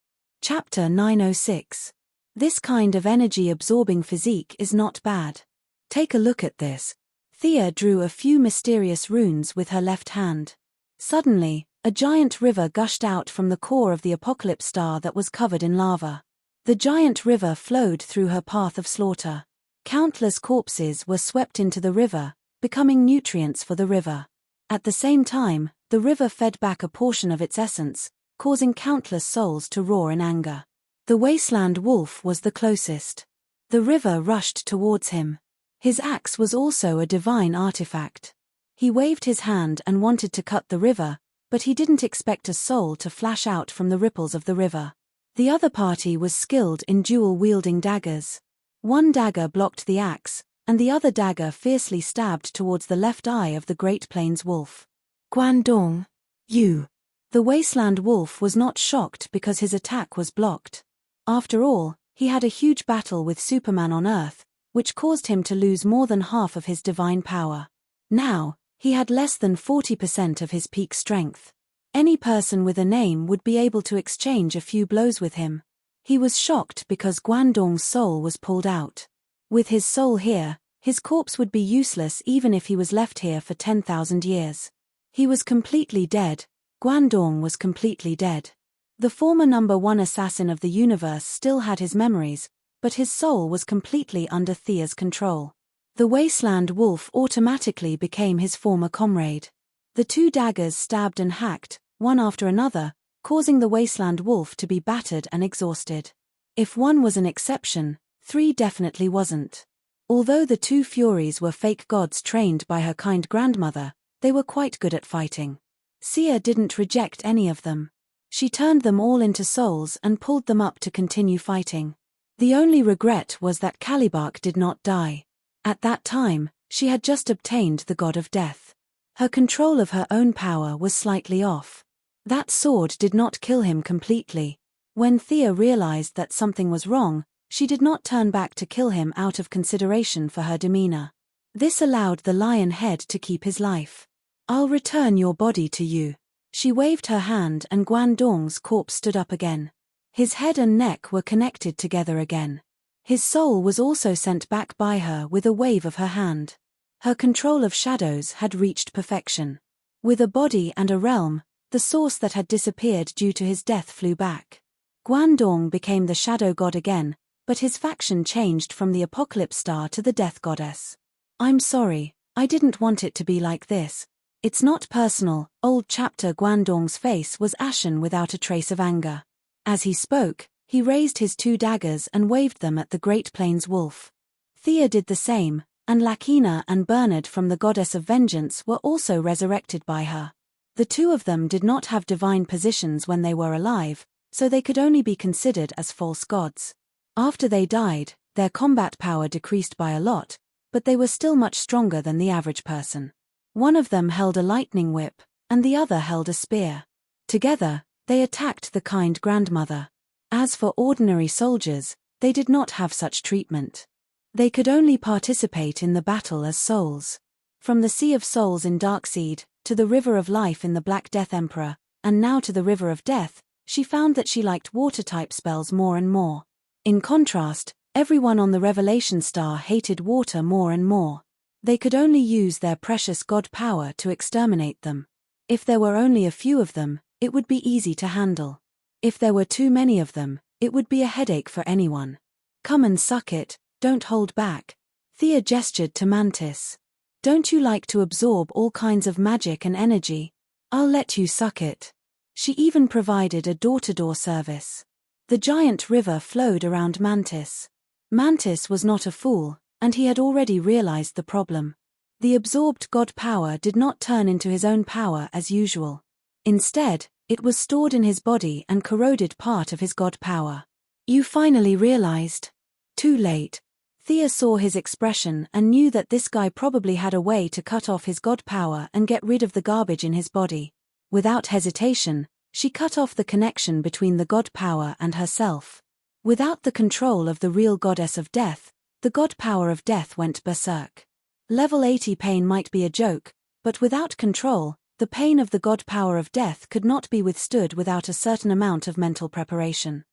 Chapter 906. This kind of energy-absorbing physique is not bad. Take a look at this. Thea drew a few mysterious runes with her left hand. Suddenly, a giant river gushed out from the core of the apocalypse star that was covered in lava. The giant river flowed through her path of slaughter. Countless corpses were swept into the river, becoming nutrients for the river. At the same time, the river fed back a portion of its essence, causing countless souls to roar in anger. The wasteland wolf was the closest. The river rushed towards him. His axe was also a divine artifact. He waved his hand and wanted to cut the river, but he didn't expect a soul to flash out from the ripples of the river. The other party was skilled in dual-wielding daggers. One dagger blocked the axe, and the other dagger fiercely stabbed towards the left eye of the Great Plains wolf. Guandong, you! The wasteland wolf was not shocked because his attack was blocked. After all, he had a huge battle with Superman on Earth, which caused him to lose more than half of his divine power. Now, he had less than 40% of his peak strength. Any person with a name would be able to exchange a few blows with him. He was shocked because Guandong's soul was pulled out. With his soul here, his corpse would be useless even if he was left here for 10,000 years. He was completely dead. Guandong was completely dead. The former #1 assassin of the universe still had his memories, but his soul was completely under Thea's control. The wasteland wolf automatically became his former comrade. The two daggers stabbed and hacked, one after another, causing the wasteland wolf to be battered and exhausted. If one was an exception, 3 definitely wasn't. Although the two Furies were fake gods trained by her kind grandmother, they were quite good at fighting. Sia didn't reject any of them. She turned them all into souls and pulled them up to continue fighting. The only regret was that Calibark did not die. At that time, she had just obtained the god of death. Her control of her own power was slightly off. That sword did not kill him completely. When Thea realized that something was wrong, she did not turn back to kill him out of consideration for her demeanor. This allowed the lion head to keep his life. I'll return your body to you. She waved her hand and Guandong's corpse stood up again. His head and neck were connected together again. His soul was also sent back by her with a wave of her hand. Her control of shadows had reached perfection. With a body and a realm, the source that had disappeared due to his death flew back. Guandong became the shadow god again, but his faction changed from the apocalypse star to the death goddess. I'm sorry, I didn't want it to be like this. It's not personal. Old chapter. Guandong's face was ashen without a trace of anger. As he spoke, he raised his 2 daggers and waved them at the Great Plains wolf. Thea did the same, and Lakina and Bernard from the Goddess of Vengeance were also resurrected by her. The 2 of them did not have divine positions when they were alive, so they could only be considered as false gods. After they died, their combat power decreased by a lot, but they were still much stronger than the average person. One of them held a lightning whip, and the other held a spear. Together, they attacked the kind grandmother. As for ordinary soldiers, they did not have such treatment. They could only participate in the battle as souls. From the Sea of Souls in Darkseed, to the River of Life in the Black Death Emperor, and now to the River of Death, she found that she liked water-type spells more and more. In contrast, everyone on the Revelation Star hated water more and more. They could only use their precious god power to exterminate them. If there were only a few of them, it would be easy to handle. If there were too many of them, it would be a headache for anyone. Come and suck it, don't hold back. Thea gestured to Mantis. Don't you like to absorb all kinds of magic and energy? I'll let you suck it. She even provided a door-to-door service. The giant river flowed around Mantis. Mantis was not a fool, and he had already realized the problem. The absorbed god power did not turn into his own power as usual. Instead, it was stored in his body and corroded part of his god power. You finally realized. Too late. Thea saw his expression and knew that this guy probably had a way to cut off his god power and get rid of the garbage in his body. Without hesitation, she cut off the connection between the god power and herself. Without the control of the real goddess of death, the god power of death went berserk. Level 80 pain might be a joke, but without control, the pain of the god power of death could not be withstood without a certain amount of mental preparation.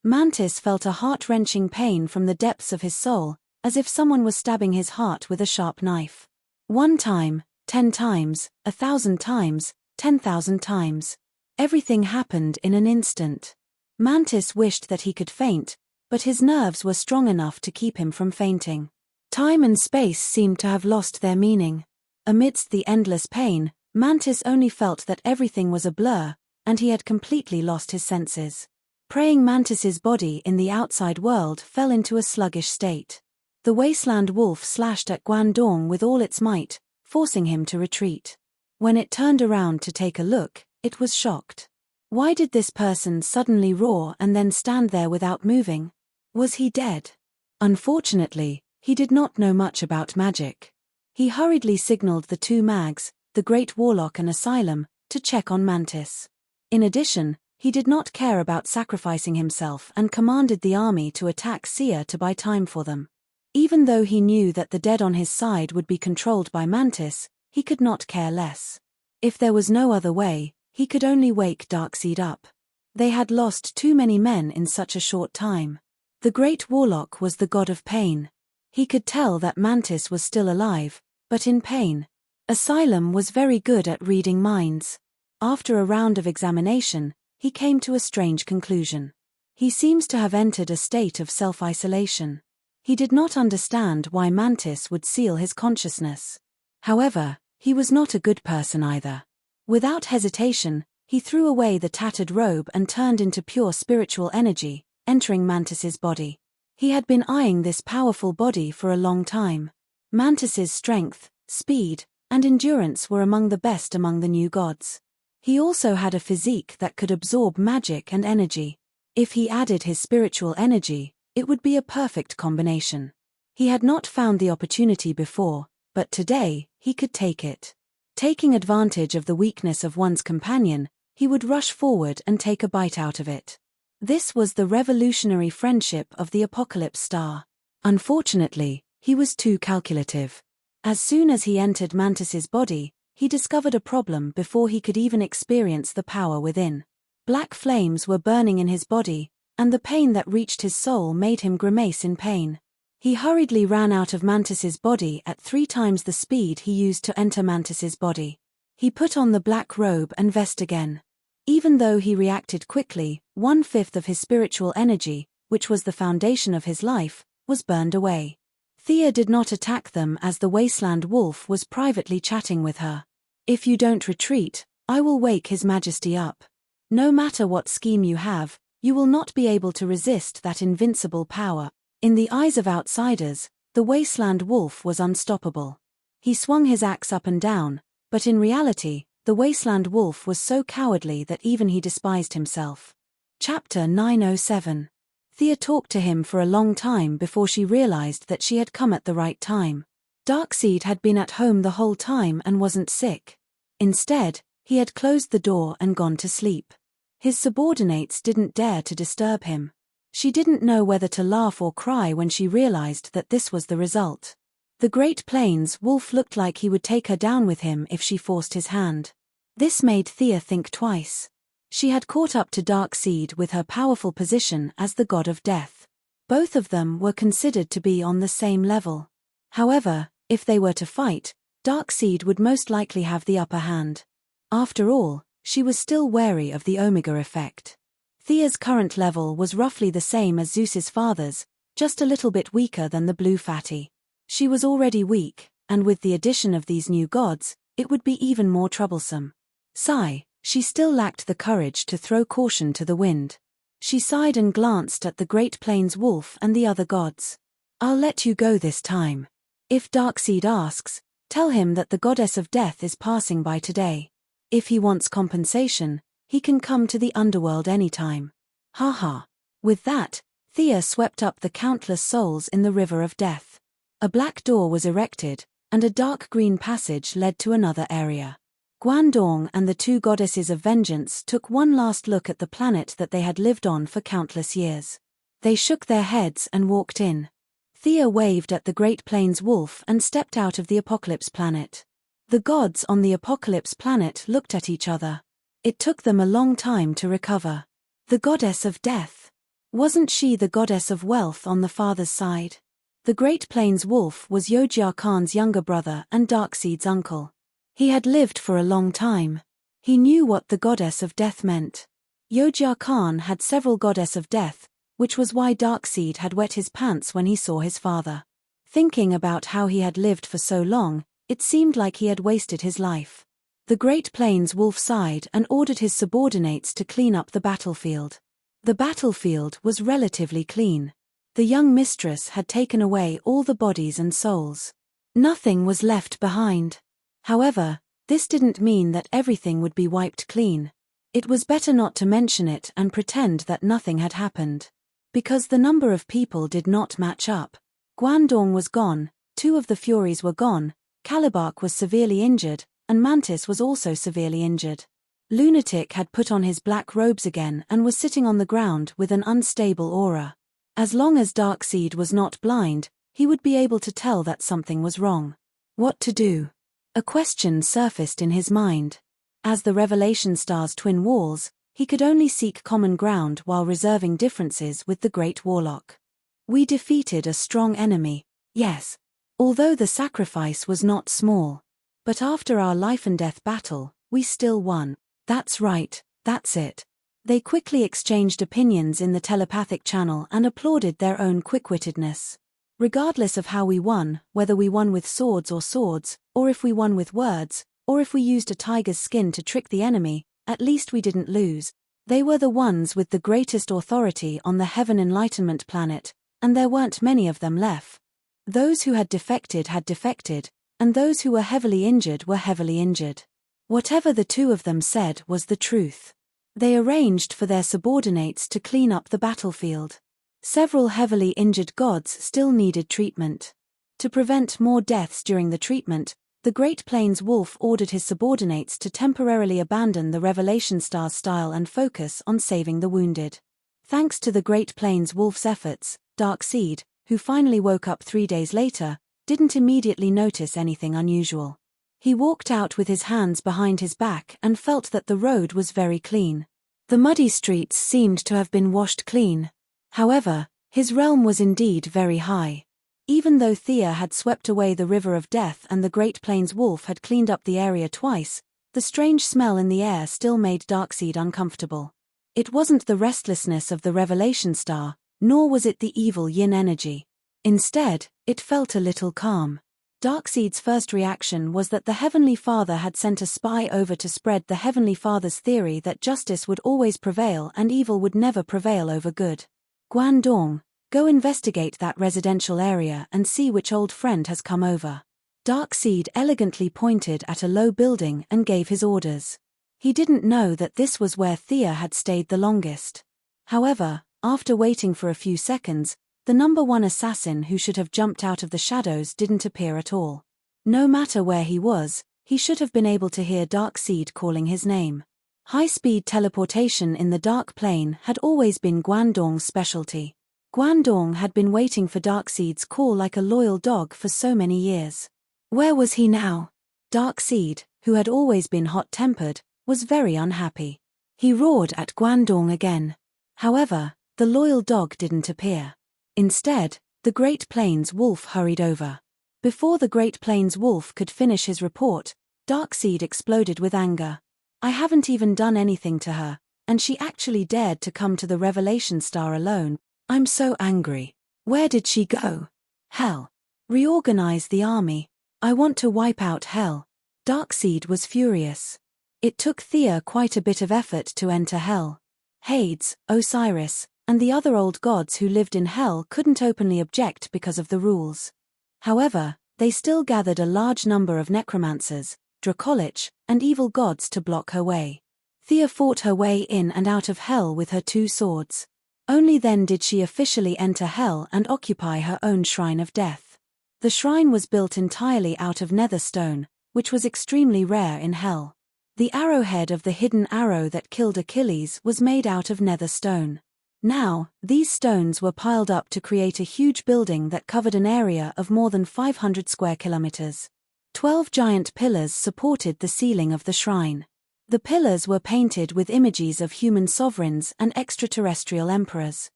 Mantis felt a heart-wrenching pain from the depths of his soul, as if someone was stabbing his heart with a sharp knife. 1 time, 10 times, 1,000 times, 10,000 times. Everything happened in an instant. Mantis wished that he could faint, but his nerves were strong enough to keep him from fainting. Time and space seemed to have lost their meaning. Amidst the endless pain, Mantis only felt that everything was a blur, and he had completely lost his senses. Praying Mantis's body in the outside world fell into a sluggish state. The wasteland wolf slashed at Guandong with all its might, forcing him to retreat. When it turned around to take a look, it was shocked. Why did this person suddenly roar and then stand there without moving? Was he dead? Unfortunately, he did not know much about magic. He hurriedly signaled the 2 mags, the Great Warlock and Asylum, to check on Mantis. In addition, he did not care about sacrificing himself and commanded the army to attack Sia to buy time for them. Even though he knew that the dead on his side would be controlled by Mantis, he could not care less. If there was no other way, he could only wake Darkseid up. They had lost too many men in such a short time. The Great Warlock was the god of pain. He could tell that Mantis was still alive, but in pain. Asylum was very good at reading minds. After a round of examination, he came to a strange conclusion. He seems to have entered a state of self-isolation. He did not understand why Mantis would seal his consciousness. However, he was not a good person either. Without hesitation, he threw away the tattered robe and turned into pure spiritual energy, entering Mantis's body. He had been eyeing this powerful body for a long time. Mantis's strength, speed, and endurance were among the best among the new gods. He also had a physique that could absorb magic and energy. If he added his spiritual energy, it would be a perfect combination. He had not found the opportunity before, but today, he could take it. Taking advantage of the weakness of one's companion, he would rush forward and take a bite out of it. This was the revolutionary friendship of the Apocalypse Star. Unfortunately, he was too calculative. As soon as he entered Mantis's body, he discovered a problem before he could even experience the power within. Black flames were burning in his body, and the pain that reached his soul made him grimace in pain. He hurriedly ran out of Mantis's body at 3 times the speed he used to enter Mantis's body. He put on the black robe and vest again. Even though he reacted quickly, 1/5 of his spiritual energy, which was the foundation of his life, was burned away. Thea did not attack them as the wasteland wolf was privately chatting with her. If you don't retreat, I will wake His Majesty up. No matter what scheme you have, you will not be able to resist that invincible power. In the eyes of outsiders, the wasteland wolf was unstoppable. He swung his axe up and down, but in reality, the wasteland wolf was so cowardly that even he despised himself. Chapter 907. Thea talked to him for a long time before she realized that she had come at the right time. Darkseid had been at home the whole time and wasn't sick. Instead, he had closed the door and gone to sleep. His subordinates didn't dare to disturb him. She didn't know whether to laugh or cry when she realized that this was the result. The Great Plains wolf looked like he would take her down with him if she forced his hand. This made Thea think twice. She had caught up to Darkseid with her powerful position as the god of death. Both of them were considered to be on the same level. However, if they were to fight, Darkseid would most likely have the upper hand. After all, she was still wary of the Omega effect. Thea's current level was roughly the same as Zeus's father's, just a little bit weaker than the blue fatty. She was already weak, and with the addition of these new gods, it would be even more troublesome. Sigh, she still lacked the courage to throw caution to the wind. She sighed and glanced at the Great Plains wolf and the other gods. I'll let you go this time. If Darkseid asks, tell him that the goddess of death is passing by today. If he wants compensation, he can come to the underworld anytime. Ha ha. With that, Thea swept up the countless souls in the river of death. A black door was erected, and a dark green passage led to another area. Guandong and the two goddesses of vengeance took one last look at the planet that they had lived on for countless years. They shook their heads and walked in. Thea waved at the Great Plains wolf and stepped out of the Apocalypse planet. The gods on the Apocalypse planet looked at each other. It took them a long time to recover. The goddess of death. Wasn't she the goddess of wealth on the father's side? The Great Plains wolf was Yojia Khan's younger brother and Darkseid's uncle. He had lived for a long time. He knew what the goddess of death meant. Yojia Khan had several goddess of death, which was why Darkseid had wet his pants when he saw his father. Thinking about how he had lived for so long, it seemed like he had wasted his life. The Great Plains wolf sighed and ordered his subordinates to clean up the battlefield. The battlefield was relatively clean. The young mistress had taken away all the bodies and souls. Nothing was left behind. However, this didn't mean that everything would be wiped clean. It was better not to mention it and pretend that nothing had happened. Because the number of people did not match up. Guandong was gone, two of the Furies were gone, Calibark was severely injured, and Mantis was also severely injured. Lunatic had put on his black robes again and was sitting on the ground with an unstable aura. As long as Darkseid was not blind, he would be able to tell that something was wrong. What to do? A question surfaced in his mind. As the Revelation Star's twin walls, he could only seek common ground while reserving differences with the Great Warlock. We defeated a strong enemy, yes. Although the sacrifice was not small. But after our life and death battle, we still won. That's right, that's it. They quickly exchanged opinions in the telepathic channel and applauded their own quick-wittedness. Regardless of how we won, whether we won with swords, or if we won with words, or if we used a tiger's skin to trick the enemy, at least we didn't lose. They were the ones with the greatest authority on the Heaven Enlightenment planet, and there weren't many of them left. Those who had defected, and those who were heavily injured were heavily injured. Whatever the two of them said was the truth. They arranged for their subordinates to clean up the battlefield. Several heavily injured gods still needed treatment. To prevent more deaths during the treatment, the Great Plains wolf ordered his subordinates to temporarily abandon the Revelation Star's style and focus on saving the wounded. Thanks to the Great Plains wolf's efforts, Darkseid, who finally woke up 3 days later, didn't immediately notice anything unusual. He walked out with his hands behind his back and felt that the road was very clean. The muddy streets seemed to have been washed clean. However, his realm was indeed very high. Even though Thea had swept away the river of death and the Great Plains wolf had cleaned up the area twice, the strange smell in the air still made Darkseid uncomfortable. It wasn't the restlessness of the Revelation Star, nor was it the evil yin energy. Instead, it felt a little calm. Darkseid's first reaction was that the Heavenly Father had sent a spy over to spread the Heavenly Father's theory that justice would always prevail and evil would never prevail over good. Guandong, go investigate that residential area and see which old friend has come over. Darkseid elegantly pointed at a low building and gave his orders. He didn't know that this was where Thea had stayed the longest. However, After waiting for a few seconds, the number 1 assassin who should have jumped out of the shadows didn't appear at all. No matter where he was, he should have been able to hear Darkseid calling his name. High-speed teleportation in the Dark Plane had always been Guandong's specialty. Guandong had been waiting for Darkseid's call like a loyal dog for so many years. Where was he now? Darkseid, who had always been hot-tempered, was very unhappy. He roared at Guandong again. However, the loyal dog didn't appear. Instead, the Great Plains wolf hurried over. Before the Great Plains wolf could finish his report, Darkseid exploded with anger. I haven't even done anything to her, and she actually dared to come to the Revelation Star alone. I'm so angry. Where did she go? Hell. Reorganize the army. I want to wipe out Hell. Darkseid was furious. It took Thea quite a bit of effort to enter Hell. Hades, Osiris, and the other old gods who lived in Hell couldn't openly object because of the rules. However, they still gathered a large number of necromancers, Dracolich, and evil gods to block her way. Thea fought her way in and out of Hell with her 2 swords. Only then did she officially enter Hell and occupy her own Shrine of Death. The shrine was built entirely out of nether stone, which was extremely rare in Hell. The arrowhead of the hidden arrow that killed Achilles was made out of nether stone. Now, these stones were piled up to create a huge building that covered an area of more than 500 square kilometers. 12 giant pillars supported the ceiling of the shrine. The pillars were painted with images of human sovereigns and extraterrestrial emperors.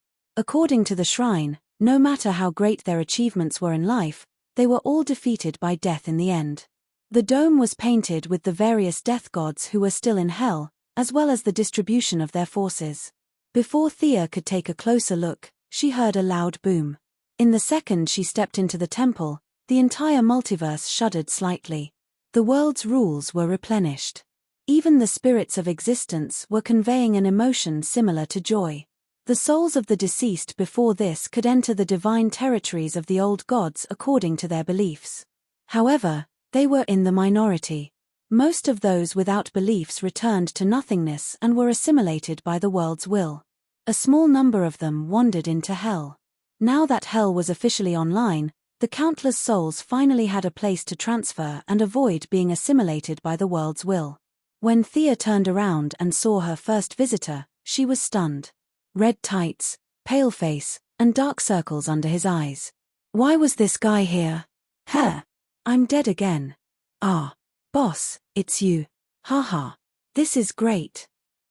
According to the shrine, no matter how great their achievements were in life, they were all defeated by death in the end. The dome was painted with the various death gods who were still in Hell, as well as the distribution of their forces. Before Thea could take a closer look, she heard a loud boom. In the second she stepped into the temple, the entire multiverse shuddered slightly. The world's rules were replenished. Even the spirits of existence were conveying an emotion similar to joy. The souls of the deceased before this could enter the divine territories of the old gods according to their beliefs. However, they were in the minority. Most of those without beliefs returned to nothingness and were assimilated by the world's will. A small number of them wandered into Hell. Now that Hell was officially online, the countless souls finally had a place to transfer and avoid being assimilated by the world's will. When Thea turned around and saw her first visitor, she was stunned. Red tights, pale face, and dark circles under his eyes. Why was this guy here? Huh. I'm dead again. Ah. Boss, it's you. Haha. This is great.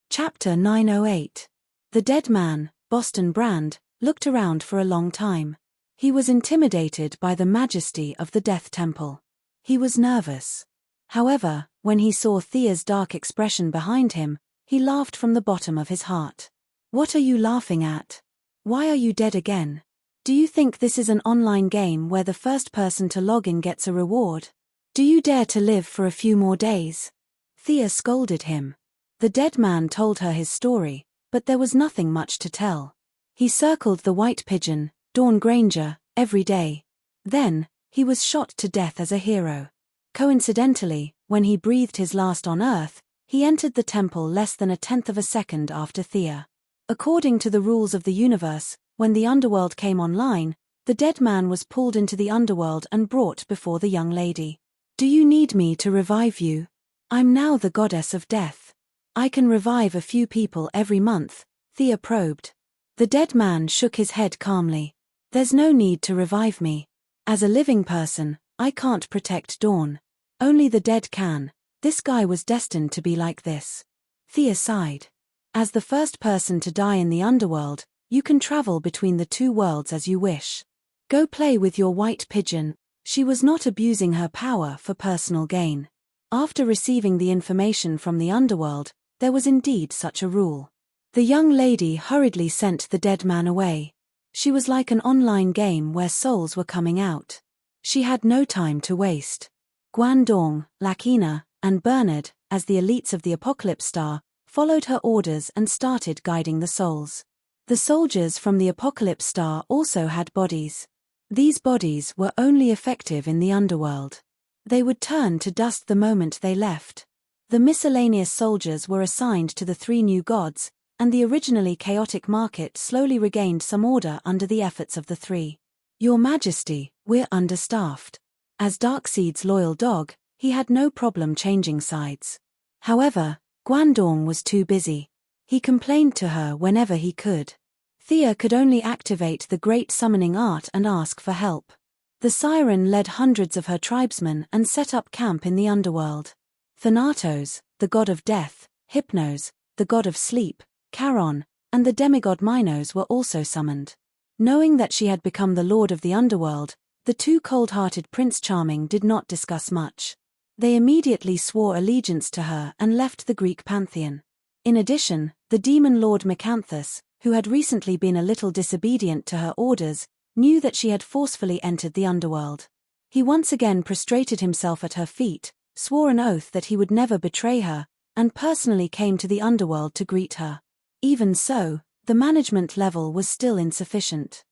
Chapter 908. The dead man, Boston Brand, looked around for a long time. He was intimidated by the majesty of the Death Temple. He was nervous. However, when he saw Thea's dark expression behind him, he laughed from the bottom of his heart. What are you laughing at? Why are you dead again? Do you think this is an online game where the first person to log in gets a reward? Do you dare to live for a few more days? Thea scolded him. The dead man told her his story, but there was nothing much to tell. He circled the white pigeon, Dawn Granger, every day. Then, he was shot to death as a hero. Coincidentally, when he breathed his last on Earth, he entered the temple less than a tenth of a second after Thea. According to the rules of the universe, when the underworld came online, the dead man was pulled into the underworld and brought before the young lady. Do you need me to revive you? I'm now the goddess of death. I can revive a few people every month, Thea probed. The dead man shook his head calmly. There's no need to revive me. As a living person, I can't protect Dawn. Only the dead can. This guy was destined to be like this. Thea sighed. As the first person to die in the underworld, you can travel between the two worlds as you wish. Go play with your white pigeon. She was not abusing her power for personal gain. After receiving the information from the underworld, there was indeed such a rule. The young lady hurriedly sent the dead man away. She was like an online game where souls were coming out. She had no time to waste. Guandong, Lakina, and Bernard, as the elites of the Apocalypse Star, followed her orders and started guiding the souls. The soldiers from the Apocalypse Star also had bodies. These bodies were only effective in the underworld. They would turn to dust the moment they left. The miscellaneous soldiers were assigned to the 3 new gods, and the originally chaotic market slowly regained some order under the efforts of the three. "Your Majesty, we're understaffed." As Darkseid's loyal dog, he had no problem changing sides. However, Guandong was too busy. He complained to her whenever he could. Thea could only activate the great summoning art and ask for help. The siren led hundreds of her tribesmen and set up camp in the underworld. Thanatos, the god of death, Hypnos, the god of sleep, Charon, and the demigod Minos were also summoned. Knowing that she had become the lord of the underworld, the two cold-hearted Prince Charming did not discuss much. They immediately swore allegiance to her and left the Greek pantheon. In addition, the demon lord Macanthus, who had recently been a little disobedient to her orders, knew that she had forcefully entered the underworld. He once again prostrated himself at her feet, swore an oath that he would never betray her, and personally came to the underworld to greet her. Even so, the management level was still insufficient.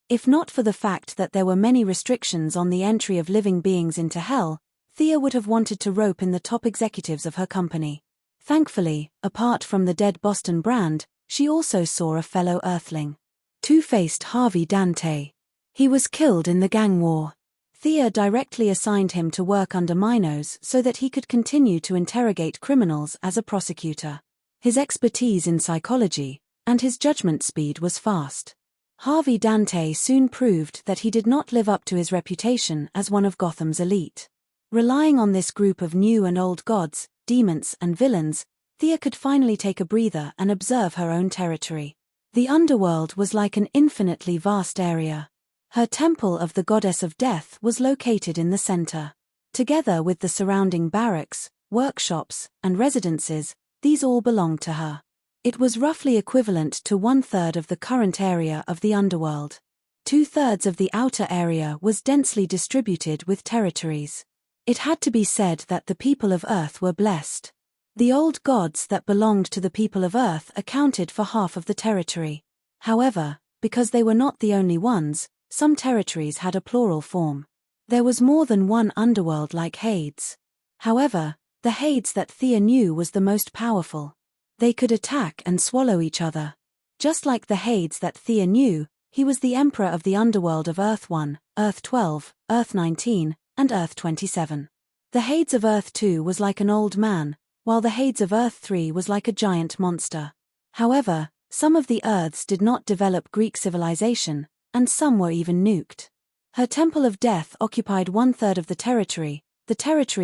If not for the fact that there were many restrictions on the entry of living beings into hell, Thea would have wanted to rope in the top executives of her company. Thankfully, apart from the dead Boston brand, she also saw a fellow Earthling. Two-faced Harvey Dante. He was killed in the gang war. Thea directly assigned him to work under Minos so that he could continue to interrogate criminals as a prosecutor. His expertise in psychology, and his judgment speed was fast. Harvey Dante soon proved that he did not live up to his reputation as one of Gotham's elite. Relying on this group of new and old gods, demons and villains, Thea could finally take a breather and observe her own territory. The underworld was like an infinitely vast area. Her temple of the goddess of death was located in the center. Together with the surrounding barracks, workshops, and residences, these all belonged to her. It was roughly equivalent to 1/3 of the current area of the underworld. 2/3 of the outer area was densely distributed with territories. It had to be said that the people of Earth were blessed. The old gods that belonged to the people of Earth accounted for half of the territory. However, because they were not the only ones, some territories had a plural form. There was more than one underworld like Hades. However, the Hades that Thea knew was the most powerful. They could attack and swallow each other. Just like the Hades that Thea knew, he was the emperor of the underworld of Earth 1, Earth 12, Earth 19, and Earth 27. The Hades of Earth 2 was like an old man, while the Hades of Earth 3 was like a giant monster. However, some of the Earths did not develop Greek civilization, and some were even nuked. Her Temple of Death occupied 1/3 of the territory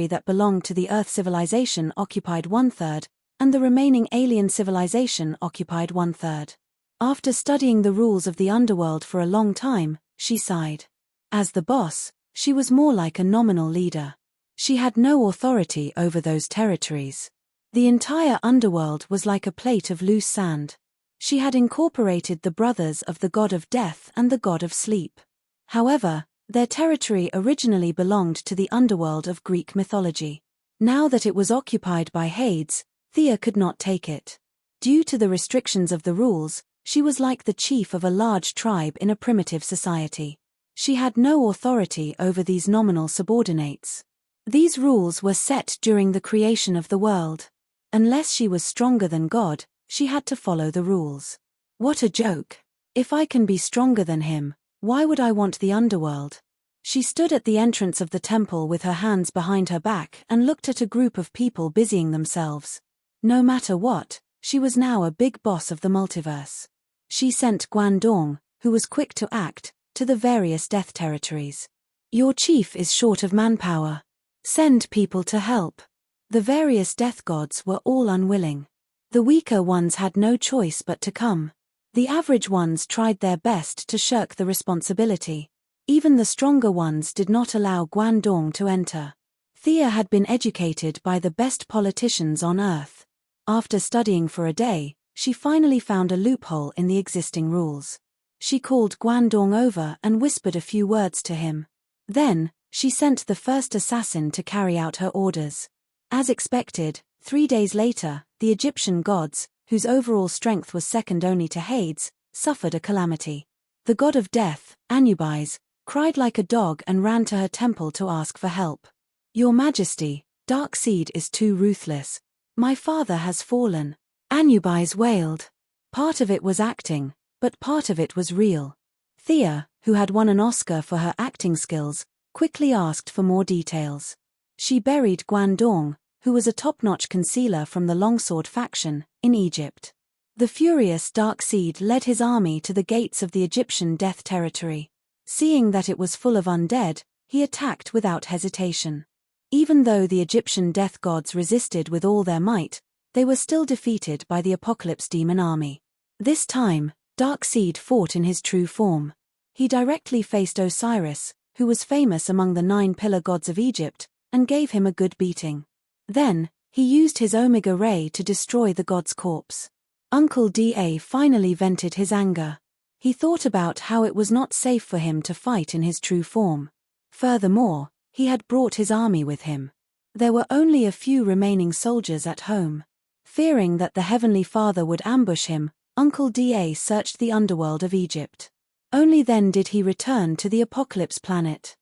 that belonged to the Earth civilization occupied 1/3, and the remaining alien civilization occupied 1/3. After studying the rules of the underworld for a long time, she sighed. As the boss, she was more like a nominal leader. She had no authority over those territories. The entire underworld was like a plate of loose sand. She had incorporated the brothers of the god of death and the god of sleep. However, their territory originally belonged to the underworld of Greek mythology. Now that it was occupied by Hades, Thea could not take it. Due to the restrictions of the rules, she was like the chief of a large tribe in a primitive society. She had no authority over these nominal subordinates. These rules were set during the creation of the world. Unless she was stronger than God, she had to follow the rules. What a joke! If I can be stronger than him, why would I want the underworld? She stood at the entrance of the temple with her hands behind her back and looked at a group of people busying themselves. No matter what, she was now a big boss of the multiverse. She sent Guandong, who was quick to act, to the various death territories. Your chief is short of manpower. Send people to help. The various death gods were all unwilling. The weaker ones had no choice but to come. The average ones tried their best to shirk the responsibility. Even the stronger ones did not allow Guandong to enter. Thea had been educated by the best politicians on Earth. After studying for a day, she finally found a loophole in the existing rules. She called Guandong over and whispered a few words to him. Then, she sent the first assassin to carry out her orders. As expected, 3 days later, the Egyptian gods, whose overall strength was second only to Hades, suffered a calamity. The god of death, Anubis, cried like a dog and ran to her temple to ask for help. Your Majesty, Darkseid is too ruthless. My father has fallen. Anubis wailed. Part of it was acting, but part of it was real. Thea, who had won an Oscar for her acting skills, quickly asked for more details. She buried Guandong, who was a top-notch concealer from the Longsword faction, in Egypt. The furious Darkseid led his army to the gates of the Egyptian death territory. Seeing that it was full of undead, he attacked without hesitation. Even though the Egyptian death gods resisted with all their might, they were still defeated by the Apocalypse demon army. This time, Darkseid fought in his true form. He directly faced Osiris, who was famous among the 9 pillar gods of Egypt, and gave him a good beating. Then, he used his Omega Ray to destroy the god's corpse. Uncle Da finally vented his anger. He thought about how it was not safe for him to fight in his true form. Furthermore, he had brought his army with him. There were only a few remaining soldiers at home. Fearing that the Heavenly Father would ambush him, Uncle Da searched the underworld of Egypt. Only then did he return to the Apocalypse planet.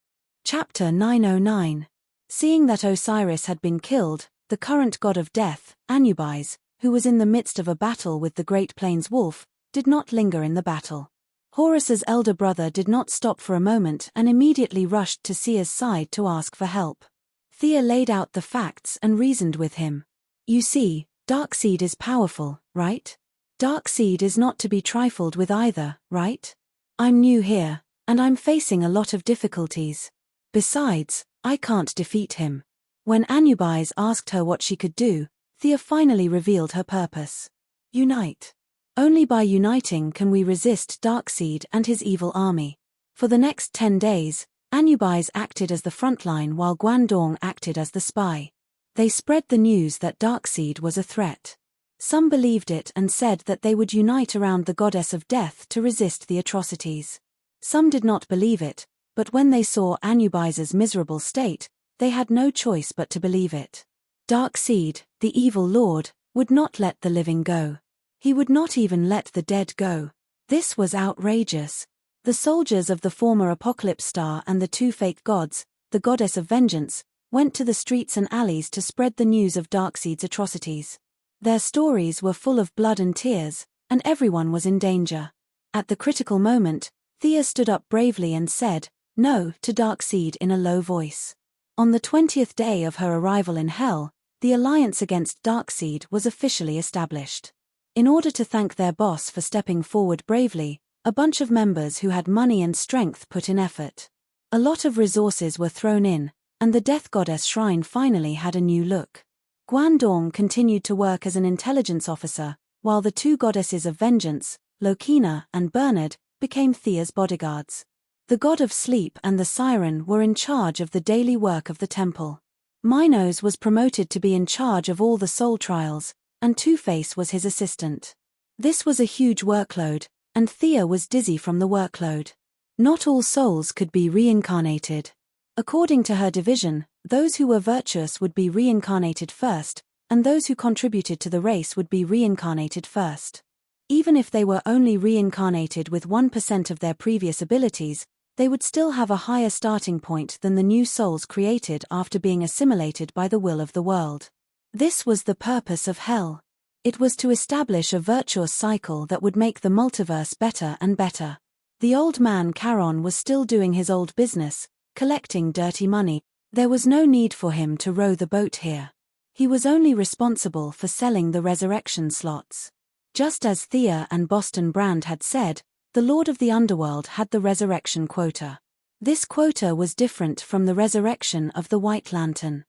Chapter 909. Seeing that Osiris had been killed, the current god of death, Anubis, who was in the midst of a battle with the Great Plains wolf, did not linger in the battle. Horus's elder brother did not stop for a moment and immediately rushed to Thea's side to ask for help. Thea laid out the facts and reasoned with him. You see, Darkseid is powerful, right? Darkseid is not to be trifled with either, right? I'm new here, and I'm facing a lot of difficulties. Besides, I can't defeat him. When Anubis asked her what she could do, Thea finally revealed her purpose. Unite. Only by uniting can we resist Darkseid and his evil army. For the next 10 days, Anubis acted as the frontline while Guandong acted as the spy. They spread the news that Darkseid was a threat. Some believed it and said that they would unite around the goddess of death to resist the atrocities. Some did not believe it, but when they saw Anubis's miserable state, they had no choice but to believe it. Darkseid, the evil lord, would not let the living go. He would not even let the dead go. This was outrageous. The soldiers of the former Apocalypse Star and the 2 fake gods, the goddess of vengeance, went to the streets and alleys to spread the news of Darkseid's atrocities. Their stories were full of blood and tears, and everyone was in danger. At the critical moment, Thea stood up bravely and said, "No," to Darkseid in a low voice. On the 20th day of her arrival in Hell, the alliance against Darkseid was officially established. In order to thank their boss for stepping forward bravely, a bunch of members who had money and strength put in effort. A lot of resources were thrown in, and the Death Goddess Shrine finally had a new look. Guandong continued to work as an intelligence officer, while the 2 goddesses of vengeance, Lokina and Bernard, became Thea's bodyguards. The god of sleep and the siren were in charge of the daily work of the temple. Minos was promoted to be in charge of all the soul trials, and Two-Face was his assistant. This was a huge workload, and Thea was dizzy from the workload. Not all souls could be reincarnated. According to her division, those who were virtuous would be reincarnated first, and those who contributed to the race would be reincarnated first. Even if they were only reincarnated with 1% of their previous abilities, they would still have a higher starting point than the new souls created after being assimilated by the will of the world. This was the purpose of Hell. It was to establish a virtuous cycle that would make the multiverse better and better. The old man Charon was still doing his old business, collecting dirty money. There was no need for him to row the boat here. He was only responsible for selling the resurrection slots. Just as Thea and Boston Brand had said, the Lord of the Underworld had the resurrection quota. This quota was different from the resurrection of the White Lantern.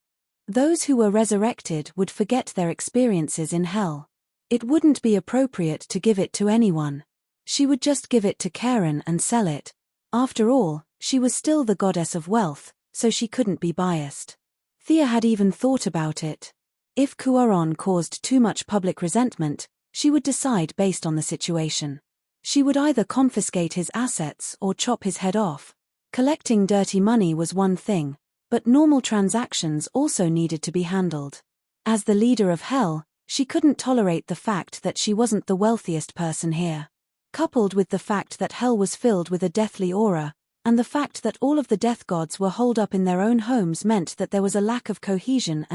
Those who were resurrected would forget their experiences in Hell. It wouldn't be appropriate to give it to anyone. She would just give it to Karen and sell it. After all, she was still the goddess of wealth, so she couldn't be biased. Thea had even thought about it. If Kuaron caused too much public resentment, she would decide based on the situation. She would either confiscate his assets or chop his head off. Collecting dirty money was one thing, but normal transactions also needed to be handled. As the leader of Hell, she couldn't tolerate the fact that she wasn't the wealthiest person here. Coupled with the fact that Hell was filled with a deathly aura, and the fact that all of the death gods were holed up in their own homes meant that there was a lack of cohesion.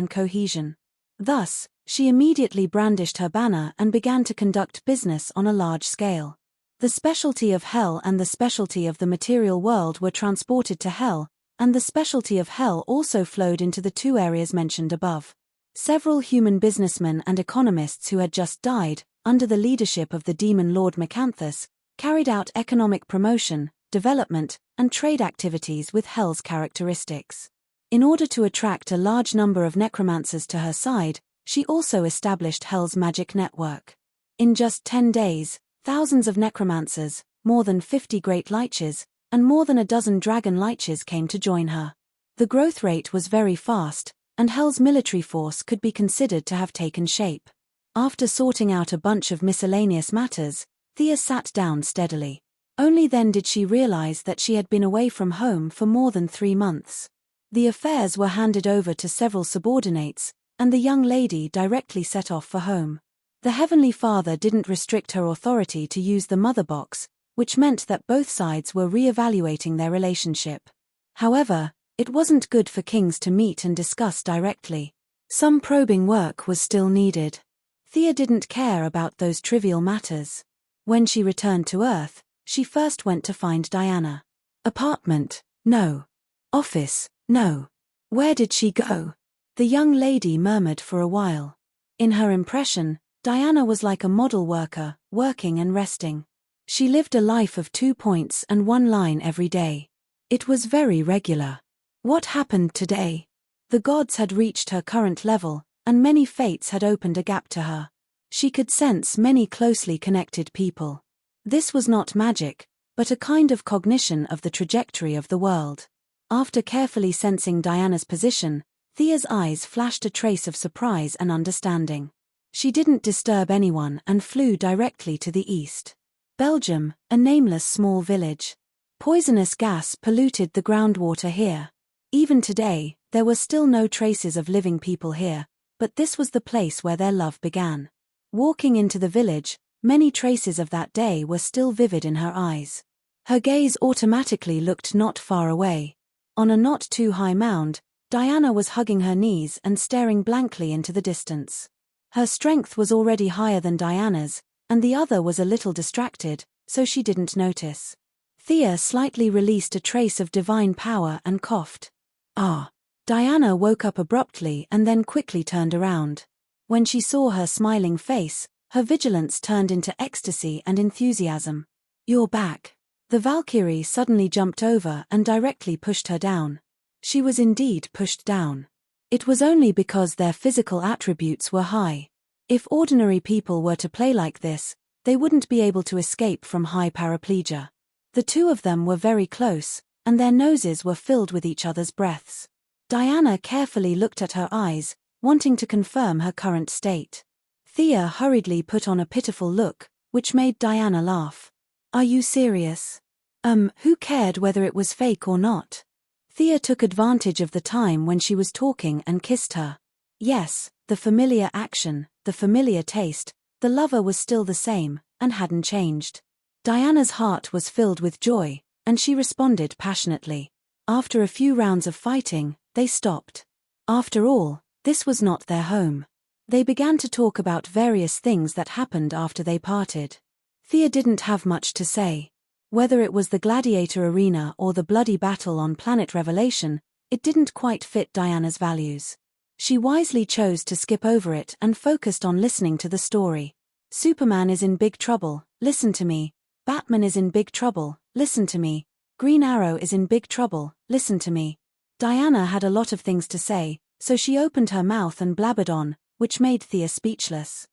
Thus, She immediately brandished her banner and began to conduct business on a large scale. The specialty of hell and the specialty of the material world were transported to hell, and the specialty of hell also flowed into the two areas mentioned above. Several human businessmen and economists who had just died, under the leadership of the demon lord Macanthus, carried out economic promotion, development, and trade activities with hell's characteristics. In order to attract a large number of necromancers to her side, she also established hell's magic network. In just 10 days, thousands of necromancers, more than 50 great liches, and more than a dozen dragon liches came to join her. The growth rate was very fast, and hell's military force could be considered to have taken shape. After sorting out a bunch of miscellaneous matters, Thea sat down steadily. Only then did she realize that she had been away from home for more than 3 months. The affairs were handed over to several subordinates, and the young lady directly set off for home. The Heavenly Father didn't restrict her authority to use the mother box, which meant that both sides were re-evaluating their relationship. However, it wasn't good for kings to meet and discuss directly. Some probing work was still needed. Thea didn't care about those trivial matters. When she returned to Earth, she first went to find Diana. Apartment? No. Office? No. Where did she go? The young lady murmured for a while. In her impression, Diana was like a model worker, working and resting. She lived a life of 2 points and 1 line every day. It was very regular. What happened today? The gods had reached her current level, and many fates had opened a gap to her. She could sense many closely connected people. This was not magic, but a kind of cognition of the trajectory of the world. After carefully sensing Diana's position, Thea's eyes flashed a trace of surprise and understanding. She didn't disturb anyone and flew directly to the east. Belgium, a nameless small village. Poisonous gas polluted the groundwater here. Even today, there were still no traces of living people here, but this was the place where their love began. Walking into the village, many traces of that day were still vivid in her eyes. Her gaze automatically looked not far away. On a not too high mound, Diana was hugging her knees and staring blankly into the distance. Her strength was already higher than Diana's, and the other was a little distracted, so she didn't notice. Thea slightly released a trace of divine power and coughed. Ah! Diana woke up abruptly and then quickly turned around. When she saw her smiling face, her vigilance turned into ecstasy and enthusiasm. "You're back." The Valkyrie suddenly jumped over and directly pushed her down. She was indeed pushed down. It was only because their physical attributes were high. If ordinary people were to play like this, they wouldn't be able to escape from high paraplegia. The two of them were very close, and their noses were filled with each other's breaths. Diana carefully looked at her eyes, wanting to confirm her current state. Thea hurriedly put on a pitiful look, which made Diana laugh. "Are you serious?" Who cared whether it was fake or not? Thea took advantage of the time when she was talking and kissed her. Yes, the familiar action, the familiar taste, the lover was still the same, and hadn't changed. Diana's heart was filled with joy, and she responded passionately. After a few rounds of fighting, they stopped. After all, this was not their home. They began to talk about various things that happened after they parted. Thea didn't have much to say. Whether it was the gladiator arena or the bloody battle on Planet Revelation, it didn't quite fit Diana's values. She wisely chose to skip over it and focused on listening to the story. Superman is in big trouble, listen to me. Batman is in big trouble, listen to me. Green Arrow is in big trouble, listen to me. Diana had a lot of things to say, so she opened her mouth and blabbered on, which made Thea speechless.